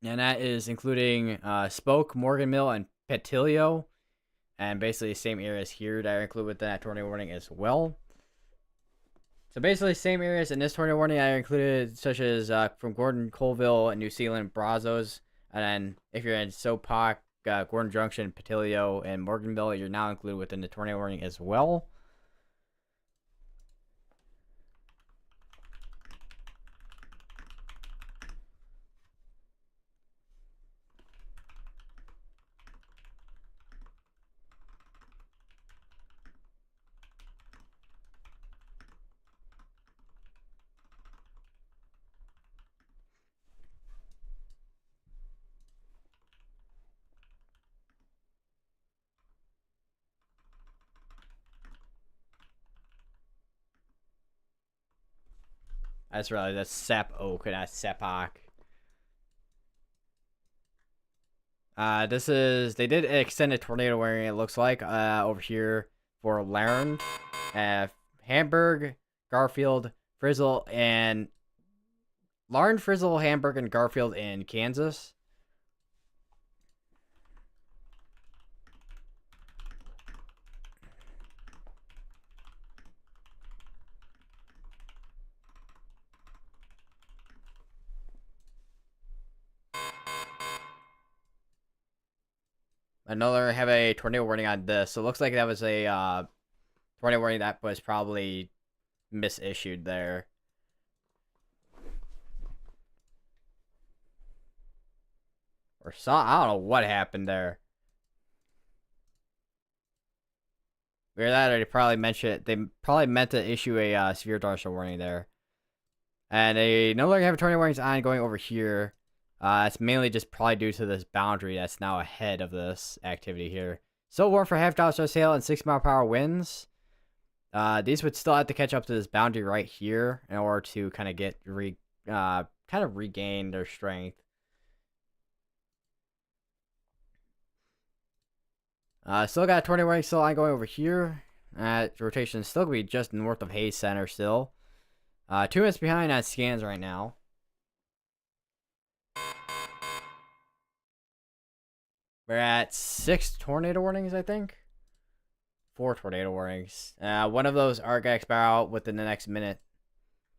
And that is including Spoke, Morgan Mill, and Petilio. And basically the same areas here that are included with that tornado warning as well. So basically same areas in this tornado warning that are included, such as from Gordon, Colville, and New Zealand, Brazos. And then if you're in Sopak, Gordon Junction, Petilio, and Morganville, you're now included within the tornado warning as well. That's really that's Sap Oak and that's Sepak. They did extend a tornado warning, it looks like, over here for Laren, Hamburg, Garfield, Frizzle, and Laren, Frizzle, Hamburg, and Garfield in Kansas. Another have a tornado warning on this. So it looks like that was a tornado warning that was probably misissued there. Or I don't know what happened there. Weird that, or they probably meant to issue a severe dorsal warning there. And they no longer have tornado warnings ongoing over here. It's mainly just probably due to this boundary that's now ahead of this activity here. So warm for half dollar hail and 6 mile per hour winds. These would still have to catch up to this boundary right here in order to kind of kind of regain their strength. Still got a tornado warning still ongoing over here. Rotation is still gonna be just north of Hayes Center still. 2 minutes behind on scans right now. We're at 6 tornado warnings, I think. 4 tornado warnings. One of those are gonna expire out within the next minute,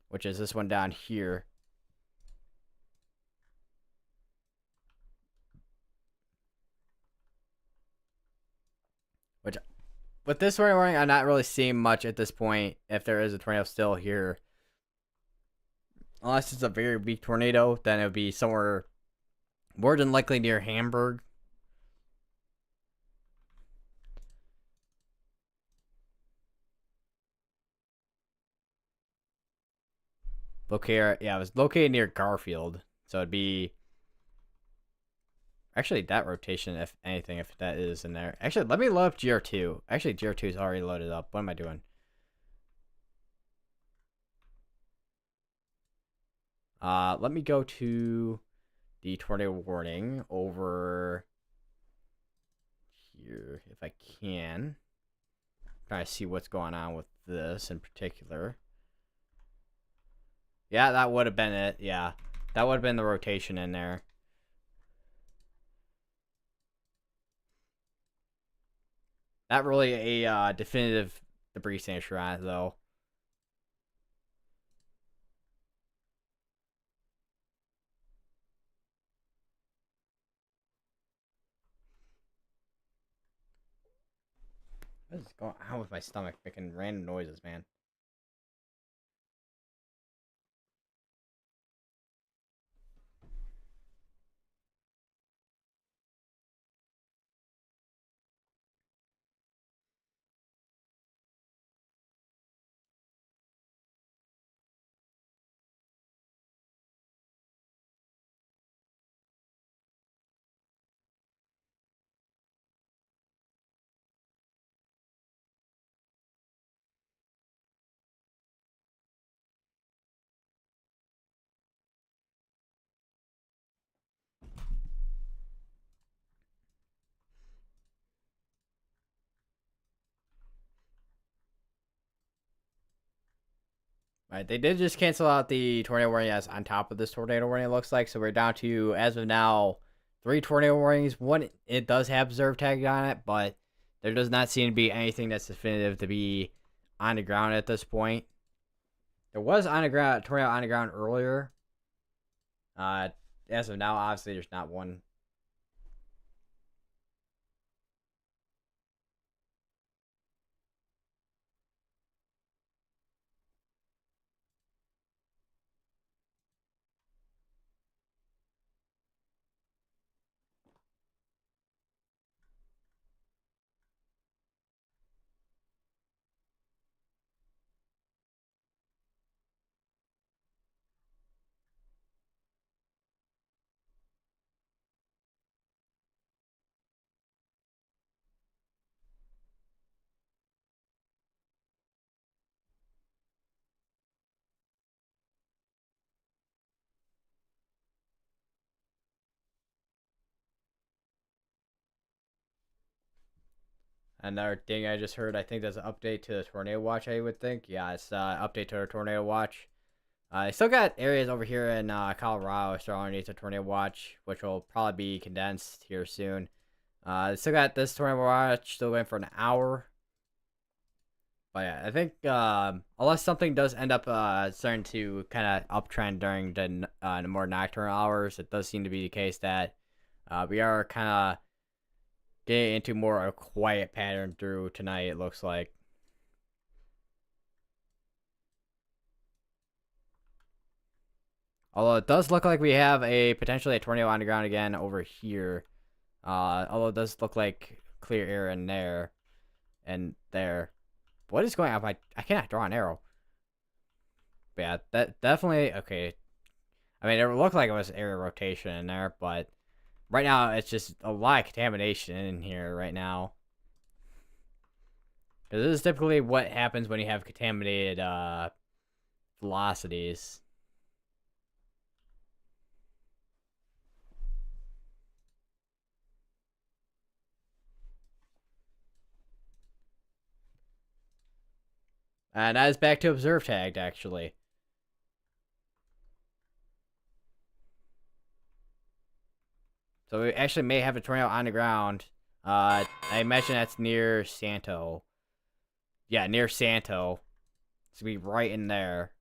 which is this one down here. Which, with this tornado warning, I'm not really seeing much at this point. If there is a tornado still here, unless it's a very weak tornado, then it would be somewhere more than likely near Hamburg. Yeah, it was located near Garfield, so it'd be actually that rotation, if anything, if that is in there. Actually, let me load up GR2. Actually, GR2 is already loaded up. What am I doing? Let me go to the tornado warning over here if I can. Trying to see what's going on with this in particular. Yeah, that would have been it. Yeah, that would have been the rotation in there. Not really a definitive debris signature on it, though. What is going on with my stomach making random noises, man? Right, they did just cancel out the tornado warning as on top of this tornado warning, it looks like. So we're down to, as of now, 3 tornado warnings. One, it does have observe tag on it, but there does not seem to be anything that's definitive to be on the ground at this point. There was tornado on the ground earlier. As of now, obviously, there's not one. Another thing I just heard, I think there's an update to the tornado watch, I would think. Yeah, it's update to the tornado watch. I still got areas over here in Colorado still underneath the tornado watch, which will probably be condensed here soon. Still got this tornado watch still going for an hour. But yeah, I think unless something does end up starting to kind of uptrend during the more nocturnal hours, it does seem to be the case that we are kind of getting into more a quiet pattern through tonight, it looks like. Although it does look like we have potentially a tornado on the ground again over here. Although it does look like clear air in there and there. What is going on? I cannot draw an arrow. But yeah, that definitely okay. I mean, it looked like it was area rotation in there, but right now it's just a lot of contamination in here right now. Because this is typically what happens when you have contaminated velocities. And that is back to observe tagged, actually. So we actually may have a tornado on the ground. I imagine that's near Santo. Yeah, near Santo. It's gonna be right in there.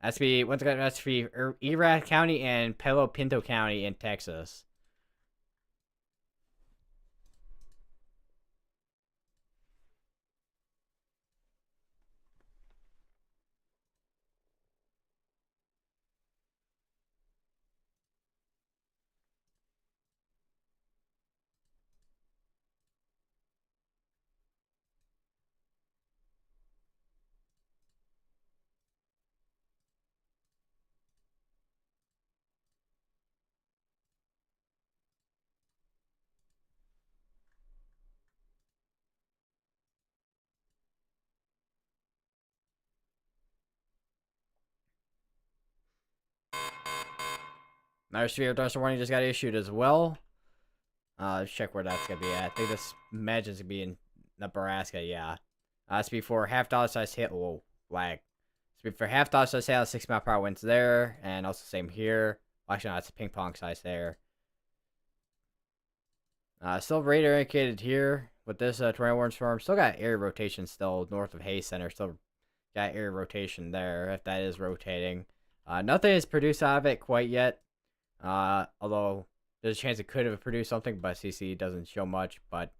That's gonna be once again. That's gonna be Erath County and Palo Pinto County in Texas. Another severe thunderstorm warning just got issued as well. Let's check where that's gonna be at. I think this imagines gonna be in Nebraska. Yeah. It's before half dollar size hail. Whoa, lag. It's before half dollar size hail, 6 mile per hour winds there, and also same here. Well, actually, no, it's a ping pong size there. Still radar indicated here with this tornado warning storm. Still got area rotation still north of Hayes Center. Still got area rotation there if that is rotating. Nothing is produced out of it quite yet. Although there's a chance it could have produced something, but CC doesn't show much. But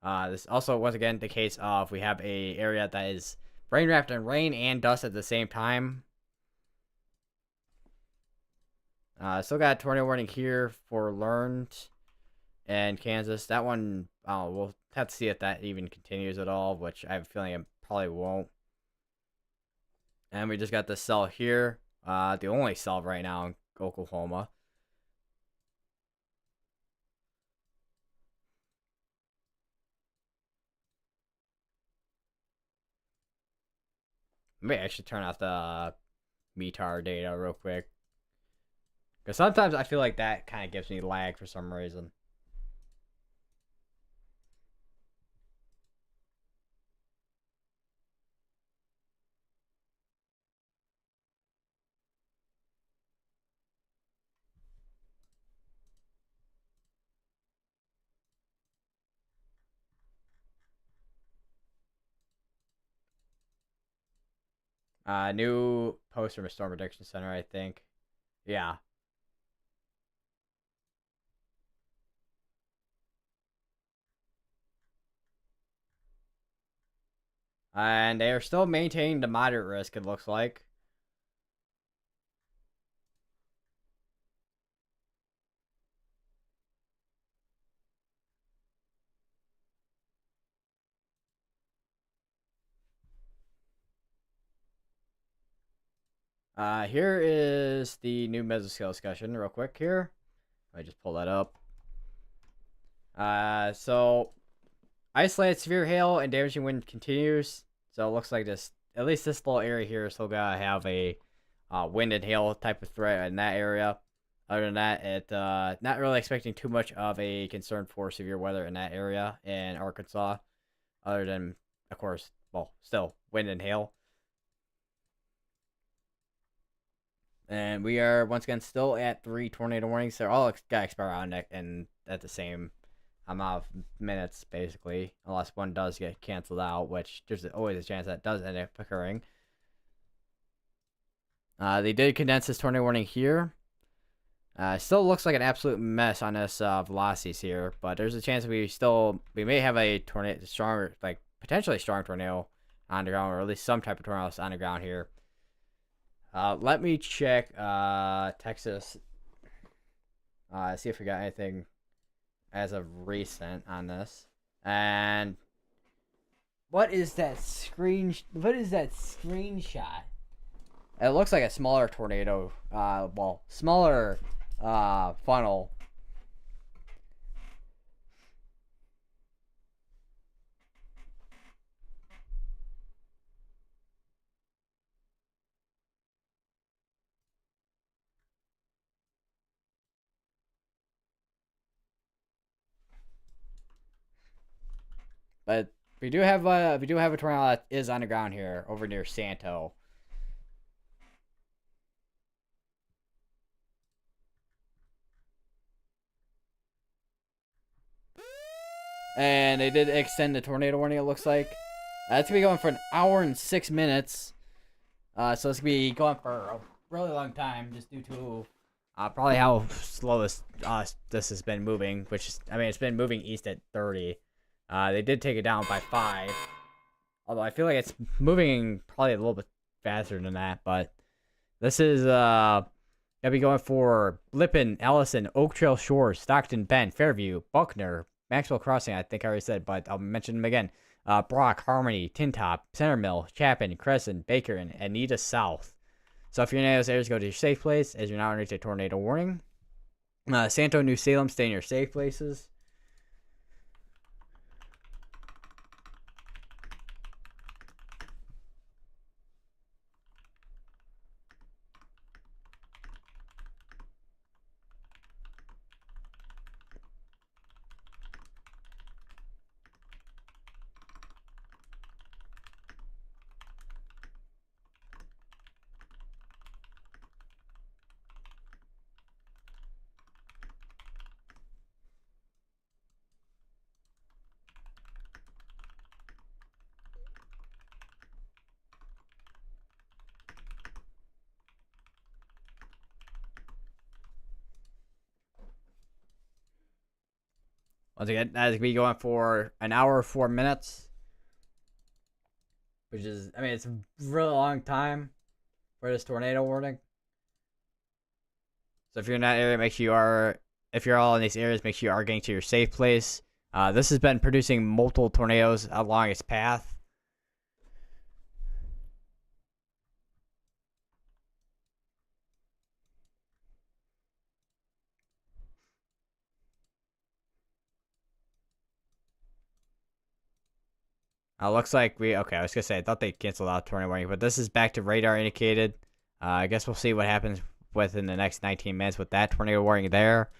this also once again the case of we have a area that is rain wrapped in rain and dust at the same time. Still got a tornado warning here for Learned and Kansas. That one, we'll have to see if that even continues at all, which I have a feeling it probably won't. And we just got this cell here, the only cell right now in Oklahoma. Let me actually turn off the METAR data real quick. Because sometimes I feel like that kind of gives me lag for some reason. New post from a Storm Prediction Center, I think. Yeah. And they are still maintaining the moderate risk, it looks like. Here is the new mesoscale discussion, real quick here. I just pull that up. So isolated severe hail and damaging wind continues. So it looks like this, at least this little area here, is still gonna have a wind and hail type of threat in that area. Other than that, it not really expecting too much of a concern for severe weather in that area in Arkansas. Other than, of course, well, still wind and hail. And we are once again still at 3 tornado warnings. They're all got expire on it and at the same amount of minutes, basically, unless one does get canceled out, which there's always a chance that does end up occurring. They did condense this tornado warning here. Still looks like an absolute mess on this velocities here, but there's a chance we may have a tornado, stronger, like potentially strong tornado on the ground, or at least some type of tornado on the ground here. Let me check Texas. See if we got anything as of recent on this. And what is that screenshot? It looks like a smaller tornado. Well, smaller funnel. But we do have a tornado that is on the ground here over near Santo. And they did extend the tornado warning, it looks like. It's going to be going for an hour and 6 minutes. So it's going to be going for a really long time just due to probably how slow this has been moving. Which is, I mean, it's been moving east at 30. They did take it down by 5. Although I feel like it's moving probably a little bit faster than that. But this is going to be going for Lippin, Allison, Oak Trail Shores, Stockton, Bend, Fairview, Buckner, Maxwell Crossing, I think I already said, but I'll mention them again. Brock, Harmony, Tintop, Center Mill, Chapin, Crescent, Baker, and Anita South. So if you're in any of those areas, go to your safe place, as you're not underneath a tornado warning. Santo, New Salem, stay in your safe places. Once again, that's going to be going for an hour, 4 minutes. Which is, I mean, it's a really long time for this tornado warning. So if you're in that area, make sure if you're all in these areas, make sure you are getting to your safe place. This has been producing multiple tornadoes along its path. Looks like okay, I was going to say, I thought they canceled out tornado warning, but this is back to radar indicated. I guess we'll see what happens within the next 19 minutes with that tornado warning there.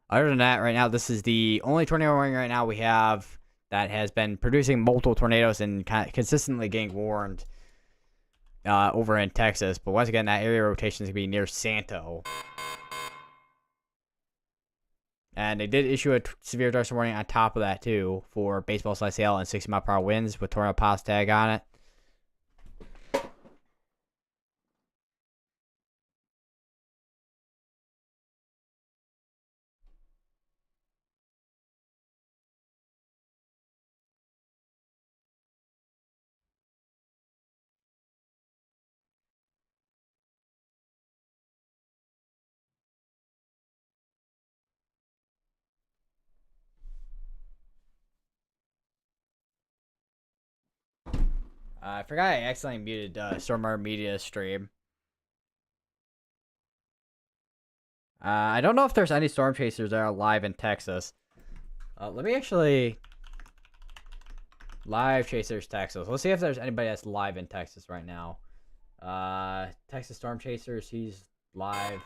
Other than that, right now, this is the only tornado warning right now we have that has been producing multiple tornadoes and consistently getting warned over in Texas. But once again, that area rotation is going to be near Santo. And they did issue a severe thunderstorm warning on top of that, too, for baseball-sized hail and 60-mile-per-hour winds with tornado pass tag on it. I forgot I accidentally muted Stormar Media stream. I don't know if there's any storm chasers that are live in Texas. Let me actually... Live Chasers Texas. Let's see if there's anybody that's live in Texas right now. Texas Storm Chasers, he's live.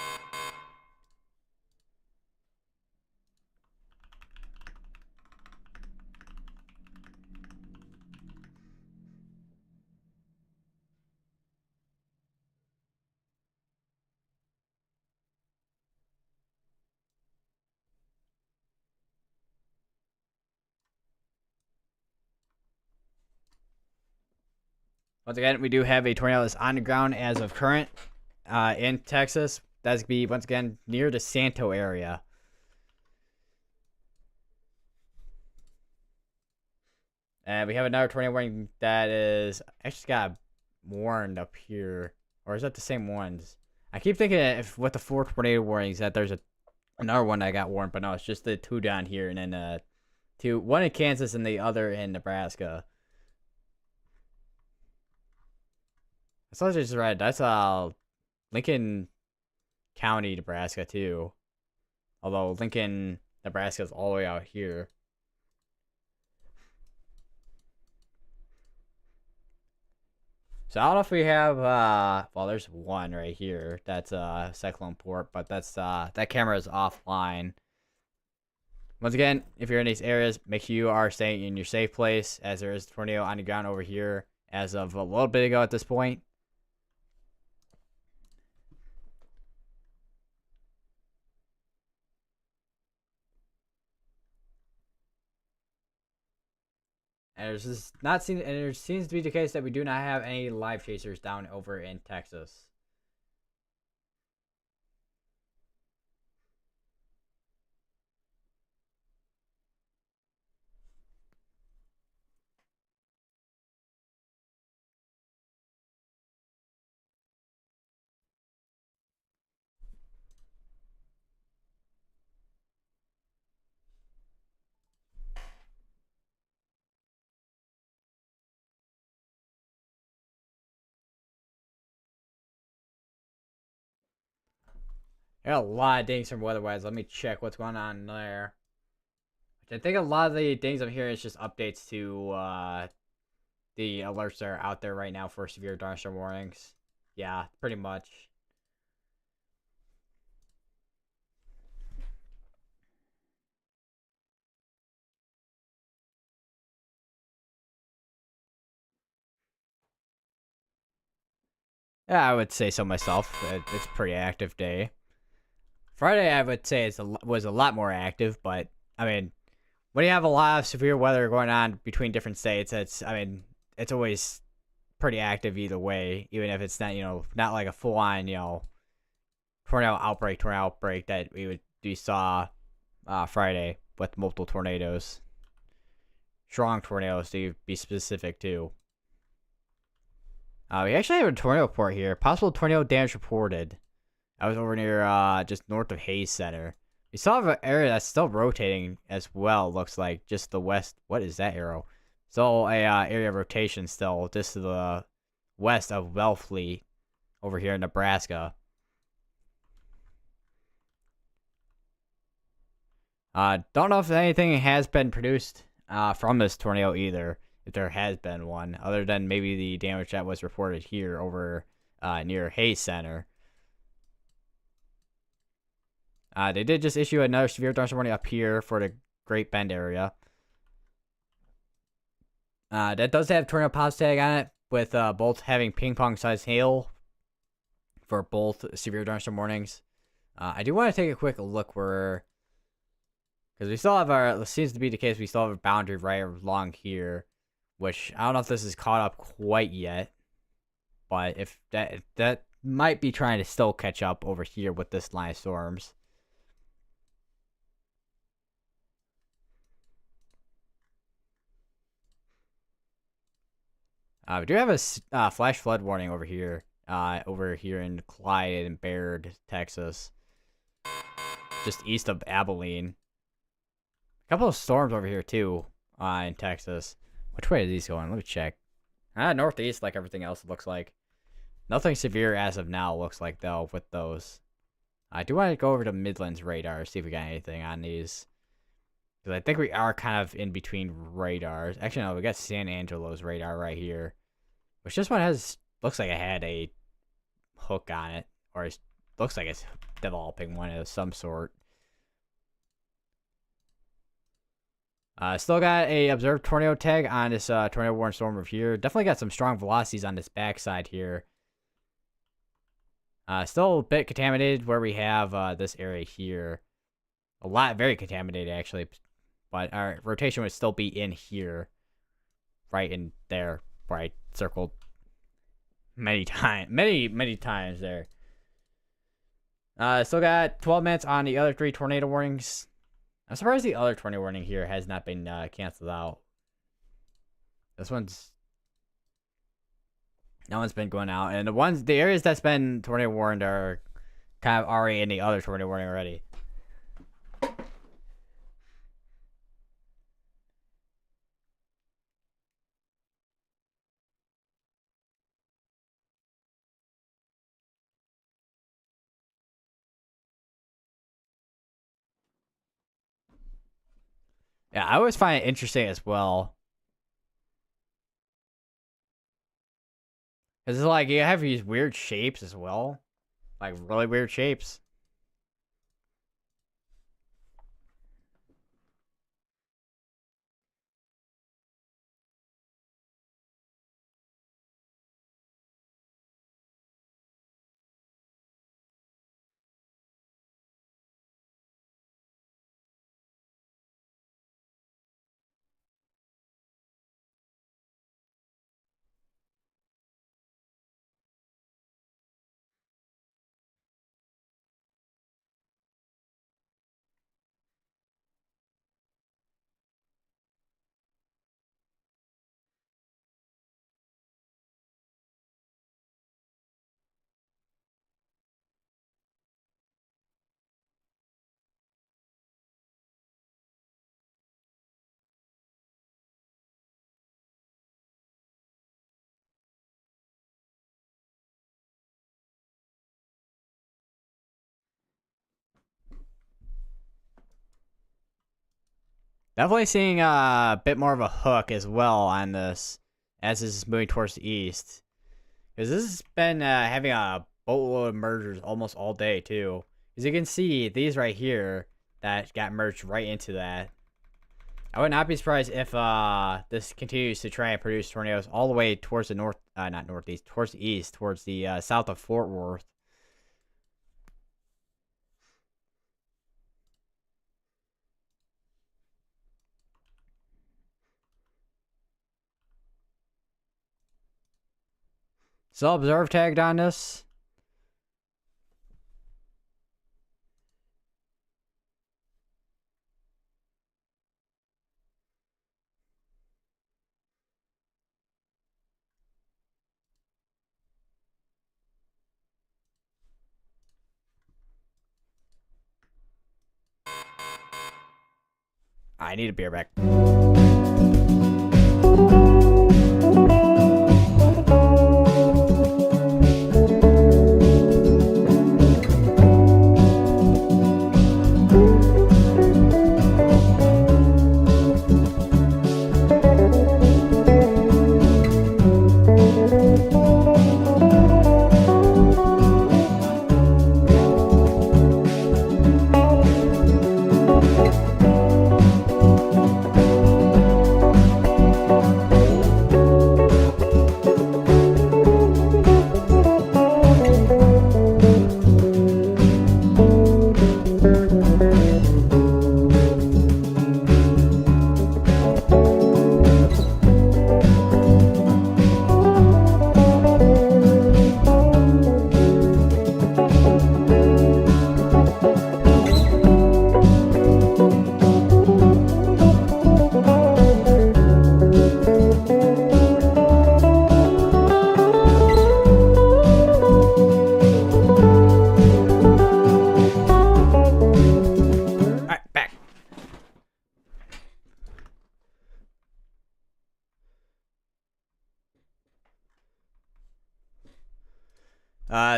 Once again, we do have a tornado that's on the ground as of current in Texas. That's going to be, once again, near the Santo area. And we have another tornado warning that is actually got warned up here. Or is that the same ones? I keep thinking if with the 4 tornado warnings that there's another one that got warned, but no, it's just the 2 down here and then one in Kansas and the other in Nebraska. That's what I just read. That's Lincoln County, Nebraska too. Although Lincoln, Nebraska is all the way out here. So I don't know if we have well, there's one right here. That's Cyclone Port, but that's that camera is offline. Once again, if you're in these areas, make sure you are staying in your safe place, as there is a tornado on the ground over here as of a little bit ago at this point. And there seems to be the case that we do not have any live chasers down over in Texas. There are a lot of dings from weather-wise. Let me check what's going on there. I think a lot of the things I'm hearing is just updates to the alerts that are out there right now for severe thunderstorm warnings. Yeah, pretty much. Yeah, I would say so myself. It's a pretty active day. Friday, I would say was a lot more active, but I mean, when you have a lot of severe weather going on between different states, it's always pretty active either way, even if it's not not like a full on tornado outbreak that we saw Friday with multiple tornadoes, strong tornadoes to be specific too. We actually have a tornado report here. Possible tornado damage reported. I was over near just north of Hayes Center. We still have an area that's still rotating as well. Looks like just the west. What is that arrow? Still a area of rotation still just to the west of Wellfleet over here in Nebraska. Don't know if anything has been produced from this tornado either. If there has been one, other than maybe the damage that was reported here over near Hayes Center. They did just issue another severe thunderstorm warning up here for the Great Bend area. That does have tornado pause tag on it, with both having ping pong sized hail for both severe thunderstorm warnings. I do want to take a quick look where, because we still have it seems to be the case, we still have a boundary right along here, which I don't know if this is caught up quite yet, but if that might be trying to still catch up over here with this line of storms. We do have a flash flood warning over here in Clyde and Baird, Texas, just east of Abilene. A couple of storms over here too, in Texas. Which way are these going? Let me check. Northeast, like everything else. It looks like nothing severe as of now. Looks like though with those. I do want to go over to Midland's radar, see if we got anything on these. Because I think we are kind of in between radars. Actually, no, we got San Angelo's radar right here. Which this one looks like it had a hook on it. Or it looks like it's developing one of some sort. Still got a observed tornado tag on this tornado warning storm over here. Definitely got some strong velocities on this backside here. Still a bit contaminated where we have this area here. Very contaminated actually. But our rotation would still be in here. Right in there. Where I circled many times there. Still got 12 minutes on the other 3 tornado warnings. I'm surprised the other tornado warning here has not been canceled out. That one's been going out, and the areas that's been tornado warned are kind of already in the other tornado warning already. Yeah, I always find it interesting as well. Because it's like you have these weird shapes as well. Like really weird shapes. Definitely seeing a bit more of a hook as well on this as this is moving towards the east. Because this has been having a boatload of mergers almost all day, too. As you can see, these right here that got merged right into that. I would not be surprised if this continues to try and produce tornadoes all the way towards the north, not northeast, towards the east, towards the south of Fort Worth. Still observe tagged on this. I need a beer back.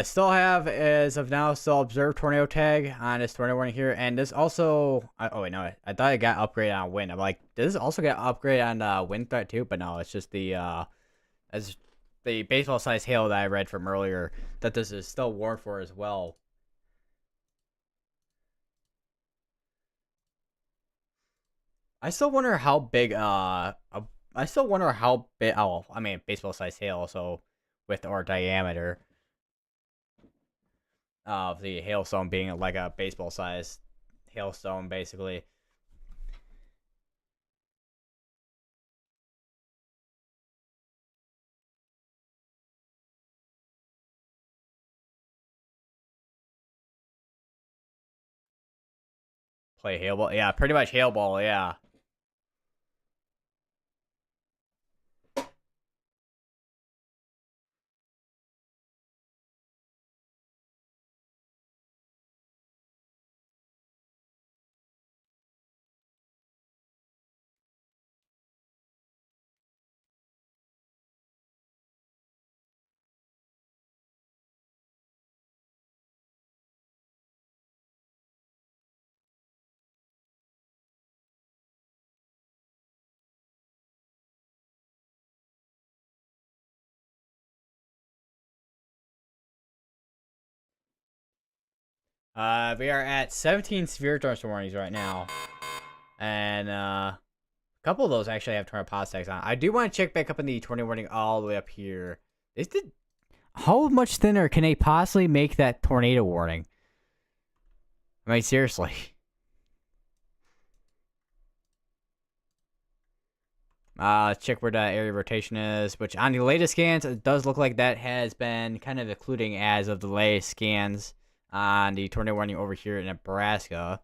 Still have, as of now, still observed tornado tag on this tornado warning here. And this also, oh wait, no, I thought it got upgraded on wind. I'm like, does this also get upgraded on wind threat too? But no, it's just as the baseball size hail that I read from earlier that this is still warned for as well. I still wonder how big, I still wonder how big, oh, I mean, baseball size hail, so width or diameter of the hailstone being like a baseball size hailstone, basically. Play hail ball, yeah, pretty much hail ball, yeah. We are at 17 severe thunderstorm warnings right now. And a couple of those actually have tornado pause tags on. I do want to check back up on the tornado warning all the way up here. How much thinner can they possibly make that tornado warning? I mean, seriously. Let's check where that area rotation is, which on the latest scans, it does look like that has been kind of including as of the latest scans on the tornado warning over here in Nebraska.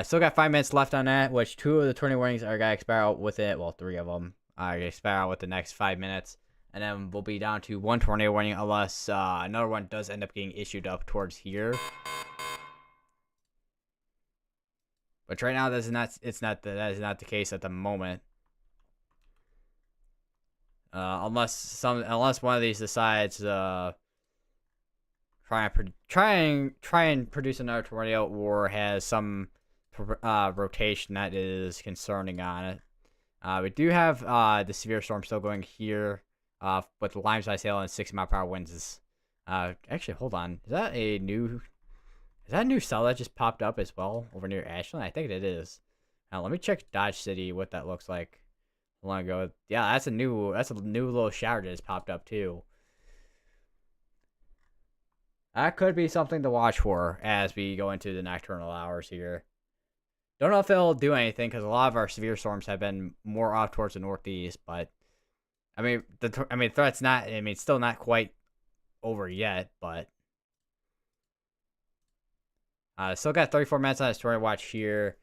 Still got 5 minutes left on that, which 2 of the tornado warnings are going to expire out with it. Well, 3 of them are going to expire out with the next 5 minutes. And then we'll be down to 1 tornado warning unless another one does end up getting issued up towards here. But right now, that is not the case at the moment. Unless one of these decides try and produce another tornado or has some rotation that is concerning on it. We do have the severe storm still going here, with the lime-sized hail and 60-mile-per-hour winds. Actually, hold on. Is that a new cell that just popped up as well over near Ashland? I think it is. Now let me check Dodge City what that looks like. Long ago, yeah, that's a new little shower that just popped up too. That could be something to watch for as we go into the nocturnal hours here. Don't know if it'll do anything because a lot of our severe storms have been more off towards the northeast, but I mean threat's not. I mean, it's still not quite over yet, but still got 34 minutes on a storm watch here.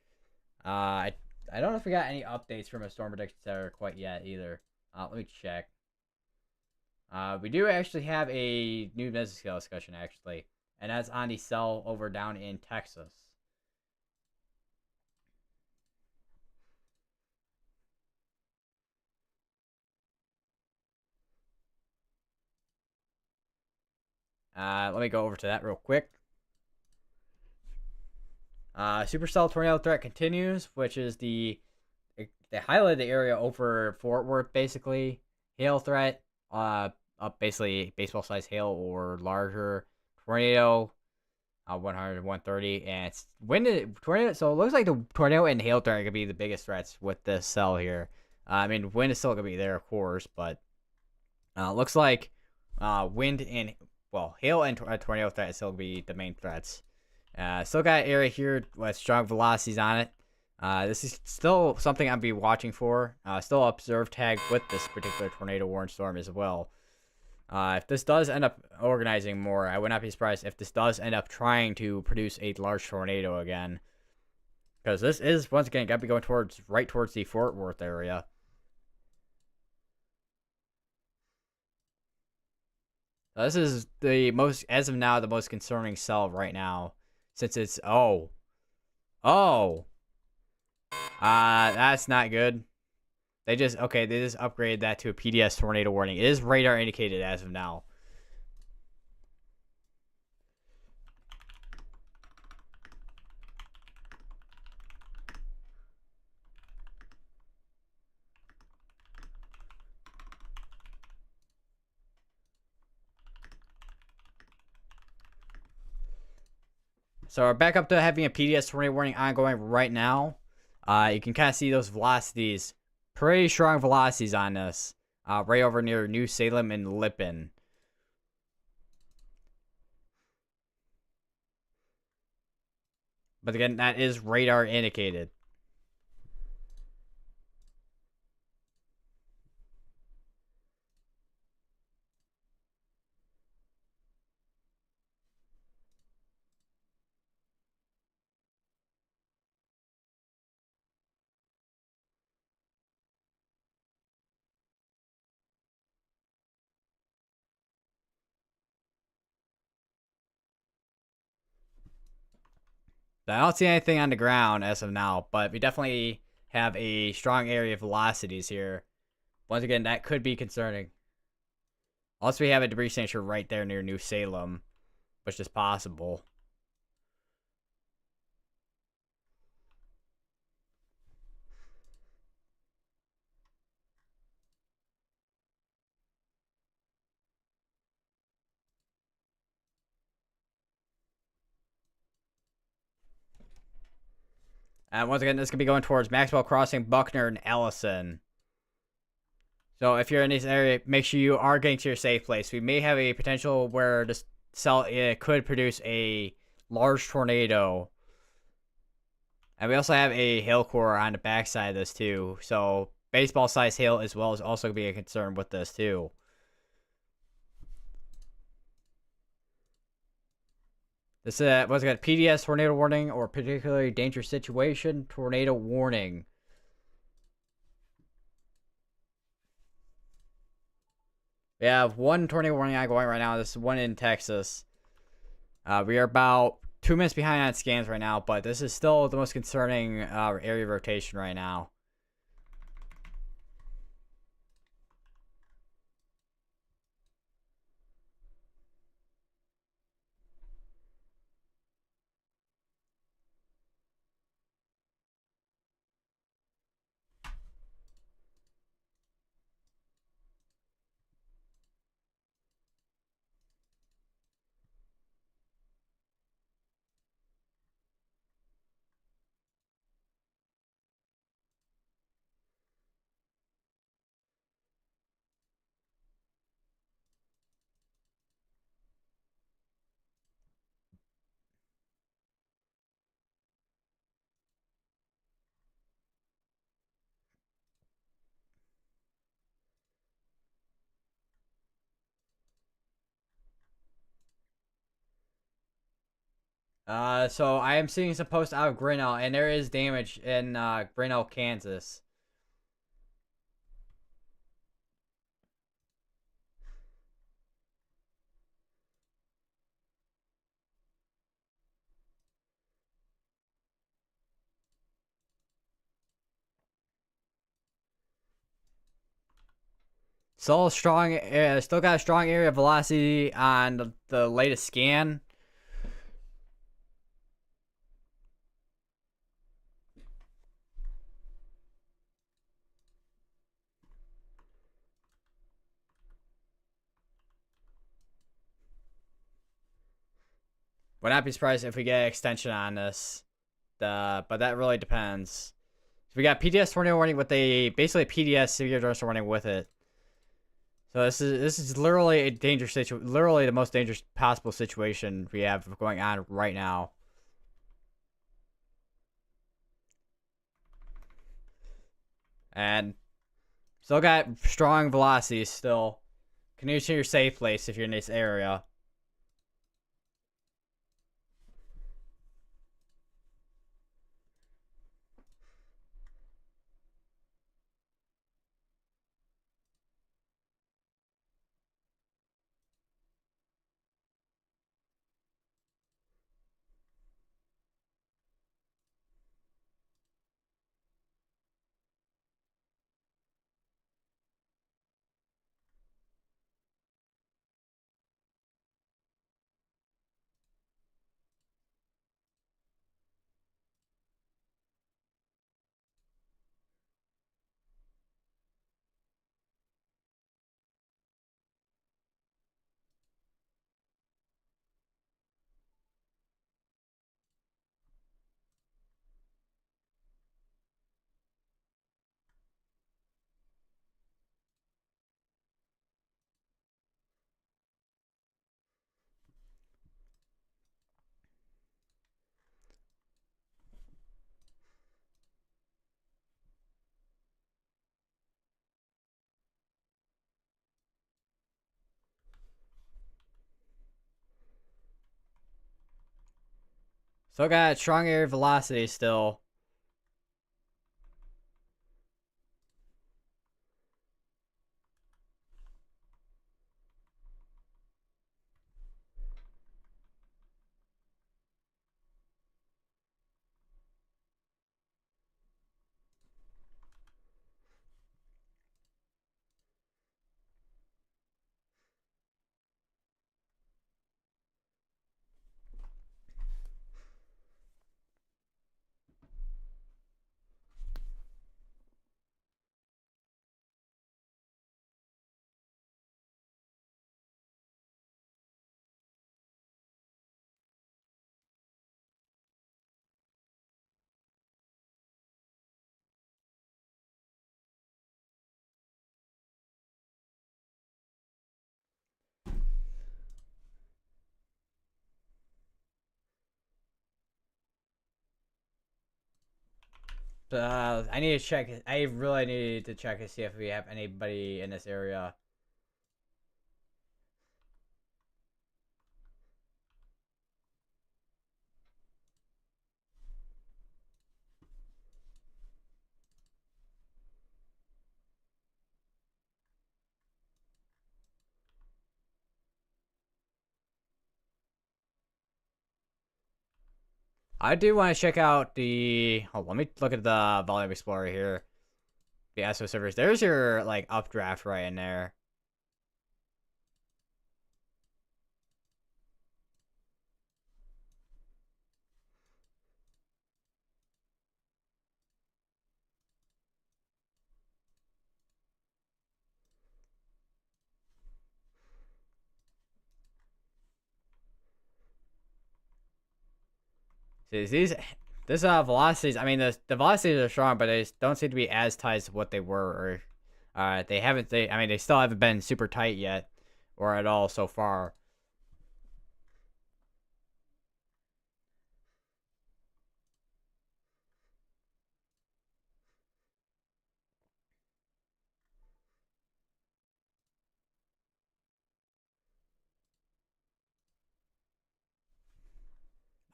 I don't know if we got any updates from a storm prediction center quite yet either. Let me check. We do actually have a new business scale discussion actually, and that's on the cell over down in Texas. Let me go over to that real quick. Supercell tornado threat continues, which is they highlighted the area over Fort Worth basically. Hail threat, up basically baseball size hail or larger. Tornado, 100 130, and it's wind tornado. So it looks like the tornado and hail threat are gonna be the biggest threats with this cell here. I mean, wind is still gonna be there, of course, but looks like wind and hail and tornado threat is still gonna be the main threats. Still got an area here with strong velocities on it. This is still something I'll be watching for. Still observe tag with this particular tornado warning storm as well. If this does end up organizing more, I would not be surprised if this does end up trying to produce a large tornado again. Because this is, once again, going to be going right towards the Fort Worth area. This is the most, as of now, the most concerning cell right now. Since it's, that's not good. They just upgraded that to a PDS tornado warning. It is radar indicated as of now. So we're back up to having a PDS tornado warning ongoing right now. You can kind of see those velocities. Pretty strong velocities on this. Right over near New Salem and Lippin. But again, that is radar indicated. I don't see anything on the ground as of now, but we definitely have a strong area of velocities here. Once again, that could be concerning. Unless we have a debris signature right there near New Salem, which is possible. And once again, this could be going towards Maxwell Crossing, Buckner, and Ellison. So if you're in this area, make sure you are getting to your safe place. We may have a potential where this cell could produce a large tornado. And we also have a hail core on the backside of this too. So baseball-sized hail as well is also going to be a concern with this too. This what's it got? PDS tornado warning or particularly dangerous situation tornado warning. We have one tornado warning ongoing right now. This is one in Texas. We are about 2 minutes behind on scans right now, but this is still the most concerning area of rotation right now. So I am seeing some posts out of Grinnell, and there is damage in Grinnell, Kansas. Still strong. Still got a strong area of velocity on the latest scan. Would not be surprised if we get an extension on this. But that really depends. So we got PDS tornado warning with a basically PDS severe thunderstorm warning with it. So this is literally a dangerous situation. Literally the most dangerous possible situation we have going on right now. And still got strong velocities still. Continue to your safe place if you're in this area. Still got strong air velocity still. I need to check. I really need to check to see if we have anybody in this area. I do want to check out the. Oh, let me look at the Volume Explorer here. The SO servers. There's your like updraft right in there. See, this velocities. I mean, the velocities are strong, but they don't seem to be as tight as what they were. Or they haven't. I mean, they still haven't been super tight yet, or at all so far.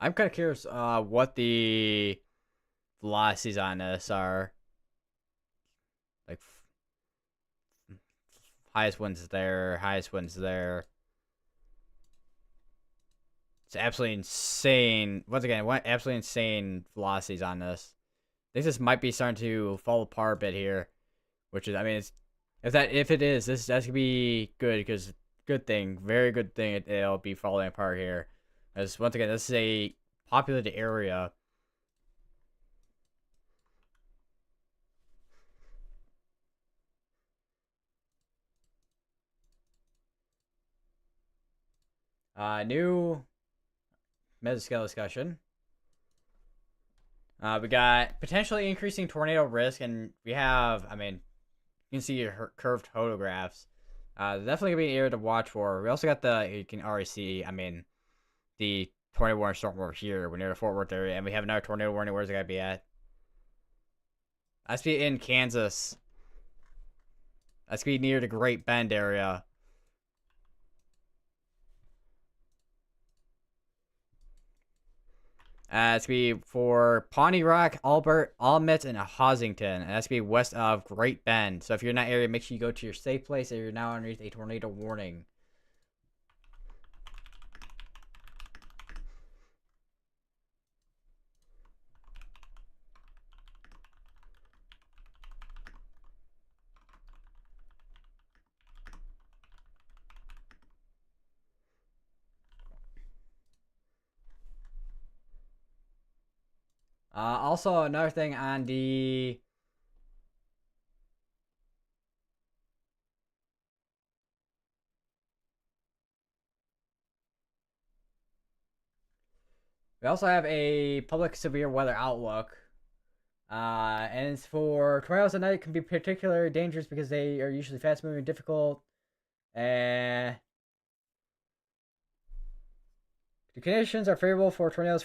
I'm kind of curious what the velocities on this are. Like highest winds there, highest winds there. It's absolutely insane. Once again, what absolutely insane velocities on this. I think this might be starting to fall apart a bit here, which is, I mean, it's if it is, that's gonna be good because good thing, very good thing. It'll be falling apart here, as once again, this is a populated area. New mesoscale discussion. We got potentially increasing tornado risk, and we have, I mean, you can see your curved photographs. Definitely gonna be an area to watch for. We also got you can already see, I mean, the tornado warning storm over here. We're near the Fort Worth area, and we have another tornado warning. Where's it gotta be at? That's be in Kansas. That's gonna be near the Great Bend area. It's gonna be for Pawnee Rock, Albert, Almet, and Housington. And that's gonna be west of Great Bend. So if you're in that area, make sure you go to your safe place, or you're now underneath a tornado warning. Also, another thing on the we also have a public severe weather outlook. And it's for tornadoes at night can be particularly dangerous because they are usually fast moving, difficult. Uh, the conditions are favorable for tornadoes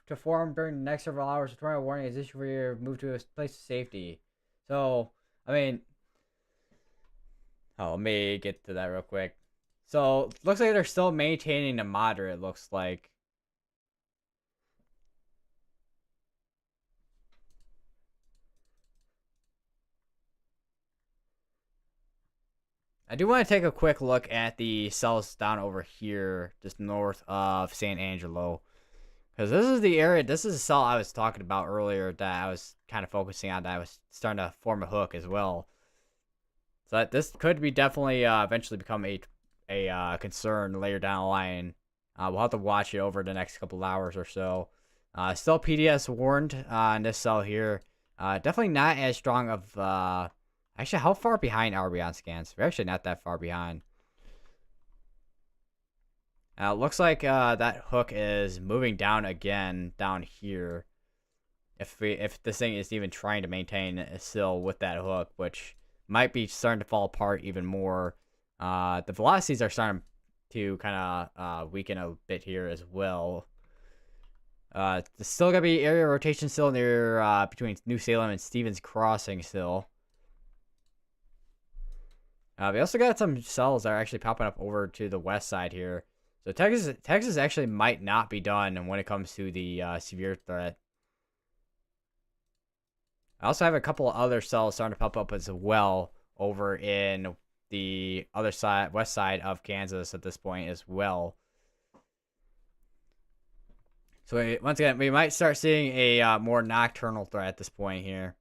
to form during the next several hours. A tornado warning is issued for your move to a place of safety. So, I mean, let me get to that real quick. So, looks like they're still maintaining a moderate, looks like. I do want to take a quick look at the cells down over here, just north of San Angelo. Because this is the area, this is the cell I was talking about earlier that I was kind of focusing on, that I was starting to form a hook as well. So that this could be definitely eventually become a concern later down the line. We'll have to watch it over the next couple hours or so. Still PDS warned on this cell here. Definitely not as strong of... actually, how far behind are we on scans? We're actually not that far behind. Looks like that hook is moving down again down here. If this thing is even trying to maintain a still with that hook, which might be starting to fall apart even more. The velocities are starting to kind of weaken a bit here as well. There's still gonna be area rotation still near between New Salem and Stevens Crossing still. We also got some cells that are actually popping up over to the west side here. So Texas actually might not be done when it comes to the severe threat. I also have a couple of other cells starting to pop up as well over in the other side, west side of Kansas at this point as well. So once again, we might start seeing a more nocturnal threat at this point here.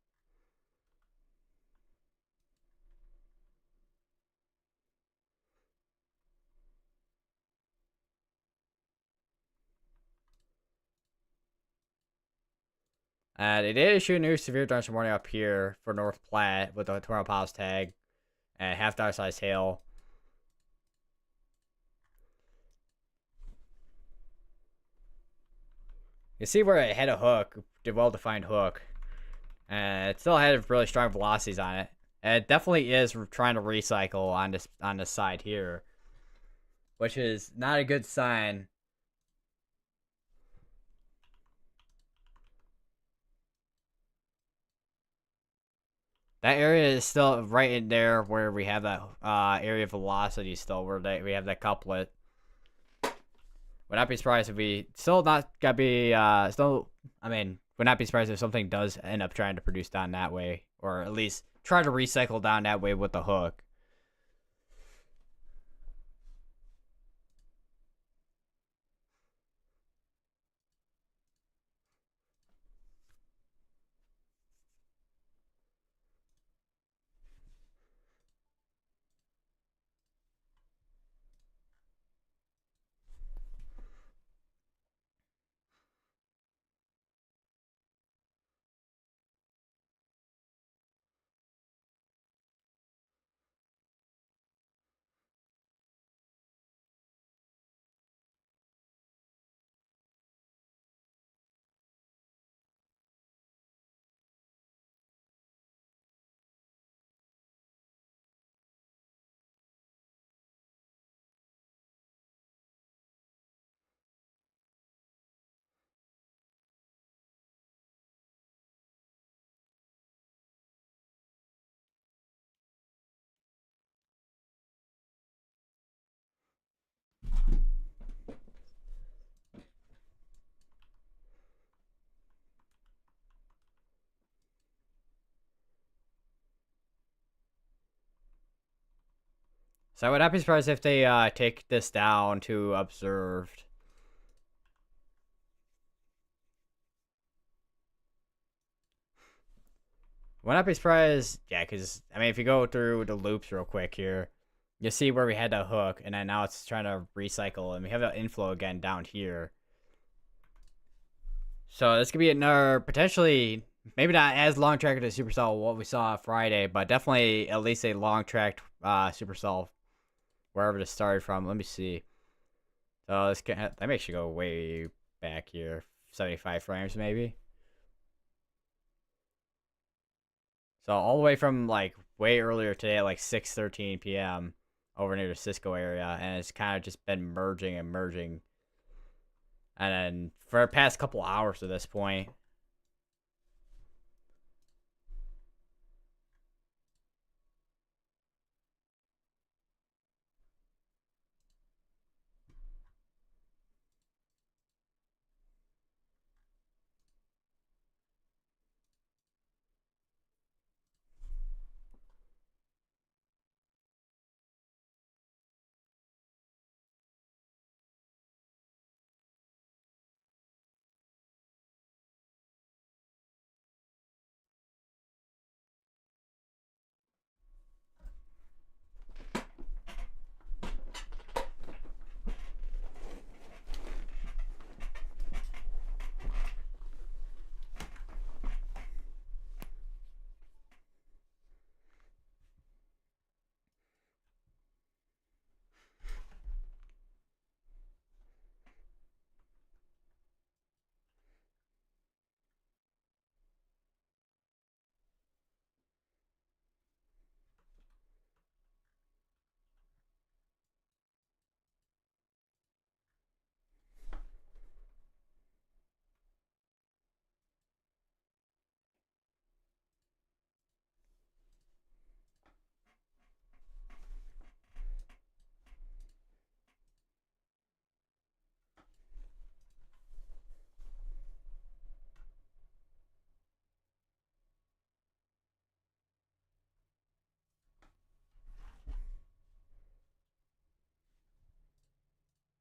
They did issue a new severe thunderstorm warning up here for North Platte with the tornado piles tag and half-dollar size hail. You see where it had a hook, a well-defined hook. It still had really strong velocities on it. And it definitely is trying to recycle on this side here, which is not a good sign. That area is still right in there where we have that area of velocity still, where we have that couplet. would not be surprised if we still not gotta be still. I mean, would not be surprised if something does end up trying to produce down that way, or at least try to recycle down that way with the hook. So I would not be surprised if they take this down to observed. Would not be surprised, yeah, because I mean, if you go through the loops real quick here, you see where we had that hook, and then now it's trying to recycle, and we have that inflow again down here. So this could be another potentially, maybe not as long track as the Supercell what we saw Friday, but definitely at least a long tracked Supercell wherever this started from. Let me see. So this can, that makes you go way back here, 75 frames maybe. So all the way from like way earlier today at like 6:13 p.m. over near the Cisco area, and it's kind of just been merging and merging. And then for the past couple hours at this point.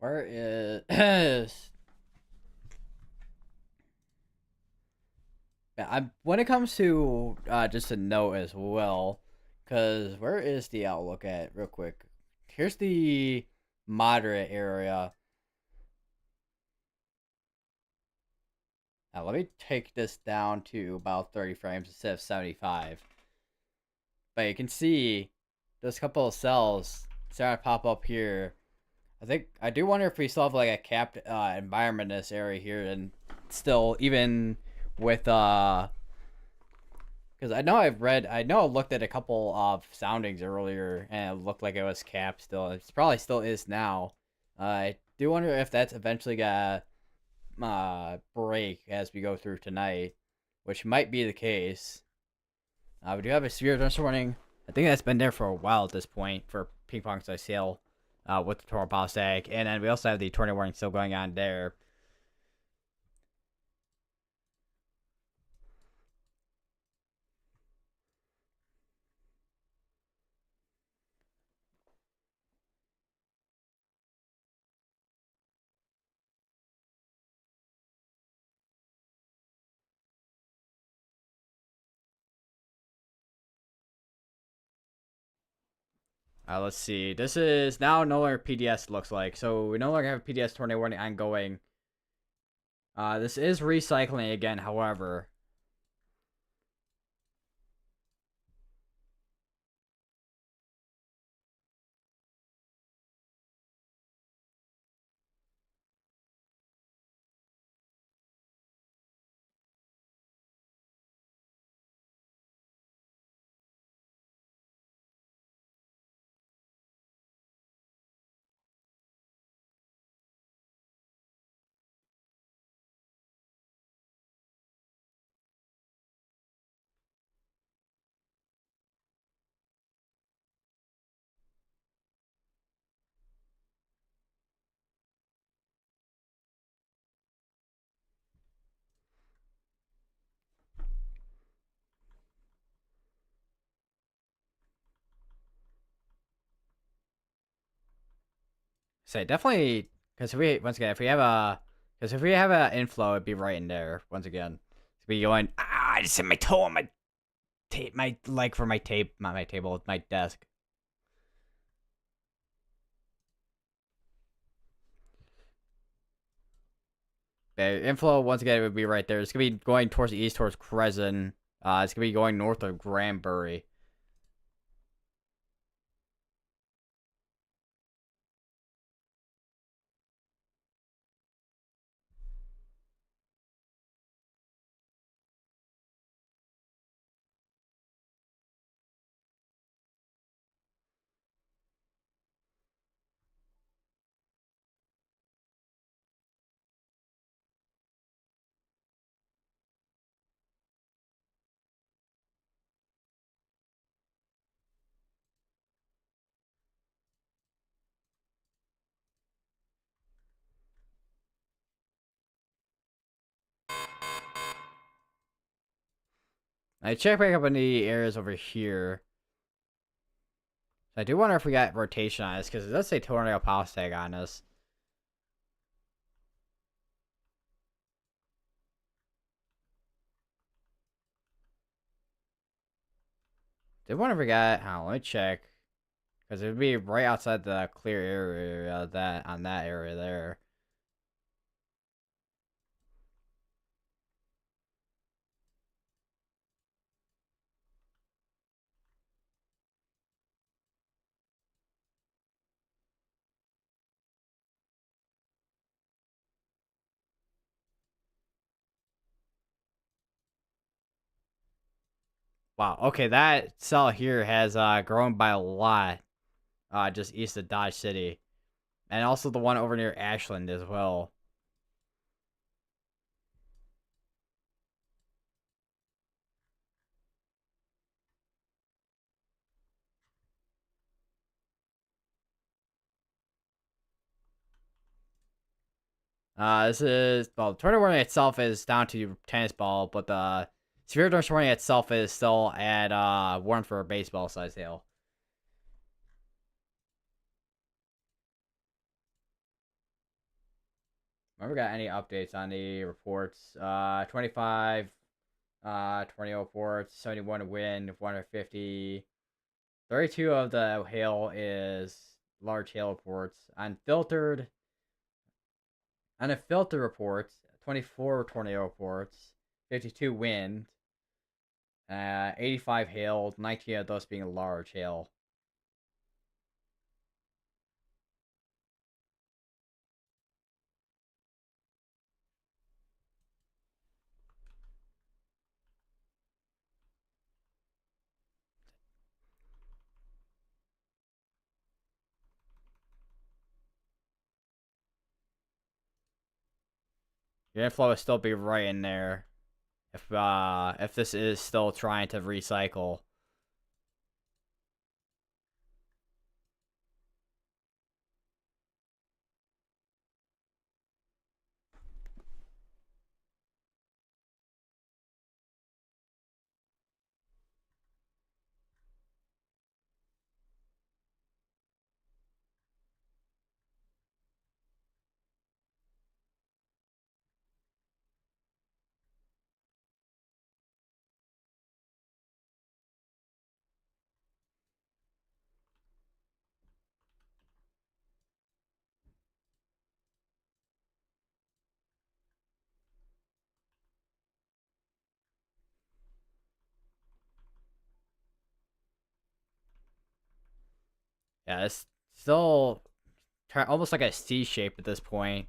Where is when it comes to just a note as well, because where is the outlook at real quick? Here's the moderate area. Now let me take this down to about 30 frames instead of 75. But you can see those couple of cells starting to pop up here. I do wonder if we still have like a capped environment in this area here, and still even with because I know I looked at a couple of soundings earlier, and it looked like it was capped still. It probably still is now. I do wonder if that's eventually gonna break as we go through tonight, which might be the case. We do have a severe thunderstorm warning. I think that's been there for a while at this point for ping pong size hail. with the tornado power stack, and then we also have the tornado warning still going on there. Let's see. This is now no longer PDS looks like. So we no longer have PDS tornado warning ongoing. This is recycling again, however. Say definitely because we once again if we have an inflow, it'd be right in there once again. It'd be going. I just hit my toe on my tape, my leg for my tape, not my table, my desk. The inflow once again would be right there. It's gonna be going towards the east, towards Crescent. It's gonna be going north of Granbury. I check back up on the areas over here. I do wonder if we got rotation on this because it does say tornado power tag on this. Did wonder if we got? Let me check because it would be right outside the clear area that on that area there. Wow. Okay, that cell here has grown by a lot. Just east of Dodge City, and also the one over near Ashland as well. This is well, the tornado warning itself is down to tennis ball, but the severe tornado warning itself is still at warned for a baseball size hail. Remember, got any updates on the reports? 25, tornado reports, 71 wind, 150. 32 of the hail is large hail reports. Unfiltered reports, 24 tornado reports, 52 wind, 85 hail, 19 of those being large hail. Your inflow will still be right in there if this is still trying to recycle. Yeah, it's still almost like a C shape at this point.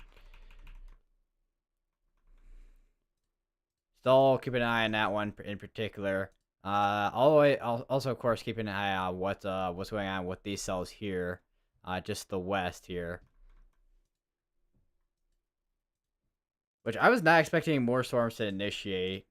Still keeping an eye on that one in particular. All the way. Also, of course, keeping an eye on what's going on with these cells here. Just the west here, which I was not expecting more storms to initiate.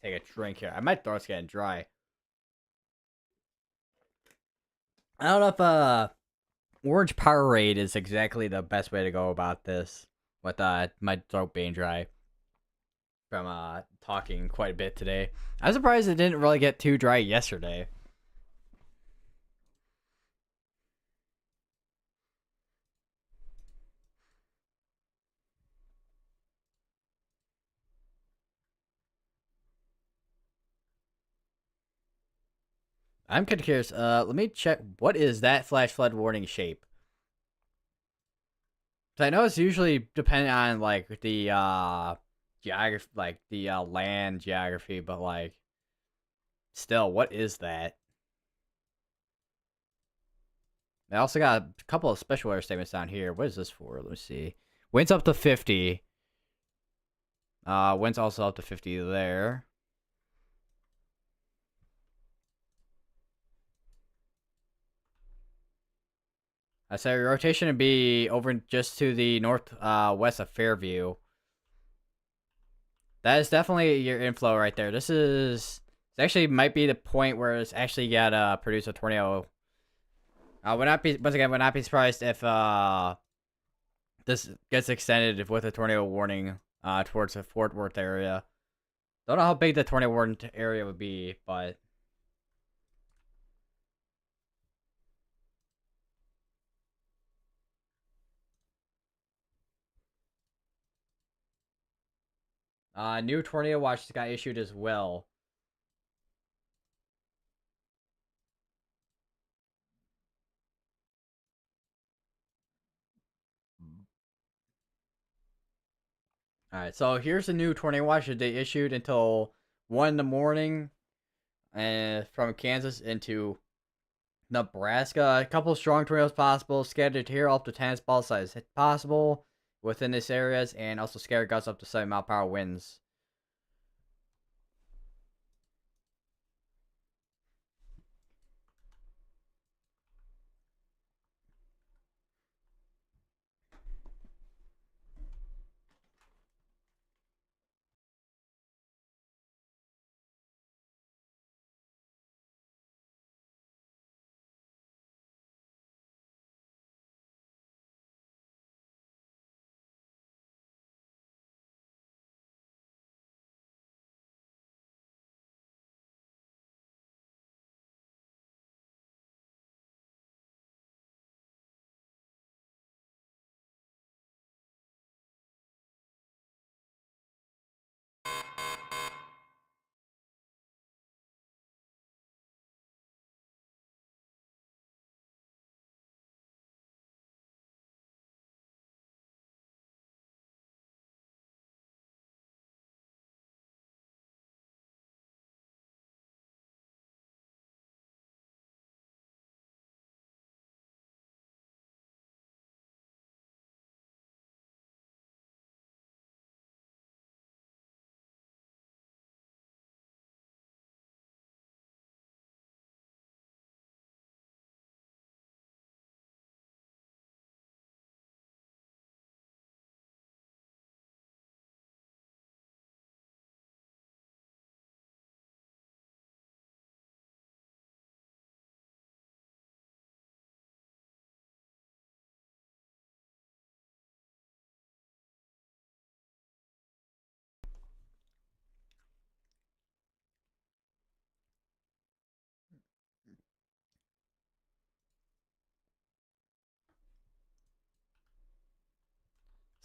Take a drink here. My throat's getting dry. I don't know if Orange Powerade is exactly the best way to go about this. With my throat being dry from talking quite a bit today. I'm surprised it didn't really get too dry yesterday. I'm kind of curious. Let me check. What is that flash flood warning shape? So I know it's usually dependent on like the geography, like the land geography, but like still, what is that? I also got a couple of special weather statements down here. What is this for? Let me see. Winds up to 50. Winds also up to 50 there. I say rotation would be over just to the north west of Fairview. That is definitely your inflow right there. This actually might be the point where it's actually got produce a tornado. Would not be once again would not be surprised if this gets extended with a tornado warning towards the Fort Worth area. Don't know how big the tornado warning area would be, but new tornado watch got issued as well. All right, so here's the new tornado watch that they issued until 1 in the morning, and from Kansas into Nebraska. A couple strong tornadoes possible, scattered here up to tennis ball size possible within this areas, and also scattered gusts up to 7 mile per hour winds.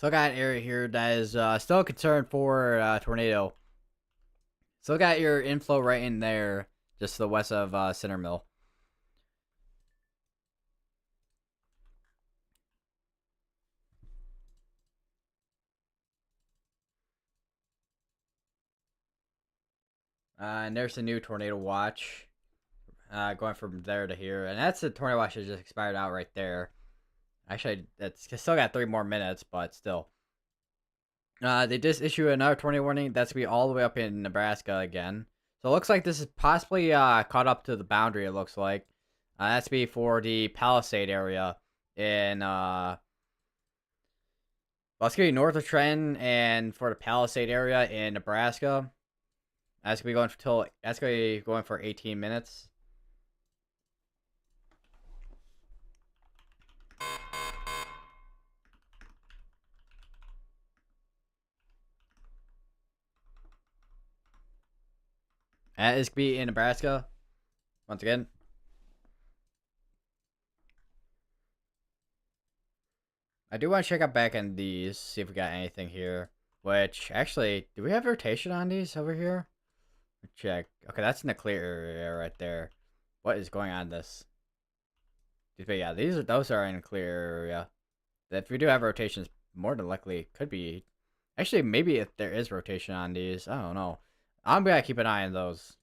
Still got an area here that is still a concern for tornado. Still got your inflow right in there, just to the west of Center Mill. And there's the new tornado watch. Going from there to here, and that's the tornado watch that just expired out right there. Actually, it's still got 3 more minutes, but still. They just issued another tornado warning. That's gonna be all the way up in Nebraska again. So it looks like this is possibly caught up to the boundary. It looks like that's be for the Palisade area in well, it's gonna be north of Trenton, and for the Palisade area in Nebraska. That's gonna be going for 18 minutes. That is gonna be in Nebraska once again. I do want to check out back on these, see if we got anything here. Which, actually, do we have rotation on these over here? Check. Okay, that's in the clear area right there. What is going on in this? But yeah, those are in a clear area. If we do have rotations, more than likely could be. Actually, maybe if there is rotation on these, I don't know. I'm gonna keep an eye on those.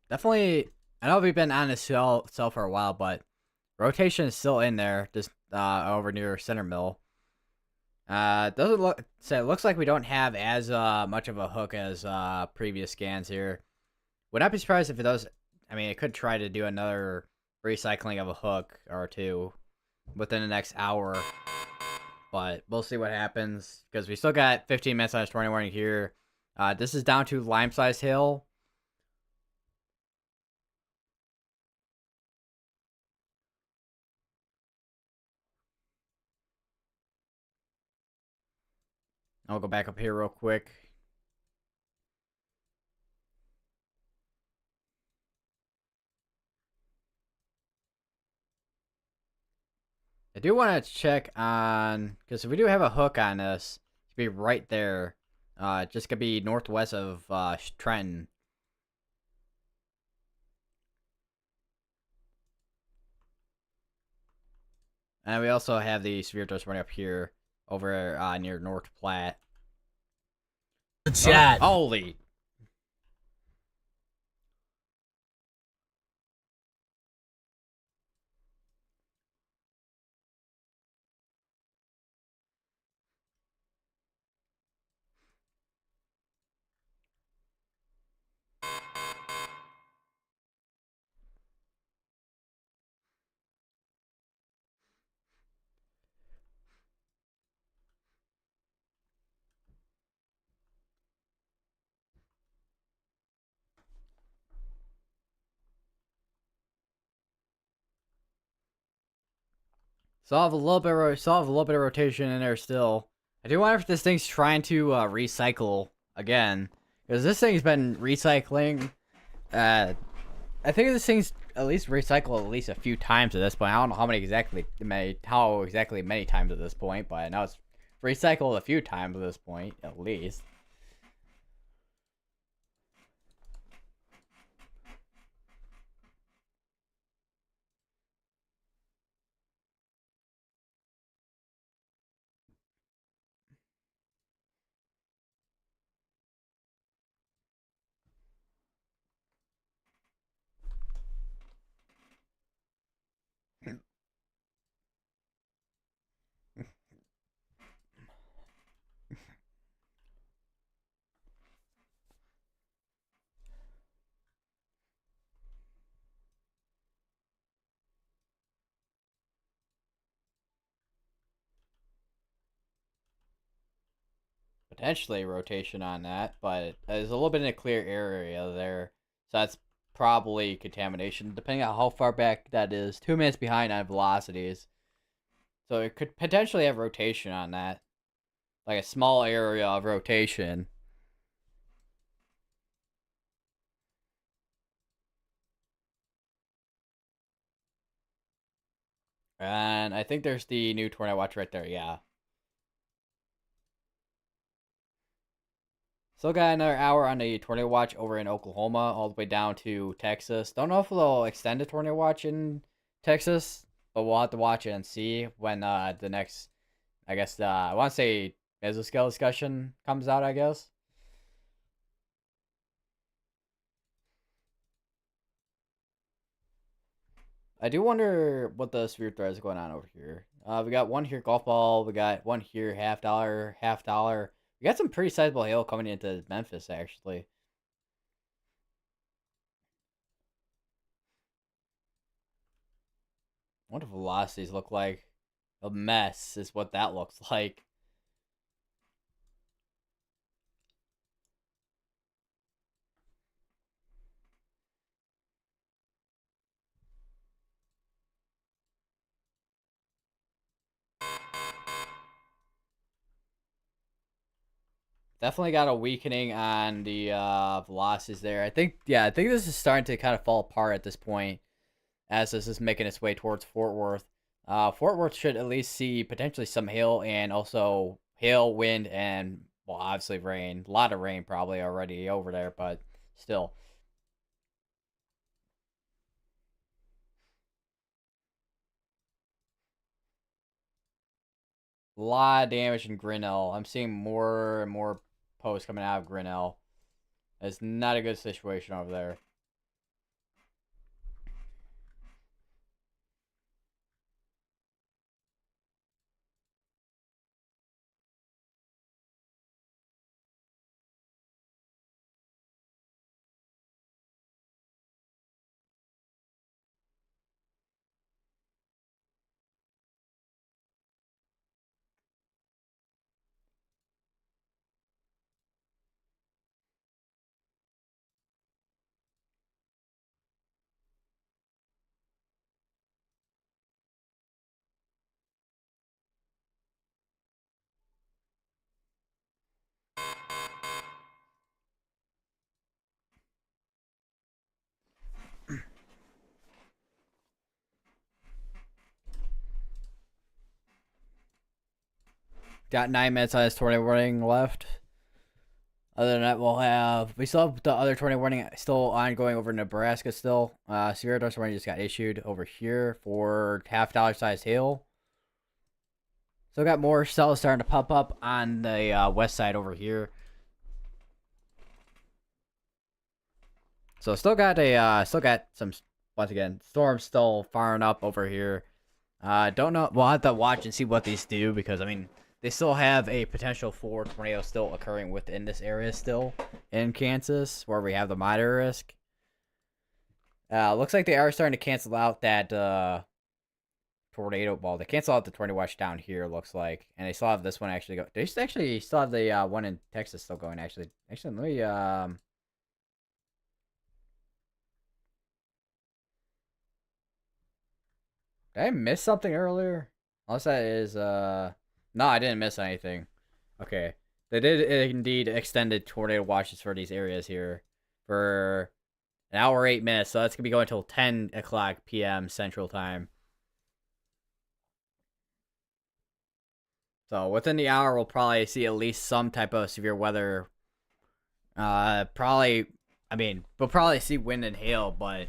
Definitely, I know we've been on this cell for a while, but rotation is still in there, just over near Center Mill. Doesn't look. So it looks like we don't have as much of a hook as previous scans here. Would not be surprised if it does. I mean, it could try to do another recycling of a hook or two within the next hour, but we'll see what happens because we still got 15 minutes on this 20 warning here. This is down to Lime Size Hill. I'll go back up here real quick. I do want to check on because if we do have a hook on this, it's gonna be right there. Just gonna be northwest of Trenton. And we also have the severe dose running up here over near North Platte. Chat. Holy. Still have a little bit of rotation in there still. I do wonder if this thing's trying to recycle again, because this thing's been recycling. Uh, I think this thing's at least recycled at least a few times at this point. I don't know how exactly many times at this point, but I know it's recycled a few times at this point at least. Potentially rotation on that, but there's a little bit in a clear area there, so that's probably contamination, depending on how far back that is. 2 minutes behind on velocities, so it could potentially have rotation on that, like a small area of rotation. And I think there's the new tornado watch right there. Yeah. Still got another hour on the tornado watch over in Oklahoma, all the way down to Texas. Don't know if they'll extend the tornado watch in Texas, but we'll have to watch it and see when the next, I guess, I want to say mesoscale discussion comes out, I guess. I do wonder what the sphere thread is going on over here. We got one here, golf ball. We got one here, half dollar, half dollar. We got some pretty sizable hail coming into Memphis, actually. What do velocities look like? A mess is what that looks like. Definitely got a weakening on the velocities there. I think this is starting to kind of fall apart at this point as this is making its way towards Fort Worth. Fort Worth should at least see potentially some hail and also hail, wind, and, well, obviously rain. A lot of rain probably already over there, but still. A lot of damage in Grinnell. I'm seeing more and more posts coming out of Grinnell. It's not a good situation over there. Got 9 minutes on this tornado warning left. Other than that, we still have the other tornado warning still ongoing over in Nebraska still. Sierra dust warning just got issued over here for half-dollar size hail. Still got more cells starting to pop up on the west side over here. So still got some, once again, storms still firing up over here. Don't know. We'll have to watch and see what these do, because I mean, they still have a potential for tornadoes still occurring within this area still in Kansas, where we have the minor risk. Looks like they are starting to cancel out that tornado ball. They cancel out the tornado watch down here, looks like, and they still have this one actually go. They actually still have the one in Texas still going. Actually, let me Did I miss something earlier? Unless that is no, I didn't miss anything. Okay. They did indeed extended tornado watches for these areas here for an hour 8 minutes, so that's gonna be going until 10 o'clock p.m. Central Time. So within the hour, we'll probably see at least some type of severe weather. Probably, I mean, we'll probably see wind and hail, but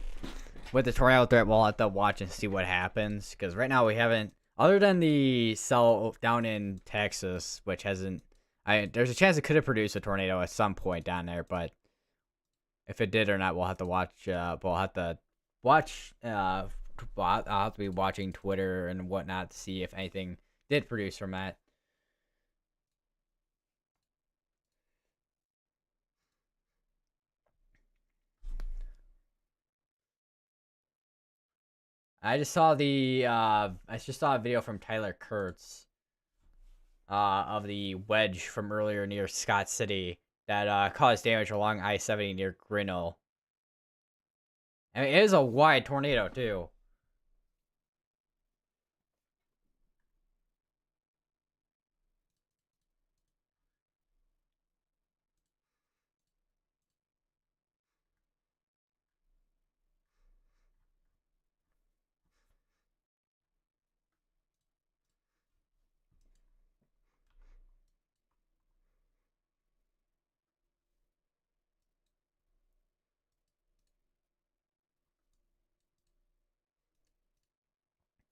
with the tornado threat, we'll have to watch and see what happens. Because right now we haven't, other than the cell down in Texas, which hasn't. There's a chance it could have produced a tornado at some point down there, but if it did or not, we'll have to watch. We'll have to watch. I'll have to be watching Twitter and whatnot to see if anything did produce from that. I just saw a video from Tyler Kurtz of the wedge from earlier near Scott City that caused damage along I-70 near Grinnell. I mean, it is a wide tornado too.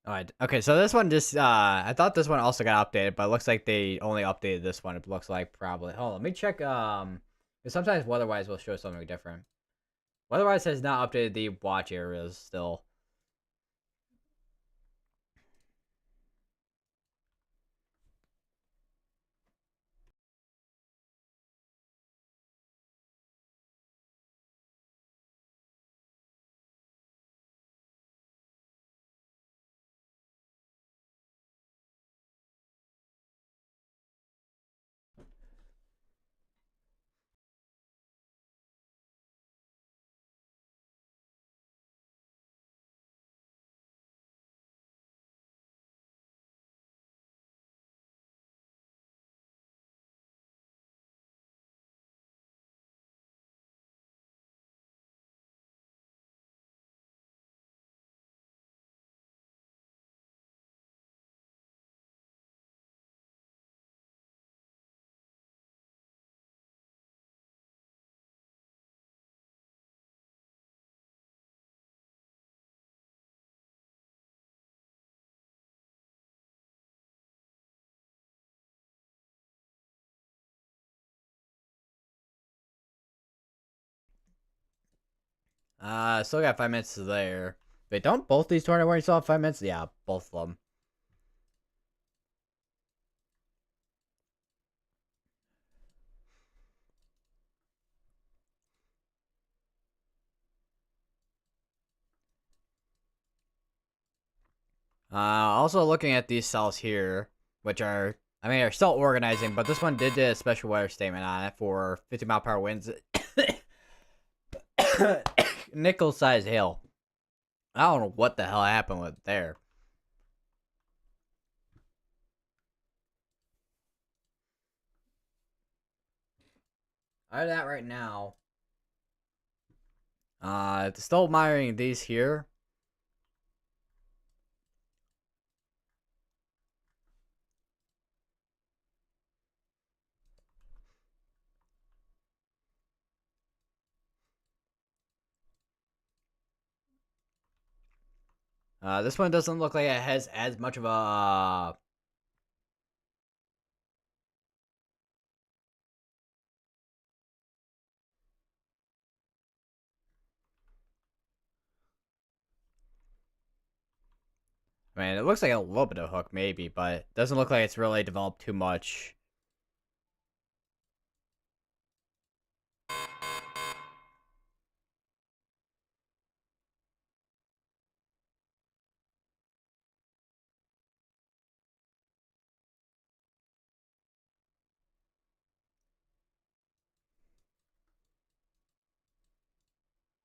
All right. Okay, so this one just I thought this one also got updated, but it looks like they only updated this one. It looks like probably. Hold on, let me check 'cause sometimes weatherwise will show something different. Weatherwise has not updated the watch areas still. Still got 5 minutes there. Wait, don't both these tornado warnings still have 5 minutes? Yeah, both of them. Also looking at these cells here, which are, I mean, they're still organizing, but this one did a special weather statement on it for 50-mile-per-hour winds, nickel-sized hail. I don't know what the hell happened with there. I have that right now. Still monitoring these here. This one doesn't look like it has as much of a. I mean, it looks like a little bit of hook, maybe, but it doesn't look like it's really developed too much.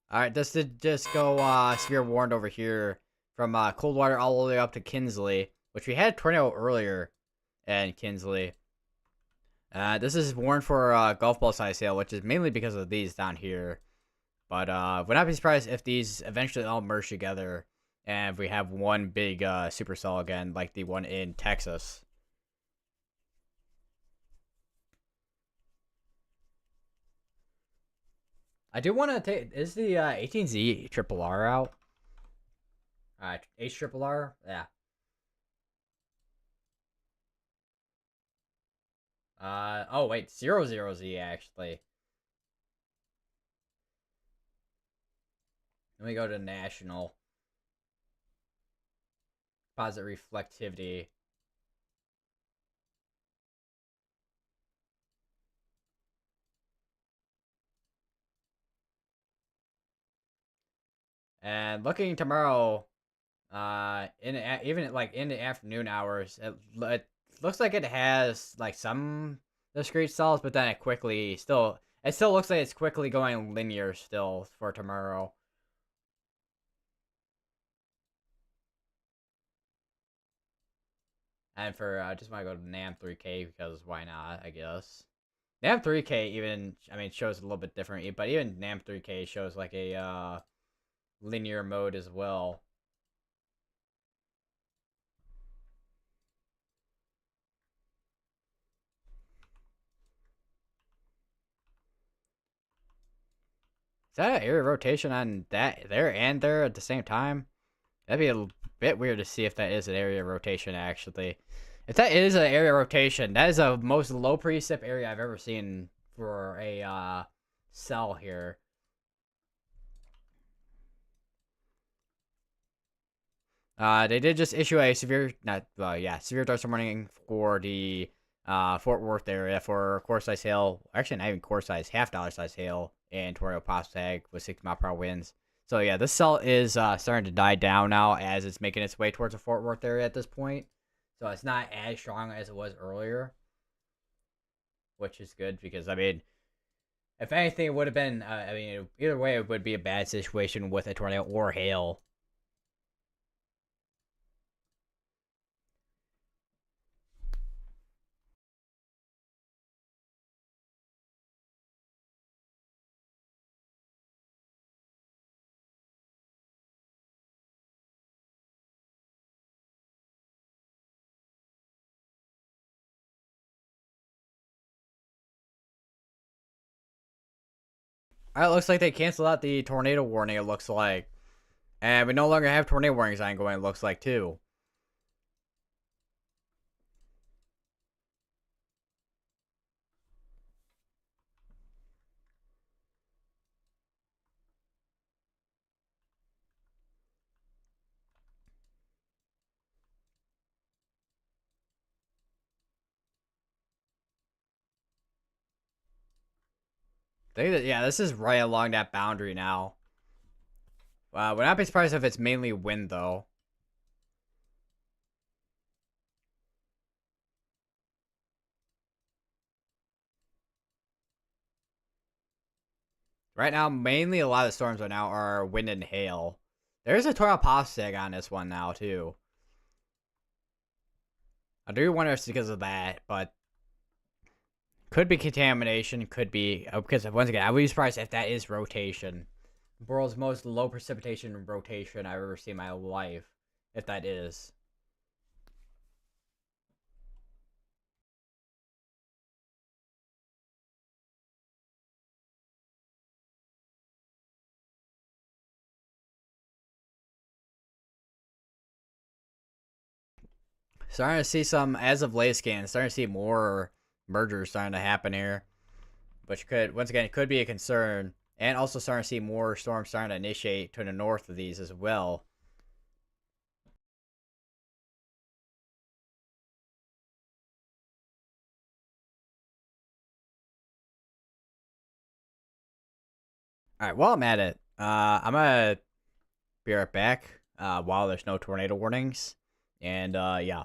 All right, this did just go severe warned over here from Coldwater all the way up to Kinsley. which we had tornado earlier in Kinsley. This is warned for golf ball size hail, which is mainly because of these down here. But would not be surprised if these eventually all merge together and we have one big supercell again, like the one in Texas. I do want to take. Is the 18Z triple R out? H triple R? Yeah. Oh wait, 00Z actually. Let me go to national. Composite reflectivity. And looking tomorrow, even like in the afternoon hours, it looks like it has like some discrete cells, but then it still looks like it's quickly going linear still for tomorrow. And for just want to go to NAM 3K because why not? I guess NAM 3K even shows a little bit different, but even NAM 3K shows like a linear mode as well. Is that an area rotation on that there and there at the same time? That'd be a bit weird to see if that is an area rotation, actually. If that is an area rotation, that is the most low precip area I've ever seen for a cell here. They did just issue a severe thunderstorm warning for the Fort Worth area for core size hail. Actually, not even core size, $half size hail in tornado prospect with 60-mile-per-hour winds. So yeah, this cell is starting to die down now as it's making its way towards the Fort Worth area at this point. So it's not as strong as it was earlier, which is good because if anything, it would have been. Either way, it would be a bad situation with a tornado or hail. Alright, looks like they canceled out the tornado warning, it looks like. And we no longer have tornado warnings ongoing, it looks like, too. Yeah, this is right along that boundary now. Would not be surprised if it's mainly wind, though. Right now, mainly a lot of storms right now are wind and hail. There's a tornado postig on this one now, too. I do wonder if it's because of that, but could be contamination, could be because once again, I would be surprised if that is rotation. World's most low precipitation rotation I've ever seen in my life, if that is. Starting to see some, as of late scans, starting to see more mergers starting to happen here, which could, once again, it could be a concern. And also starting to see more storms starting to initiate to the north of these as well. Alright, while I'm at it, I'm gonna be right back while there's no tornado warnings. And yeah.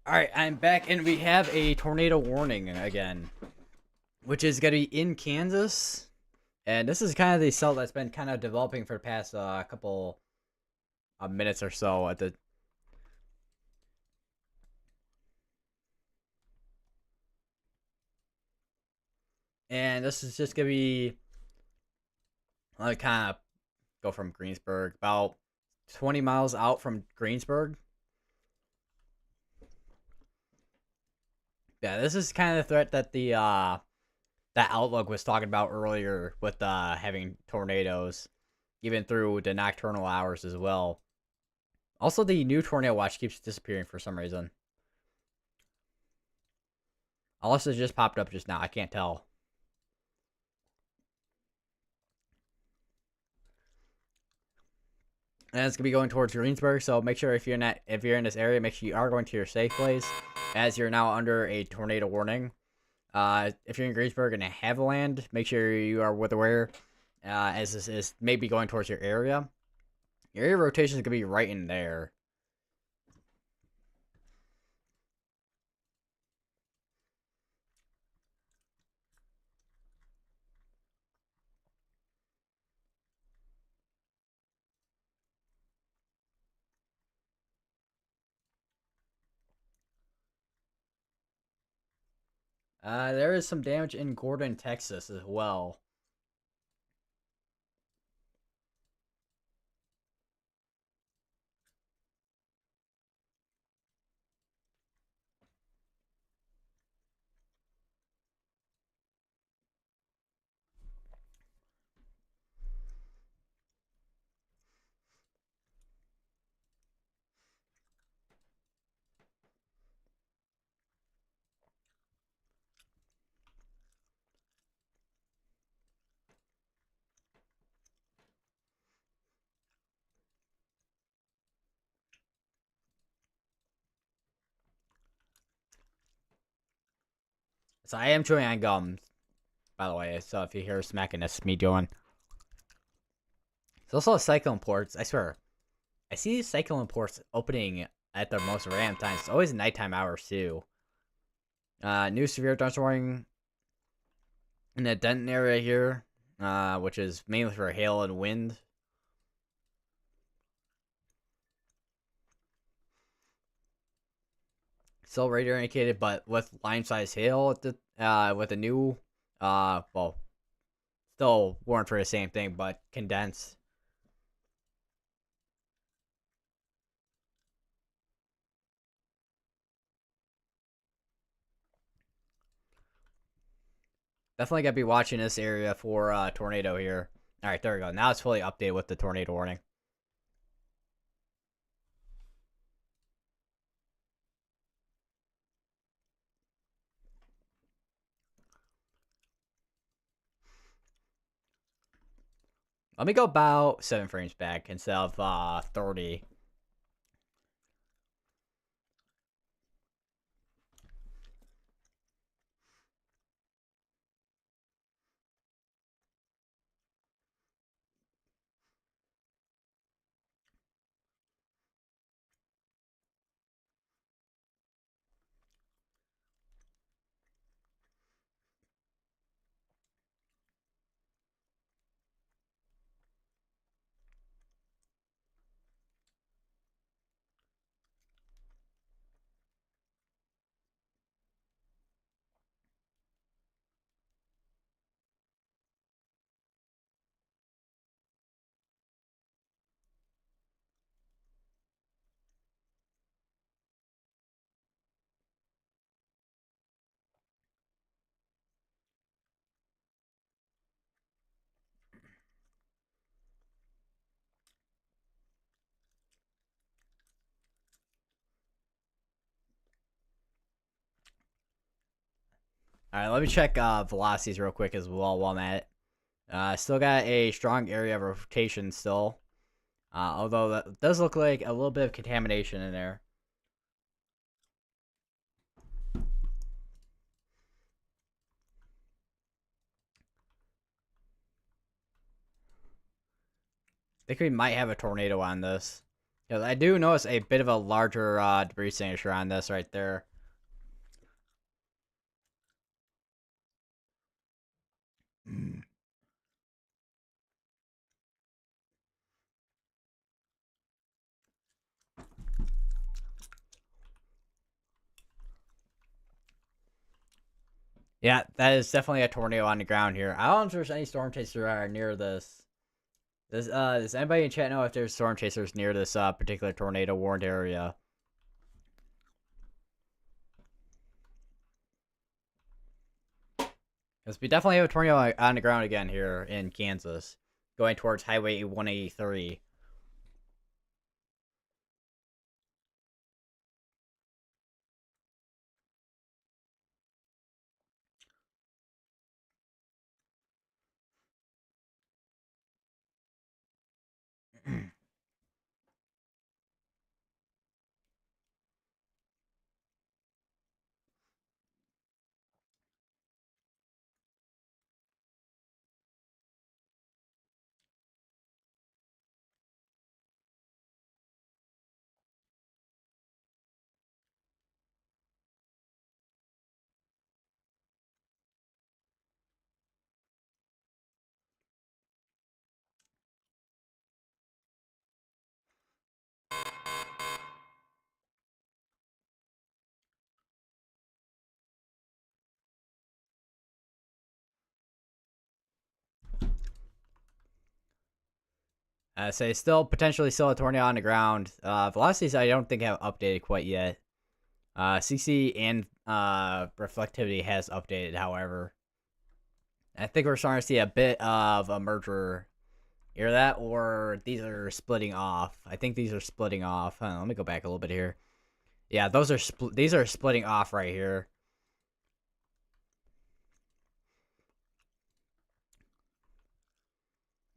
All right, I'm back, and we have a tornado warning again, which is gonna be in Kansas, and this is kind of the cell that's been kind of developing for the past couple minutes or so. At the and this is just gonna be like kind of go from Greensburg, about 20 miles out from Greensburg. Yeah, this is kind of the threat that the that Outlook was talking about earlier with having tornadoes, even through the nocturnal hours as well. Also, the new tornado watch keeps disappearing for some reason. Unless it just popped up just now, I can't tell. And it's gonna be going towards Greensburg, so make sure if you're in this area, make sure you are going to your safe place, as you're now under a tornado warning. If you're in Greensburg and have land, make sure you are aware, as this is maybe going towards your area. Your area rotation is gonna be right in there. There is some damage in Gordon, Texas as well. So I am chewing on gum, by the way. So if you hear smacking, that's me doing. There's also cyclone ports. I swear, I see these cyclone ports opening at the most random times. It's always nighttime hours too. New severe thunderstorm warning in the Denton area here, which is mainly for hail and wind. Still radar indicated, but with line-size hail at the with a new well, still warned for the same thing, but condensed. Definitely gotta be watching this area for tornado here. All right, there we go. Now it's fully updated with the tornado warning. Let me go about 7 frames back instead of 30. All right, let me check velocities real quick as well while I'm at it. Still got a strong area of rotation still. Although that does look like a little bit of contamination in there. I think we might have a tornado on this. Yeah, I do notice a bit of a larger debris signature on this right there. Yeah, that is definitely a tornado on the ground here. I don't know if there's any storm chasers near this. Does anybody in chat know if there's storm chasers near this particular tornado warned area? Because we definitely have a tornado on the ground again here in Kansas, going towards Highway 183. Say still potentially still a tornado on the ground. Velocities I don't think have updated quite yet. CC and reflectivity has updated, however. I think we're starting to see a bit of a merger. Hear that? Or these are splitting off. I think these are splitting off. Let me go back a little bit here. Yeah, these are splitting off right here.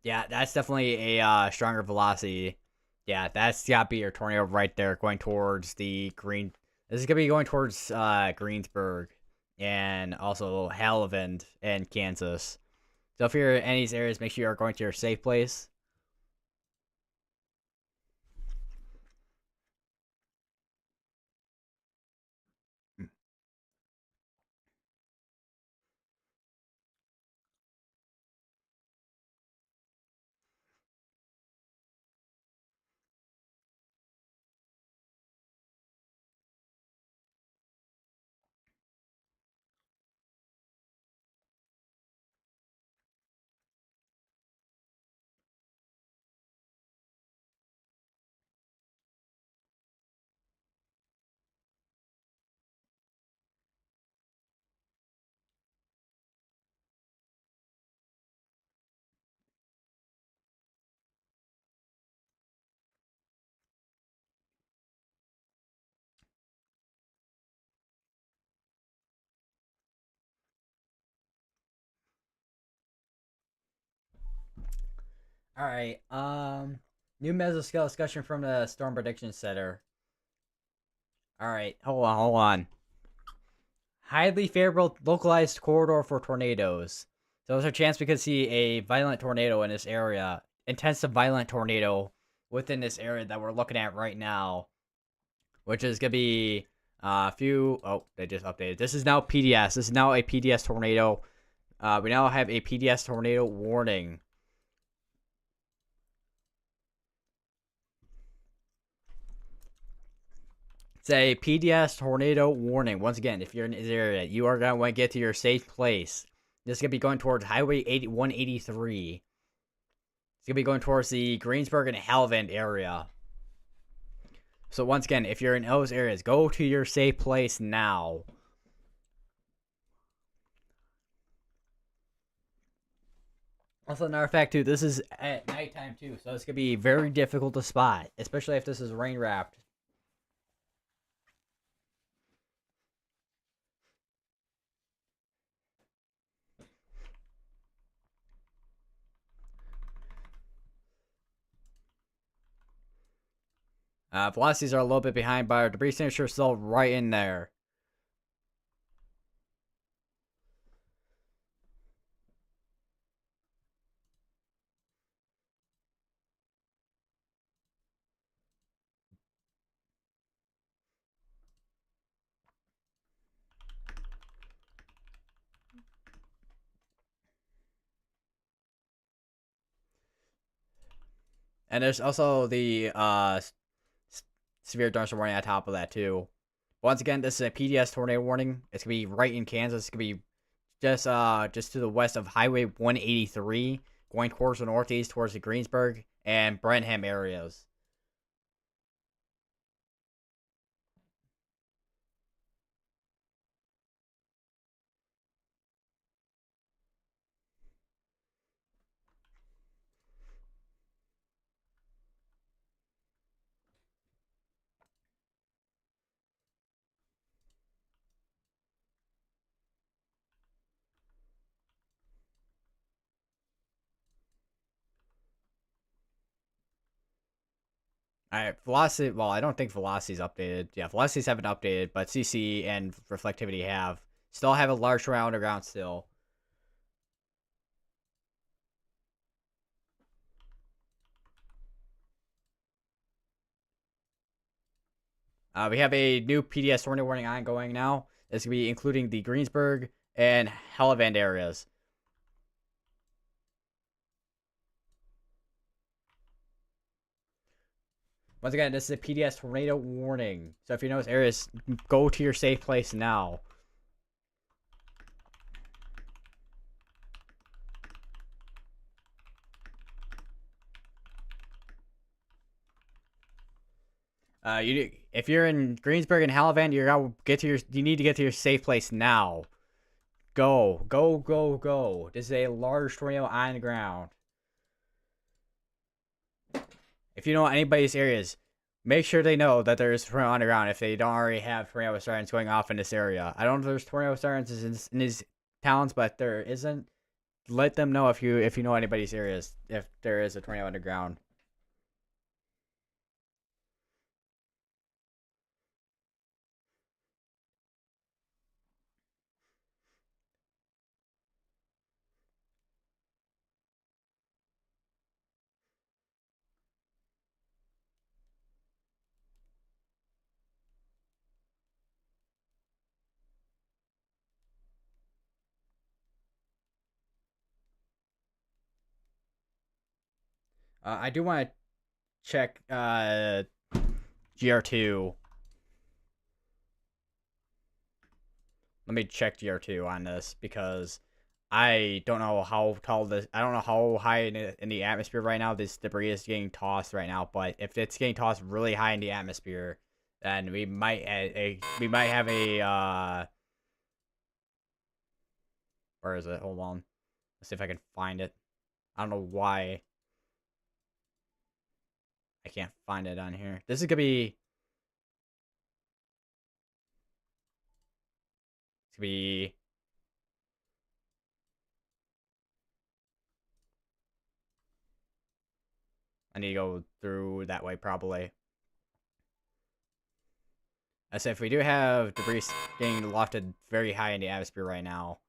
Yeah, that's definitely a stronger velocity. Yeah, that's got to be your tornado right there going towards the green. This is going to be going towards Greensburg and also Haviland and Kansas. So if you're in any of these areas, make sure you are going to your safe place. All right. New mesoscale discussion from the Storm Prediction Center. All right. Hold on. Highly favorable localized corridor for tornadoes. So there's a chance we could see a violent tornado in this area. Intensive violent tornado within this area that we're looking at right now. Which is going to be a few... Oh, they just updated. This is now PDS. This is now a PDS tornado. We now have a PDS tornado warning. It's a PDS tornado warning. Once again, if you're in this area, you are going to want to get to your safe place. This is going to be going towards Highway 183. It's going to be going towards the Greensburg and Haviland area. So once again, if you're in those areas, go to your safe place now. Also, another fact too, this is at nighttime too, so it's going to be very difficult to spot, especially if this is rain wrapped. Velocities are a little bit behind, but our debris signature is still right in there. And there's also the severe thunderstorm warning on top of that too. Once again, this is a PDS tornado warning. It's gonna be right in Kansas. It's gonna be just to the west of Highway 183, going towards the northeast towards the Greensburg and Brenham areas. All right, velocity. Well, I don't think velocity's updated. Yeah, velocities haven't updated, but CC and reflectivity have. Still have a large tornado underground still. We have a new PDS tornado warning ongoing now. It's gonna be including the Greensburg and Helleland areas. Once again, this is a PDS tornado warning. So if you notice areas, go to your safe place now. If you're in Greensburg and Halavan, you need to get to your safe place now. Go, go, go, go. This is a large tornado on the ground. If you know anybody's areas, make sure they know that there's tornado underground if they don't already have tornado sirens going off in this area. I don't know if there's tornado sirens in these towns, but there isn't. Let them know if you know anybody's areas if there is a tornado underground. I do want to check GR2. Let me check GR2 on this because I don't know how tall this. I don't know how high in the atmosphere right now this debris is getting tossed right now. But if it's getting tossed really high in the atmosphere, then we might have a where is it? Hold on. Let's see if I can find it. I don't know why I can't find it on here. This is gonna be. It's gonna be. I need to go through that way probably. I said if we do have debris getting lofted very high in the atmosphere right now.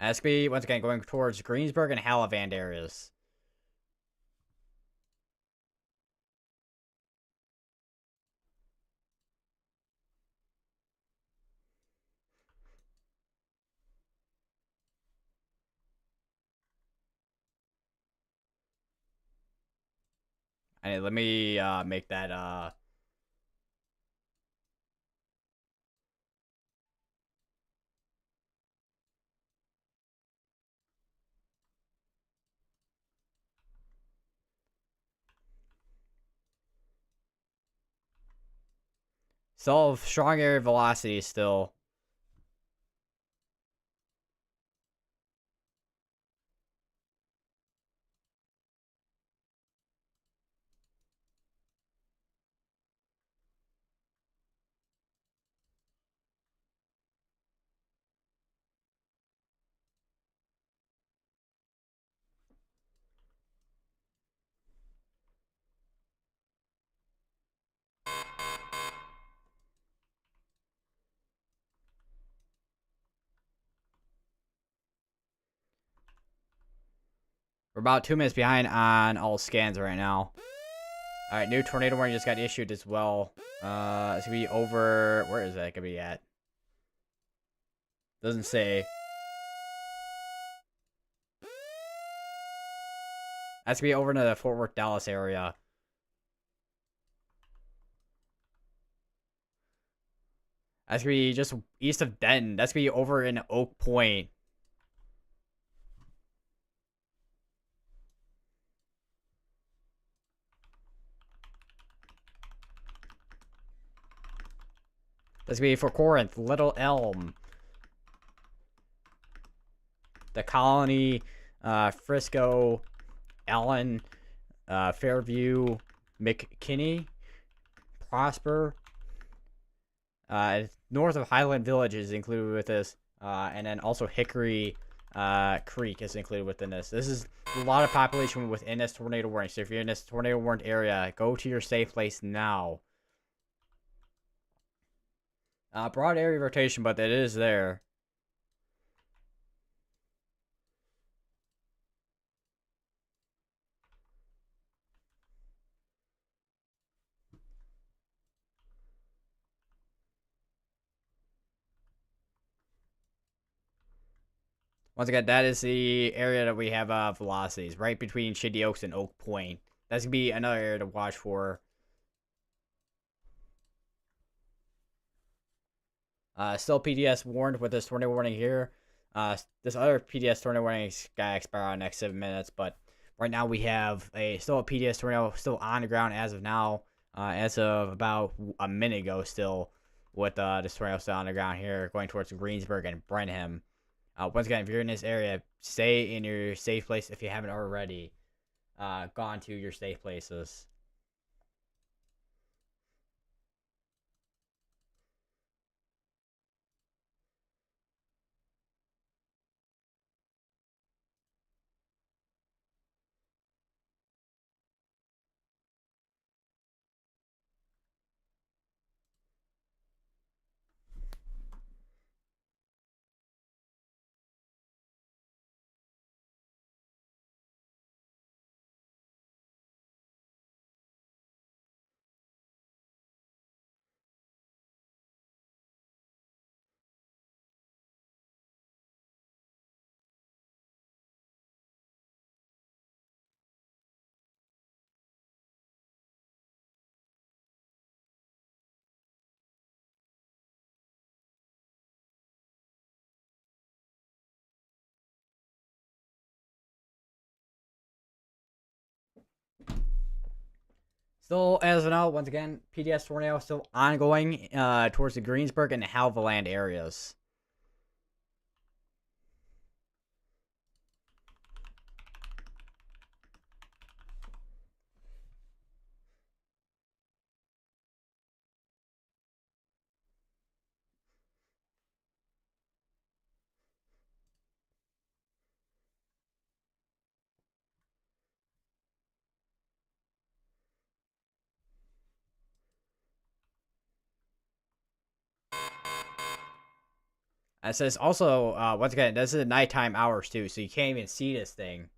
That's gonna be once again going towards Greensburg and Halavand areas. And let me make that still strong air velocity still. We're about 2 minutes behind on all scans right now. All right, new tornado warning just got issued as well. It's gonna be over. Where is that gonna be at? Doesn't say. That's gonna be over in the Fort Worth, Dallas area. That's gonna be just east of Denton. That's gonna be over in Oak Point. That's gonna be for Corinth, Little Elm, the Colony, Frisco, Allen, Fairview, McKinney, Prosper. North of Highland Village is included with this, and then also Hickory Creek is included within this. This is a lot of population within this tornado warning. So if you're in this tornado warned area, go to your safe place now. Broad area rotation, but it is there. Once again, that is the area that we have velocities, right between Shady Oaks and Oak Point. That's going to be another area to watch for. Still PDS warned with this tornado warning here. This other PDS tornado warning is going to expire on the next 7 minutes, but right now we have still a PDS tornado still on the ground as of now, as of about a minute ago still, with this tornado still on the ground here, going towards Greensburg and Brenham. Once again, if you're in this area, stay in your safe place if you haven't already gone to your safe places. Still, as of now, once again, PDS tornado still ongoing towards the Greensburg and the Halvaland areas. It says also, once again, this is nighttime hours too, so you can't even see this thing.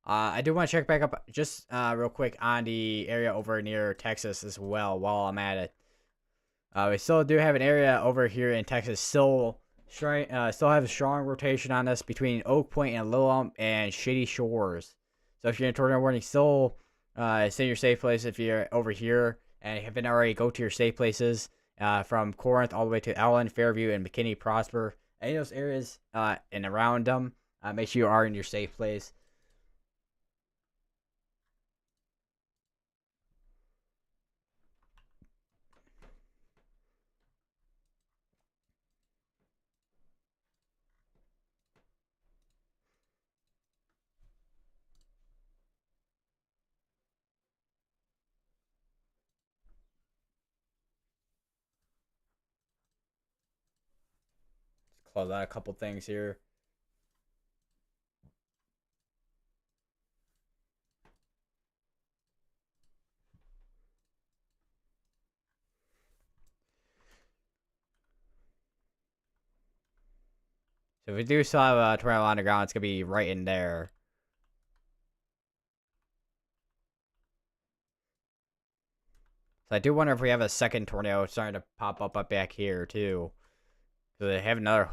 I do want to check back up just real quick on the area over near Texas as well while I'm at it. We still do have an area over here in Texas still have a strong rotation on us between Oak Point and Little Elm and Shady Shores. So if you're in tornado warning, still stay in your safe place if you're over here and haven't already, go to your safe places from Corinth all the way to Allen, Fairview, and McKinney, Prosper. Any of those areas and around them, make sure you are in your safe place. Let's close out a couple things here. So if we do still have a tornado on the ground, it's gonna be right in there. So I do wonder if we have a second tornado starting to pop up back here too. So they have another.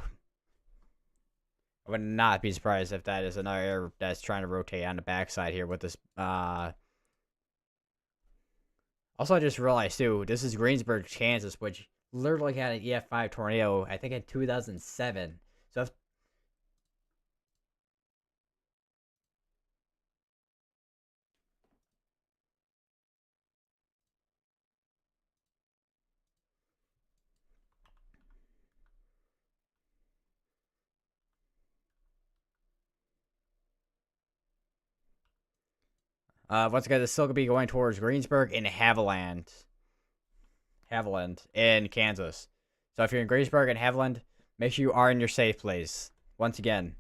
I would not be surprised if that is another air that's trying to rotate on the backside here with this. Also, I just realized too, this is Greensburg, Kansas, which literally had an EF5 tornado, I think in 2007. So if once again, this still could be going towards Greensburg and Haviland in Kansas. So if you're in Greensburg and Haviland, make sure you are in your safe place. Once again.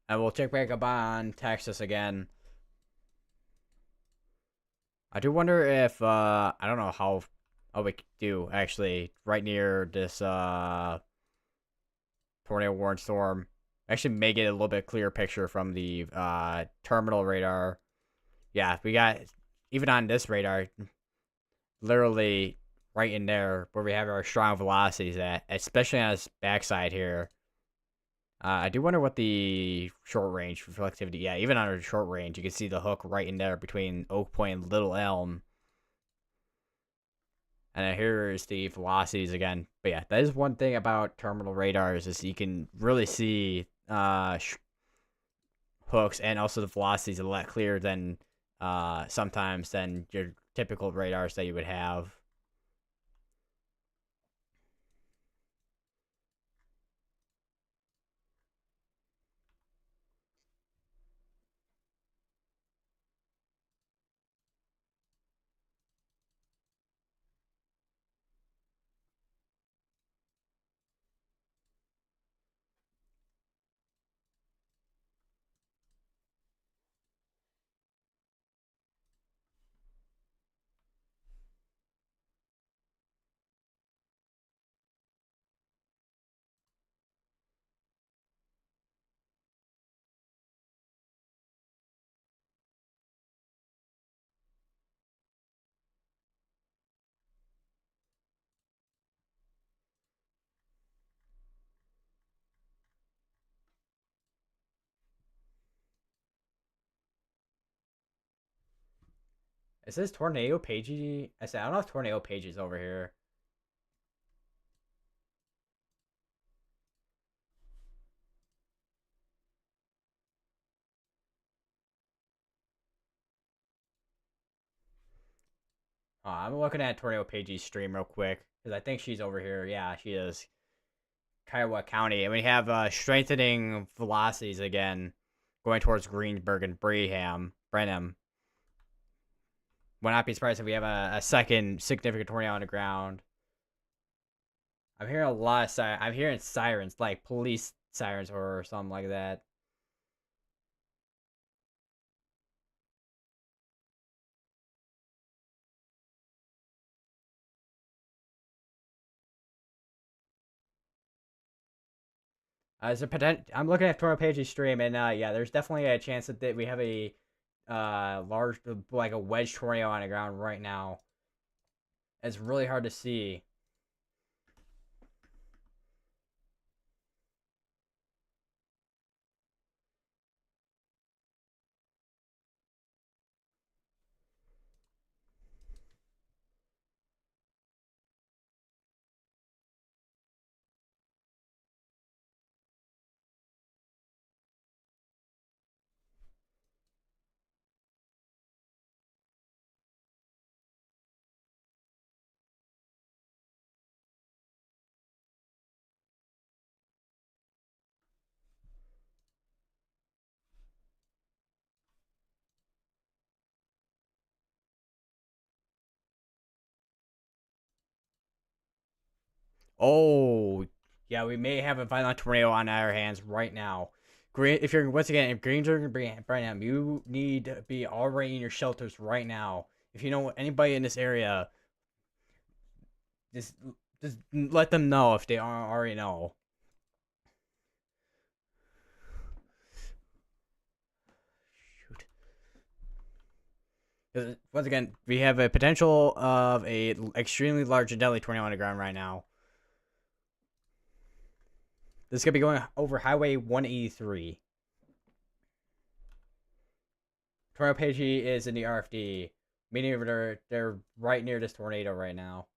And we'll check back up on Texas again. I do wonder if I don't know how we could do actually right near this tornado warning storm. Actually make it a little bit clearer picture from the terminal radar. Yeah, we got even on this radar, literally right in there where we have our strong velocities at, especially on this backside here. I do wonder what the short range reflectivity. Yeah, even on our short range, you can see the hook right in there between Oak Point and Little Elm. And here's the velocities again. But yeah, that is one thing about terminal radars is you can really see hooks and also the velocities a lot clearer than sometimes than your typical radars that you would have. Is this Tornado Pagey? I said I don't know if Tornado Page is over here. I'm looking at Tornado Pagey's stream real quick because I think she's over here. Yeah, she is. Kiowa County, and we have strengthening velocities again, going towards Greensburg and Brenham. Would not be surprised if we have a second significant tornado on the ground. I'm hearing a lot of I'm hearing sirens, like police sirens or something like that. There's a potential. I'm looking at Tornado Page's stream, and yeah, there's definitely a chance that we have a large, like a wedge tornado on the ground right now. It's really hard to see. Oh, yeah, we may have a violent tornado on our hands right now. Green, if you're once again, if greens are Branham, you need to be already in your shelters right now. If you know anybody in this area, just just let them know if they aren't already know. Shoot. 'Cause, once again, we have a potential of a extremely large and deadly tornado on the ground right now. This is gonna be going over Highway 183. Tornado Pagey is in the RFD, meaning they're right near this tornado right now.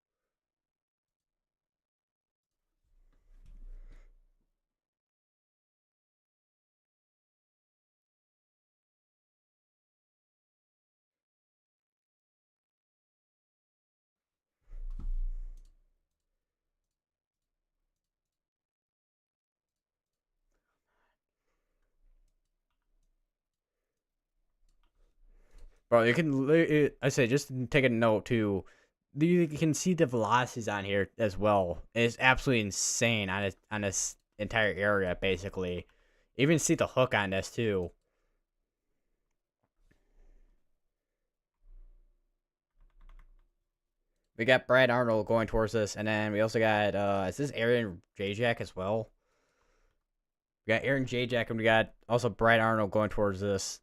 Bro, you can. I say just take a note too. You can see the velocities on here as well. It's absolutely insane on this entire area, basically. Even see the hook on this too. We got Brad Arnold going towards us, and then we also got is this Aaron J Jack as well? We got Aaron J Jack, and we got also Brad Arnold going towards us.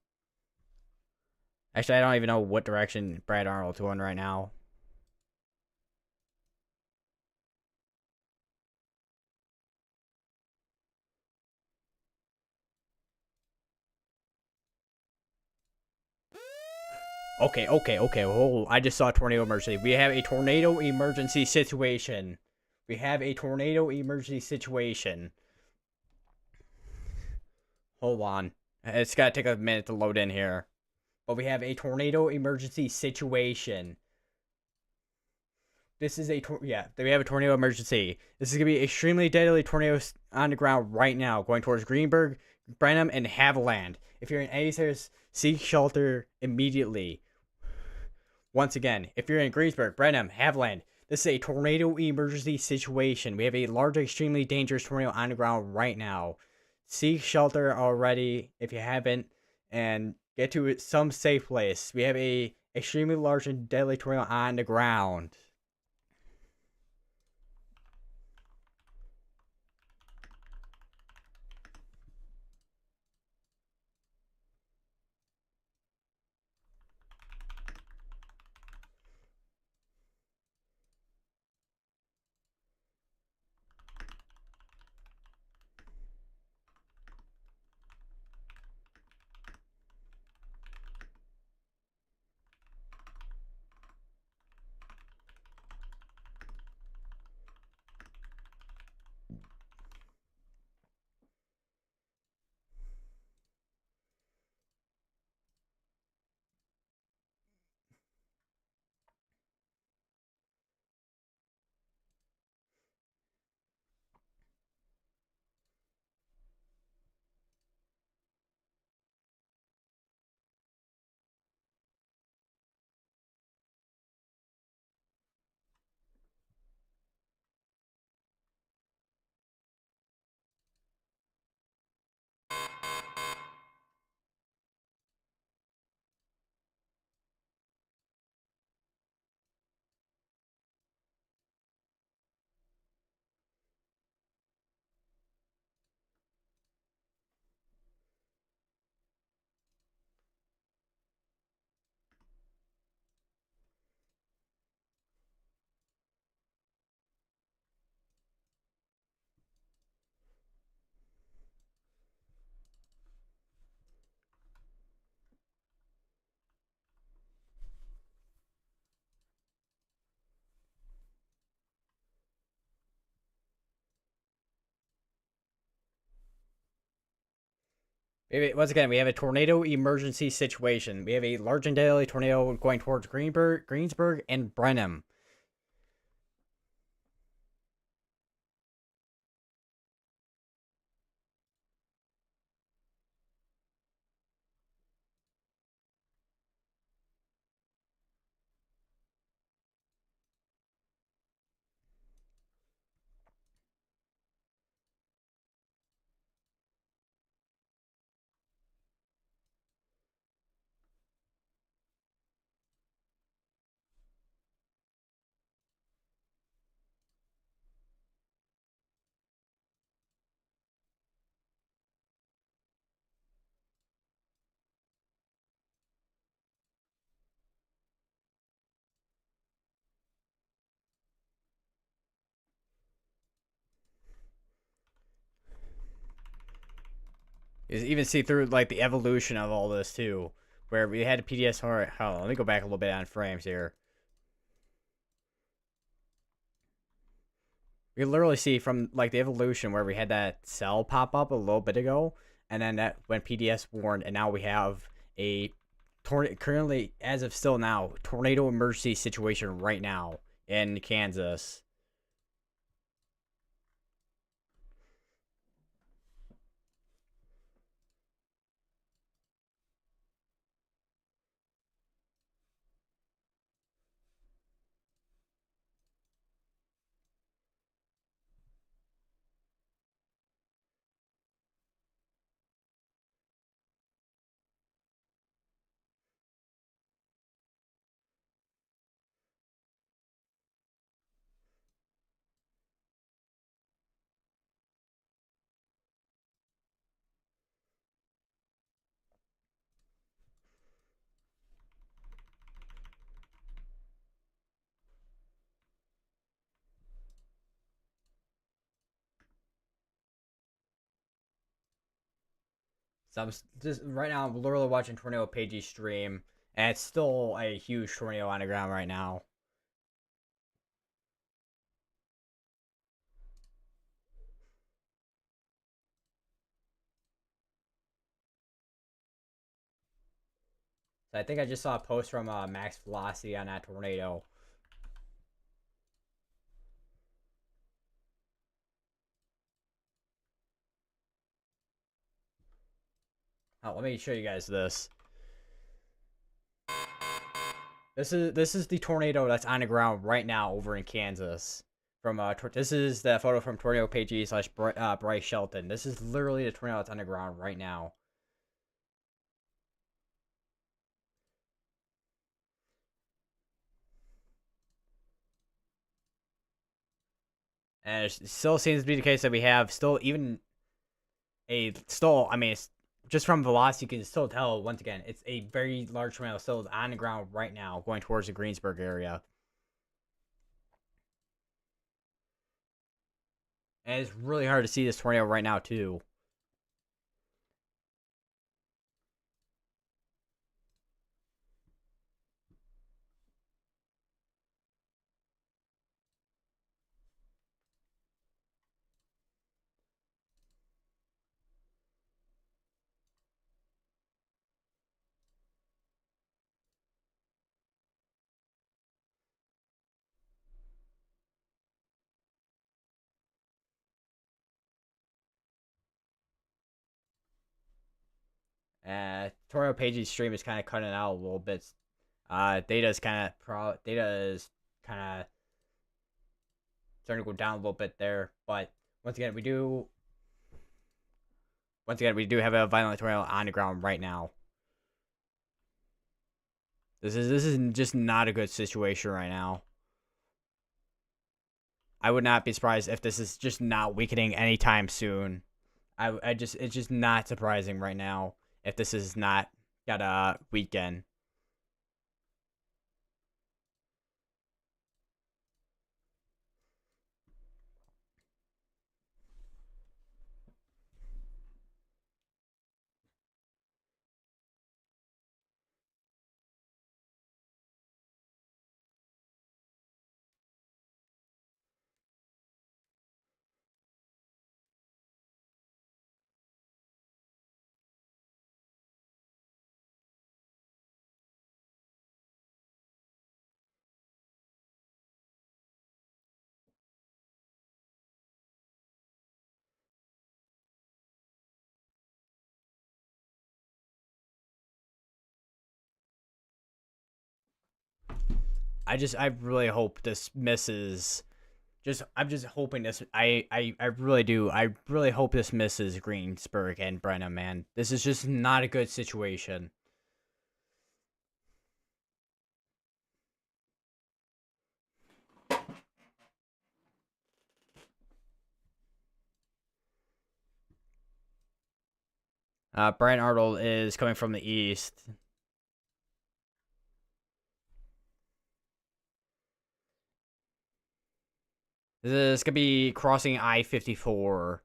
Actually, I don't even know what direction Brad Arnold's going right now. Okay. Oh, I just saw a tornado emergency. We have a tornado emergency situation. We have a tornado emergency situation. Hold on. It's got to take a minute to load in here. But we have a tornado emergency situation. This is yeah, we have a tornado emergency. This is going to be extremely deadly tornadoes on the ground right now, going towards Greenberg, Brenham, and Haviland. If you're in any areas, seek shelter immediately. Once again, if you're in Greensburg, Brenham, Haviland, this is a tornado emergency situation. We have a large, extremely dangerous tornado on the ground right now. Seek shelter already if you haven't, and get to some safe place. We have a extremely large and deadly tornado on the ground. Once again, we have a tornado emergency situation. We have a large and deadly tornado going towards Greensburg, and Brenham. You even see through like the evolution of all this too, where we had a PDS. All right, hold on, let me go back a little bit on frames here. We literally see from like the evolution where we had that cell pop up a little bit ago, and then that when PDS warned, and now we have a currently as of still now tornado emergency situation right now in Kansas. So I'm just right now. I'm literally watching Tornado Page's stream, and it's still a huge tornado on the ground right now. So I think I just saw a post from Max Velocity on that tornado. Oh, let me show you guys this. This is the tornado that's on the ground right now over in Kansas. From this is the photo from Tornado PG slash Bryce Shelton. This is literally the tornado that's on the ground right now. And it still seems to be the case that we have still even I mean, it's just from velocity, you can still tell once again it's a very large tornado still on the ground right now, going towards the Greensburg area. And it's really hard to see this tornado right now too. Tornado Page's stream is kind of cutting out a little bit. Data is kind of starting to go down a little bit there, but once again we do have a violent tornado on the ground right now. This is just not a good situation right now. I would not be surprised if this is just not weakening anytime soon. It's just not surprising right now if this is not got a weekend. I really hope this misses. I'm just hoping this. I really do. I really hope this misses Greensburg and Brenham. Man, this is just not a good situation. Brian Arnold is coming from the east. This could be crossing I-54.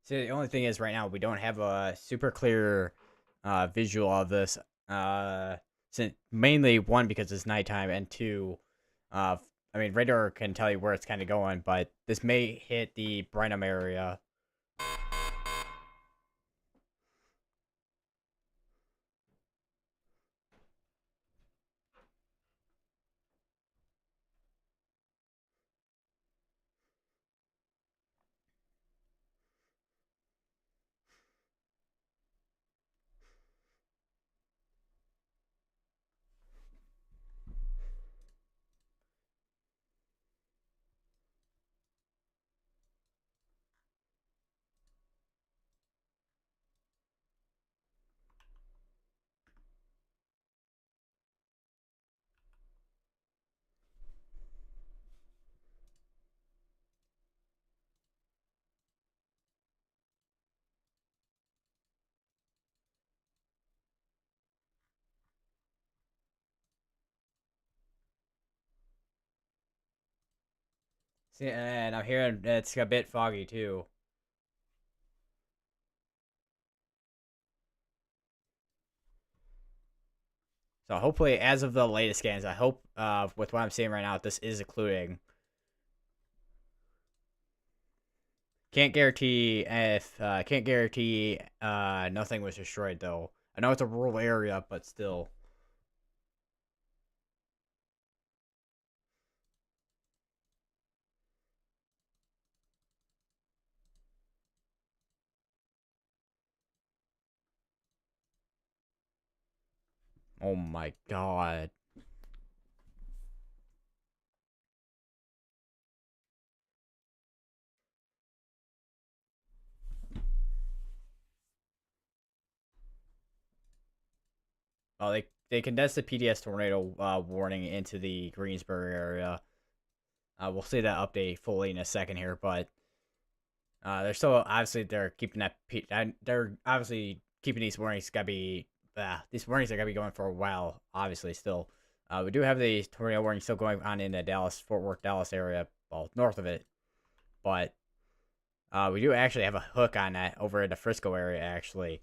See, the only thing is right now we don't have a super clear visual of this. Uh, mainly one because it's nighttime, and two, uh, I mean radar can tell you where it's kind of going, but this may hit the Brenham area. See, and I'm hearing it's a bit foggy too. So hopefully, as of the latest scans, I hope with what I'm seeing right now, this is including. Can't guarantee nothing was destroyed though. I know it's a rural area, but still. Oh my god. Oh, they condensed the PDS tornado warning into the Greensburg area. We'll see that update fully in a second here, but they're still obviously they're keeping they're obviously keeping these warnings. Gotta be these warnings are gonna be going for a while. Obviously, still, we do have the tornado warning still going on in the Dallas Fort Worth Dallas area, well north of it, but we do actually have a hook on that over in the Frisco area. Actually,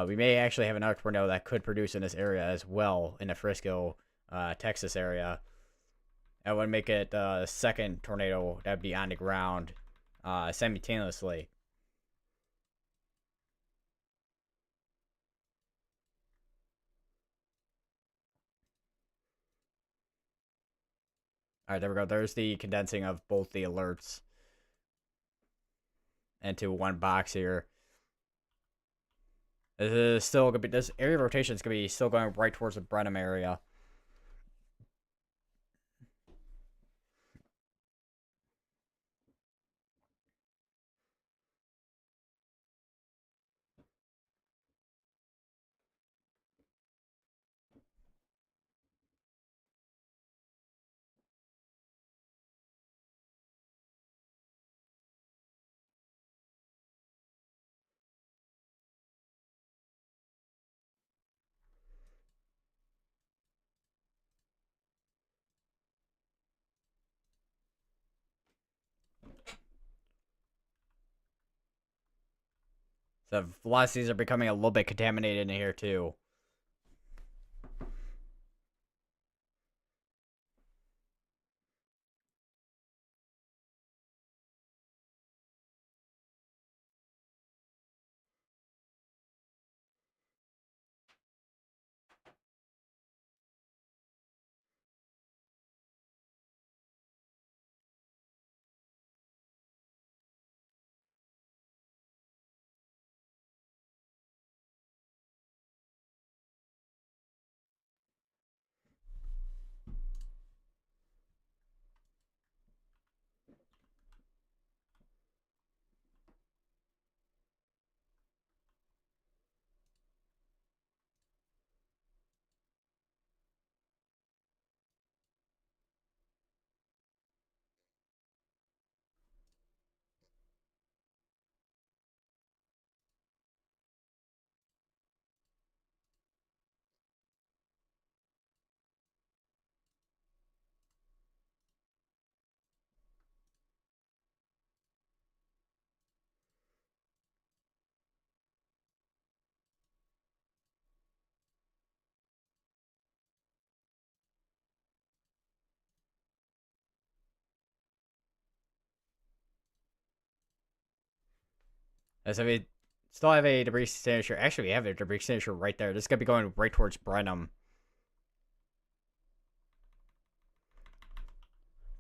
we may actually have another tornado that could produce in this area as well in the Frisco, Texas area. That would make it the second tornado that would be on the ground simultaneously. All right, there we go. There's the condensing of both the alerts into one box here. This is still gonna be this area of rotation is gonna be still going right towards the Brenham area. So velocities are becoming a little bit contaminated in here too. As I mean, still have a debris signature. Actually, we have a debris signature right there. This is gonna be going right towards Brenham.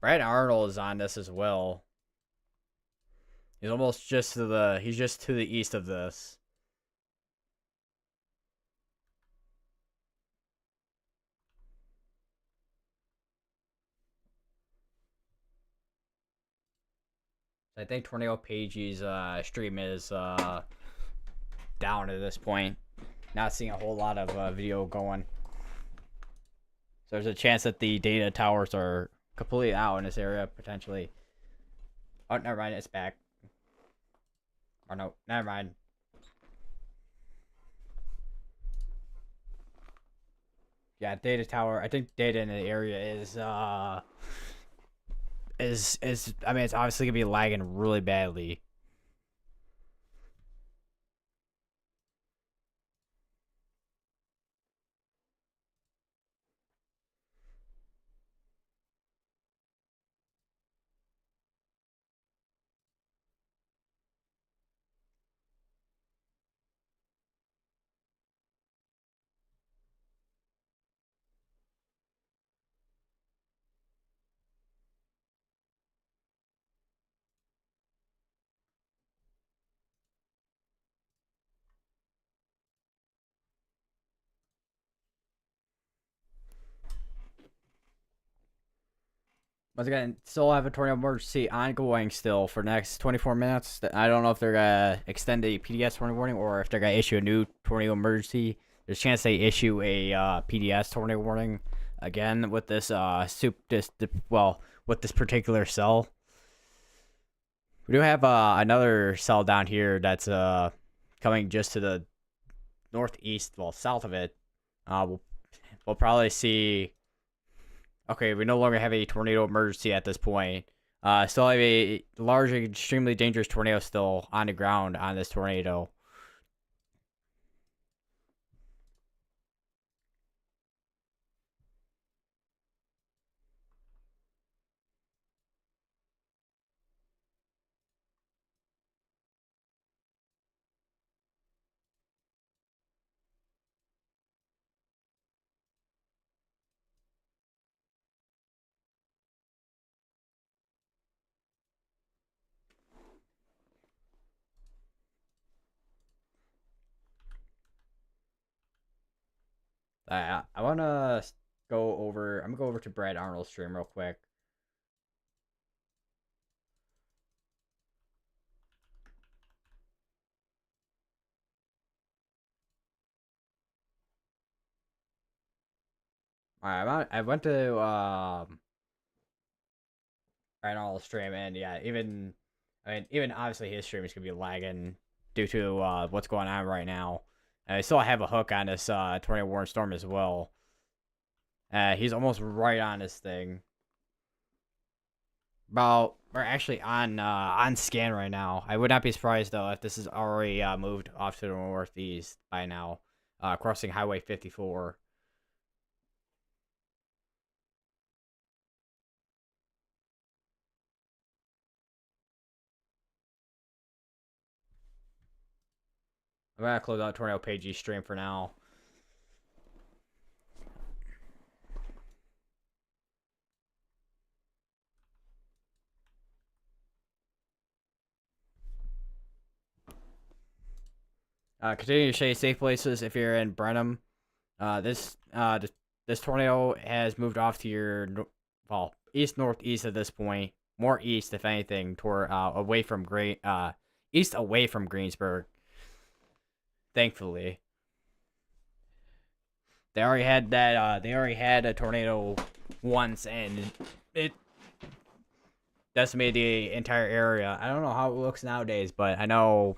Brad Arnold is on this as well. He's almost just to the. He's just to the east of this. I think Tornado Page's stream is down at this point. Not seeing a whole lot of video going. So there's a chance that the data towers are completely out in this area, potentially. Oh, never mind, it's back. Or no, never mind. Yeah, data tower. I think data in the area is I mean, it's obviously gonna be lagging really badly. Once again, still have a tornado emergency ongoing still for the next 24 minutes. I don't know if they're gonna extend the PDS tornado warning or if they're gonna issue a new tornado emergency. There's a chance they issue a PDS tornado warning again with this with this particular cell. We do have another cell down here that's coming just to the northeast, well, south of it. We'll probably see. Okay, we no longer have a tornado emergency at this point. Still have a large, extremely dangerous tornado still on the ground on this tornado. I wanna go over. I'm gonna go over to Brad Arnold's stream real quick. Alright, I went to Brad Arnold's stream, and yeah, even obviously his stream is gonna be lagging due to what's going on right now. I still have a hook on this tornado warning storm as well. He's almost right on this thing. We're actually on scan right now. I would not be surprised though if this is already moved off to the northeast by now, crossing Highway 54. I'm gonna close out Tornado Page stream for now. Continue to stay safe places if you're in Brenham. This tornado has moved off to your east northeast at this point, more east if anything, toward away from east away from Greensburg. Thankfully, they already had that. They already had a tornado once, and it decimated the entire area. I don't know how it looks nowadays, but I know,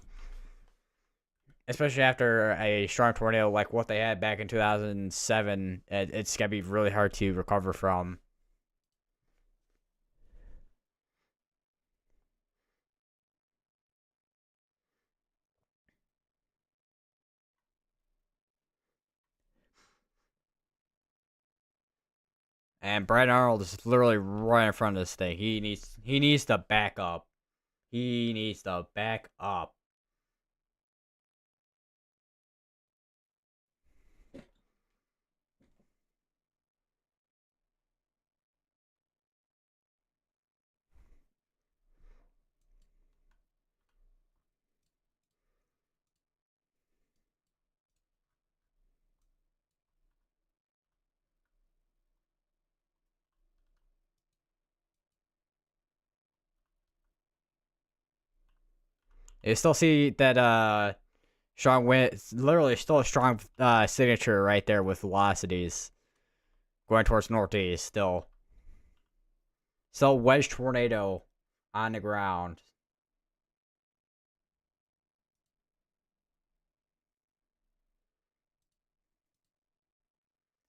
especially after a strong tornado like what they had back in 2007, it's gonna be really hard to recover from. And Brad Arnold is literally right in front of this thing. He needs to back up. He needs to back up. You still see that strong wind. It's literally still a strong signature right there with velocities going towards northeast. Still wedge tornado on the ground.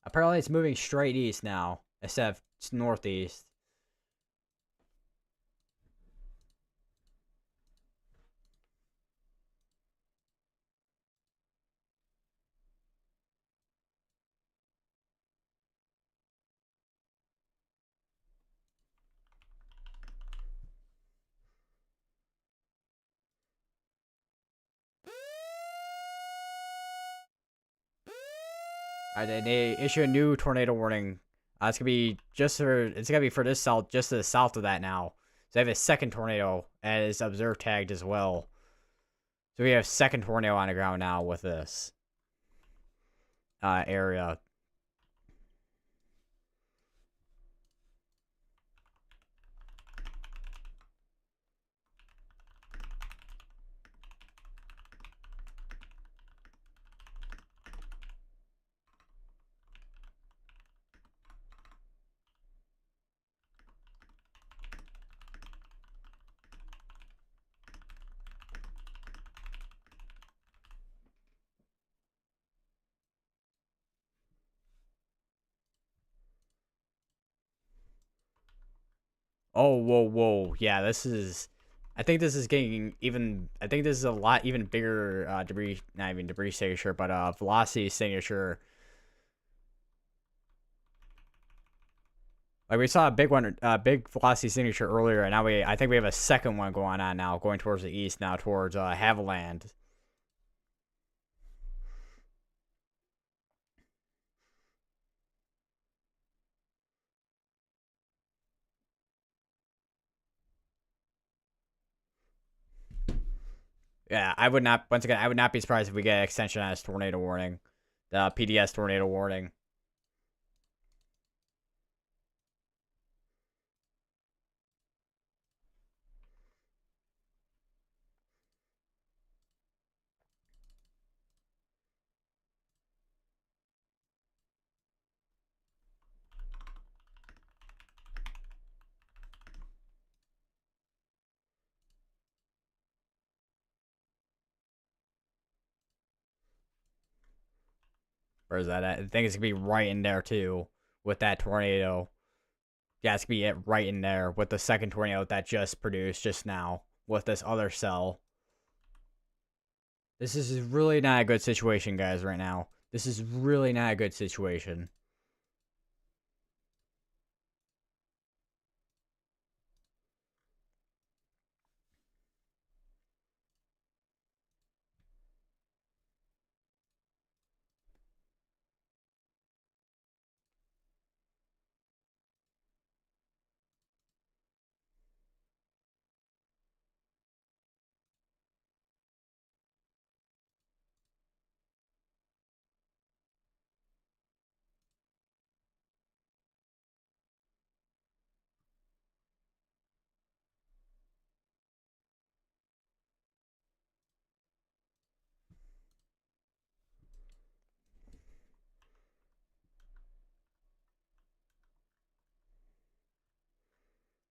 Apparently, it's moving straight east now instead of northeast. They issue a new tornado warning. It's gonna be it's gonna be for this south, just to the south of that now. So they have a second tornado as observed tagged as well. So we have second tornado on the ground now with this area. Oh, whoa, whoa. Yeah, this is. I think this is getting even. I think this is a lot even bigger debris. Not even debris signature, but velocity signature. Like we saw a big one, big velocity signature earlier, and now I think we have a second one going on now, going towards the east now, towards Haviland. Yeah, I would not. Once again, I would not be surprised if we get an extension on this tornado warning, the PDS tornado warning. Where is that at? I think it's gonna be right in there too with that tornado. Yeah, it's gonna be it right in there with the second tornado that just produced just now with this other cell. This is really not a good situation, guys, right now. This is really not a good situation.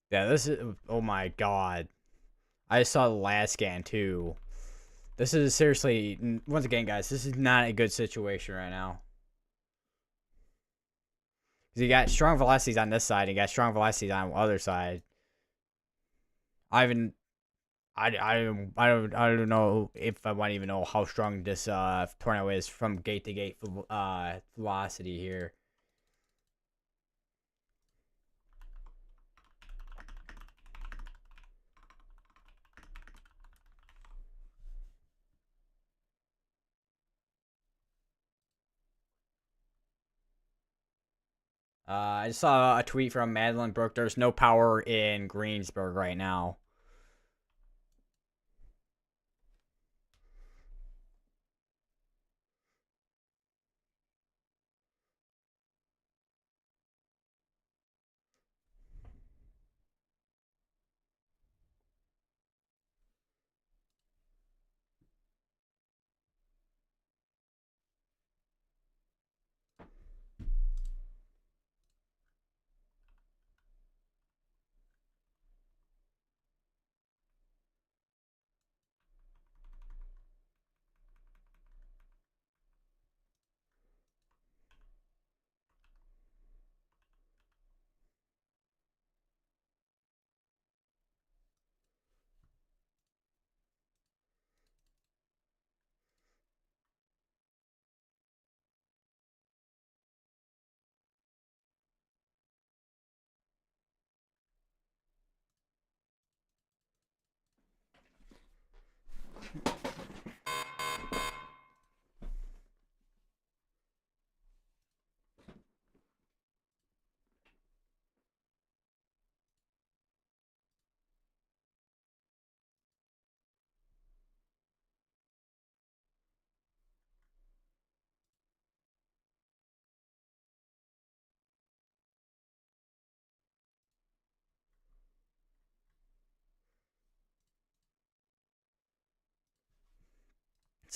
Yeah, this is. Oh my god. I saw the last scan too. This is seriously. Once again, guys, this is not a good situation right now. Because you got strong velocities on this side, and you got strong velocities on the other side. I even. I don't know if I want to even know how strong this tornado is from gate to gate velocity here. I just saw a tweet from Madeline Brooke. There's no power in Greensburg right now.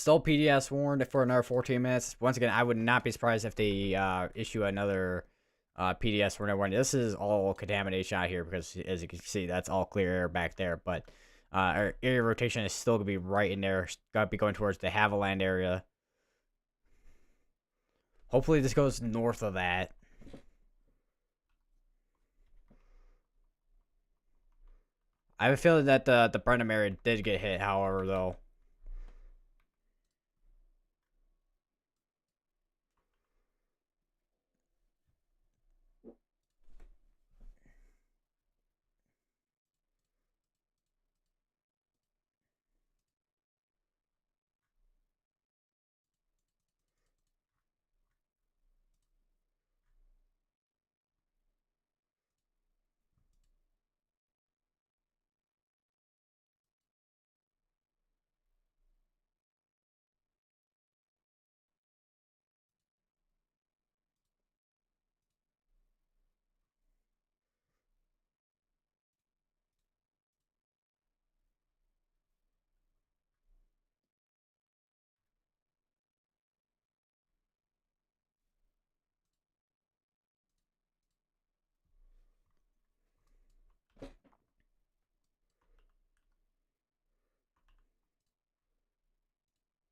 Still PDS warned for another 14 minutes. Once again, I would not be surprised if they issue another PDS tornado warning. This is all contamination out here because, as you can see, that's all clear air back there. But our area rotation is still going to be right in there. Got to be going towards the Haviland area. Hopefully this goes north of that. I have a feeling that the Brenham area did get hit, however, though.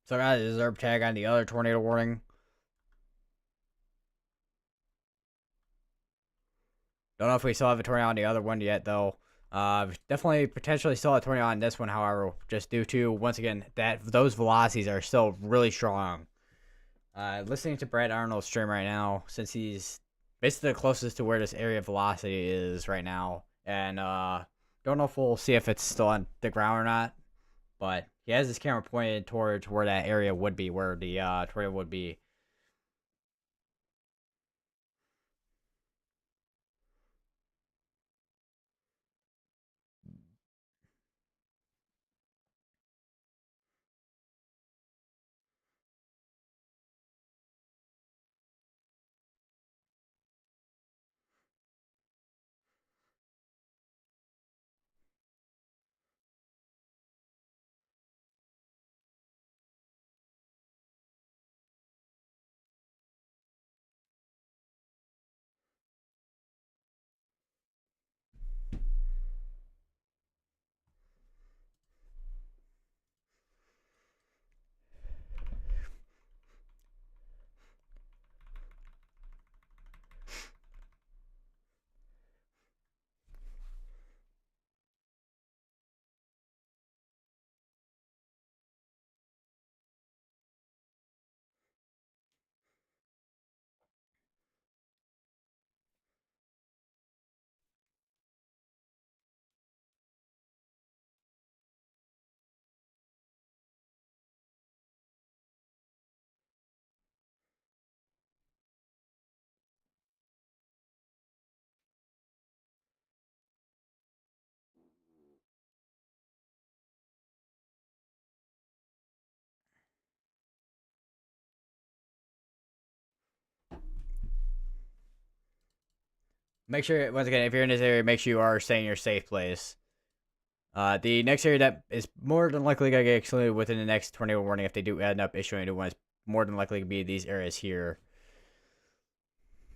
So I got a deserve tag on the other tornado warning. Don't know if we still have a tornado on the other one yet, though. Definitely potentially still a tornado on this one, however, just due to, once again, that those velocities are still really strong. Listening to Brad Arnold's stream right now, since he's basically the closest to where this area velocity is right now. And don't know if we'll see if it's still on the ground or not. But he has his camera pointed towards where that area would be, where the tornado would be. Make sure, once again, if you're in this area, make sure you are staying in your safe place. The next area that is more than likely going to get excluded within the next tornado warning, if they do end up issuing a new one, is more than likely to be these areas here.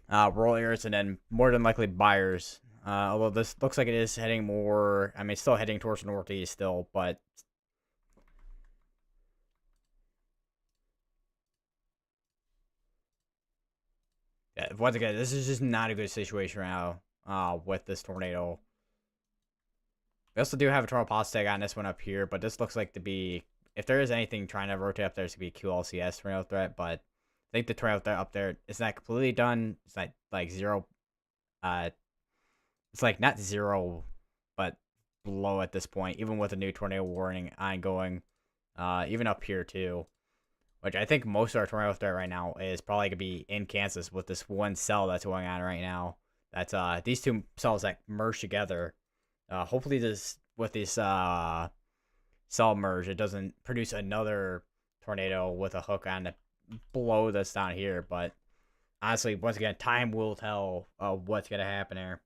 Rural areas, and then more than likely buyers. Although this looks like it is heading more, I mean, still heading towards the northeast still, but yeah, once again, this is just not a good situation right now with this tornado. We also do have a tornado pulse tag on this one up here, but this looks like to be, if there is anything trying to rotate up there, it's going to be QLCS tornado threat, but I think the tornado threat up there is not completely done. It's not like zero. It's like not zero, but low at this point, even with a new tornado warning ongoing. Even up here too, which I think most of our tornado threat right now is probably gonna be in Kansas with this one cell that's going on right now. That's these two cells that merge together. Hopefully this with this cell merge, it doesn't produce another tornado with a hook on to blow this down here. But honestly, once again, time will tell what's gonna happen here.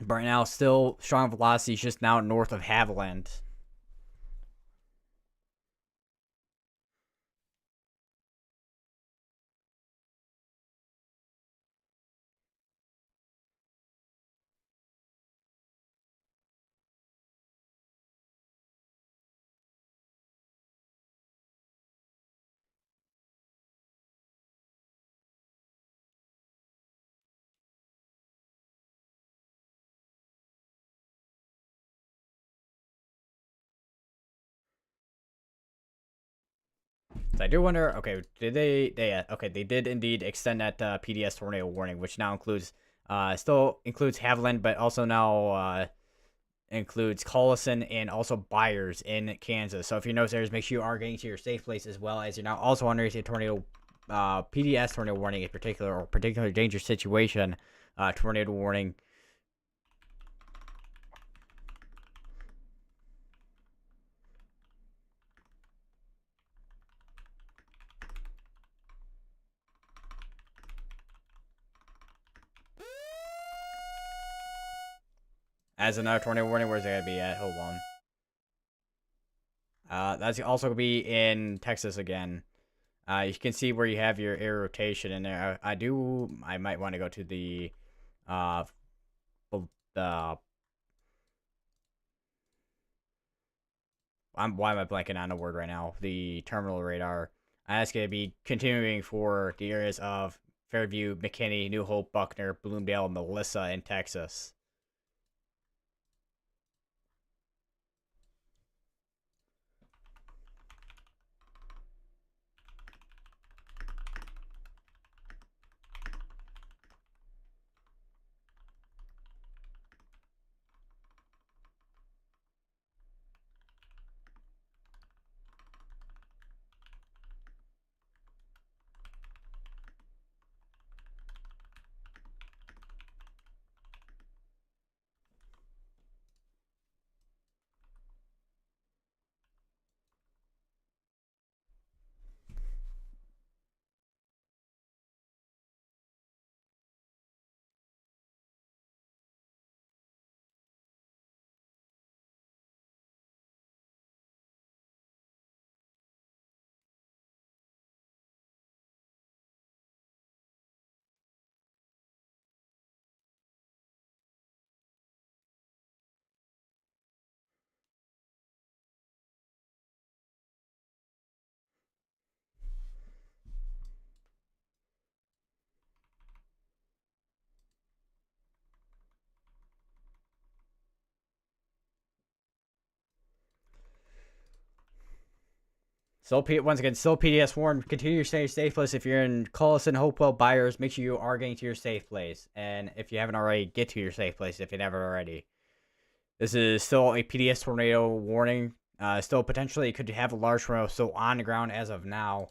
But right now, still strong velocities just now north of Haviland. So I do wonder. Okay, did they? Okay, they did indeed extend that PDS tornado warning, which now includes still includes Haviland, but also now includes Collison and also Byers in Kansas. So if you notice, make sure you are getting to your safe place as well, as you're now also under a tornado PDS tornado warning in particular, or particular dangerous situation tornado warning. As another tornado warning, where's it gonna be at? Hold on. That's also gonna be in Texas again. You can see where you have your air rotation in there. I might want to go to the uh the why am I blanking on the word right now? The terminal radar. That's gonna be continuing for the areas of Fairview, McKinney, New Hope, Buckner, Bloomdale, and Melissa in Texas. Once again, still PDS warn. Continue to stay safe place. If you're in Collison, Hopewell, Byers, make sure you are getting to your safe place. And if you haven't already, get to your safe place if you never already. This is still a PDS tornado warning. Still potentially could have a large tornado still on the ground as of now.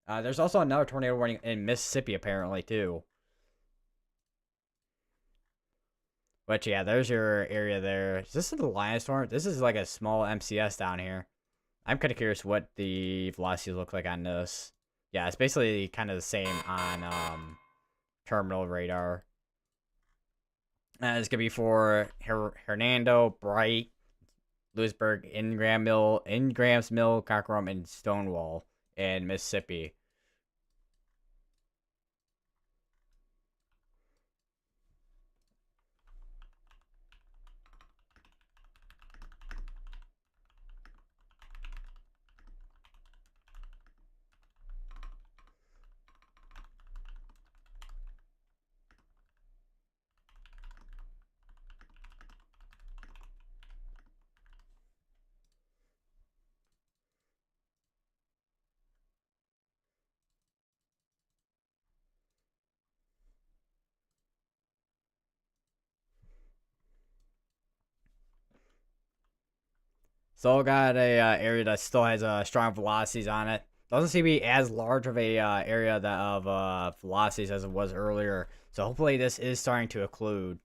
There's also another tornado warning in Mississippi apparently too. But yeah, there's your area there. Is this the Lion Storm? This is like a small MCS down here. I'm kind of curious what the velocities look like on this. Yeah, it's basically kind of the same on terminal radar. It's gonna be for Hernando, Bright, Lewisburg, Ingrams Mill, Cockerham, and Stonewall in Mississippi. Still got a area that still has strong velocities on it. Doesn't seem to be as large of a area that of velocities as it was earlier. So hopefully this is starting to occlude.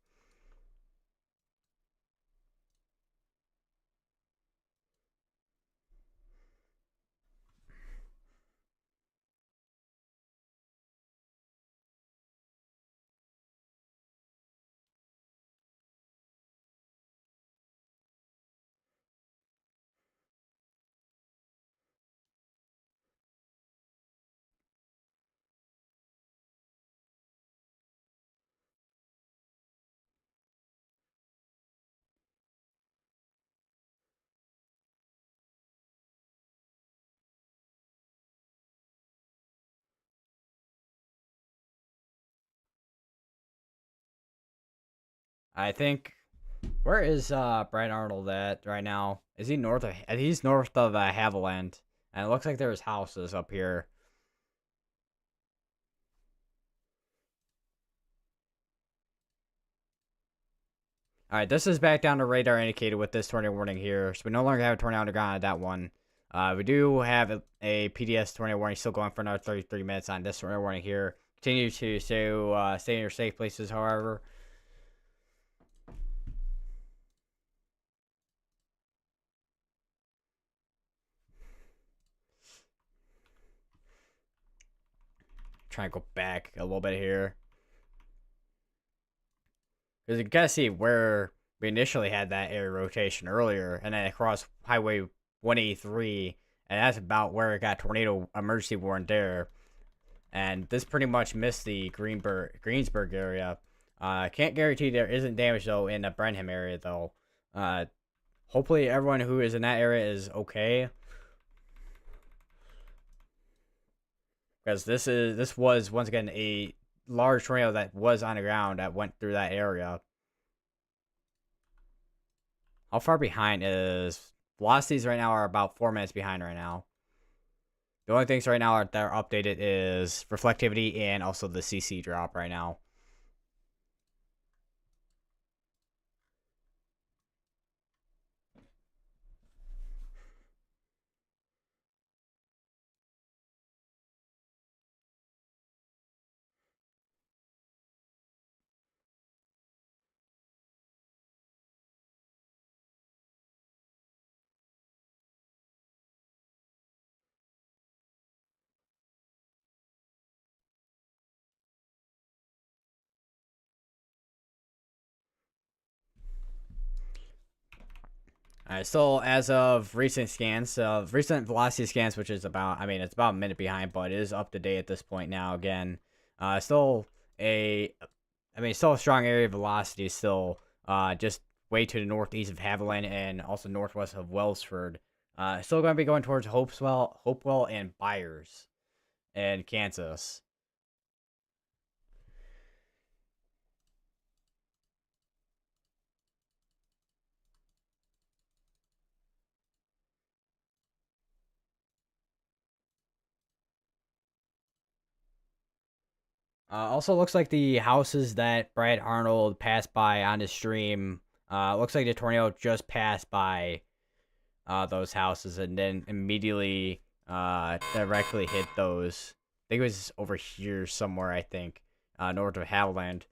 I think. Where is Brad Arnold at right now? Is he north of? He's north of Haviland, and it looks like there's houses up here. All right, this is back down to radar indicated with this tornado warning here. So we no longer have a tornado underground at that one. We do have a PDS tornado warning still going for another 33 minutes on this tornado warning here. Continue to stay in your safe places, however. Trying to go back a little bit here. Because you gotta see where we initially had that area rotation earlier, and then across Highway 183, and that's about where it got tornado emergency warned there. And this pretty much missed the Greensburg area. Can't guarantee there isn't damage though in the Brenham area though. Hopefully everyone who is in that area is okay. Because this was once again a large tornado that was on the ground that went through that area. How far behind is velocities right now are about 4 minutes behind right now. The only things right now that are updated is reflectivity and also the CC drop right now. Alright, so as of recent scans, recent velocity scans, which is about, I mean, it's about a minute behind, but it is up to date at this point now. Again, still a, I mean, still a strong area of velocity, still just way to the northeast of Haviland and also northwest of Wellsford. Still going to be going towards Hopewell, and Byers, and Kansas. Also, looks like the houses that Brad Arnold passed by on his stream. Looks like the tornado just passed by those houses and then immediately directly hit those. I think it was over here somewhere. I think north of Haviland.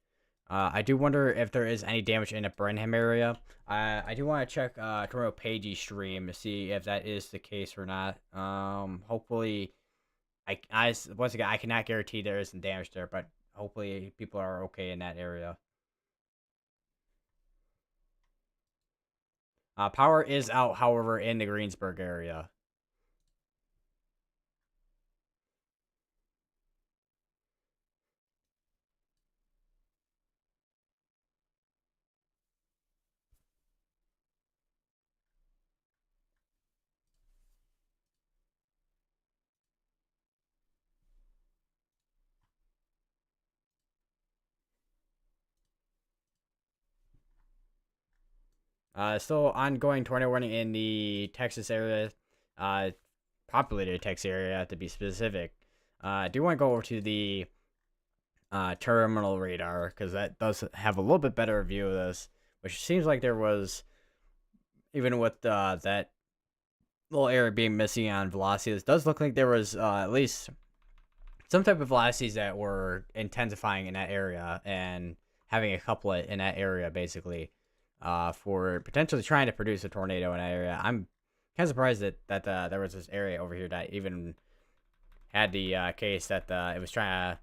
I do wonder if there is any damage in the Brenham area. I do want to check Tornado Page's stream to see if that is the case or not. Hopefully, once again I cannot guarantee there isn't damage there, but hopefully people are okay in that area. Power is out, however, in the Greensburg area. Still ongoing tornado warning in the Texas area, uh, populated Texas area to be specific. I do want to go over to the terminal radar because that does have a little bit better view of this, which seems like there was, even with that little area being missing on velocity, this does look like there was at least some type of velocities that were intensifying in that area and having a couplet in that area basically for potentially trying to produce a tornado in that area. I'm kind of surprised that there was this area over here that even had the case that it was trying to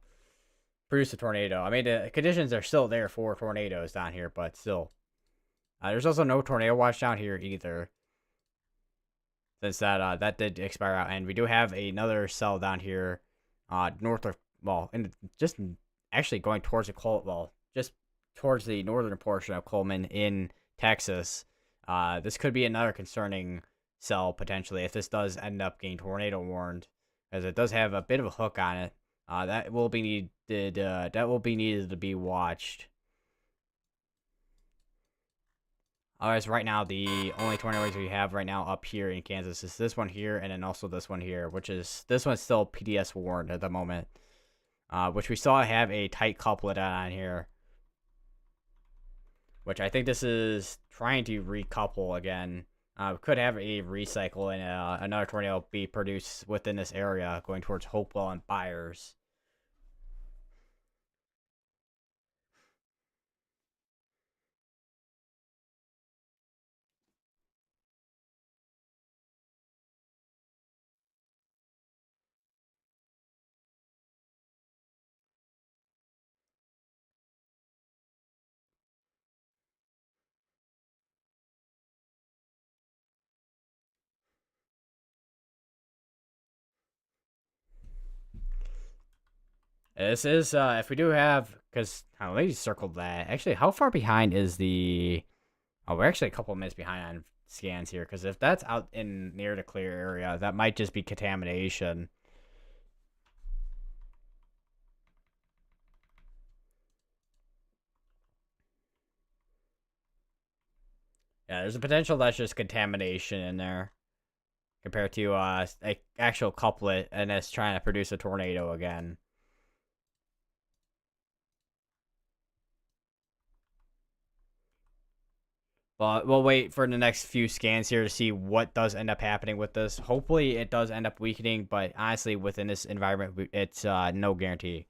produce a tornado. I mean, the conditions are still there for tornadoes down here, but still. There's also no tornado watch down here either, since that did expire out, and we do have another cell down here, north of, well, in just actually going towards just towards the northern portion of Coleman in Texas. This could be another concerning cell potentially if this does end up getting tornado warned, as it does have a bit of a hook on it. That will be needed. That will be needed to be watched. As right now, the only tornadoes we have right now up here in Kansas is this one here, and then also this one here, which is this one's still PDS warned at the moment. Which we still have a tight couplet on here, which I think this is trying to recouple again. Could have a recycle and another tornado be produced within this area going towards Hopewell and Byers. This is, if we do have, because I already circled that. Actually, how far behind is the, oh, we're actually a couple minutes behind on scans here, because if that's out in near the clear area, that might just be contamination. Yeah, there's a potential that's just contamination in there compared to a actual couplet, and it's trying to produce a tornado again. But we'll wait for the next few scans here to see what does end up happening with this. Hopefully, it does end up weakening, but honestly, within this environment, it's no guarantee.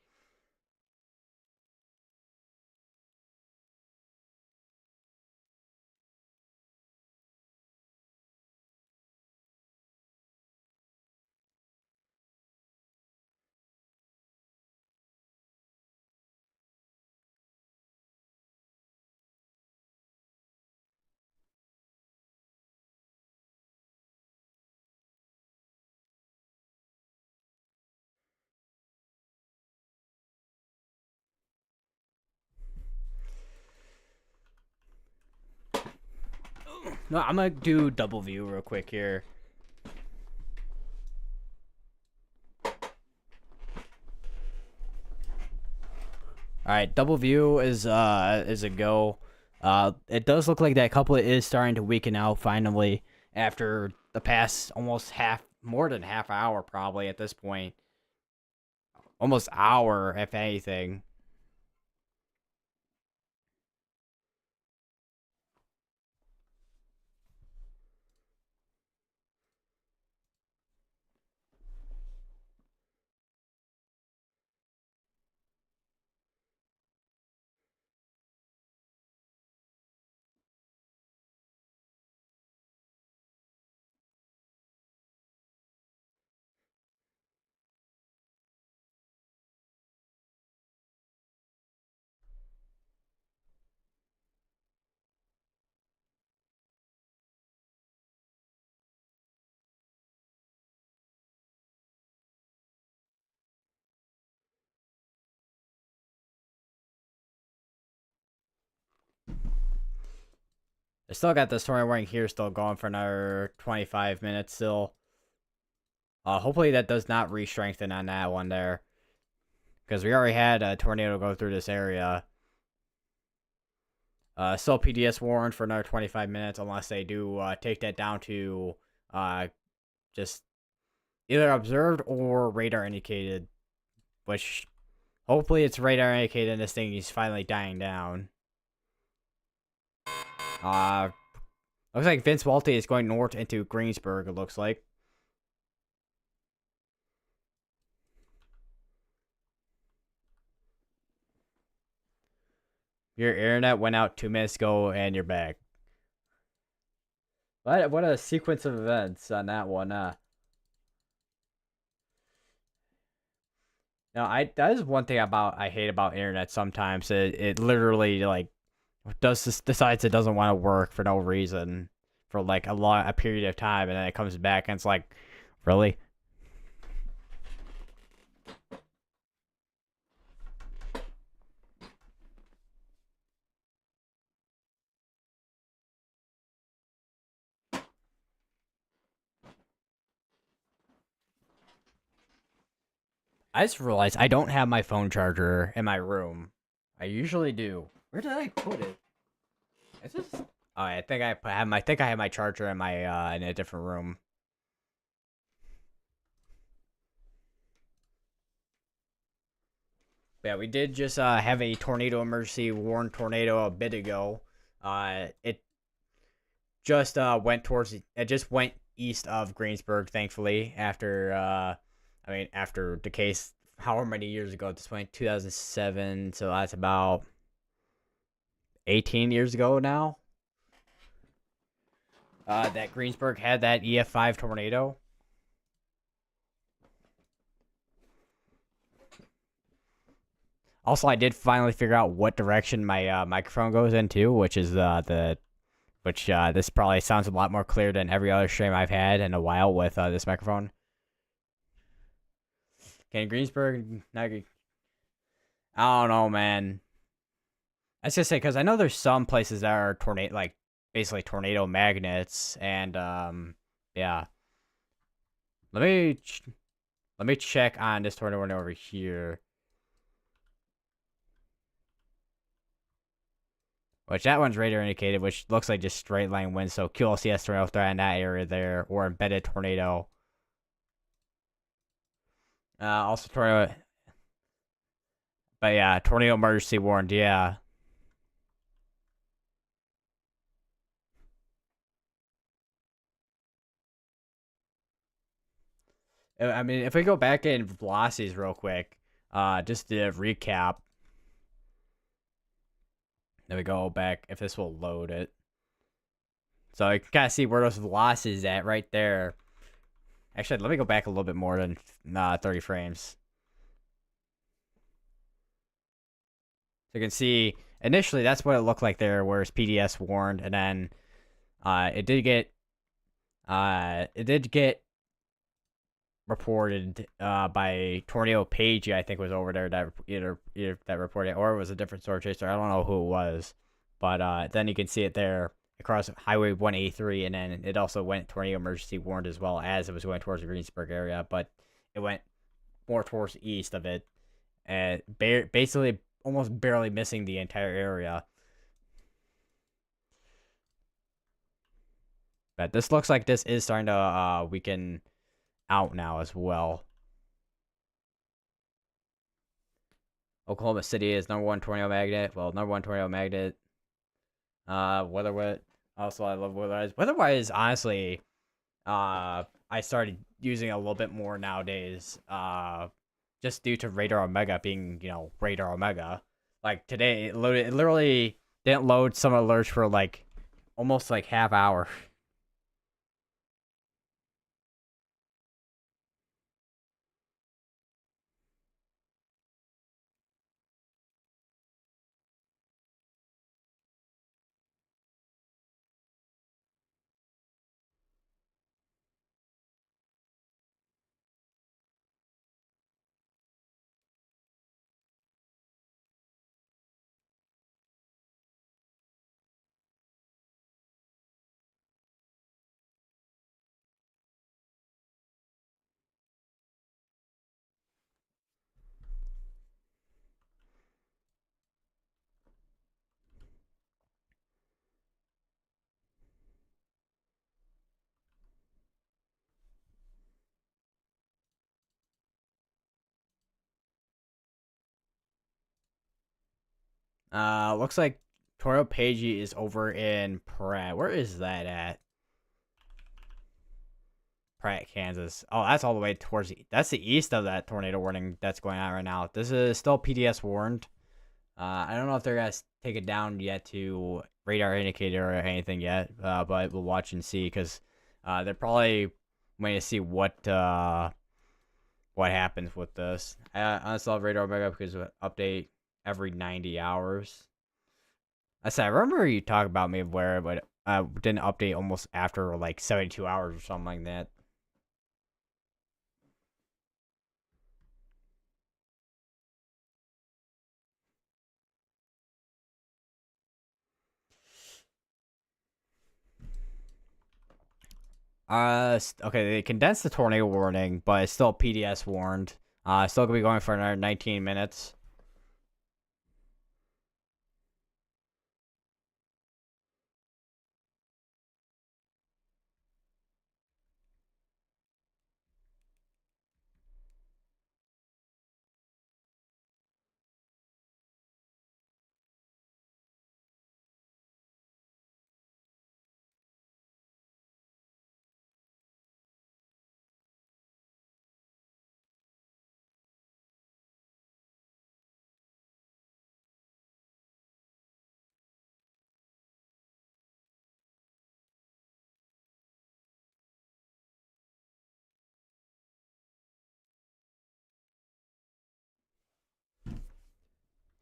No, I'm gonna do double view real quick here. All right, double view is a go. It does look like that couplet is starting to weaken out finally after the past almost more than half hour probably at this point, almost hour if anything. I still got this tornado warning here still going for another 25 minutes still. Hopefully that does not re-strengthen on that one there, because we already had a tornado go through this area. Still PDS warned for another 25 minutes unless they do take that down to just either observed or radar indicated, which hopefully it's radar indicated and this thing is finally dying down. Looks like Vince Walty is going north into Greensburg, it looks like. Your internet went out 2 minutes ago and you're back. What a sequence of events on that one. No, that is one thing I hate about internet sometimes. It literally like decides it doesn't want to work for no reason for like a period of time, and then it comes back and it's like, really? I just realized I don't have my phone charger in my room. I usually do. Where did I put it? Is this? I think I have my charger in my in a different room. But yeah, we did just have a tornado emergency warned tornado a bit ago. It just it just went east of Greensburg, thankfully. After the case, however many years ago at this point, 2007. So that's about 18 years ago now. That Greensburg had that EF5 tornado. Also, I did finally figure out what direction my microphone goes into, which is this probably sounds a lot more clear than every other stream I've had in a while with this microphone. Can Greensburg? I don't know, man. I was gonna say because I know there's some places that are basically tornado magnets, and yeah. Let me check on this tornado one over here. Which that one's radar indicated, which looks like just straight line wind. So QLCS tornado threat in that area there, or embedded tornado. Also tornado, but yeah, tornado emergency warned. Yeah. I mean, if we go back in velocities real quick, just to recap. There we go back. If this will load it, so you can kind of see where those velocities at right there. Actually, let me go back a little bit more than 30 frames. So you can see initially that's what it looked like there, whereas PDS warned, and then it did get reported by Tornado Pagey, I think was over there that either that reported, or it was a different sword chaser. I don't know who it was, but then you can see it there across Highway 183, and then it also went tornado emergency warned as well as it was going towards the Greensburg area, but it went more towards the east of it, and basically almost barely missing the entire area. But this looks like this is starting to weaken out now as well. Oklahoma City is #1 tornado magnet. Well, #1 tornado magnet. Weatherwise, also I love Weatherwise. Weatherwise, honestly, I started using it a little bit more nowadays. Just due to Radar Omega being, Radar Omega. Like today, it literally didn't load some alerts for like almost like half hour. Looks like Tornado Pagey is over in Pratt. Where is that at? Pratt, Kansas. Oh, that's all the way towards that's the east of that tornado warning that's going on right now. This is still PDS warned. I don't know if they're gonna take it down yet to radar indicator or anything yet, but we'll watch and see because they're probably waiting to see what happens with this. I still have radar omega because of update every 90 hours. I said I remember you talking about me where, but didn't update almost after like 72 hours or something like that. Okay, they condensed the tornado warning, but it's still PDS warned. Still gonna be going for another 19 minutes.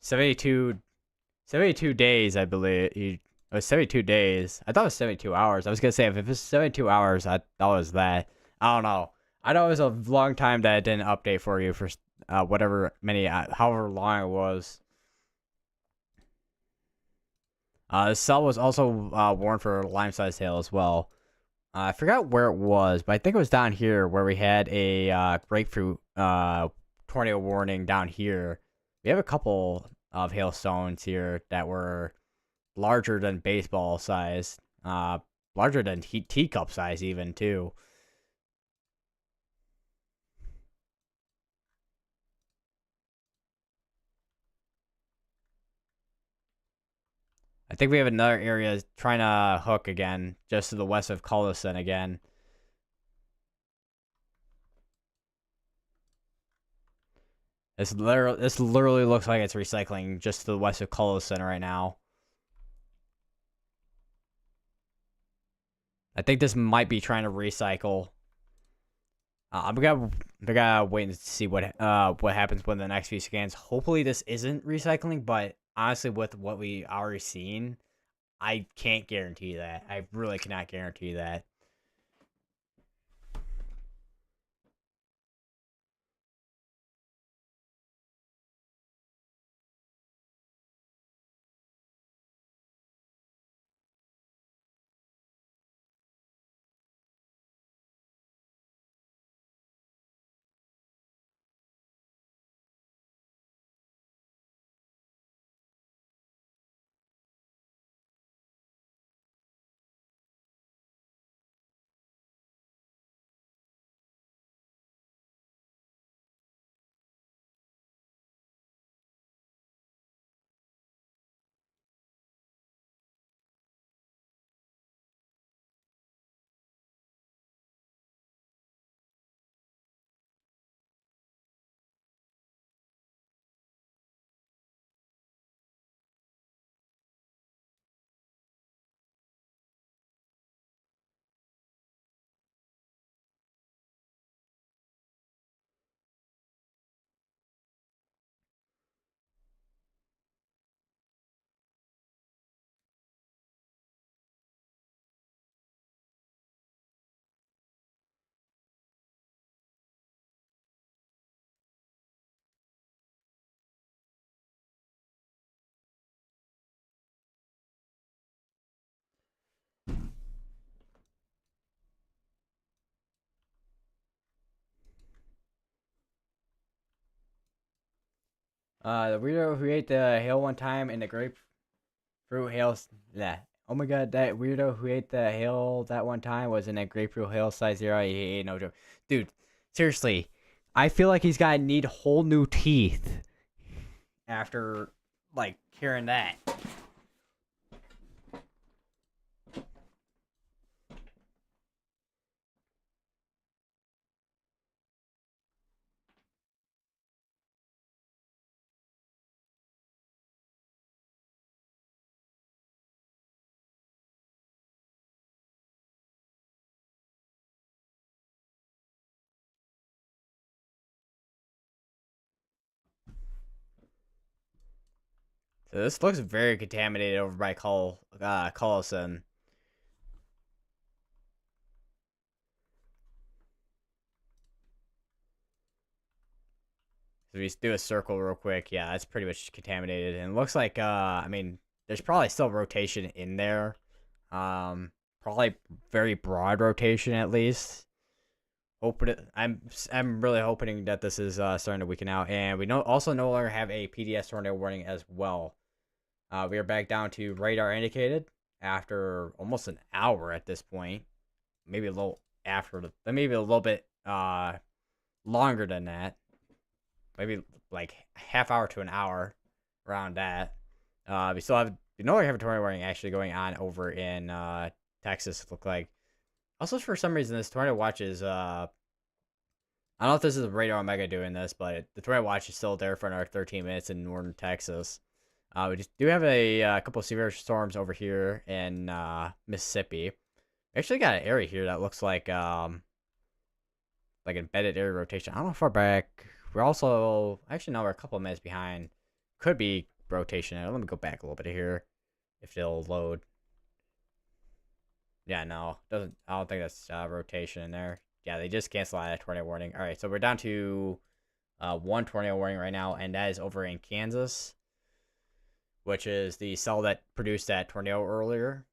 72, 72 days, I believe. It was 72 days. I thought it was 72 hours. I was gonna say if it was 72 hours, I thought it was that. I don't know. I know it was a long time that it didn't update for you for whatever many, however long it was. The cell was also warned for lime-sized hail as well. I forgot where it was, but I think it was down here where we had a grapefruit tornado warning down here. We have a couple of hailstones here that were larger than baseball size, larger than teacup size even too. I think we have another area trying to hook again, just to the west of Collison again. This literally looks like it's recycling just to the west of Collison right now. I think this might be trying to recycle. We gotta wait and see what happens when the next few scans. Hopefully this isn't recycling, but honestly, with what we already seen, I can't guarantee that. I really cannot guarantee that. The weirdo who ate the hail one time in the grapefruit hail. Yeah. Oh my god, that weirdo who ate the hail that one time was in a grapefruit hail size 0. He ate no joke. Dude, seriously, I feel like he's gotta need whole new teeth after, like, hearing that. So this looks very contaminated over by Collison. So we just do a circle real quick. Yeah, that's pretty much contaminated. And it looks like, I mean, there's probably still rotation in there. Probably very broad rotation at least. I'm really hoping that this is starting to weaken out. And we also no longer have a PDS tornado warning as well. We are back down to radar indicated after almost an hour at this point. Maybe a little maybe a little bit longer than that. Maybe like half hour to an hour around that. We no longer have a tornado warning actually going on over in Texas. It looked like. Also, for some reason, this tornado watch is I don't know if this is Radar Omega doing this, but the tornado watch is still there for another 13 minutes in northern Texas. We just do have a couple of severe storms over here in Mississippi. We actually got an area here that looks like embedded area rotation. I don't know how far back. We're also actually no, we're a couple of minutes behind. Could be rotation. Let me go back a little bit here. If it'll load. Yeah, no, doesn't. I don't think that's rotation in there. Yeah, they just canceled out a tornado warning. All right, so we're down to one tornado warning right now, and that is over in Kansas, which is the cell that produced that tornado earlier.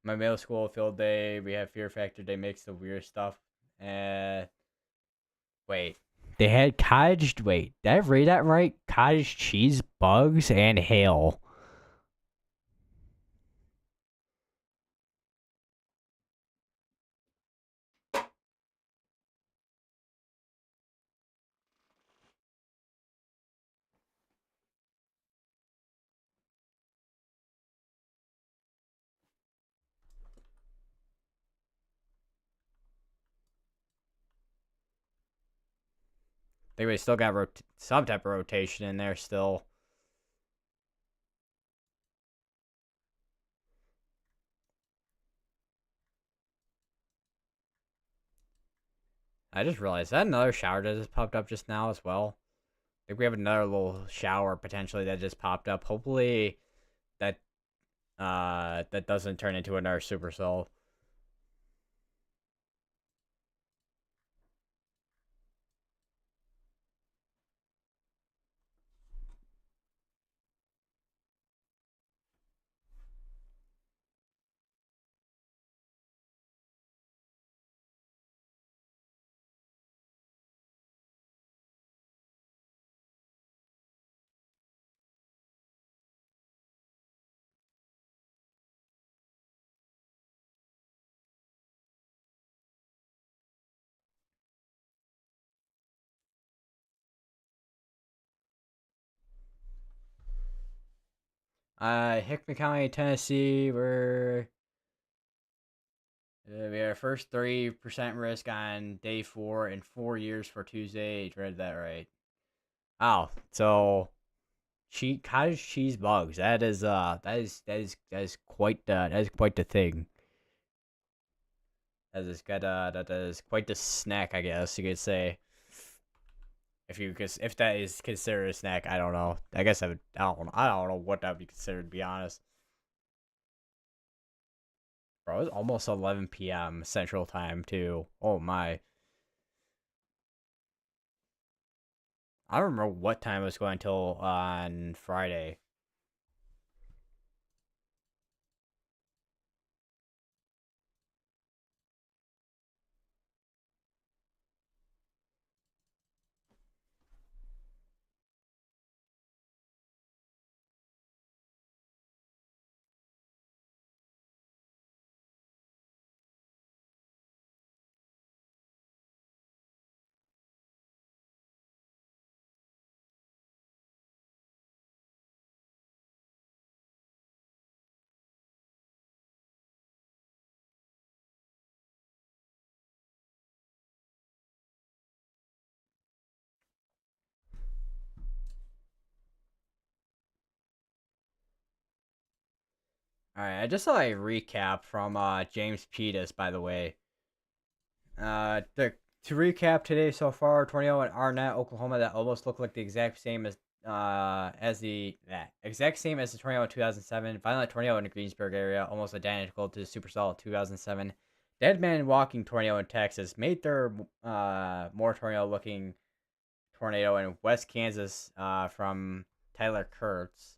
My middle school field day, we have Fear Factor Day, makes the weird stuff. Wait, they had cottage. Wait, did I read that right? Cottage cheese, bugs, and hail. I think we still got some type of rotation in there still. I just realized that another shower that just popped up just now as well. I think we have another little shower potentially that just popped up. Hopefully that that doesn't turn into another supercell. Hickman County, Tennessee, we had our first 3% risk on day 4 in 4 years for Tuesday. You read that right. Oh, so cottage cheese bugs. That is quite the thing. That is quite the snack, I guess you could say. If that is considered a snack, I don't know. I guess I don't know what that would be considered, to be honest. Bro, it's almost 11 p.m. Central Time too. Oh my. I don't remember what time it was going until on Friday. All right, I just saw a recap from James Peters, by the way. To recap today so far, tornado in Arnett, Oklahoma, that almost looked like the exact same as the exact same as the tornado in 2007. Violent tornado in the Greensburg area, almost identical to the supercell of 2007. Dead man walking tornado in Texas made their more tornado looking tornado in West Kansas from Tyler Kurtz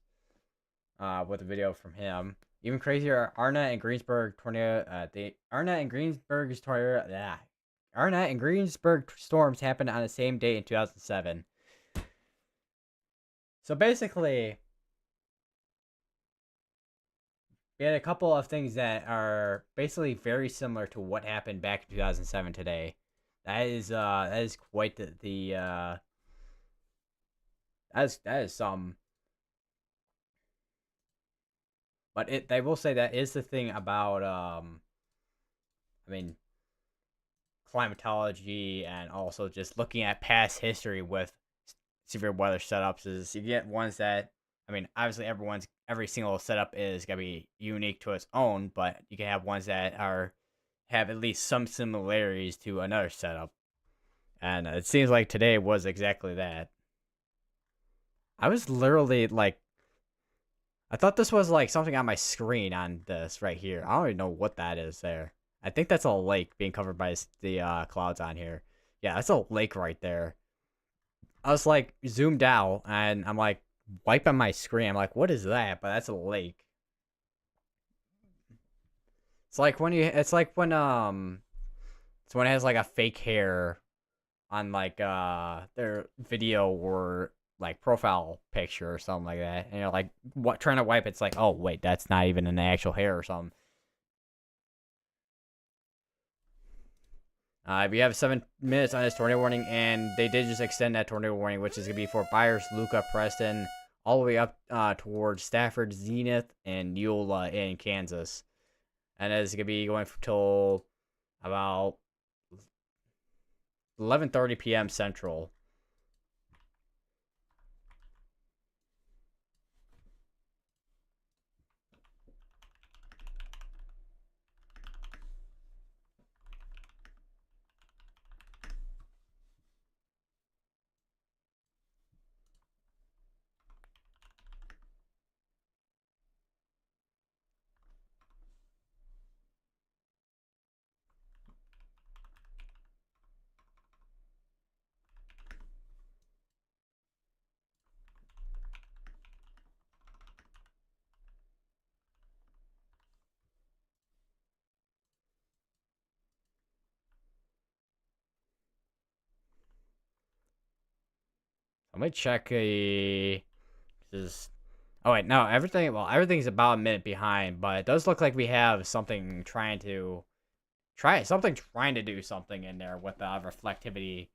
with a video from him. Even crazier, Arnett and Greensburg tornado. Arnett and Greensburg's tornado. Arnett and Greensburg storms happened on the same day in 2007. So basically, we had a couple of things that are basically very similar to what happened back in 2007 today. That is quite the that is some. But they will say that is the thing about I mean, climatology and also just looking at past history with severe weather setups is you get ones that, I mean, obviously every single setup is gonna be unique to its own, but you can have ones that are have at least some similarities to another setup, and it seems like today was exactly that. I was literally like, I thought this was like something on my screen on this right here. I don't even know what that is there. I think that's a lake being covered by the clouds on here. Yeah, that's a lake right there. I was like zoomed out and I'm like wiping my screen. I'm like, what is that? But that's a lake. It's like when it's when it has like a fake hair on like their video or like profile picture or something like that. And you're like what trying to wipe it's like, oh wait, that's not even an actual hair or something. We have 7 minutes on this tornado warning, and they did just extend that tornado warning, which is going to be for Byers, Luca, Preston, all the way up towards Stafford, Zenith, and Eula in Kansas. And it's going to be going till about 11:30 p.m. Central. Let me check a. This. Oh wait, no, everything. Well, everything's about a minute behind, but it does look like we have something trying to do something in there with reflectivity.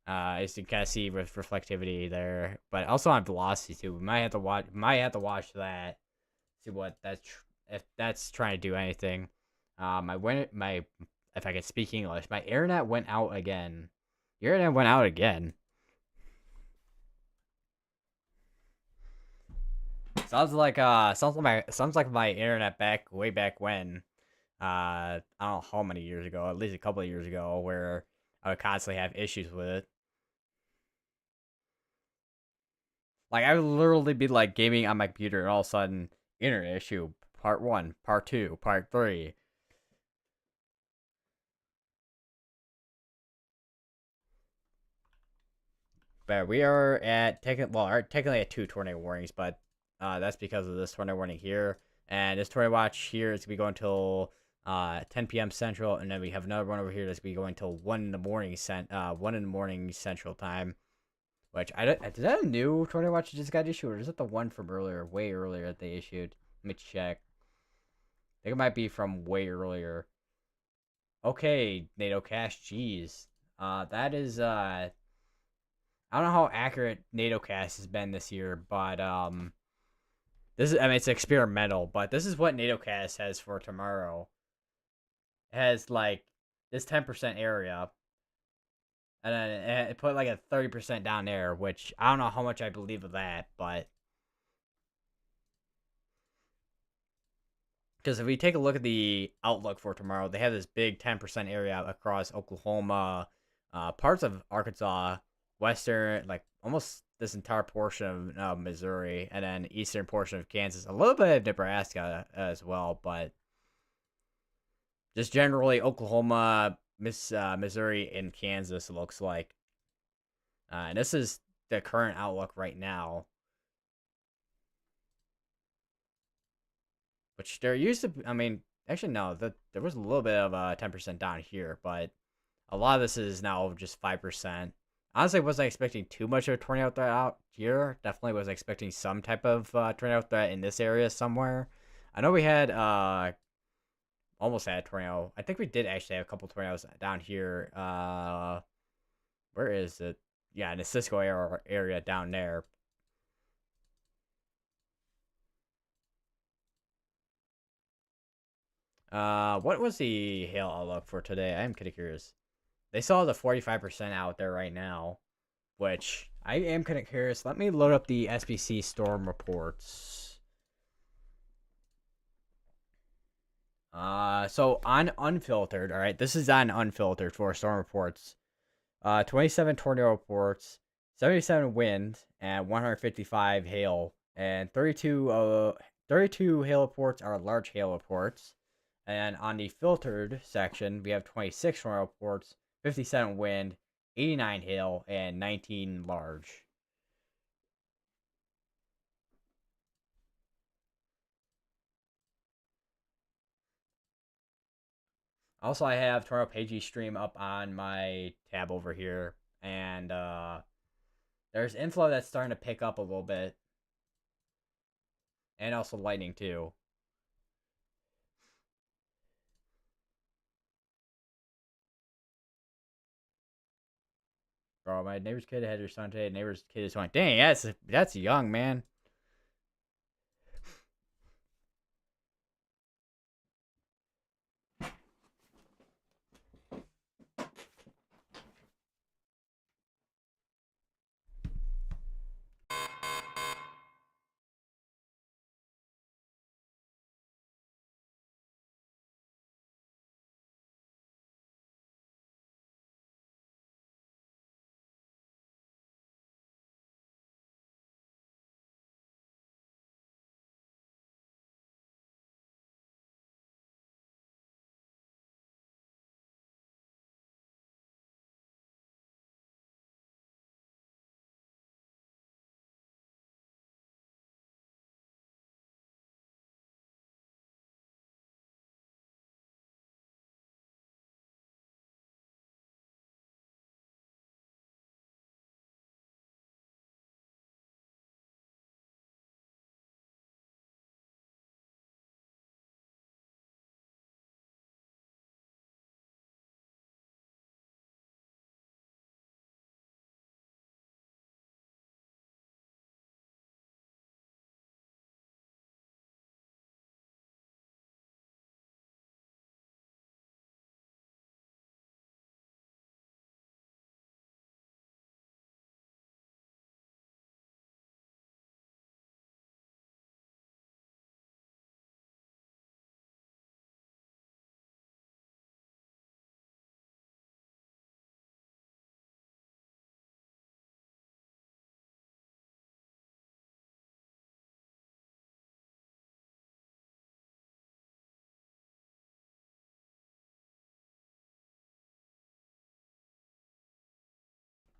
As you can see with reflectivity there, but also on velocity too. We might have to watch that. See what if that's trying to do anything. My if I could speak English, my internet went out again. Your internet went out again. Sounds like my internet way back when. I don't know how many years ago, at least a couple of years ago, where I would constantly have issues with it. Like I would literally be like gaming on my computer, and all of a sudden, internet issue, part 1, part 2, part 3. But we are at technically at 2 tornado warnings, but that's because of this tornado warning here, and this tornado watch here is gonna be going till 10 p.m. Central, and then we have another one over here that's gonna be going till 1 in the morning Central time. Which is that a new tornado watch that just got issued, or is it the one from earlier, way earlier that they issued? Let me check. I think it might be from way earlier. Okay, NATO Cash, jeez. That is I don't know how accurate NATO Cast has been this year, but this is, I mean, it's experimental, but this is what NATO Cast has for tomorrow. It has like this 10% area, and then it put like a 30% down there, which I don't know how much I believe of that, but because if we take a look at the outlook for tomorrow, they have this big 10% area across Oklahoma, parts of Arkansas, western, like almost this entire portion of Missouri, and then eastern portion of Kansas, a little bit of Nebraska as well, but just generally Oklahoma, Missouri, and Kansas, it looks like. And this is the current outlook right now. Which there used to be, I mean, actually, no, there was a little bit of 10% down here, but a lot of this is now just 5%. Honestly, wasn't expecting too much of a tornado threat out here. Definitely was expecting some type of tornado threat in this area somewhere. I know we had almost had a tornado. I think we did actually have a couple tornadoes down here. Where is it? Yeah, in the Cisco area down there. What was the hail outlook for today? I am kind of curious. They saw the 45% out there right now, which I am kind of curious. Let me load up the SBC storm reports. So on unfiltered, all right, this is on unfiltered for storm reports. 27 tornado reports, 77 wind, and 155 hail, and 32 hail reports are large hail reports. And on the filtered section, we have 26 tornado reports, 57 wind, 89 hail, and 19 large. Also, I have Tornado Pagey stream up on my tab over here, and there's inflow that's starting to pick up a little bit, and also lightning too. Bro, my neighbor's kid had her son today. Neighbor's kid is going, dang, that's young, man.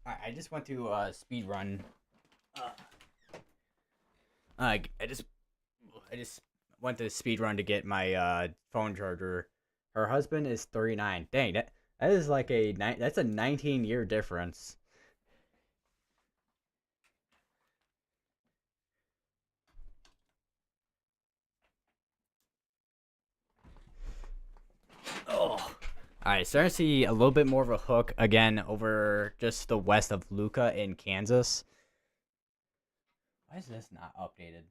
I just went to speed run. I just went to speed run to get my phone charger. Her husband is 39. Dang, that is like that's a 19-year difference. Oh. All right, starting to see a little bit more of a hook again over just the west of Luca in Kansas. Why is this not updated?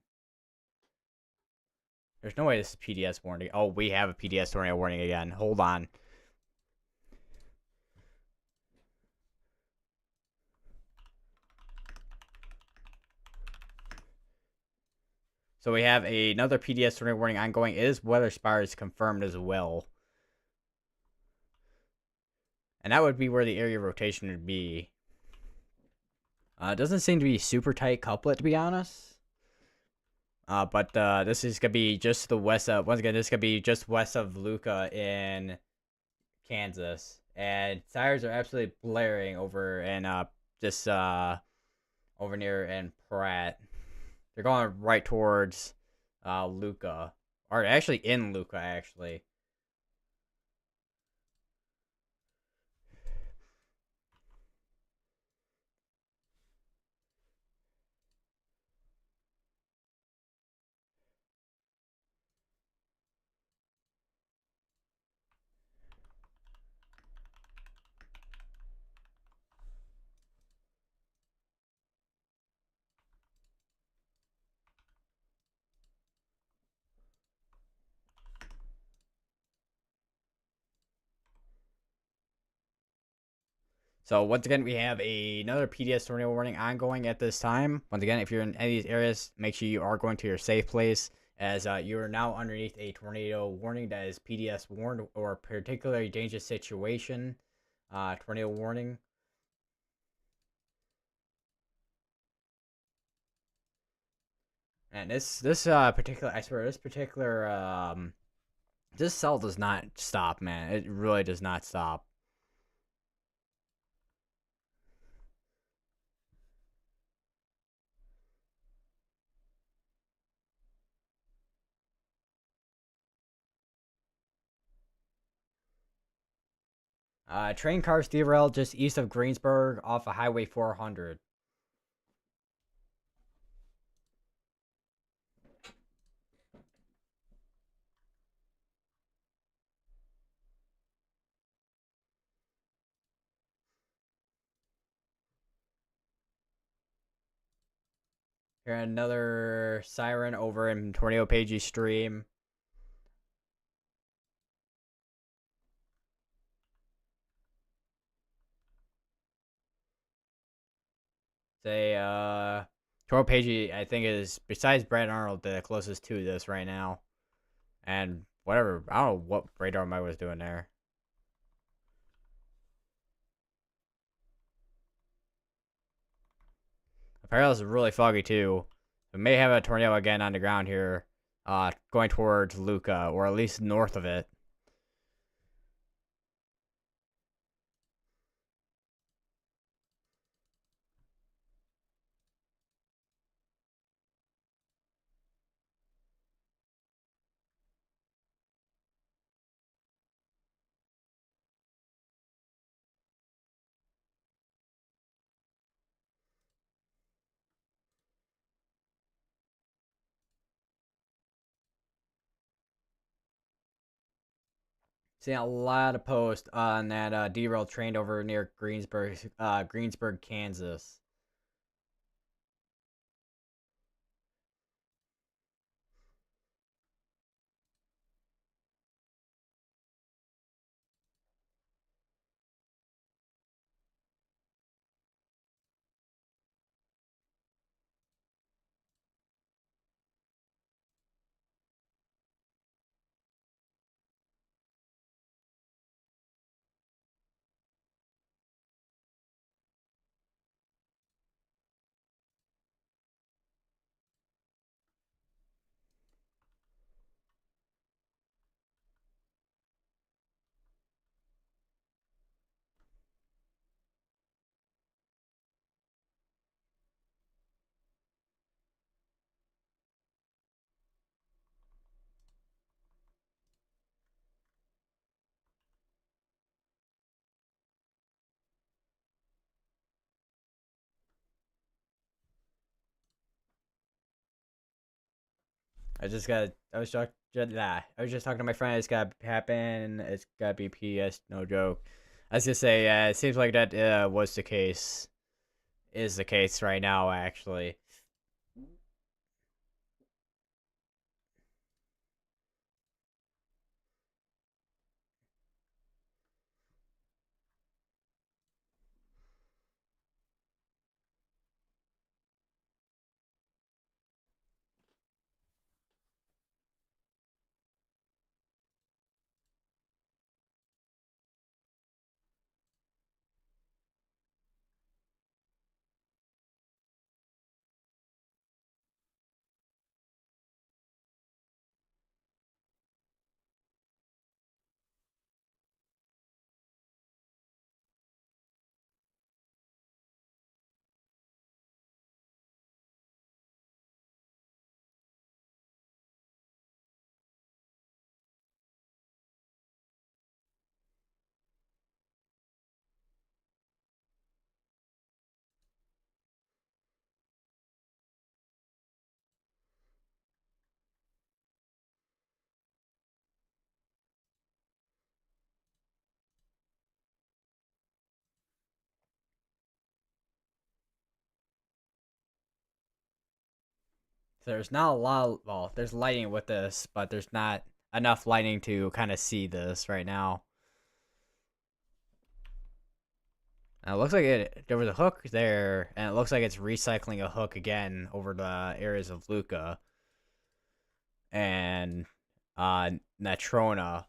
There's no way this is PDS warning. Oh, we have a PDS tornado warning again. Hold on. So we have another PDS tornado warning ongoing. It is weather spires confirmed as well. And that would be where the area of rotation would be. It doesn't seem to be super tight couplet, to be honest. But this is going to be just the west of, once again, this is going to be just west of Luca in Kansas. And sirens are absolutely blaring over and just over near in Pratt. They're going right towards Luca. Or actually in Luca, actually. So once again, we have another PDS tornado warning ongoing at this time. Once again, if you're in any of these areas, make sure you are going to your safe place, as you are now underneath a tornado warning that is PDS warned or particularly dangerous situation. Tornado warning. And this particular, I swear, this particular this cell does not stop, man. It really does not stop. Train cars derailed just east of Greensburg off of Highway 400. Here another siren over in Tornado Pagey stream. Say Tornado Pagey, I think, is besides Brad Arnold the closest to this right now. And whatever, I don't know what radar Mike was doing there. Apparently it's really foggy too. We may have a tornado again on the ground here, going towards Luca, or at least north of it. Seeing a lot of posts on that derailed train over near Greensburg, Kansas. I just got. I was talking. I was just talking to my friend. It's got to happen. It's got to be PS. No joke. I was gonna say. It seems like that was the case. Is the case right now, actually. So there's not a lot. Well, there's lighting with this, but there's not enough lighting to kind of see this right now. It looks like there was a hook there, and it looks like it's recycling a hook again over the areas of Luca and Natrona.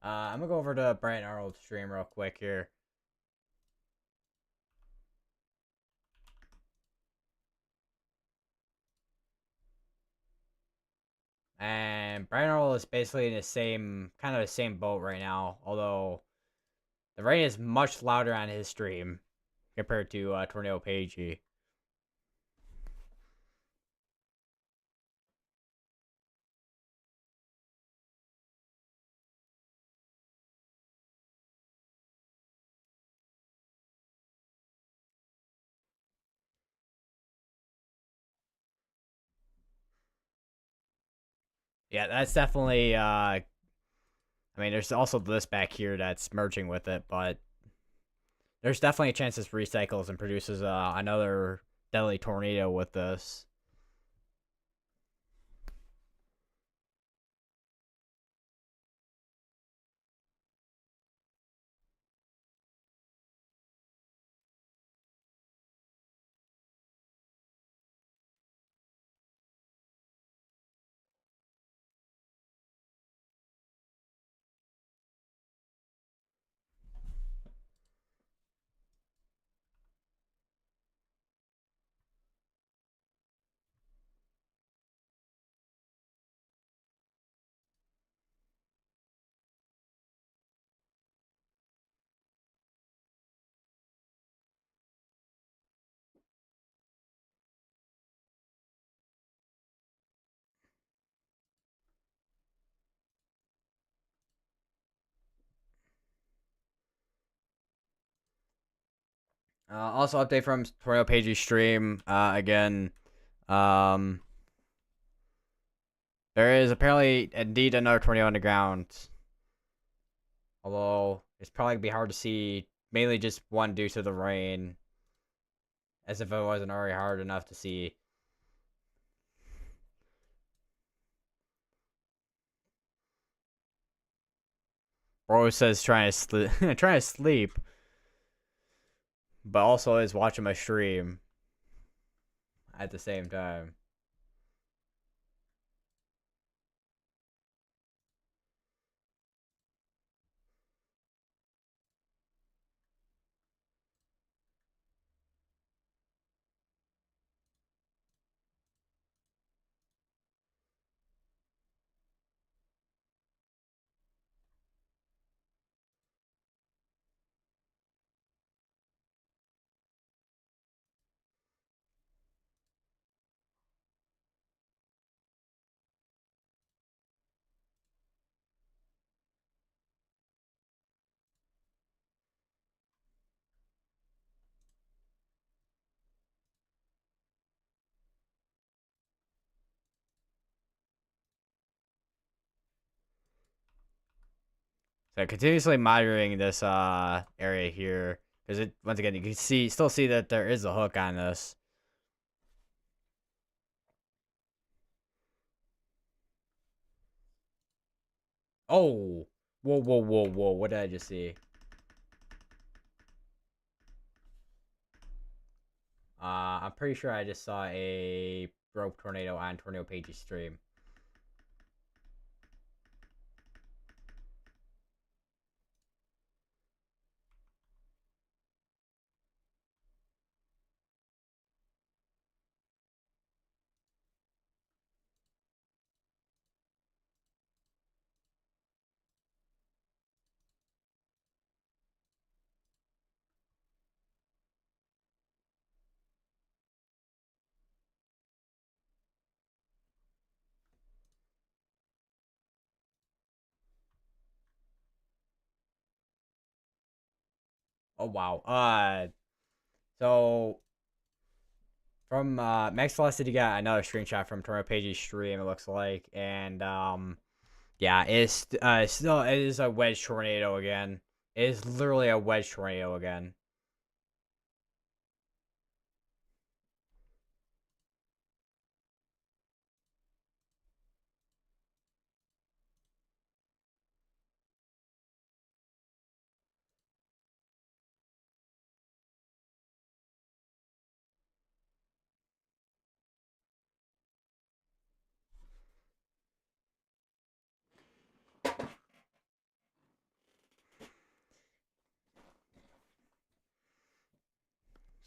I'm gonna go over to Brian Arnold's stream real quick here. And Brian Arnold is basically in the same kind of the same boat right now, although the rain is much louder on his stream compared to Tornado Pagey. Yeah, that's definitely. I mean, there's also this back here that's merging with it, but there's definitely a chance this recycles and produces another deadly tornado with this. Also, update from Tornado Pagey's stream. Again, um, there is apparently indeed another tornado on the ground. Although it's probably gonna be hard to see, mainly just one due to the rain, as if it wasn't already hard enough to see. Bro says trying to trying to sleep, but also is watching my stream at the same time. So continuously monitoring this area here, because it once again you can still see that there is a hook on this. Oh, whoa! What did I just see? I'm pretty sure I just saw a rope tornado on Tornado Page's stream. Oh wow. So from Max Velocity got another screenshot from Tornado Page's stream. It looks like, and yeah, it's still it is a wedge tornado again. It is literally a wedge tornado again.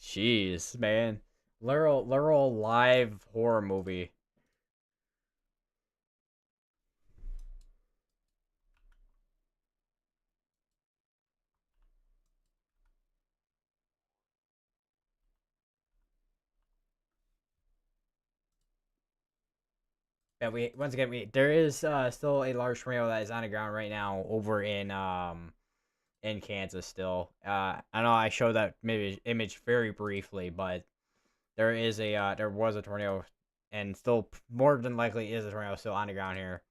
Jeez, man. Literal live horror movie. Yeah, we once again we there is still a large tornado that is on the ground right now over in Kansas still. I know I showed that maybe image very briefly, but there was a tornado, and still more than likely is a tornado still on the ground here.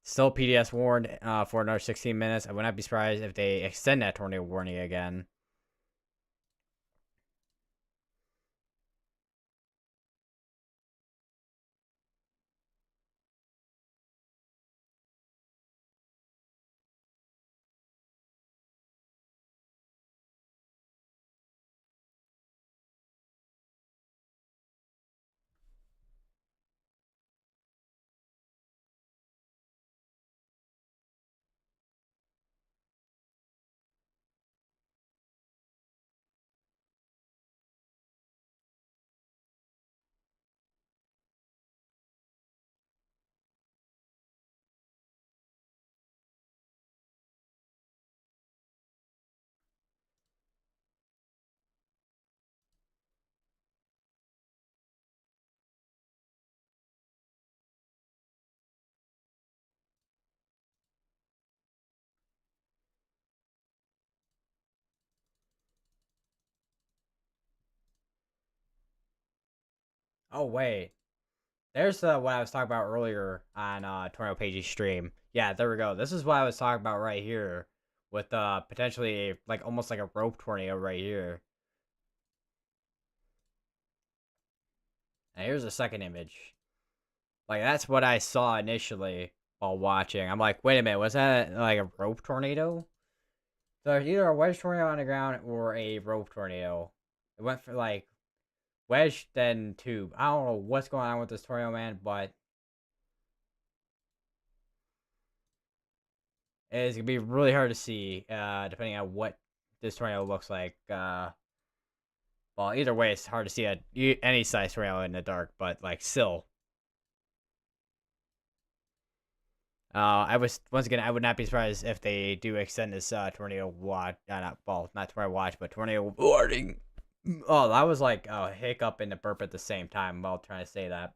Still PDS warned for another 16 minutes. I would not be surprised if they extend that tornado warning again. Oh wait, there's what I was talking about earlier on Tornado Page's stream. Yeah, there we go. This is what I was talking about right here, with potentially like almost like a rope tornado right here. And here's a second image. Like that's what I saw initially while watching. I'm like, wait a minute, was that like a rope tornado? So there's either a wedge tornado on the ground or a rope tornado. It went for like wedge then tube. I don't know what's going on with this tornado, man, but it's gonna be really hard to see, depending on what this tornado looks like. Well, either way, it's hard to see any size tornado in the dark, but like still. I was once again. I would not be surprised if they do extend this tornado watch. Not tornado watch, but tornado warning. Oh, that was like a hiccup and a burp at the same time while trying to say that.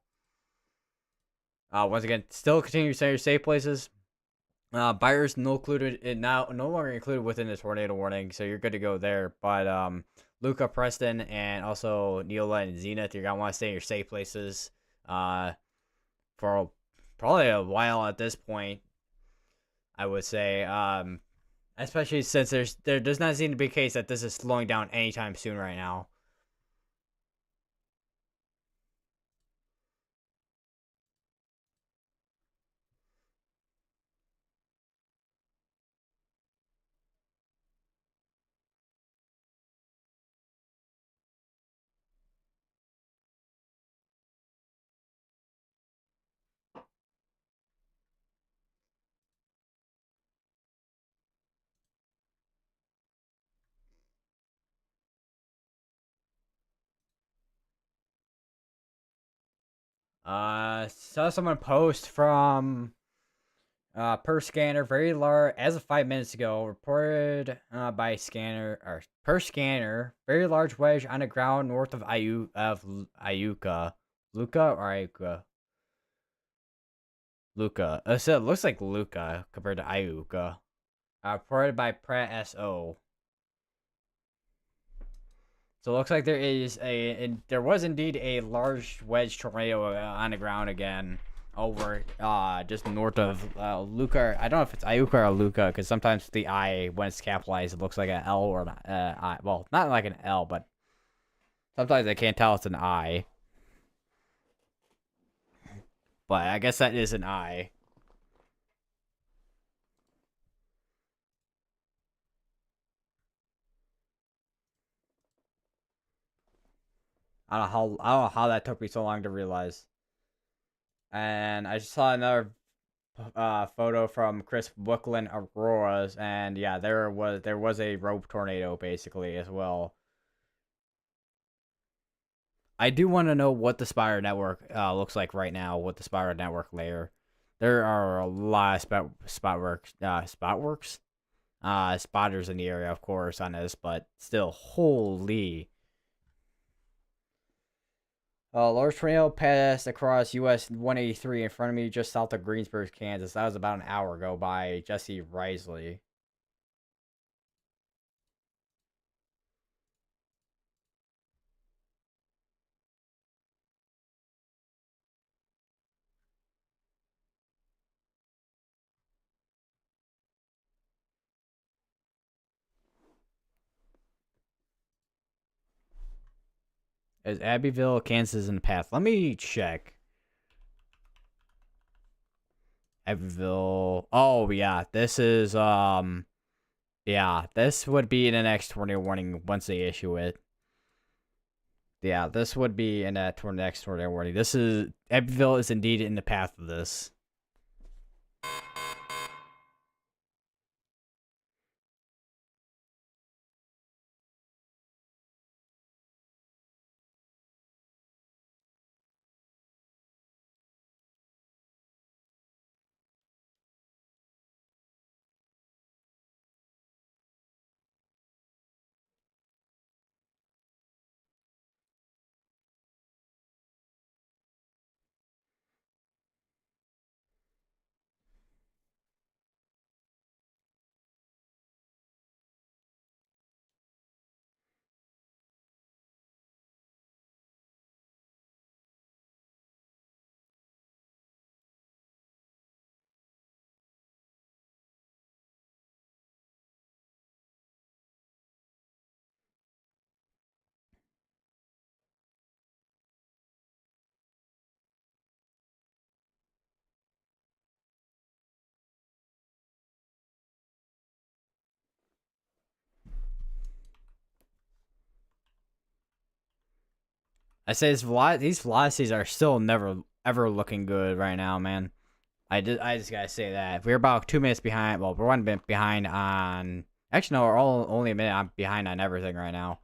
Once again, still continue to stay your safe places. Buyers no included now no longer included within the tornado warning, so you're good to go there. But Luca, Preston, and also Neola and Zenith, you're gonna want to stay in your safe places. For probably a while at this point, I would say. Especially since there does not seem to be a case that this is slowing down anytime soon right now. Saw someone post from per scanner, very large, as of 5 minutes ago, reported by scanner or per scanner, very large wedge on the ground north of Iuka, Luca or Iuka, Luca. So it looks like Luca compared to Iuka. Reported by Pratt So. So it looks like there was indeed a large wedge tornado on the ground again over just north of Luca. I don't know if it's Iuka or Luca because sometimes the I when it's capitalized it looks like an L or an I. Well, not like an L, but sometimes I can't tell it's an I. But I guess that is an I. I don't know how that took me so long to realize. And I just saw another photo from Chris Brooklyn Auroras, and yeah, there was a rope tornado basically as well. I do want to know what the Spider Network looks like right now with the Spider Network layer. There are a lot of spotters in the area, of course, on this, but still, holy. Large tornado passed across US 183 in front of me just south of Greensburg, Kansas. That was about an hour ago by Jesse Risley. Is Abbeville, Kansas in the path? Let me check. Abbeville. Oh yeah, this is yeah, this would be in the next tornado warning once they issue it. Yeah, this would be in that next tornado warning. This is Abbeville is indeed in the path of this. I say these velocities are still never ever looking good right now, man. I just gotta say that we're about 2 minutes behind. Well, we're 1 minute behind on. Actually, no, we're only a minute. I'm behind on everything right now.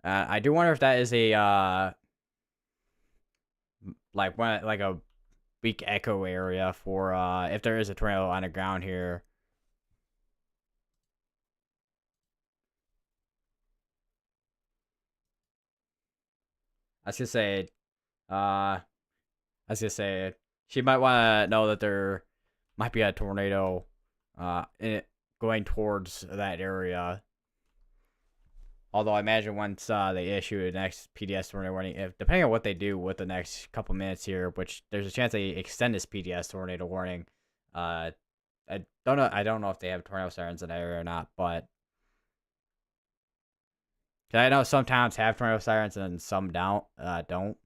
I do wonder if that is a like a weak echo area for if there is a tornado on the ground here. I was gonna say, I was gonna say she might want to know that there might be a tornado, going towards that area. Although I imagine once they issue the next PDS tornado warning, if depending on what they do with the next couple minutes here, which there's a chance they extend this PDS tornado warning. Uh, I don't know. I don't know if they have tornado sirens in that area or not, but I know some towns have tornado sirens and some don't. Don't.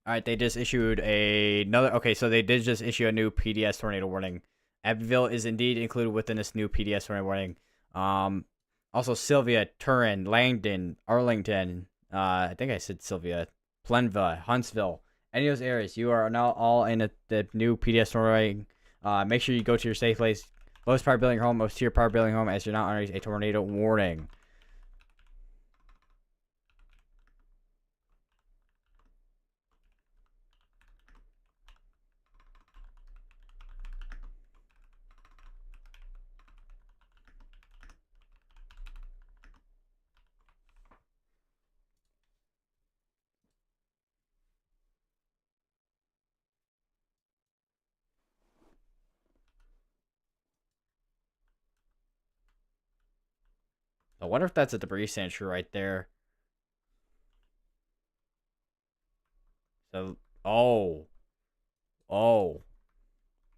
All right, they just issued another. Okay, so they did just issue a new PDS tornado warning. Abbeville is indeed included within this new PDS tornado warning. Um, Also Sylvia, Turin, Langdon, Arlington. I think I said Sylvia, Plenva, Huntsville. Any of those areas, you are now all in the new PDS tornado warning. Make sure you go to your safe place, lowest power building home, most tier power building home, as you're not under a tornado warning. I wonder if that's a debris signature right there. So, oh, oh,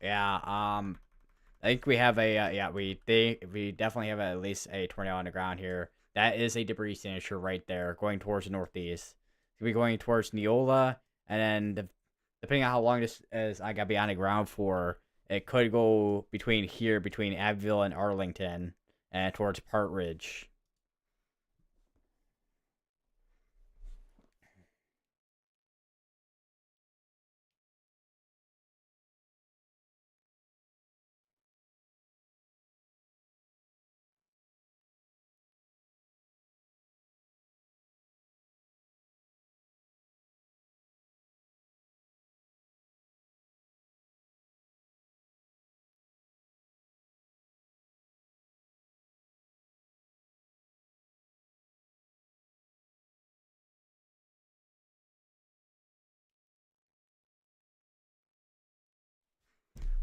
yeah. I think we have a yeah. We definitely have at least a tornado on the ground here. That is a debris signature right there, going towards the northeast. It's gonna be going towards Neola, and then depending on how long this is, I gotta be on the ground for. It could go between here, between Abbeville and Arlington, and towards Partridge.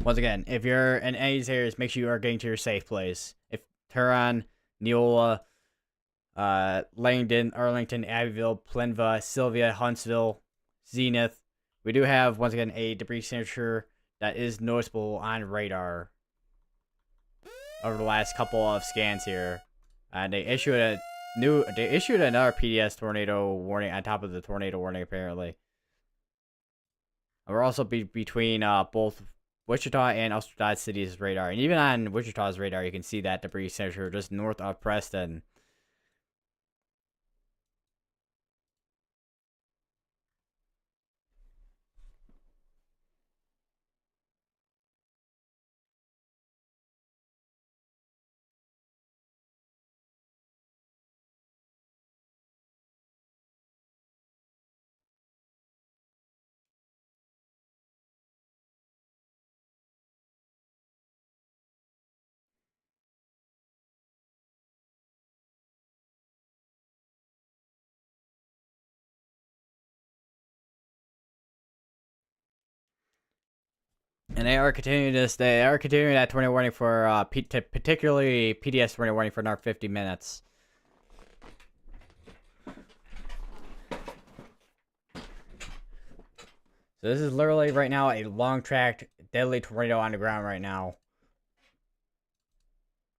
Once again, if you're in any of these areas, make sure you are getting to your safe place. If Turon, Neola, Langdon, Arlington, Abbeville, Plinva, Sylvia, Huntsville, Zenith. We do have, once again, a debris signature that is noticeable on radar over the last couple of scans here. And they issued another PDS tornado warning on top of the tornado warning, apparently. And we're also between both Wichita and Ulster City's radar. And even on Wichita's radar, you can see that debris signature just north of Preston. And they are continuing this. They are continuing that tornado warning for particularly PDS tornado warning for another 50 minutes. So this is literally right now a long tracked deadly tornado on the ground right now.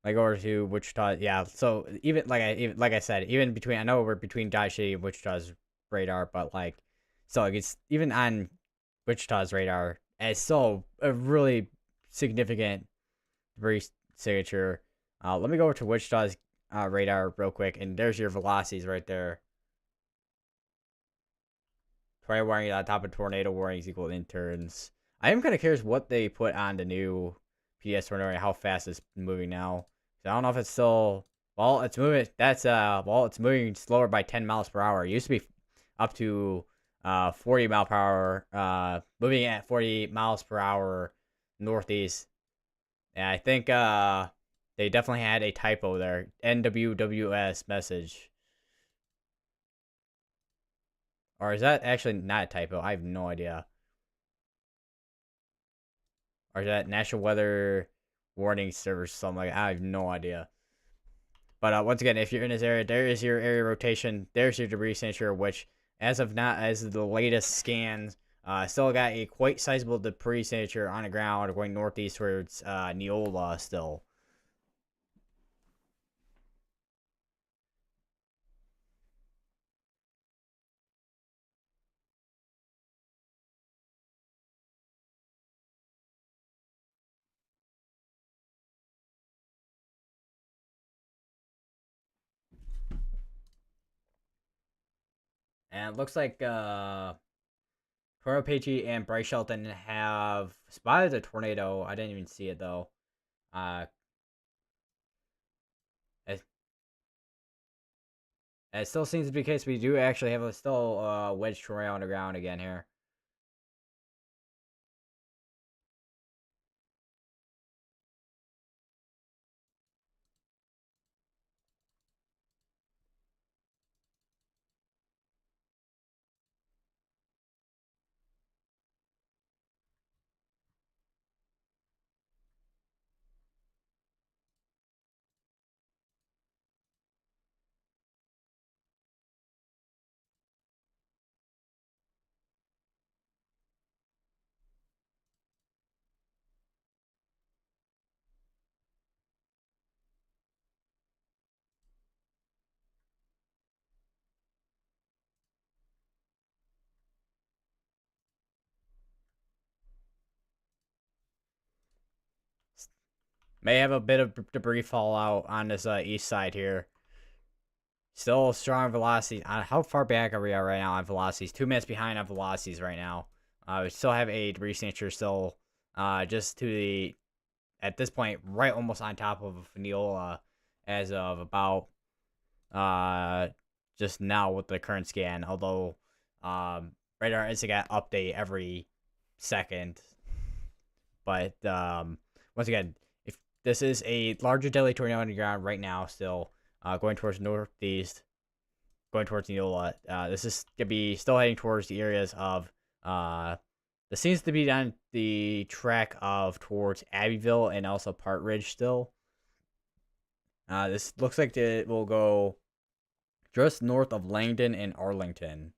Like over to Wichita, yeah. So even like I said, even between, I know we're between Dodge City and Wichita's radar, but like, so like it's even on Wichita's radar, and it's still a really significant debris signature. Let me go over to Wichita's radar real quick, and there's your velocities right there. Tornado warning on top of tornado warnings equal interns. I am kind of curious what they put on the new PS tornado and how fast it's moving now. So I don't know if it's still, well, it's moving. It's moving slower by 10 miles per hour. It used to be up to 40 mile per hour. Moving at 40 miles per hour northeast. And I think they definitely had a typo there. NWWS message. Or is that actually not a typo? I have no idea. Or is that National Weather Warning Service something like that? I have no idea. But once again, if you're in this area, there is your area rotation. There's your debris signature, which as of now, as the latest scans, still got a quite sizable debris signature on the ground going northeast towards Neola still. And it looks like Toro Pagey and Bryce Shelton have spotted a tornado. I didn't even see it though. Uh, it, it still seems to be the case. We do actually have a still wedge tornado on the ground again here. May have a bit of debris fall out on this east side here. Still strong velocity. How far back are we at right now on velocities? 2 minutes behind on velocities right now. We still have a debris signature still just to the, at this point, right almost on top of Neola as of about just now with the current scan. Although radar is going to update every second. But once again, if this is a larger deadly tornado on the ground right now, still going towards northeast, going towards Neola. This is gonna be still heading towards the areas of this seems to be on the track of towards Abbeville and also Partridge still. This looks like it will go just north of Langdon and Arlington.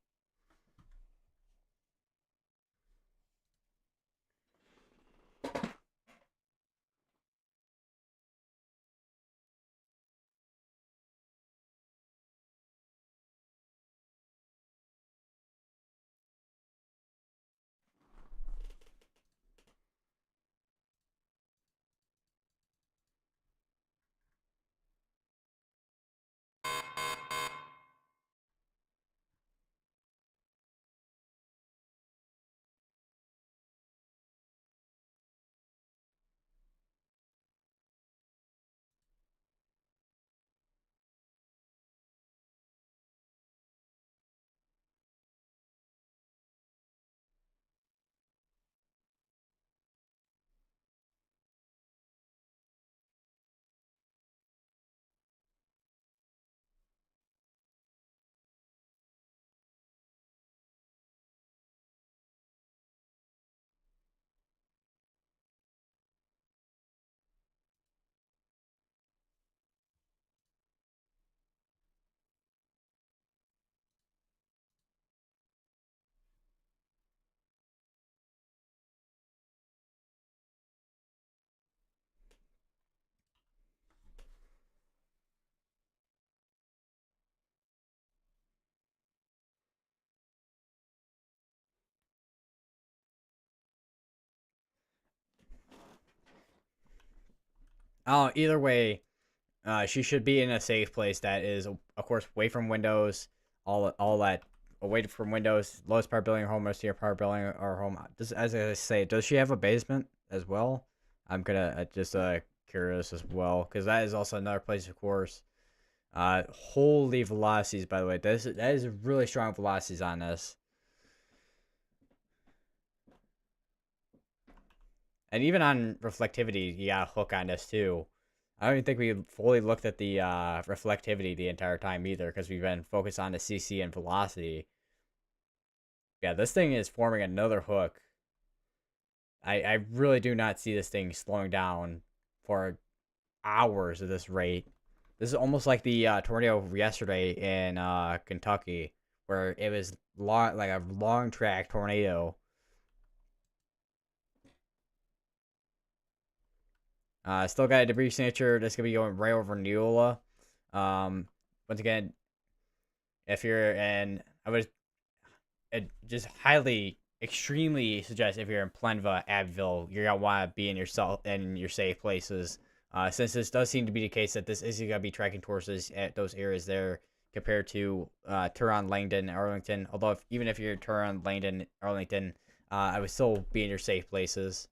Oh, either way, she should be in a safe place that is, of course, away from windows, all that, away from windows, lowest part building her home, most of part building our home. Does, as I say, does she have a basement as well? I'm gonna just curious as well, because that is also another place, of course. Holy velocities, by the way, that is really strong velocities on this, and even on reflectivity, you got a hook on this too. I don't even think we fully looked at the reflectivity the entire time either, because we've been focused on the CC and velocity. Yeah, this thing is forming another hook. I really do not see this thing slowing down for hours at this rate. This is almost like the tornado yesterday in Kentucky, where it was long, like a long track tornado. Still got a debris signature that's gonna be going right over Neola. Um, Once again, if you're in, I would just highly, extremely suggest if you're in Plenva, Abbeville, you're gonna want to be in your safe places. Since this does seem to be the case that this is gonna be tracking towards those areas there compared to Turon, Langdon, Arlington. Although even if you're Turon, Langdon, Arlington, I would still be in your safe places.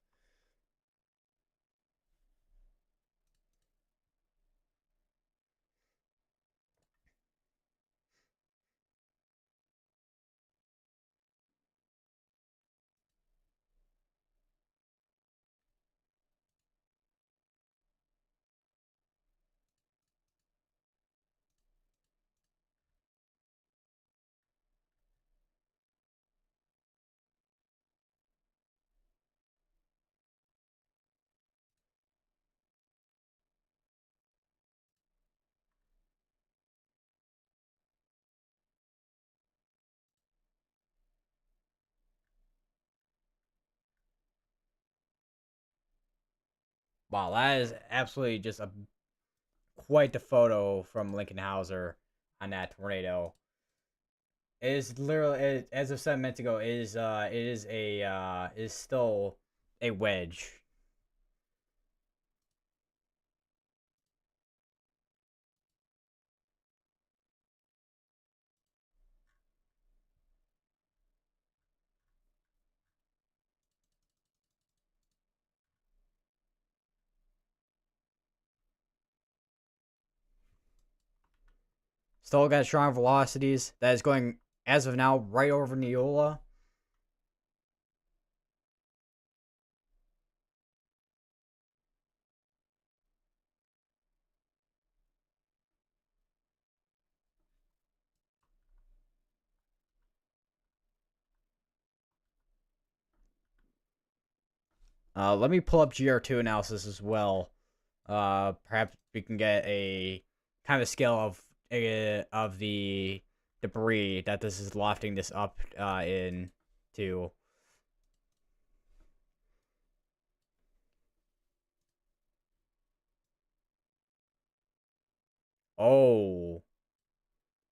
Wow, that is absolutely just a quite the photo from Lincoln Hauser on that tornado. It is literally, as of 7 minutes ago, it is still a wedge. Still got strong velocities. That is going, as of now, right over Neola. Let me pull up GR2 analysis as well. Perhaps we can get a kind of scale of the debris that this is lofting this up into. Oh,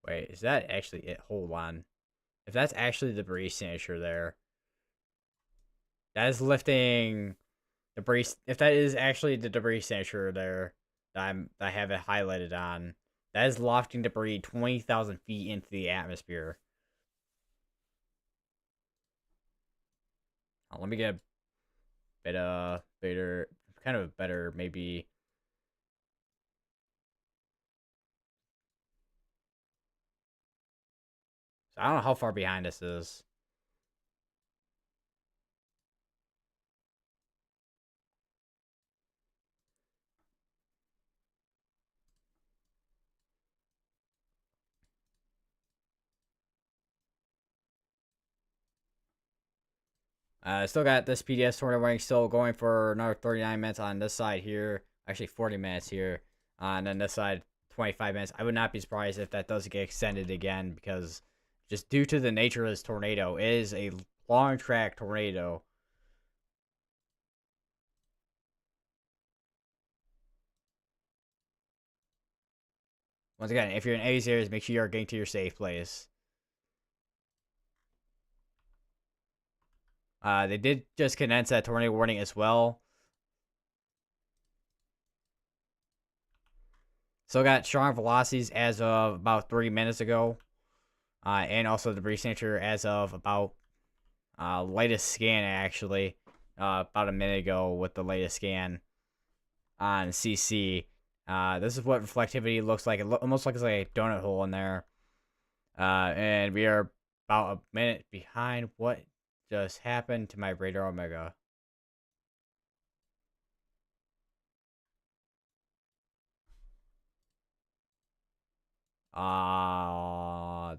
wait, is that actually it? Hold on. If that's actually the debris signature there, that is lifting debris. If that is actually the debris signature there, I have it highlighted on, that is lofting debris 20,000 feet into the atmosphere. Let me get a bit better, kind of better maybe. So I don't know how far behind this is. Still got this PDS tornado warning still going for another 39 minutes on this side here. Actually, 40 minutes here. And then this side, 25 minutes. I would not be surprised if that does get extended again because just due to the nature of this tornado, it is a long track tornado. Once again, if you're in any areas, make sure you are getting to your safe place. They did just condense that tornado warning as well. Still got strong velocities as of about 3 minutes ago. And also the debris signature as of about latest scan, actually. About a minute ago with the latest scan on CC. This is what reflectivity looks like. It almost looks like a donut hole in there. And we are about a minute behind. What just happened to my radar omega?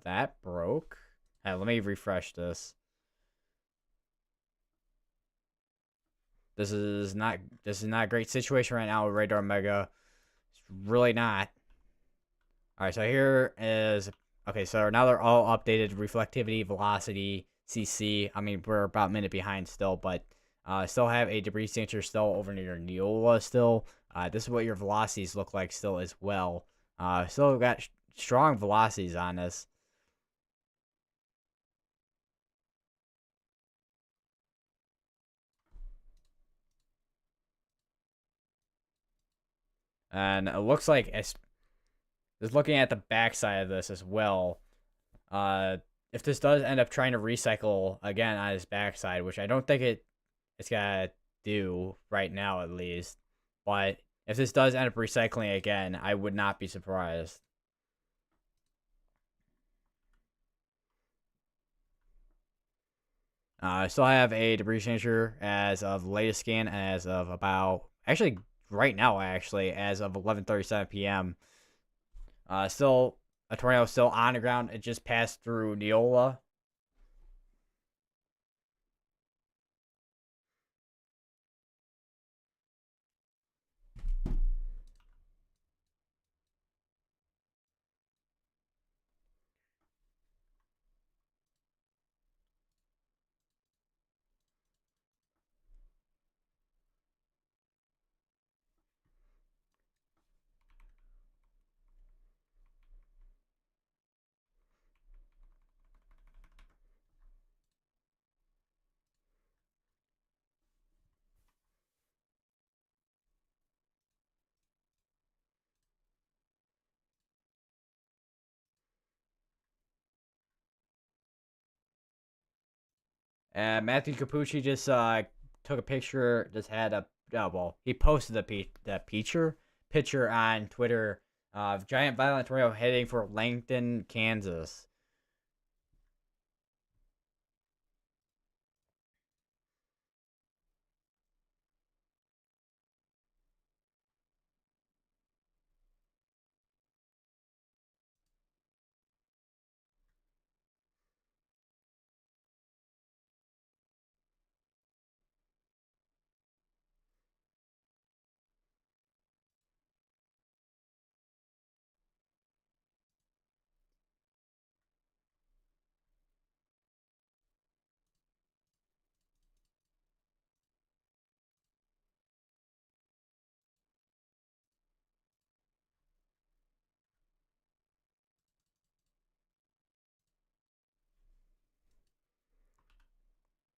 That broke. Hey, let me refresh this. This is not a great situation right now with radar omega. It's really not. All right, so here is, okay. So now they're all updated: reflectivity, velocity, CC. I mean, we're about a minute behind still, but still have a debris signature still over near Neola still. This is what your velocities look like still as well. Still got strong velocities on this. And it looks like it's just looking at the backside of this as well. Uh, if this does end up trying to recycle again on its backside, which I don't think it's gonna do right now at least, but if this does end up recycling again, I would not be surprised. I still have a debris changer as of the latest scan, as of about, actually right now, actually as of 11:37 p.m. Still a tornado still on the ground. It just passed through Neola. Matthew Capucci just took a picture. Just had a, oh, well, he posted the picture on Twitter Giant violent tornado heading for Langton, Kansas.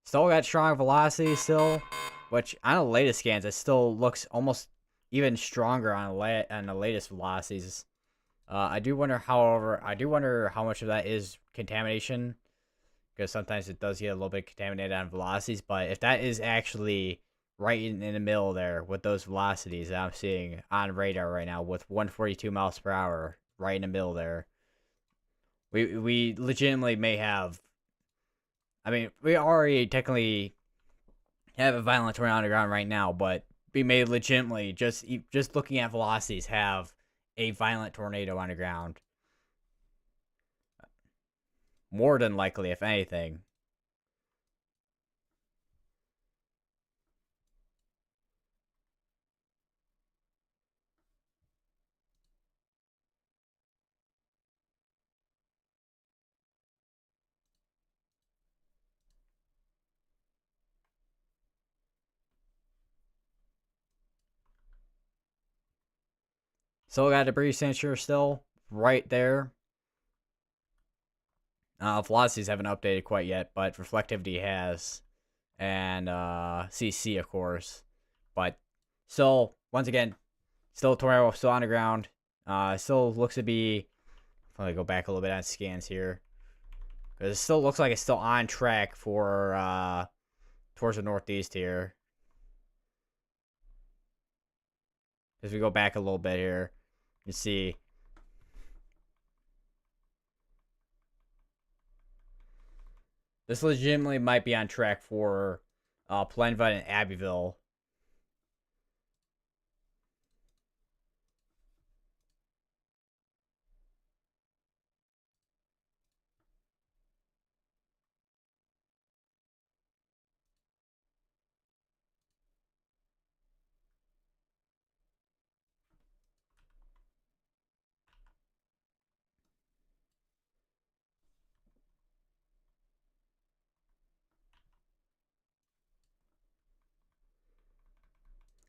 Still got strong velocity still, which on the latest scans it still looks almost even stronger on the latest velocities. I do wonder, however, how much of that is contamination, because sometimes it does get a little bit contaminated on velocities. But if that is actually right in the middle there with those velocities that I'm seeing on radar right now with 142 miles per hour right in the middle there, we legitimately may have. I mean, we already technically have a violent tornado underground right now, but we may legitimately just looking at velocities have a violent tornado underground. More than likely, if anything. Still got debris signature still right there. Velocities haven't updated quite yet, but reflectivity has, and CC of course. But still, once again, still a tornado, still underground. Still looks to be. Let me go back a little bit on scans here, because it still looks like it's still on track for towards the northeast here. As we go back a little bit here, you see this legitimately might be on track for Plainville and Abbeville.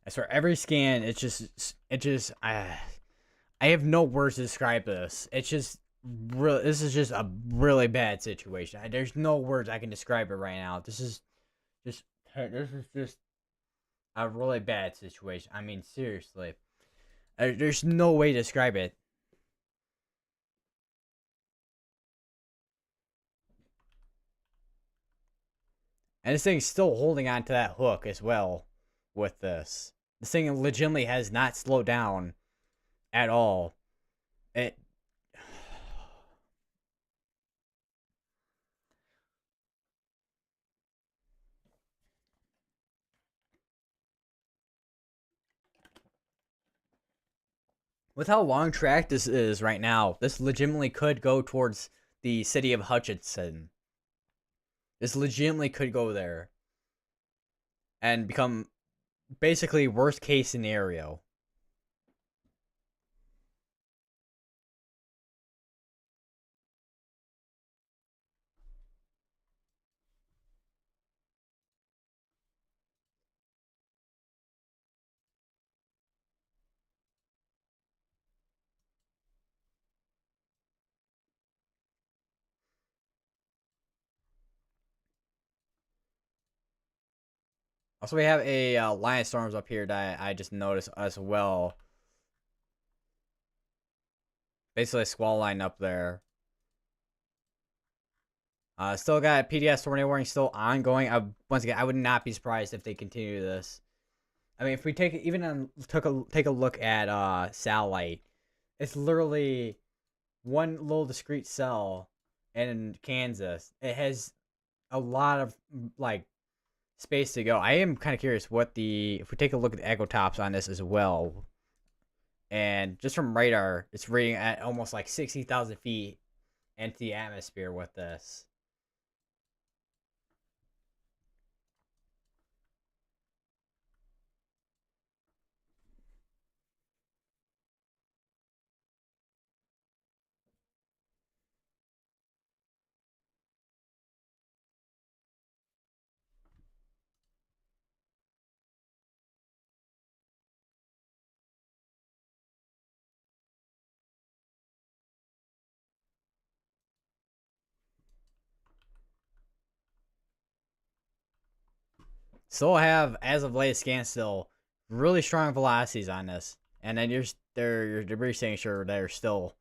I swear, every scan, I have no words to describe this. It's just real. This is just a really bad situation. There's no words I can describe it right now. Just, this is just a really bad situation. I mean, seriously, there's no way to describe it. And this thing's still holding on to that hook as well with this. This thing legitimately has not slowed down at all. It with how long track this is right now, this legitimately could go towards the city of Hutchinson. This legitimately could go there and become basically worst case scenario. Also, we have a Lion Storms up here that I just noticed as well. Basically, a squall line up there. Still got PDS tornado warning still ongoing. Once again, I would not be surprised if they continue this. I mean, if we take a look at satellite, It's literally one little discrete cell in Kansas. It has a lot of like space to go. I am kind of curious what the if we take a look at the echo tops on this as well, and just from radar, it's reading at almost like 60,000 feet into the atmosphere with this. Still have, as of latest scan, still really strong velocities on this, and then your debris signature they're still.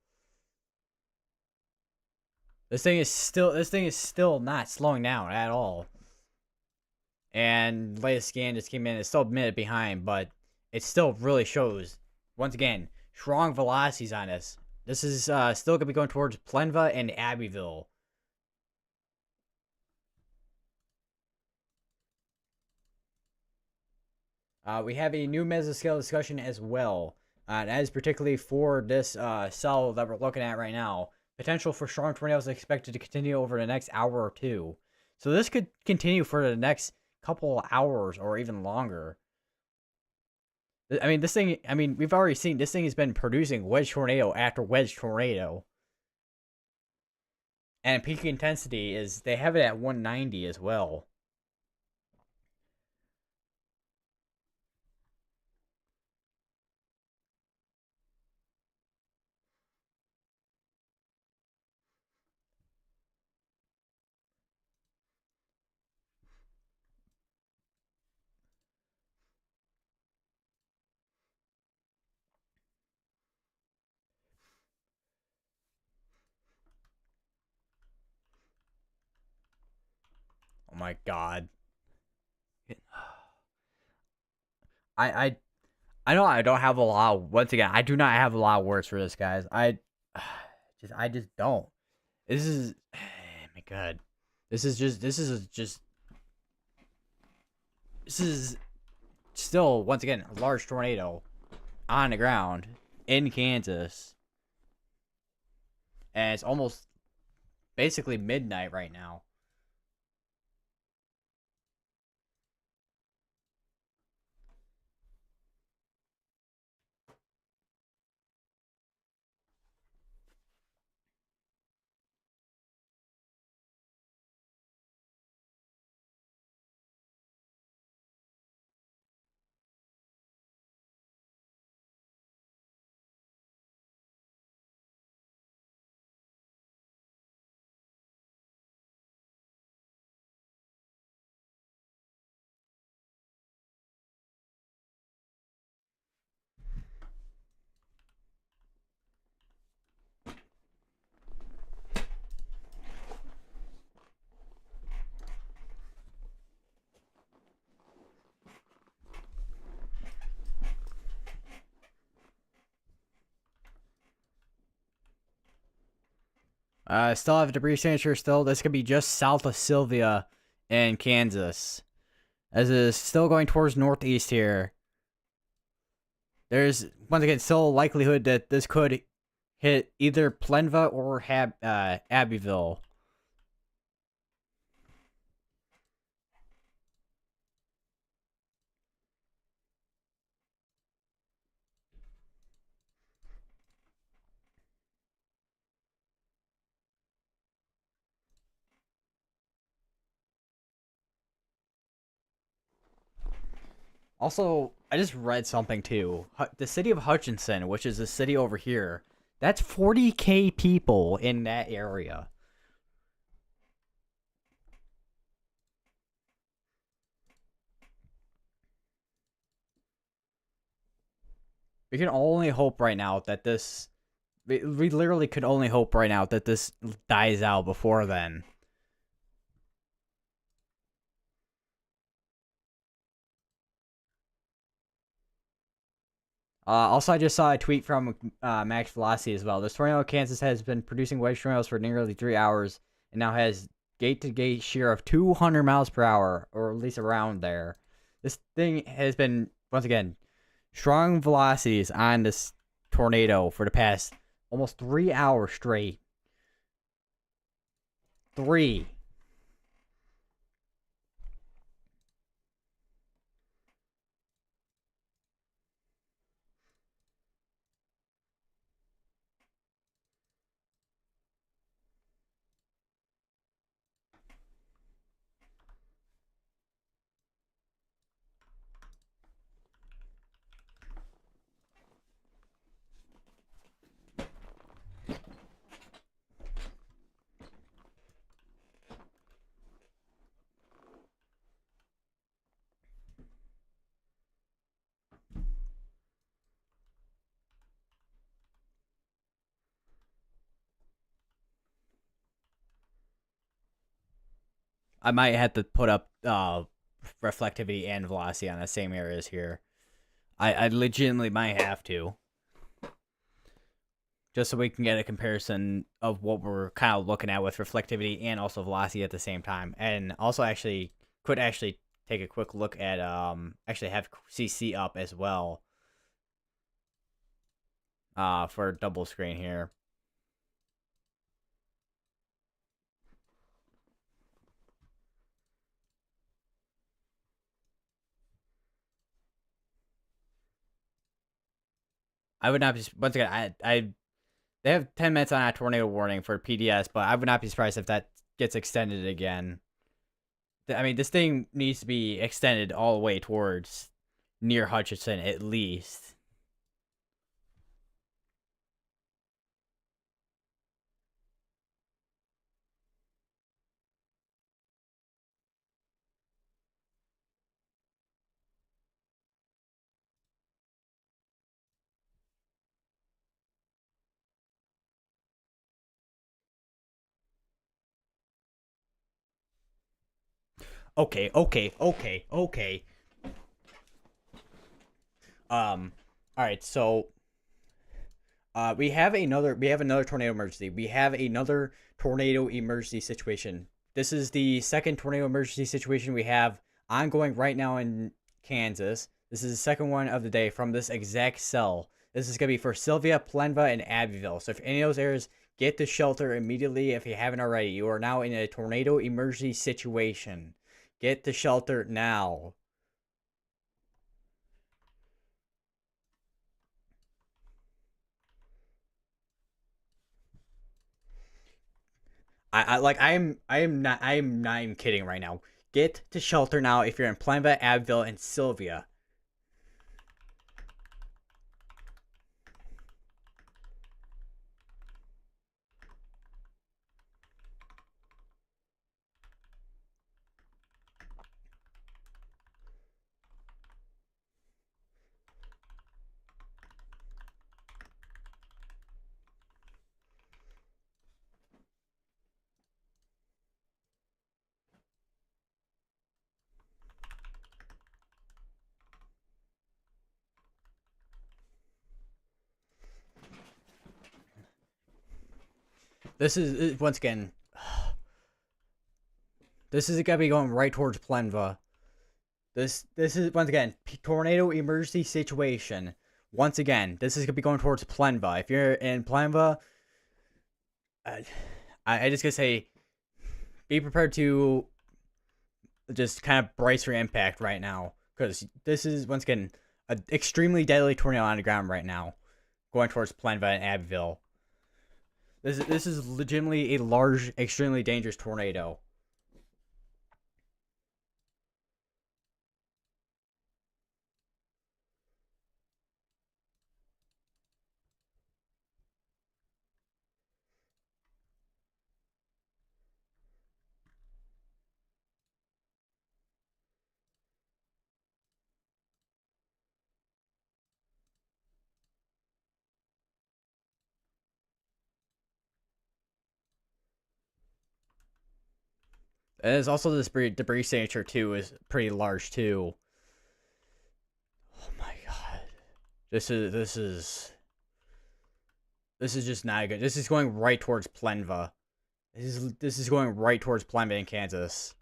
This thing is still not slowing down at all. And latest scan just came in. It's still a minute behind, but it still really shows. Once again, strong velocities on this. This is still gonna be going towards Plenva and Abbeville. We have a new mesoscale discussion as well. And that is particularly for this cell that we're looking at right now. Potential for strong tornadoes expected to continue over the next hour or two. So this could continue for the next couple hours or even longer. I mean, this thing, I mean, we've already seen this thing has been producing wedge tornado after wedge tornado. And peak intensity is, they have it at 190 as well. Oh my god. I I I know I don't have a lot. Once again, I do not have a lot of words for this, guys. I just don't. This is, oh my god. This is still once again a large tornado on the ground in Kansas, and it's almost basically midnight right now. Still have debris signature still. This could be just south of Sylvia in Kansas. As it is still going towards northeast here. There's once again still a likelihood that this could hit either Plenva or Abbeville. Also, I just read something too. The city of Hutchinson, which is the city over here, that's 40K people in that area. We can only hope right now that this. We literally could only hope right now that this dies out before then. Also, I just saw a tweet from Max Velocity as well. This tornado in Kansas has been producing wedge tornadoes for nearly 3 hours and now has gate-to-gate shear of 200 miles per hour, or at least around there. This thing has been, once again, strong velocities on this tornado for the past almost 3 hours straight. 3. I might have to put up reflectivity and velocity on the same areas here. I legitimately might have to, just so we can get a comparison of what we're kind of looking at with reflectivity and also velocity at the same time. And also actually could actually take a quick look at actually have CC up as well for double screen here. I would not be, once again, they have 10 minutes on a tornado warning for PDS, but I would not be surprised if that gets extended again. I mean, this thing needs to be extended all the way towards near Hutchinson at least. Okay. All right, so we have another tornado emergency. We have another tornado emergency situation. This is the second tornado emergency situation we have ongoing right now in Kansas. This is the second one of the day from this exact cell. This is gonna be for Sylvia, Plenva, and Abbeville. So if any of those areas, get to shelter immediately if you haven't already. You are now in a tornado emergency situation. Get to shelter now. I am not even kidding right now. Get to shelter now if you're in Plenva, Abbeville, and Sylvia. This is once again. This is gonna be going right towards Plenva. This is once again tornado emergency situation. Once again, this is gonna be going towards Plenva. If you're in Plenva, I just gotta say, be prepared to just kind of brace for impact right now, because this is once again an extremely deadly tornado on the ground right now, going towards Plenva and Abbeville. This is legitimately a large, extremely dangerous tornado. And there's also this debris signature too is pretty large too. Oh my god. This is just not good. This is going right towards Plenva. This is going right towards Plenva in Kansas.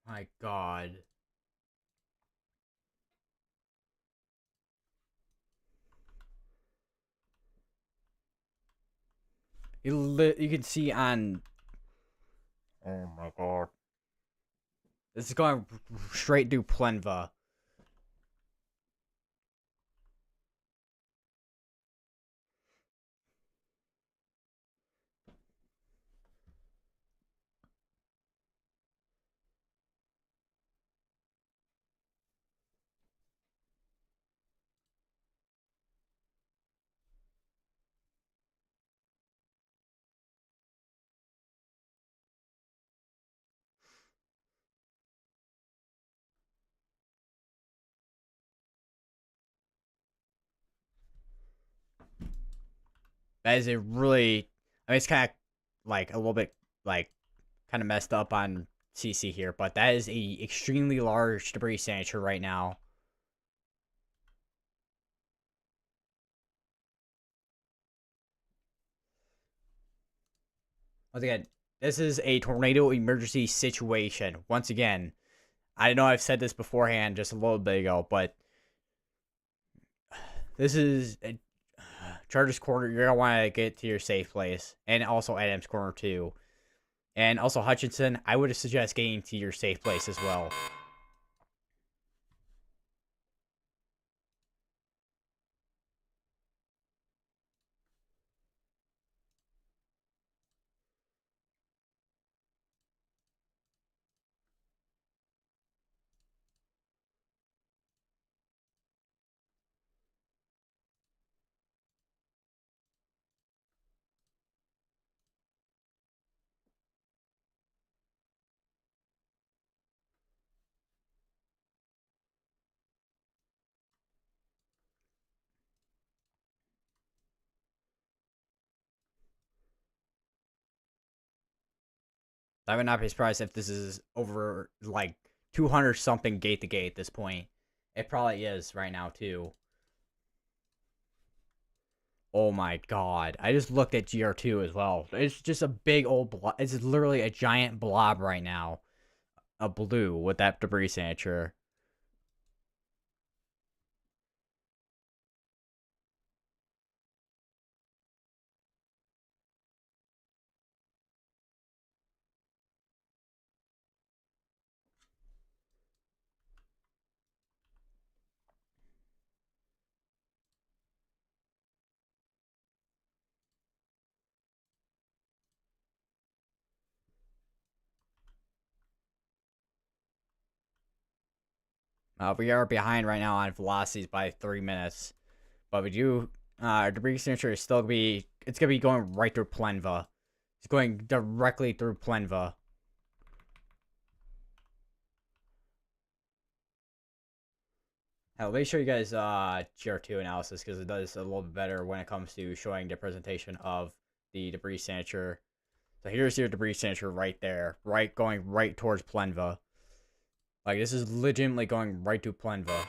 My God. You can see on. Oh my God. This is going straight through Plenva. That is a really. I mean, it's kind of like a little bit like kind of messed up on CC here, but that is a extremely large debris signature right now. Once again, this is a tornado emergency situation. Once again, I know I've said this beforehand just a little bit ago, but this is a, Chargers Corner. You're gonna want to get to your safe place, and also Adams Corner too, and also Hutchinson. I would suggest getting to your safe place as well. I would not be surprised if this is over like 200 something gate to gate at this point. It probably is right now too. Oh my God. I just looked at GR2 as well. It's just a big old blob. It's literally a giant blob right now. A blue with that debris signature. We are behind right now on velocities by 3 minutes. But we do our debris signature is still gonna be going right through Plenva. It's going directly through Plenva. Let me show you guys GR2 analysis because it does a little bit better when it comes to showing the presentation of the debris signature. So here's your debris signature right there, going right towards Plenva. Like this is legitimately going right to Plenva.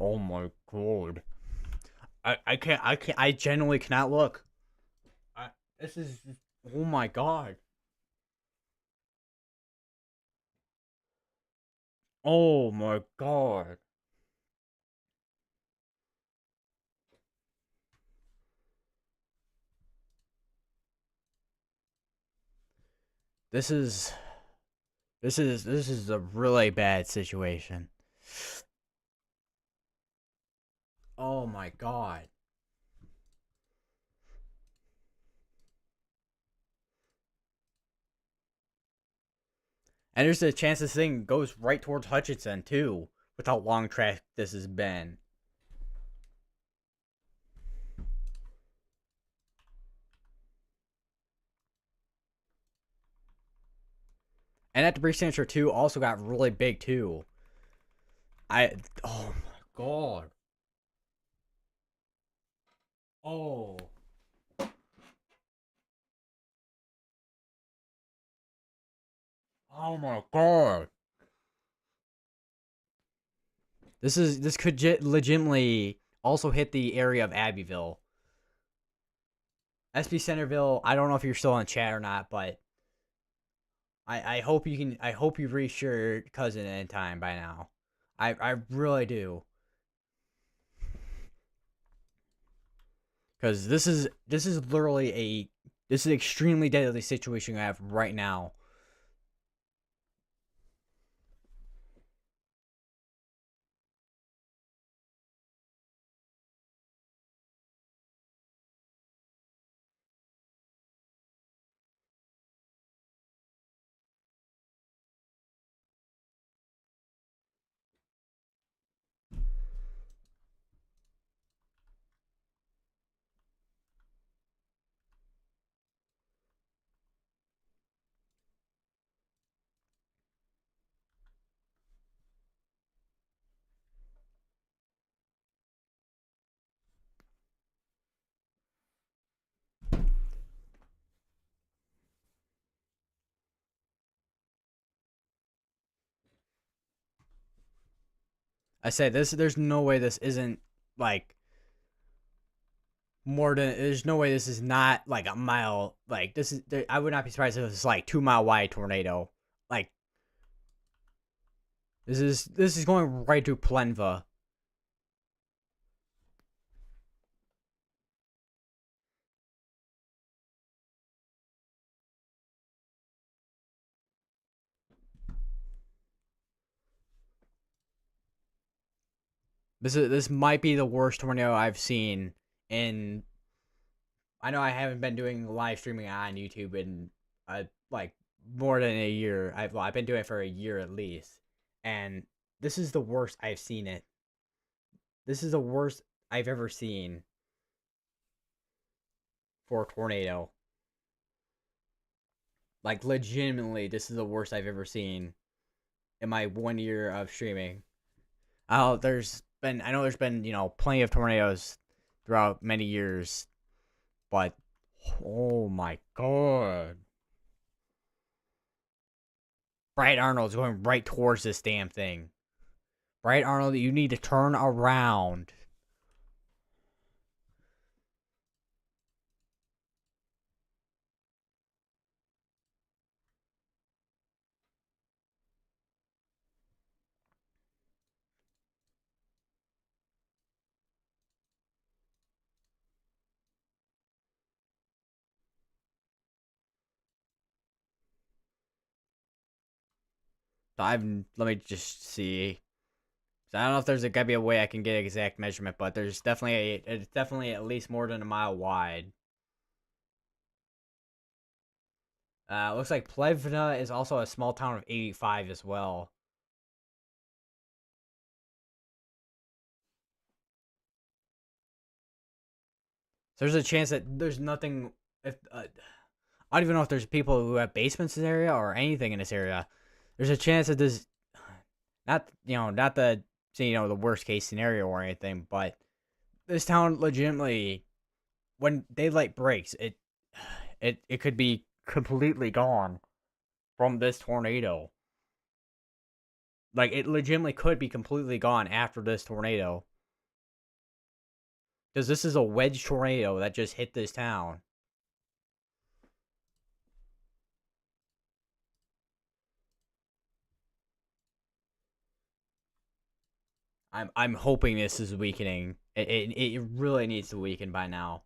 Oh my god. I genuinely cannot look. This is, oh my god. Oh my god. This is, this is a really bad situation. Oh my god. And there's a chance this thing goes right towards Hutchinson too, with how long track this has been. And that debris signature too also got really big too. Oh my god. Oh. Oh my god. This could legitimately also hit the area of Abbeville. SB Centerville, I don't know if you're still in chat or not, but I hope you can. I hope you reached your cousin in time by now. I really do. Because this is literally this is an extremely deadly situation I have right now. I say this. There's no way this isn't like more than. There's no way this is not like a mile. Like this is. I would not be surprised if it's like 2 mile wide tornado. Like this is going right to Plenva. This might be the worst tornado I've seen in. I know I haven't been doing live streaming on YouTube in like more than a year. I've been doing it for a year at least, and this is the worst I've seen it. This is the worst I've ever seen for a tornado. Like legitimately, this is the worst I've ever seen in my 1 year of streaming. I know there's been plenty of tornadoes throughout many years, but oh my god. Bright Arnold's going right towards this damn thing. Bright Arnold, you need to turn around. Let me just see. So I don't know if there's gotta be a way I can get an exact measurement, but it's definitely at least more than a mile wide. Looks like Plevna is also a small town of 85 as well. So there's a chance that there's nothing. If I don't even know if there's people who have basements in this area or anything in this area. There's a chance that this, not the the worst case scenario or anything, but this town legitimately, when daylight breaks, it could be completely gone from this tornado. Like it legitimately could be completely gone after this tornado. Because this is a wedge tornado that just hit this town. I'm hoping this is weakening. It really needs to weaken by now.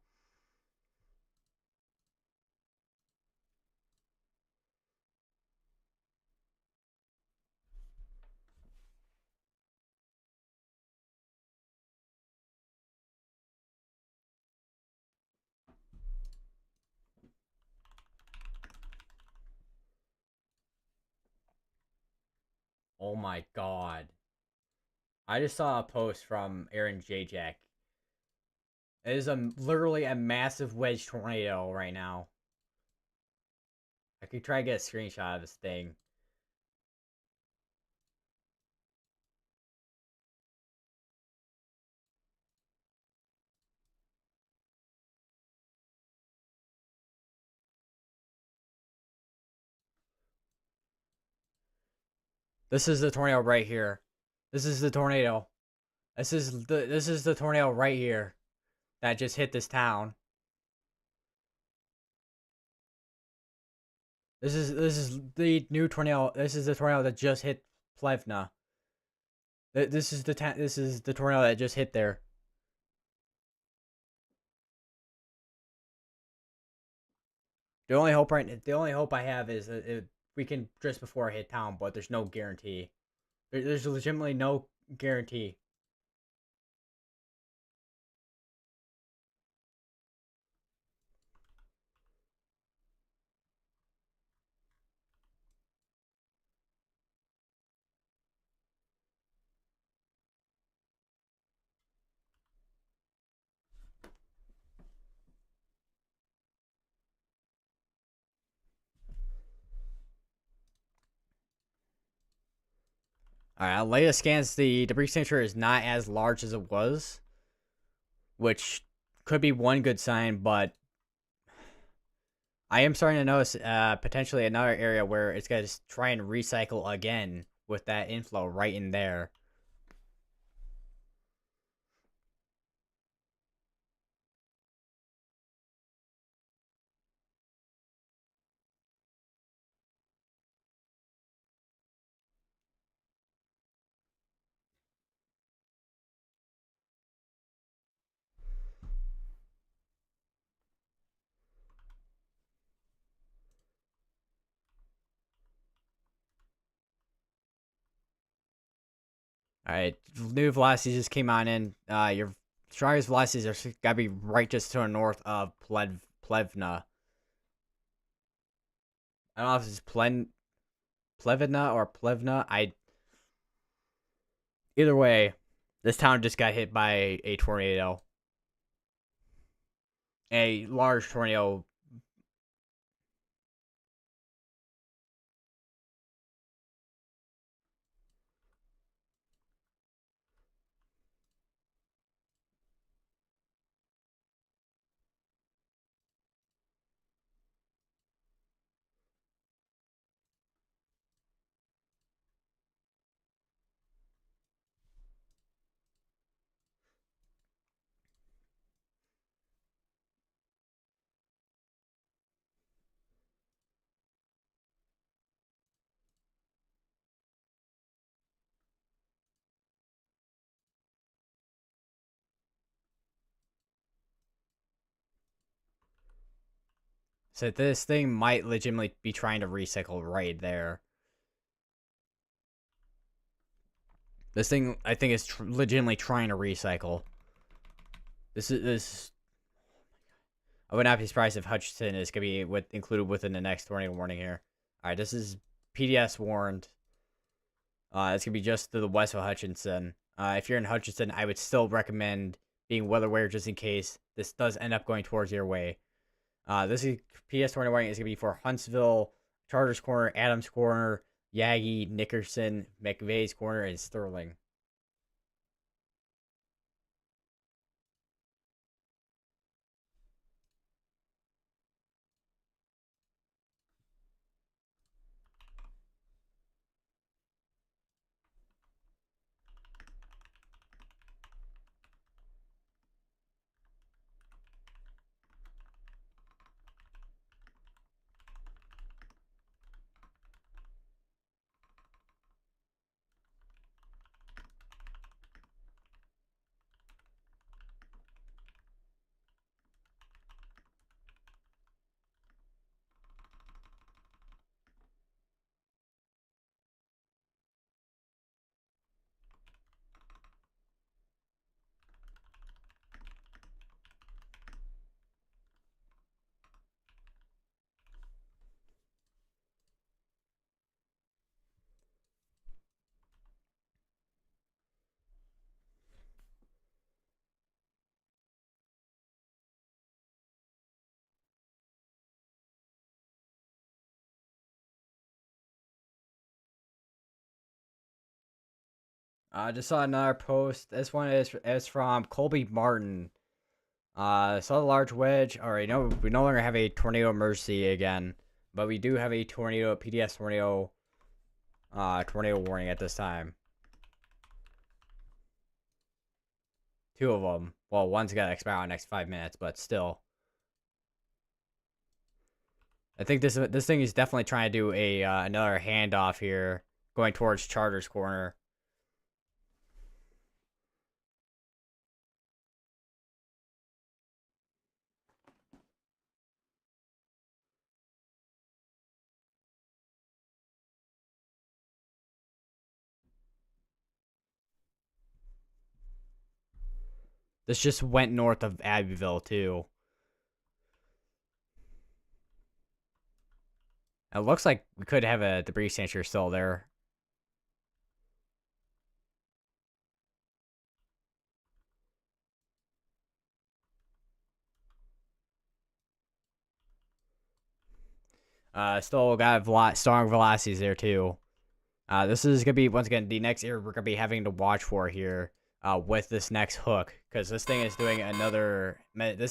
Oh my god. I just saw a post from Aaron J. Jack. It is literally a massive wedge tornado right now. I could try to get a screenshot of this thing. This is the tornado right here. This is the tornado. This is the tornado right here that just hit this town. This is the new tornado. This is the tornado that just hit Plevna. This is the tornado that just hit there. The only hope I have is that we can just before I hit town, but there's no guarantee. There's legitimately no guarantee. All right, latest scans, the debris signature is not as large as it was, which could be one good sign, but I am starting to notice potentially another area where it's going to try and recycle again with that inflow right in there. All right, new velocities just came on in. Your strongest velocities are gotta be right just to the north of Plevna. I don't know if it's Plevna or Plevna. Either way, this town just got hit by a tornado, a large tornado. So this thing might legitimately be trying to recycle right there. This thing, I think, is legitimately trying to recycle. This. I would not be surprised if Hutchinson is gonna be included within the next tornado warning here. All right, this is PDS warned. It's gonna be just to the west of Hutchinson. If you're in Hutchinson, I would still recommend being well aware just in case this does end up going towards your way. This is PS 20 warning is going to be for Huntsville, Chargers Corner, Adams Corner, Yagi, Nickerson, McVeigh's Corner, and Sterling. I just saw another post. This one is from Colby Martin. Saw the large wedge. All right, no, we no longer have a tornado emergency again, but we do have a tornado PDS tornado warning at this time. Two of them. Well, one's gonna expire in the next 5 minutes, but still. I think this thing is definitely trying to do a another handoff here, going towards Charter's corner. This just went north of Abbeville too. It looks like we could have a debris signature still there. Still got strong velocities there too. This is gonna be once again the next area we're gonna be having to watch for here. With this next hook, because this thing is doing another meso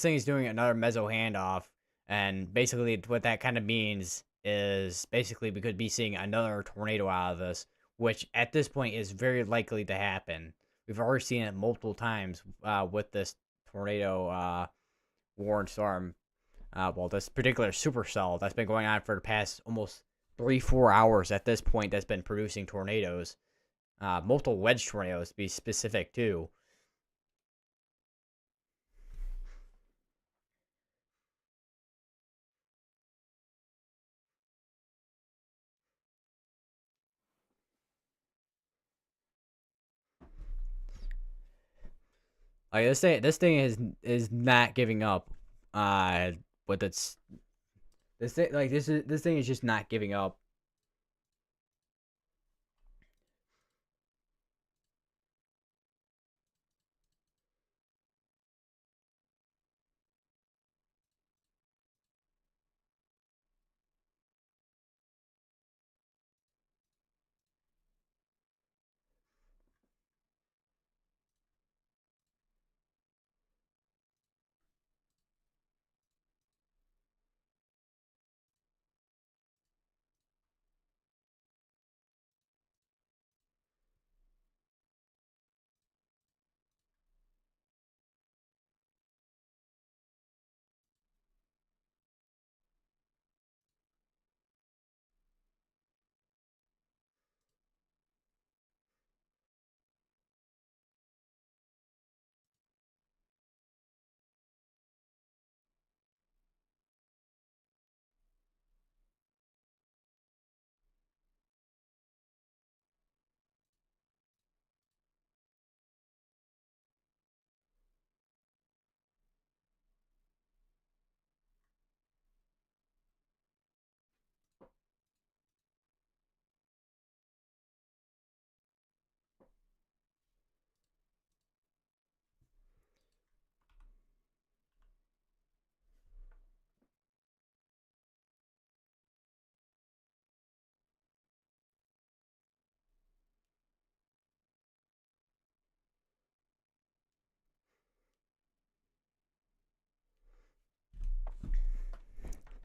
handoff, and basically what that kind of means is basically we could be seeing another tornado out of this, which at this point is very likely to happen. We've already seen it multiple times with this tornado warned storm. Well, this particular supercell that's been going on for the past almost 3-4 hours at this point that's been producing tornadoes. Multiple wedge tornadoes to be specific too. Like this thing is not giving up. With its this thing is just not giving up.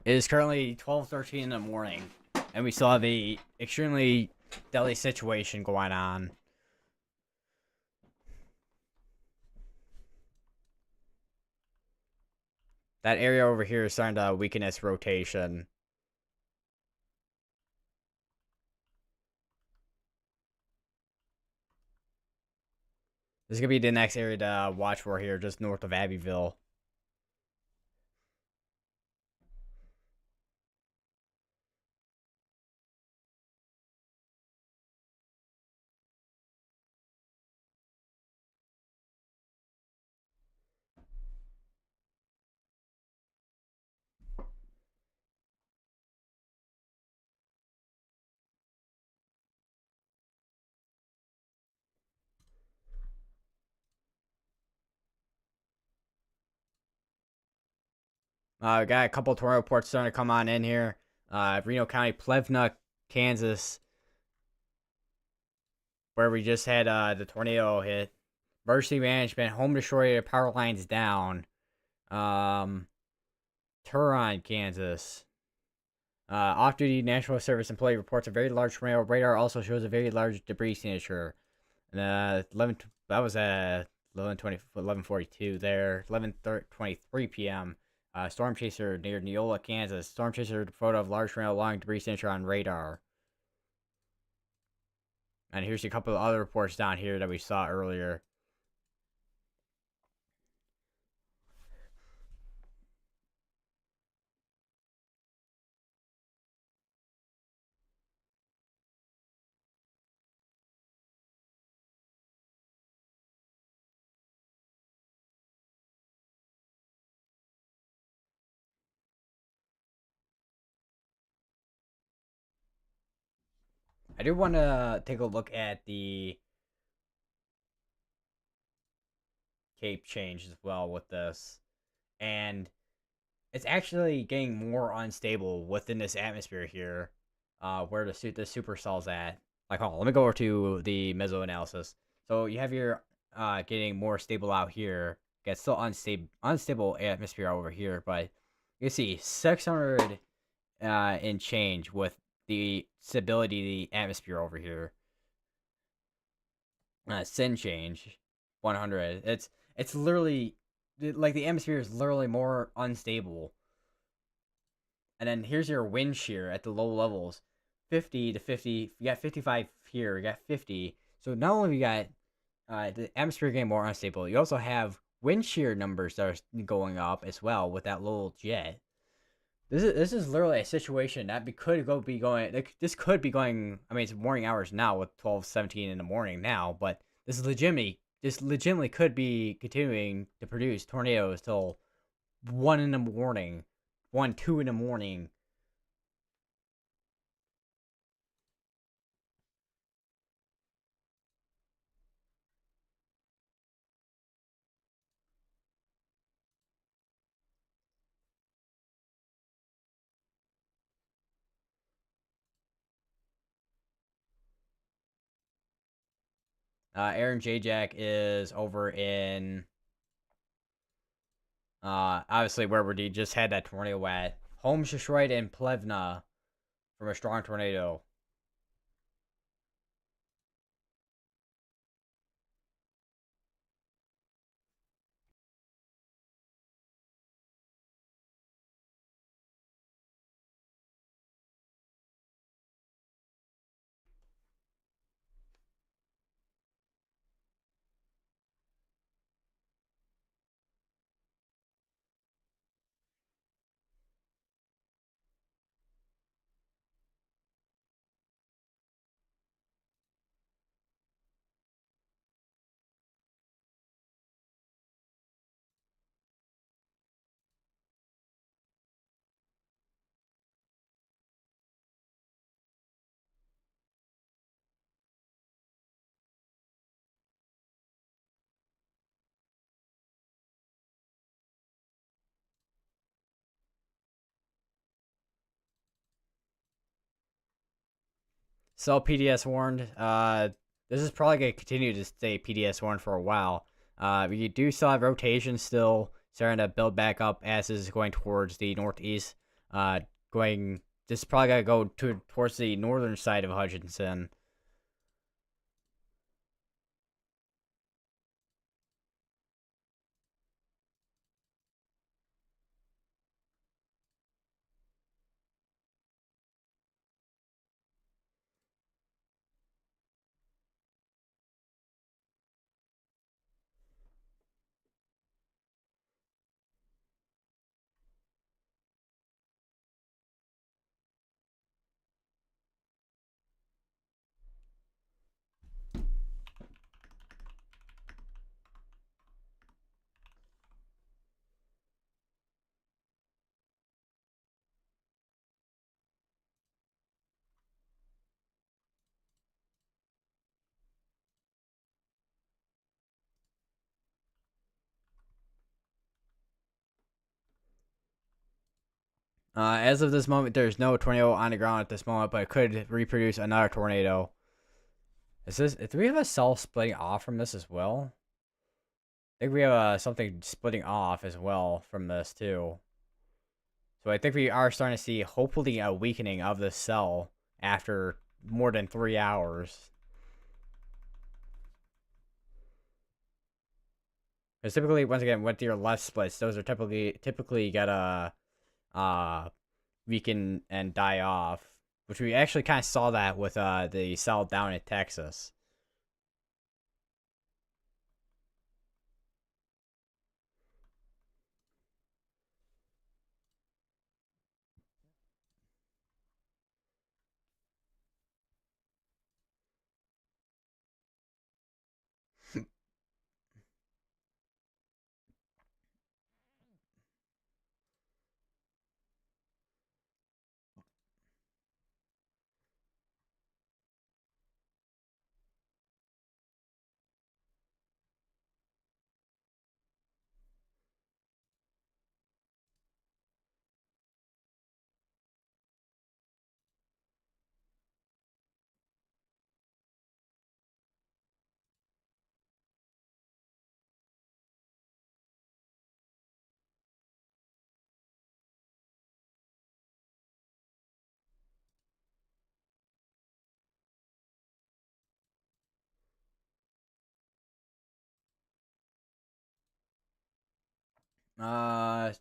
It is currently 12:13 in the morning, and we still have a extremely deadly situation going on. That area over here is starting to weaken its rotation. This is gonna be the next area to watch for here, just north of Abbeville. We got a couple tornado reports starting to come on in here. Reno County, Plevna, Kansas, where we just had the tornado hit. Emergency management, home destroyed, power lines down. Turon, Kansas. Off-duty National Service employee reports a very large tornado. Radar also shows a very large debris signature. 11. That was at 11:42 there. 11:23 p.m. Storm chaser near Neola, Kansas. Storm chaser photo of large tornado long debris signature on radar. And here's a couple of other reports down here that we saw earlier. I do want to take a look at the cape change as well with this. And it's actually getting more unstable within this atmosphere here, where the supercell's at. Like, hold on, let me go over to the meso analysis. So you have your getting more stable out here. Got still unstable atmosphere over here, but you see 600 in change with the stability of the atmosphere over here. Sin change 100. It's literally like the atmosphere is literally more unstable. And then here's your wind shear at the low levels, 50 to 50. You got 55 here. You got 50. So not only you got the atmosphere getting more unstable, you also have wind shear numbers that are going up as well with that little jet. This is literally a situation that this could be going. I mean, it's morning hours now with 12:17 in the morning now, but this legitimately could be continuing to produce tornadoes till 1 in the morning, 2 in the morning. Aaron J. Jack is over in obviously where we just had that tornado at. Homes destroyed in Plevna from a strong tornado. So PDS warned. This is probably gonna continue to stay PDS warned for a while. We do still have rotation still starting to build back up as this is going towards the northeast. Uh, going. This is probably gotta go towards the northern side of Hutchinson. As of this moment, there's no tornado on the ground at this moment, but it could reproduce another tornado. Is this? Do we have a cell splitting off from this as well? I think we have something splitting off as well from this too. So I think we are starting to see hopefully a weakening of the cell after more than 3 hours. Because typically, once again, with your left splits, those are typically gotta weaken and die off, which we actually kind of saw that with the cell down in Texas. Uh,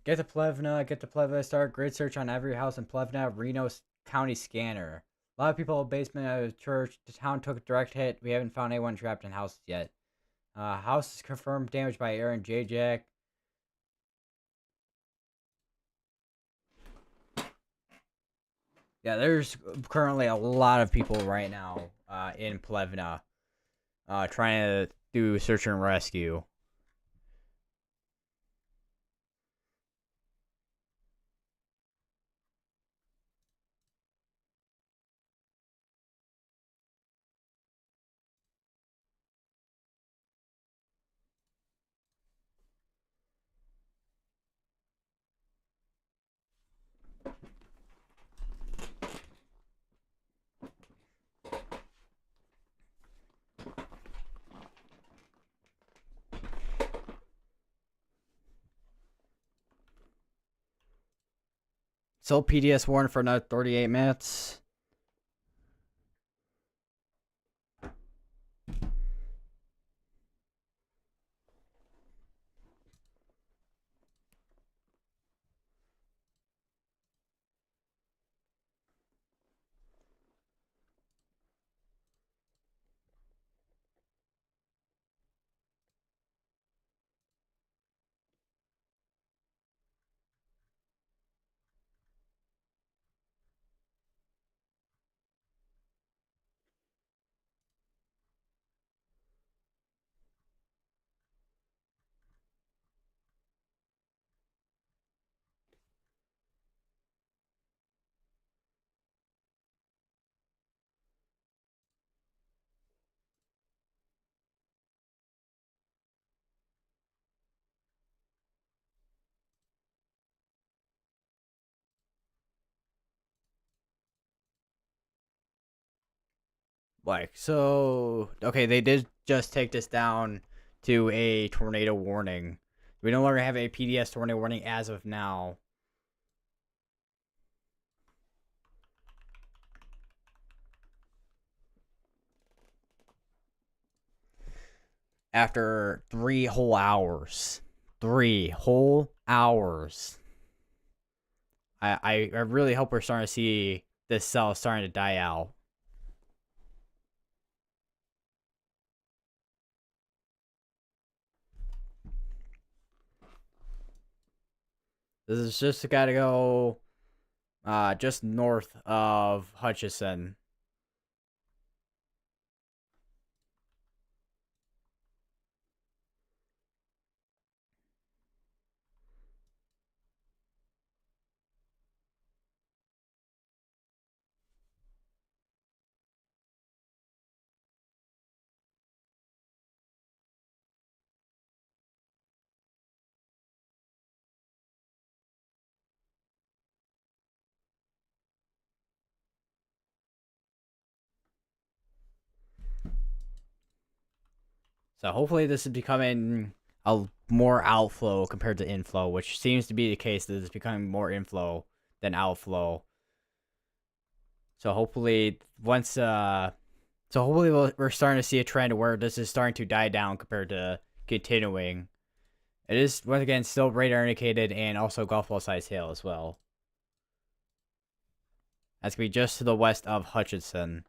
get to Plevna, start grid search on every house in Plevna, Reno County scanner. A lot of people in the basement of the church. The town took a direct hit. We haven't found anyone trapped in houses yet. House is confirmed damaged by Aaron J. Jack. Yeah, there's currently a lot of people right now in Plevna trying to do search and rescue. So PDS warned for another 38 minutes. Okay, they did just take this down to a tornado warning. We no longer have a PDS tornado warning as of now. after 3 whole hours. 3 whole hours. I really hope we're starting to see this cell starting to die out. This is just got to go just north of Hutchison. So hopefully this is becoming a more outflow compared to inflow, which seems to be the case that it's becoming more inflow than outflow. So hopefully we're starting to see a trend where this is starting to die down compared to continuing. It is once again still radar indicated and also golf ball size hail as well. That's gonna be just to the west of Hutchinson.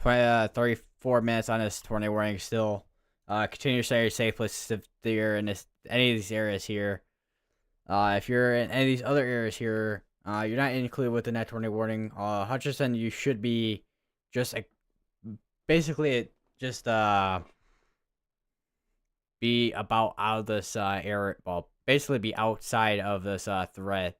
Twenty 34 minutes on this tornado warning still. Continue to stay your safe places if you're in any of these areas here. If you're in any of these other areas here, you're not included with the net tornado warning. Hutchinson, you should be just basically just be about out of this area. Well, basically be outside of this threat.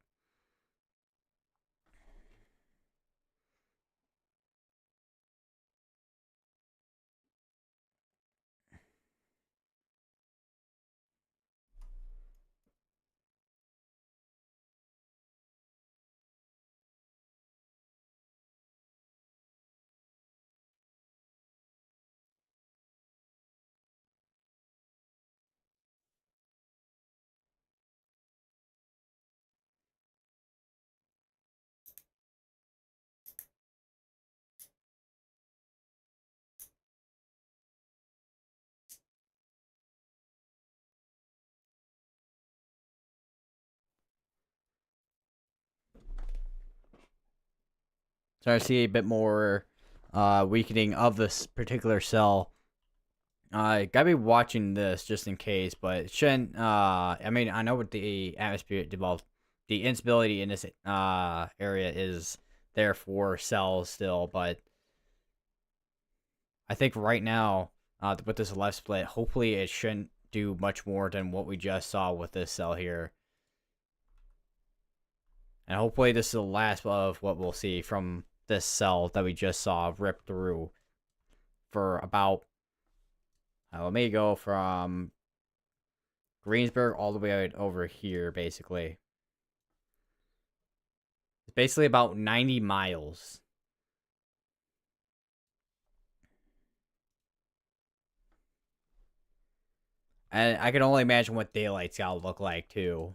So I see a bit more weakening of this particular cell. Gotta be watching this just in case, but it shouldn't. I mean, I know what the atmosphere developed. The instability in this area is there for cells still, but I think right now, with this left split, hopefully it shouldn't do much more than what we just saw with this cell here. And hopefully this is the last of what we'll see from this cell that we just saw rip through for about, let me go from Greensburg all the way over here, basically. It's basically about 90 miles. And I can only imagine what daylight's gotta look like, too.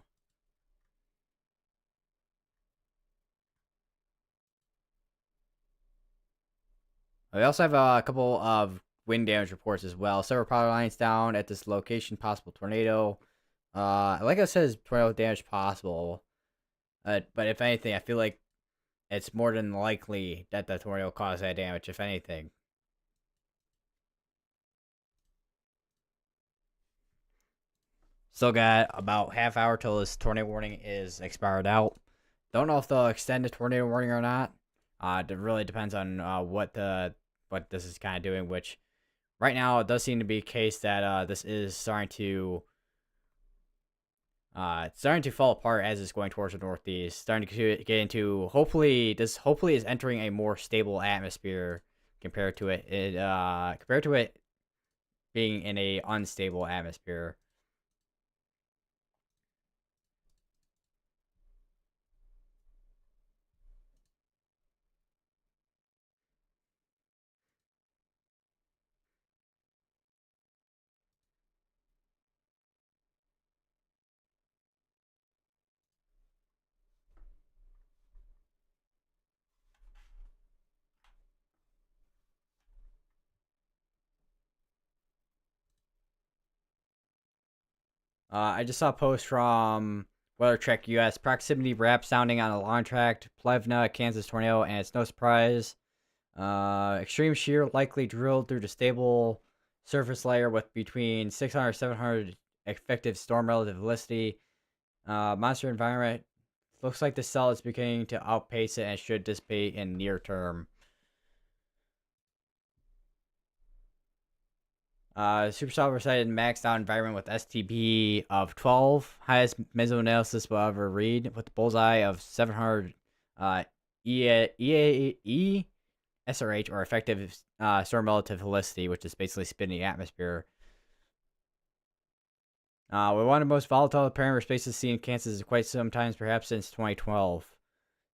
We also have a couple of wind damage reports as well. Several power lines down at this location, possible tornado. Like I said, tornado damage possible. But if anything, I feel like it's more than likely that the tornado caused that damage. If anything. Still got about half hour till this tornado warning is expired out. Don't know if they'll extend the tornado warning or not. It really depends on what this is kind of doing. Which right now it does seem to be a case that this is starting to fall apart as it's going towards the northeast. Starting to get into hopefully is entering a more stable atmosphere compared to it being in a unstable atmosphere. I just saw a post from WeatherTech US. Proximity wrap sounding on a long track, Plevna, Kansas tornado, and it's no surprise. Extreme shear likely drilled through the stable surface layer with between 600 and 700 effective storm relative velocity. Monster environment looks like the cell is beginning to outpace it and should dissipate in near term. Supercell recited maxed out environment with STP of 12. Highest mesoanalysis will ever read with the bullseye of 700 SRH or effective storm relative velocity, which is basically spinning atmosphere. We're one of the most volatile parameter spaces seen in Kansas quite sometimes, perhaps since 2012.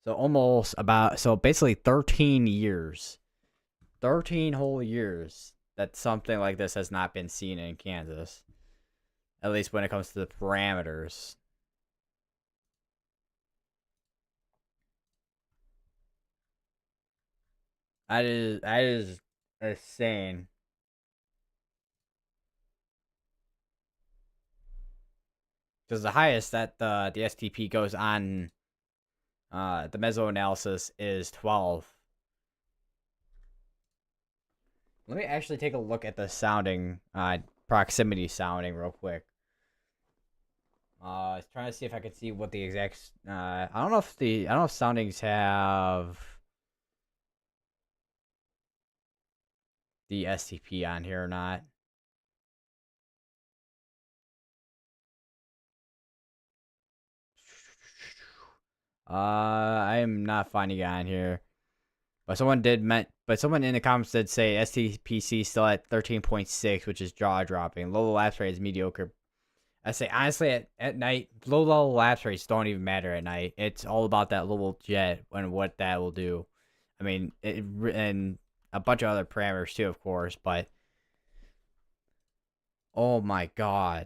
So basically 13 years. 13 whole years that something like this has not been seen in Kansas. At least when it comes to the parameters. That is insane. Because the highest that the STP goes on the mesoanalysis is 12. Let me actually take a look at the sounding, proximity sounding real quick. Trying to see if I can see what the exact. I don't know if soundings have the STP on here or not. I am not finding it on here. But someone in the comments did say STPC still at 13.6, which is jaw dropping. Low lapse rate is mediocre. I say honestly, at night, low lapse rates don't even matter at night. It's all about that little jet and what that will do. I mean, and a bunch of other parameters too, of course. But oh my god.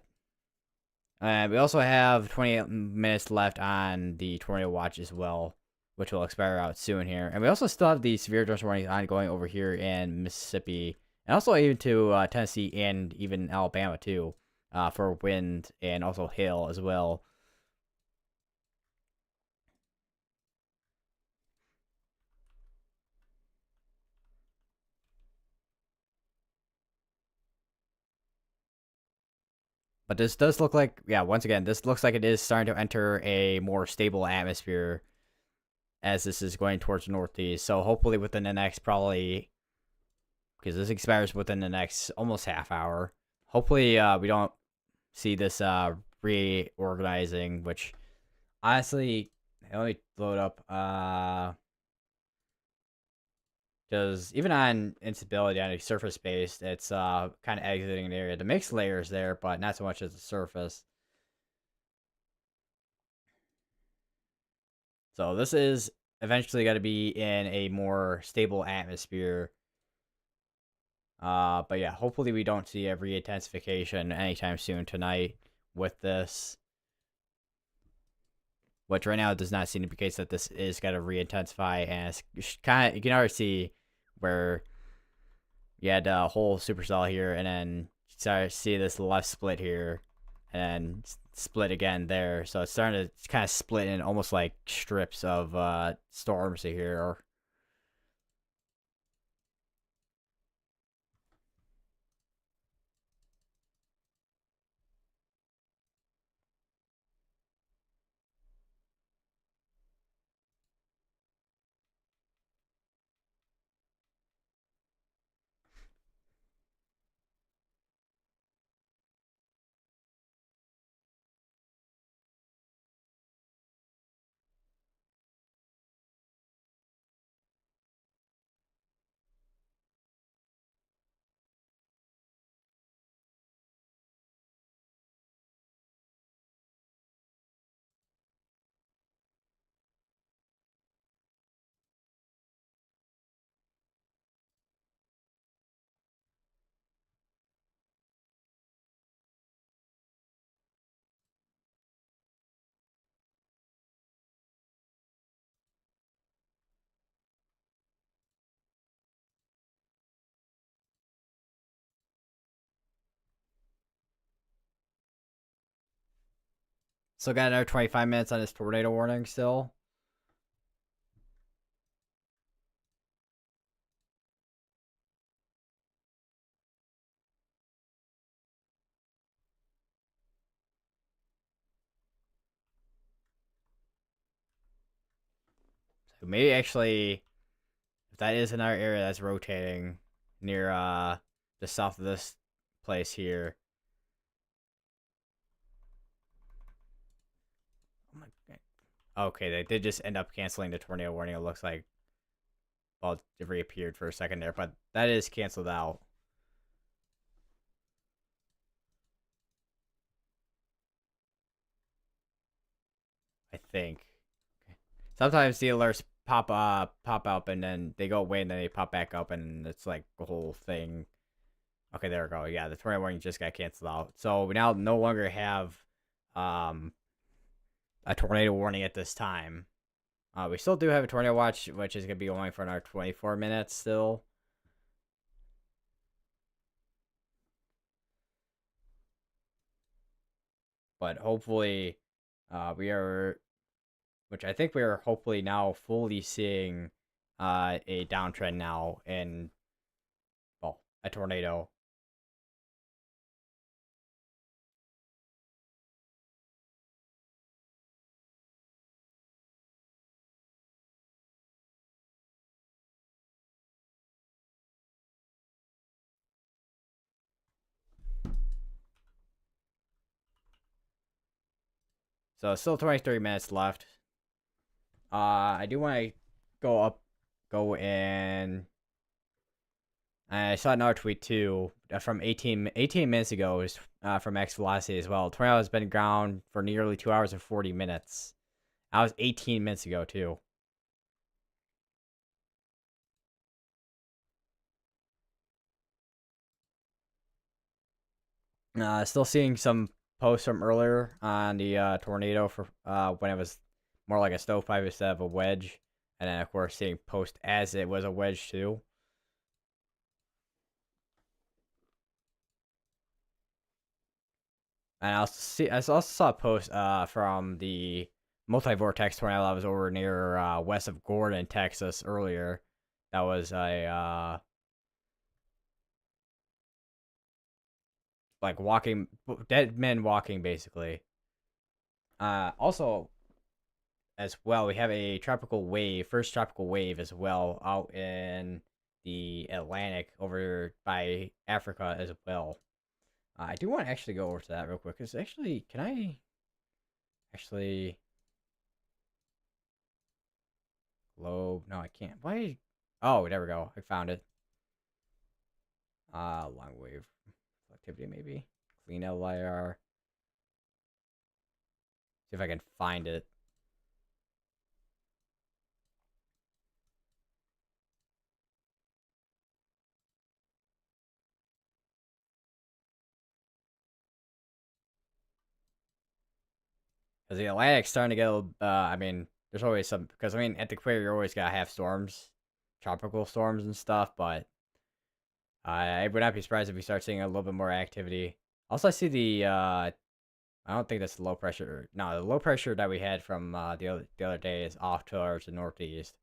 We also have 28 minutes left on the tornado watch as well, which will expire out soon here. And we also still have the severe thunderstorm warning ongoing over here in Mississippi, and also even to Tennessee and even Alabama too, for wind and also hail as well. But this does look like, yeah, once again, this looks like it is starting to enter a more stable atmosphere as this is going towards the northeast. So hopefully within the next probably, because this expires within the next almost half hour. Hopefully we don't see this reorganizing, which honestly, let me load up. Because even on instability on a surface based, it's kind of exiting an area. The mixed layers there, but not so much as the surface. So this is eventually got to be in a more stable atmosphere. But yeah, hopefully we don't see a re-intensification anytime soon tonight with this. Which right now it does not seem to be the case that this is going to re-intensify, and it's kind of, you can already see where you had a whole supercell here, and then you start to see this left split here, and then split again there. So it's starting to kind of split in almost like strips of storms here. So got another 25 minutes on this tornado warning still. So maybe actually, if that is another area that's rotating near the south of this place here. Oh my god. Okay, they did just end up canceling the tornado warning. It looks like, well, it reappeared for a second there, but that is canceled out. I think. Sometimes the alerts pop up, and then they go away, and then they pop back up, and it's like the whole thing. Okay, there we go. Yeah, the tornado warning just got canceled out, so we now no longer have um a tornado warning at this time. We still do have a tornado watch, which is gonna be going for another 24 minutes still. But hopefully, we are, which I think we are hopefully now fully seeing a downtrend now in, well, a tornado. So still 23 minutes left. I do want to go in. I saw another tweet too from 18 minutes ago. It was from X Velocity as well. Tornado has been ground for nearly 2 hours and 40 minutes. That was 18 minutes ago too. Still seeing some posts from earlier on the tornado for when it was more like a stovepipe instead of a wedge, and then of course seeing post as it was a wedge too. And I also saw a post from the multi-vortex tornado that was over near west of Gordon, Texas earlier. That was a like walking dead men walking basically. Also as well, we have a tropical wave, first tropical wave as well out in the Atlantic over by Africa as well. I do want to actually go over to that real quick because actually, can I actually globe? No, I can't. Why? Oh, there we go. I found it. Long wave activity maybe. Clean LIR. See if I can find it. Because the Atlantic's starting to get a little, I mean, there's always some, because I mean, at the equator, you're always going to have storms, tropical storms and stuff, but I would not be surprised if we start seeing a little bit more activity. Also, I see the I don't think that's low pressure. No, the low pressure that we had from the other day is off towards the northeast.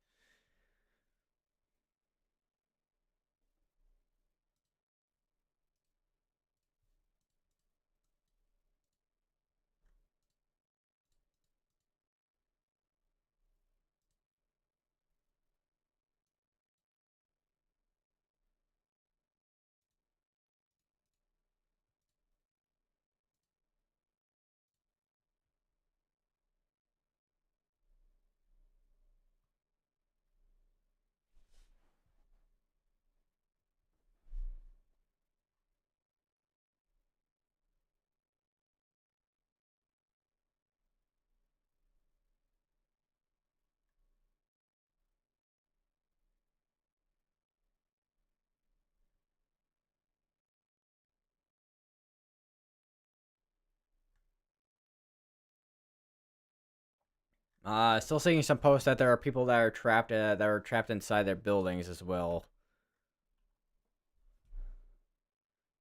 Still seeing some posts that there are people that are trapped inside their buildings as well.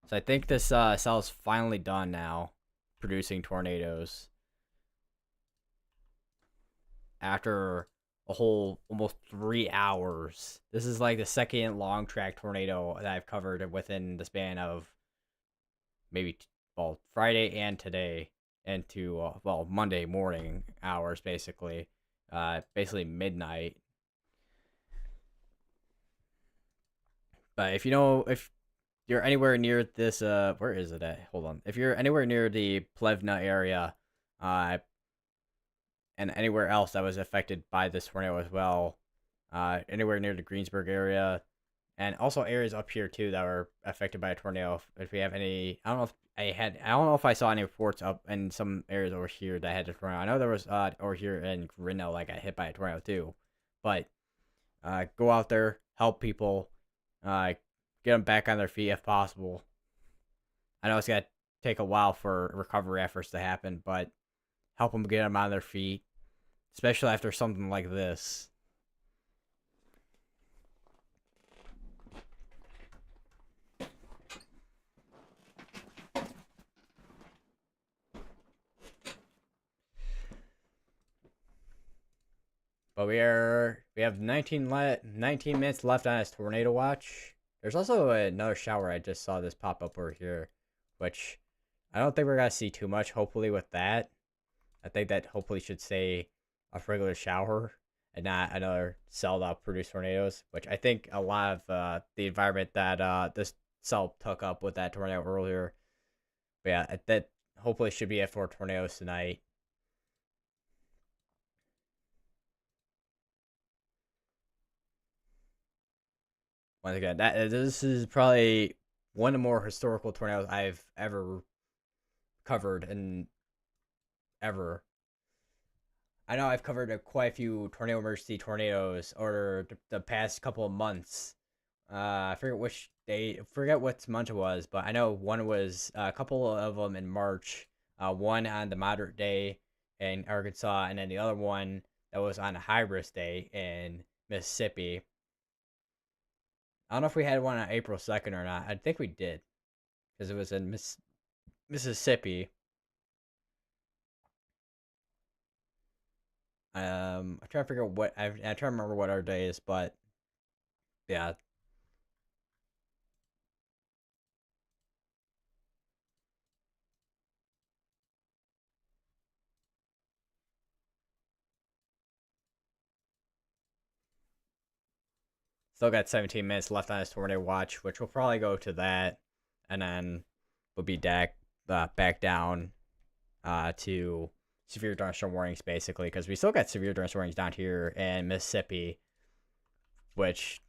So I think this cell's finally done now, producing tornadoes after a whole almost 3 hours. This is like the second long track tornado that I've covered within the span of maybe well Friday and today, and to well Monday morning hours basically, basically midnight. But if you're anywhere near this, where is it at? Hold on. If you're anywhere near the Plevna area, uh, and anywhere else that was affected by this tornado as well, anywhere near the Greensburg area, and also areas up here too that were affected by a tornado. If we have any, I don't know if I saw any reports up in some areas over here that had a tornado. I know there was over here in Grinnell like got hit by a tornado too, but go out there, help people, uh, get them back on their feet if possible. I know it's gonna take a while for recovery efforts to happen, but help them get them on their feet, especially after something like this. But we have 19 minutes left on this tornado watch. There's also another shower I just saw this pop up over here, which I don't think we're gonna see too much. Hopefully with that, I think that hopefully should stay a regular shower and not another cell that produce tornadoes. Which I think a lot of the environment that this cell took up with that tornado earlier. But yeah, that hopefully should be it for tornadoes tonight. Once again, that this is probably one of the more historical tornadoes I've ever covered and ever. I know I've covered quite a few tornado emergency tornadoes over the past couple of months. I forget which day, forget what month it was, but I know one was a couple of them in March. One on the moderate day in Arkansas, and then the other one that was on a high risk day in Mississippi. I don't know if we had one on April 2nd or not. I think we did because it was in Mississippi. I try to figure out I try to remember what our day is, but yeah, still got 17 minutes left on this tornado watch, which will probably go to that, and then we'll be back down to severe thunderstorm warnings basically because we still got severe thunderstorm warnings down here in Mississippi, which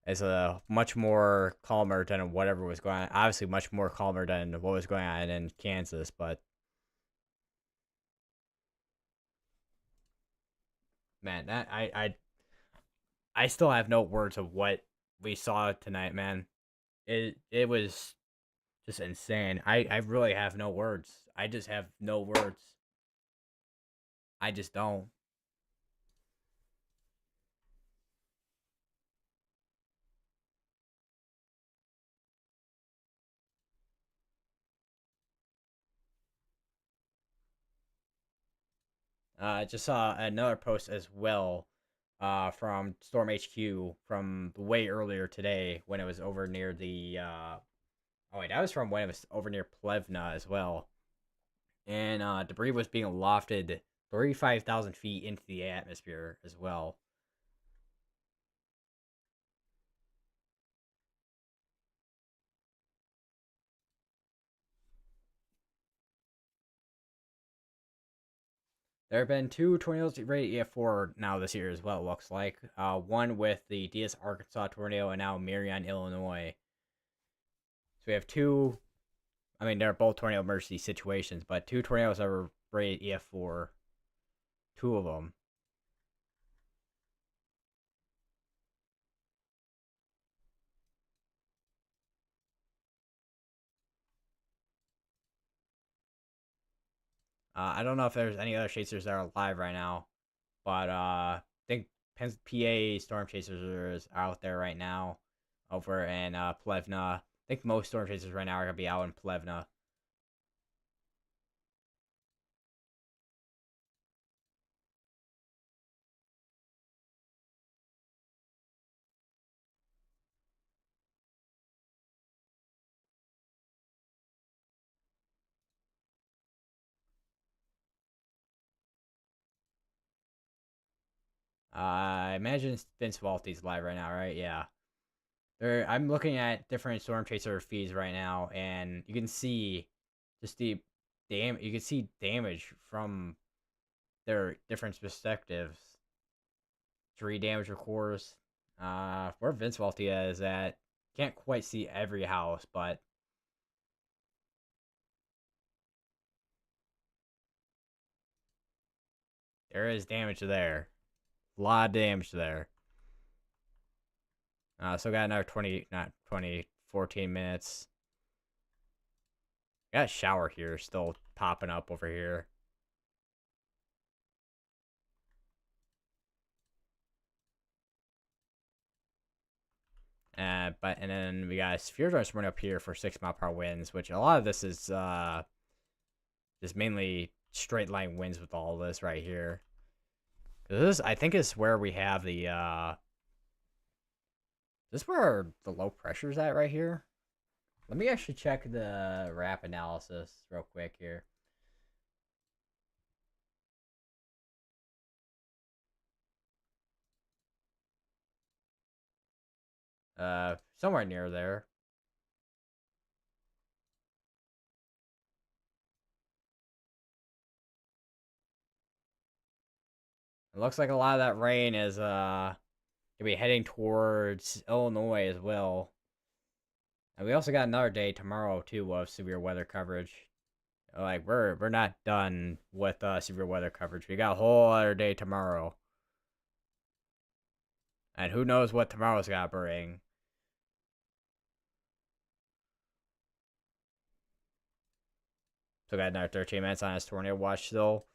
is a much more calmer than whatever was going on. Obviously, much more calmer than what was going on in Kansas, but man, that I still have no words of what we saw tonight, man. It was just insane. I really have no words. I just have no words. I just don't. Just saw another post as well, from Storm HQ from way earlier today when it was over near the. Oh wait, that was from when it was over near Plevna as well, and debris was being lofted 35,000 feet into the atmosphere as well. There have been two tornadoes rated EF4 now this year as well. It looks like one with the DS Arkansas tornado and now Marion, Illinois. So we have two. I mean, they're both tornado emergency situations, but two tornadoes that were rated EF4. Two of them. I don't know if there's any other chasers that are alive right now, but I think PA storm chasers are out there right now over in Plevna. I think most storm chasers right now are going to be out in Plevna. I imagine Vince Valti's live right now, right? Yeah. I'm looking at different storm chaser feeds right now, and you can see just the you can see damage from their different perspectives. Tree damage, of course. Where Vince Valtia is at, can't quite see every house, but there is damage there. A lot of damage there. So got another 20, not 20, 14 minutes. Got a shower here still popping up over here. And then we got sphere drones running up here for 6 mile per hour winds, which a lot of this is just mainly straight line winds with all this right here. This I think is where we have the this is where the low pressure's at right here. Let me actually check the RAP analysis real quick here. Somewhere near there. It looks like a lot of that rain is gonna be heading towards Illinois as well. And we also got another day tomorrow too of severe weather coverage. Like we're not done with severe weather coverage. We got a whole other day tomorrow, and who knows what tomorrow's gonna bring. So got another 13 minutes on his tornado watch still.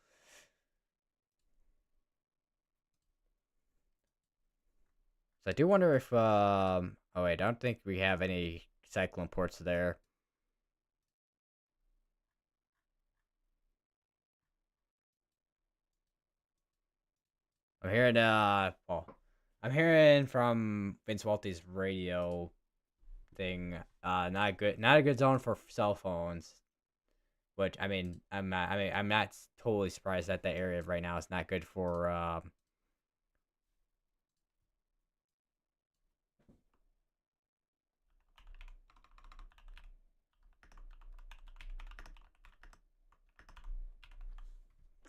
So I do wonder if oh wait, I don't think we have any cyclone ports there. I'm hearing well, I'm hearing from Vince Walty's radio thing. Not a good zone for cell phones. Which I mean, I'm not totally surprised that that area right now is not good for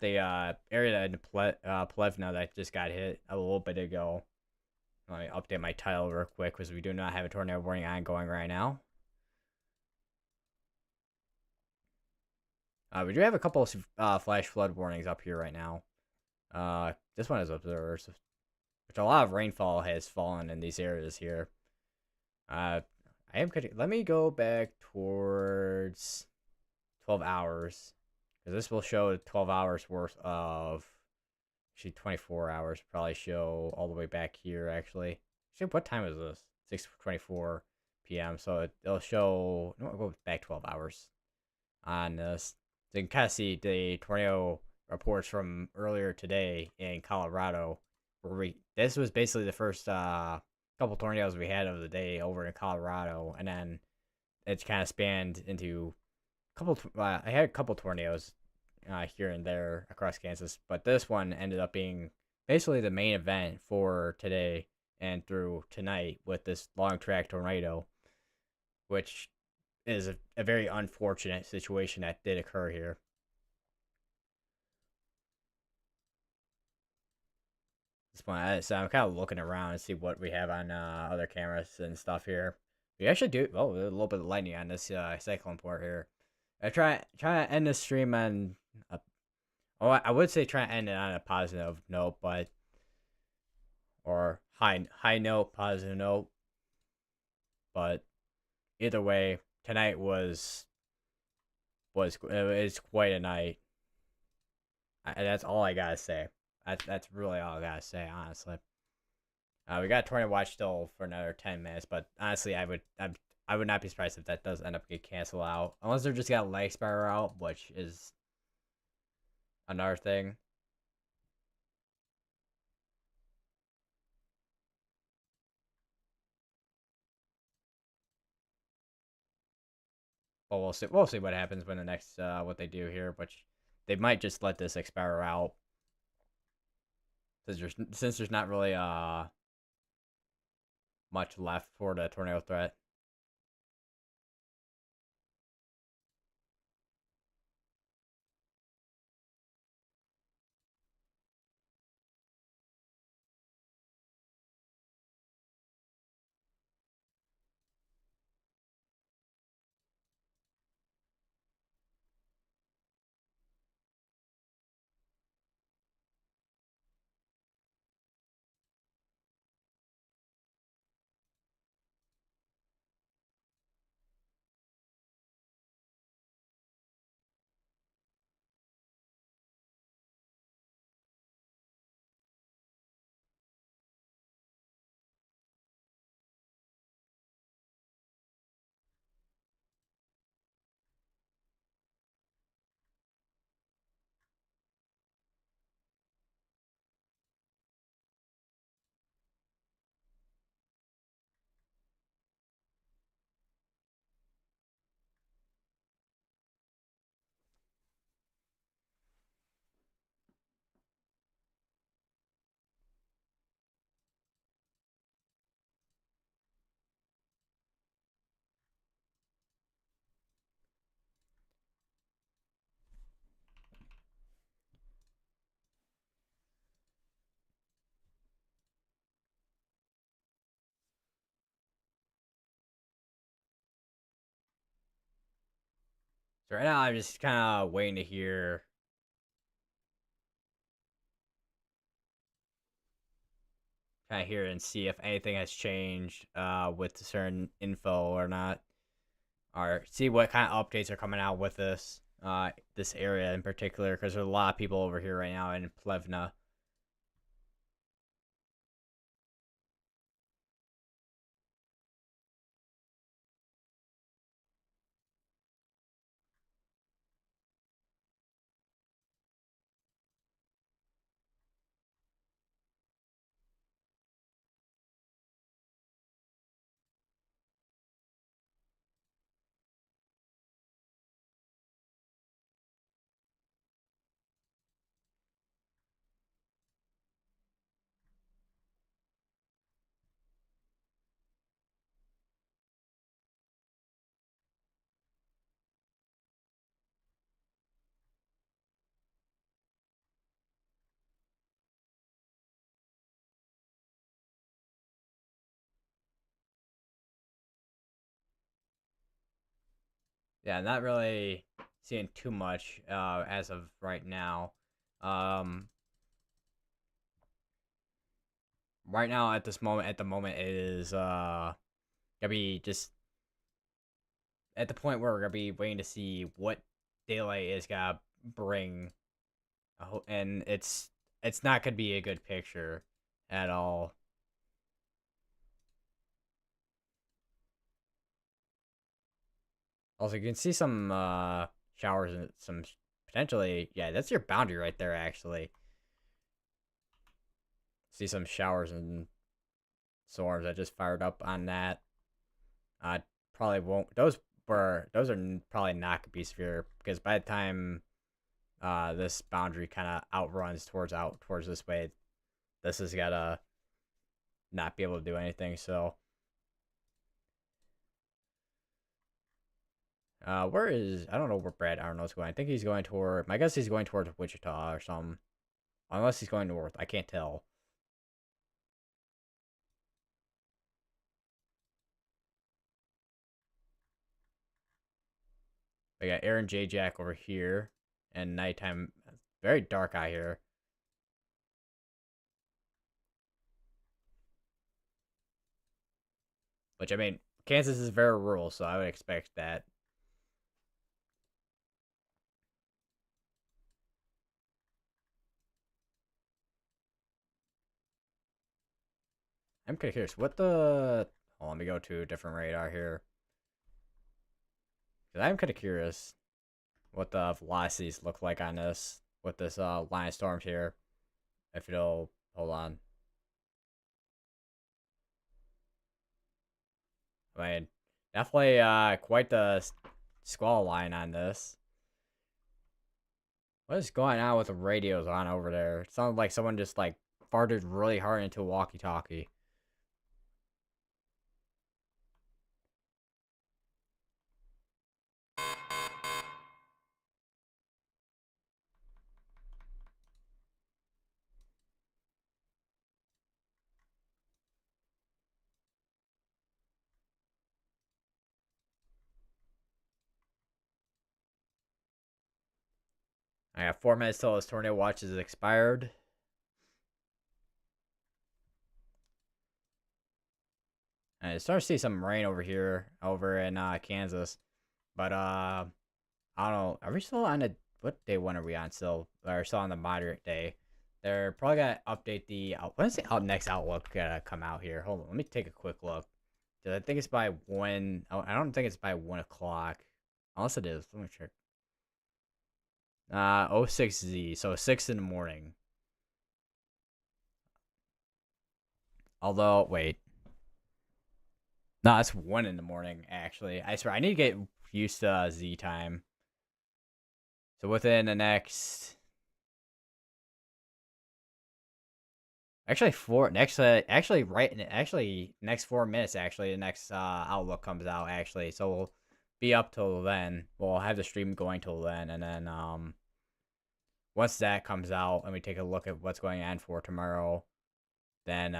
the area in Plevna that just got hit a little bit ago. Let me update my title real quick because we do not have a tornado warning ongoing right now. We do have a couple of flash flood warnings up here right now. This one is observers, which a lot of rainfall has fallen in these areas here. I am let me go back towards 12 hours because this will show 12 hours worth of actually 24 hours probably show all the way back here actually what time is this 6:24 p.m. so it'll show no, I'll go back 12 hours on this so you can kind of see the tornado reports from earlier today in Colorado, where this was basically the first couple tornadoes we had of the day over in Colorado, and then it's kind of spanned into I had a couple tornadoes here and there across Kansas, but this one ended up being basically the main event for today and through tonight with this long track tornado, which is a very unfortunate situation that did occur here. This point, so I'm kind of looking around and see what we have on other cameras and stuff here. We actually do a little bit of lightning on this cyclone port here. I try to end the stream on a, I would say try to end it on a positive note, but or high note, positive note, but either way, tonight is quite a night. That's all I gotta say. That's really all I gotta say, honestly. We got tornado watch still for another 10 minutes, but honestly, I would not be surprised if that does end up get canceled out, unless they're just got a leg spiral out, which is another thing. Well, we'll see. We'll see what happens when the next what they do here, which they might just let this expire out since there's not really much left for the tornado threat. So right now, I'm just kind of waiting to hear and see if anything has changed with certain info or not, or see what kind of updates are coming out with this area in particular, because there's a lot of people over here right now in Plevna. Yeah, not really seeing too much as of right now. Um, right now at the moment, it is gonna be just at the point where we're gonna be waiting to see what daylight is gonna bring, and it's not gonna be a good picture at all. Also, you can see some showers and some potentially, yeah, that's your boundary right there, actually. See some showers and storms. I just fired up on that. I probably won't. Those are probably not gonna be severe because by the time this boundary kind of outruns towards this way, this is gotta not be able to do anything. So, where is I don't know where Brad Arnold's going. I think he's going toward. I guess he's going towards Wichita or something. Unless he's going north, I can't tell. We got Aaron J. Jack over here, and nighttime. Very dark out here. Which I mean, Kansas is very rural, so I would expect that. I'm kind of curious. What the? Oh, let me go to a different radar here. Cause I'm kind of curious what the velocities look like on this with this line of storms here. If it'll hold on. I mean, definitely quite the squall line on this. What is going on with the radios on over there? It sounded like someone just like farted really hard into a walkie-talkie. I have 4 minutes till this tornado watch is expired. And I start to see some rain over here, over in Kansas. But I don't know. Are we still on a what day one are we on still? Or still on the moderate day? They're probably gonna update the when is the next outlook gonna come out here? Hold on, let me take a quick look. I think it's by one. Oh, I don't think it's by 1 o'clock. Unless it is. Let me check. 06Z, so 6 in the morning. Although, wait. No, it's 1 in the morning, actually. I swear, I need to get used to Z time. So within the next. Actually, next 4 minutes. Actually, the next outlook comes out. Actually, so we'll be up till then. We'll have the stream going till then, and then once that comes out, and we take a look at what's going on for tomorrow, then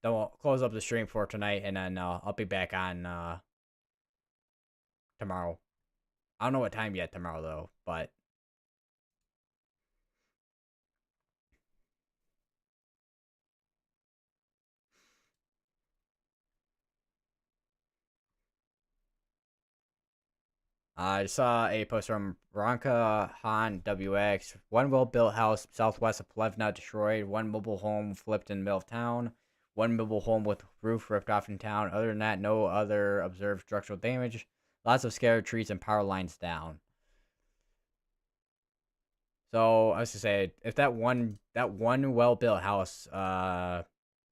we'll close up the stream for tonight, and then I'll be back on tomorrow. I don't know what time yet tomorrow though, but I saw a post from Ronka Han WX. One well-built house southwest of Plevna destroyed. One mobile home flipped in the middle of town. One mobile home with roof ripped off in town. Other than that, no other observed structural damage. Lots of scattered trees and power lines down. So I was gonna say, if that one well-built house,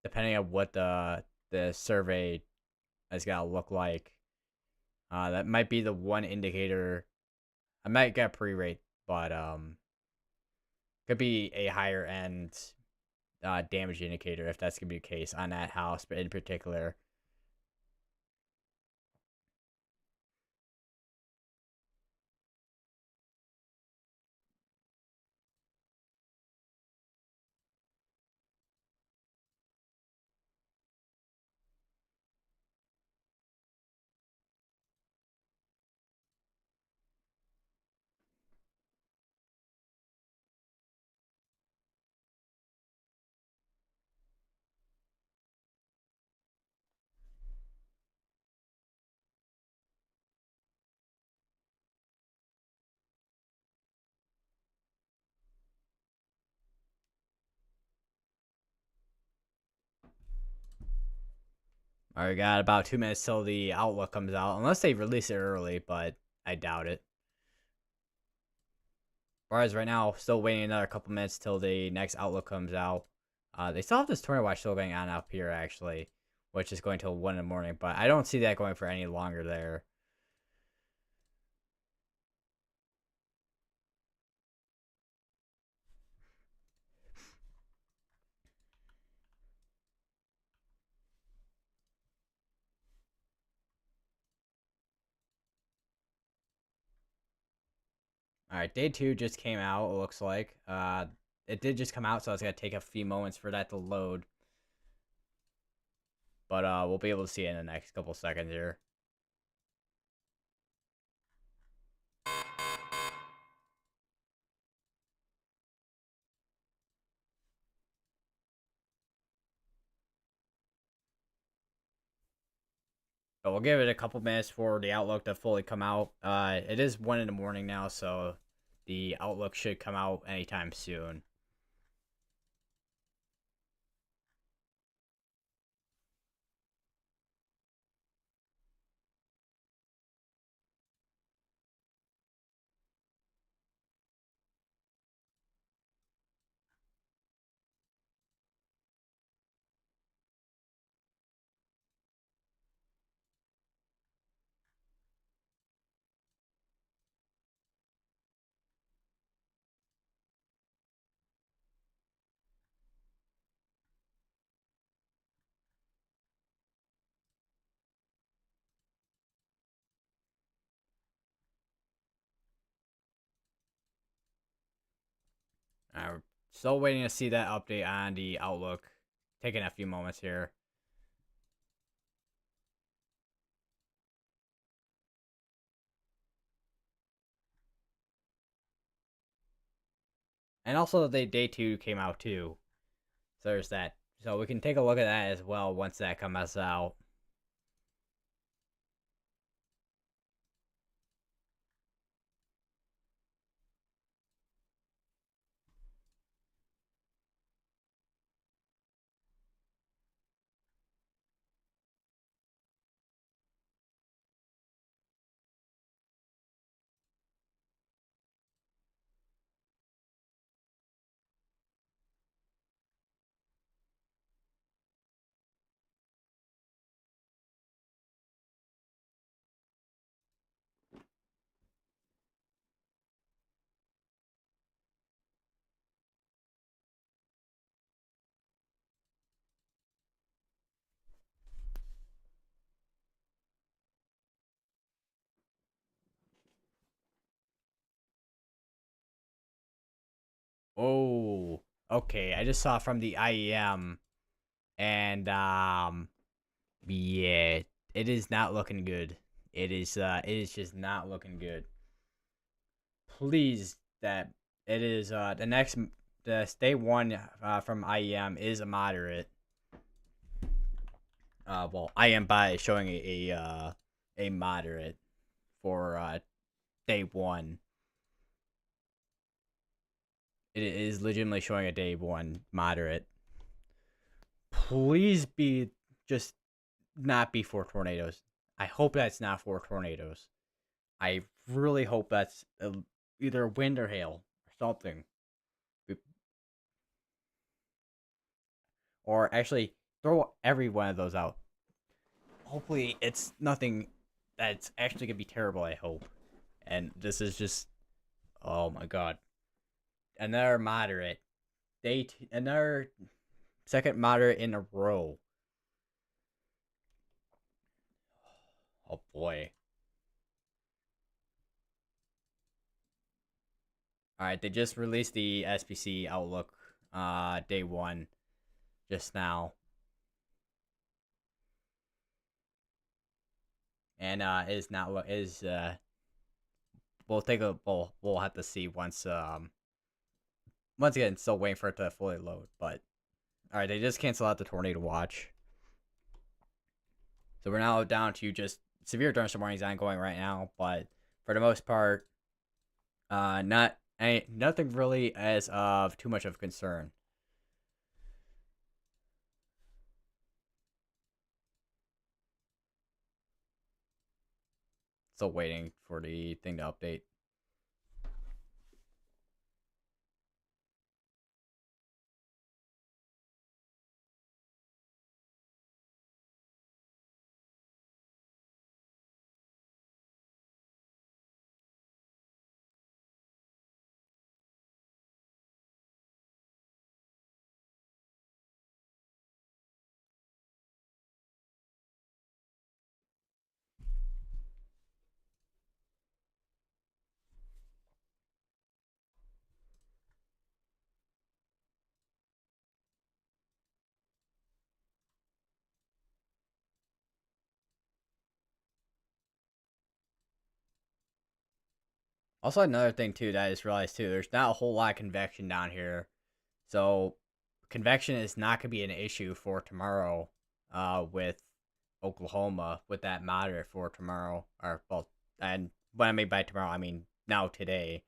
depending on what the survey is gonna look like, that might be the one indicator. I might get a pre-rate, but could be a higher end damage indicator if that's gonna be the case on that house, but in particular. All right, got about 2 minutes till the outlook comes out, unless they release it early, but I doubt it. Whereas right now, still waiting another couple minutes till the next outlook comes out. They still have this tornado watch still going on up here actually, which is going till 1 in the morning. But I don't see that going for any longer there. All right, day 2 just came out. It looks like it did just come out, so it's gonna take a few moments for that to load. But we'll be able to see it in the next couple seconds here. But we'll give it a couple minutes for the outlook to fully come out. It is 1 in the morning now, so the outlook should come out anytime soon. We're still waiting to see that update on the outlook. Taking a few moments here. And also, the day 2 came out too. So there's that. So we can take a look at that as well once that comes out. Oh, okay. I just saw from the IEM, and yeah, it is not looking good. It is just not looking good. Please, that it is the day 1 from IEM is a moderate. Well, IEM by showing a moderate for day 1. It is legitimately showing a day 1 moderate. Please be just not be 4 tornadoes. I hope that's not 4 tornadoes. I really hope that's either wind or hail or something. Or actually, throw every one of those out. Hopefully, it's nothing that's actually gonna be terrible. I hope. And this is just, oh my god, another moderate. Another second moderate in a row. Oh boy. All right, they just released the SPC Outlook day 1 just now. And is not what is we'll have to see once again, still waiting for it to fully load. But all right, they just canceled out the tornado watch. So we're now down to just severe thunderstorm warnings ongoing right now, but for the most part, nothing really as of too much of concern. Still waiting for the thing to update. Also, another thing too that I just realized too, there's not a whole lot of convection down here, so convection is not gonna be an issue for tomorrow. With Oklahoma with that moderate for tomorrow, or well, and when I mean by tomorrow, I mean now today.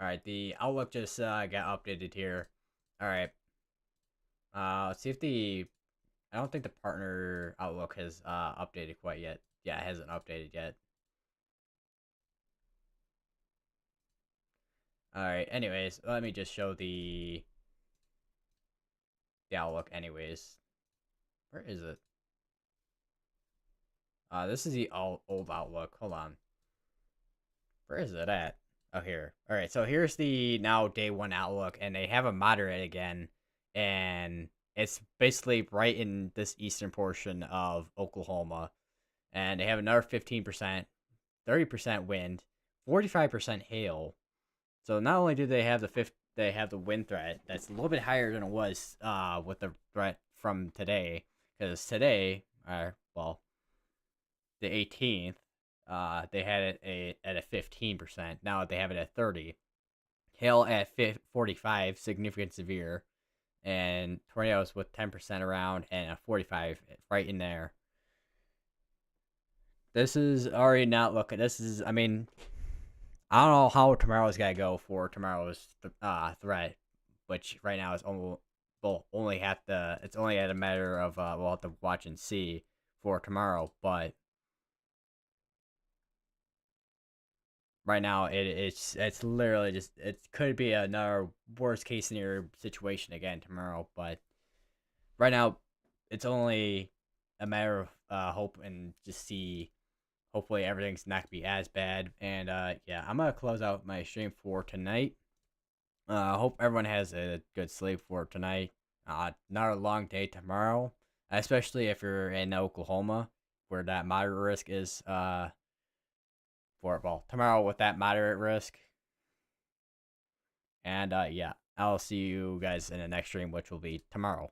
All right, the outlook just got updated here. All right, let's see if the I don't think the partner outlook has updated quite yet. Yeah, it hasn't updated yet. All right. Anyways, let me just show the outlook. Anyways, where is it? This is the old outlook. Hold on. Where is it at? Oh, here. All right. So here's the now day one outlook, and they have a moderate again, and it's basically right in this eastern portion of Oklahoma, and they have another 15%, 30% wind, 45% hail. So not only do they have they have the wind threat that's a little bit higher than it was with the threat from today, because today, well, the 18th, they had it at a 15%. Now they have it at 30. Hail at 45, significant severe, and tornadoes with 10% around and a 45 right in there. This is already not looking. This is, I mean, I don't know how tomorrow's gotta go for tomorrow's threat, which right now is only well only have to. It's only at a matter of we'll have to watch and see for tomorrow. But right now it's literally just it could be another worst case scenario situation again tomorrow. But right now it's only a matter of hope and just see. Hopefully everything's not gonna be as bad. And yeah, I'm gonna close out my stream for tonight. Hope everyone has a good sleep for tonight. Not a long day tomorrow, especially if you're in Oklahoma, where that moderate risk is. For well, tomorrow with that moderate risk. And yeah, I'll see you guys in the next stream, which will be tomorrow.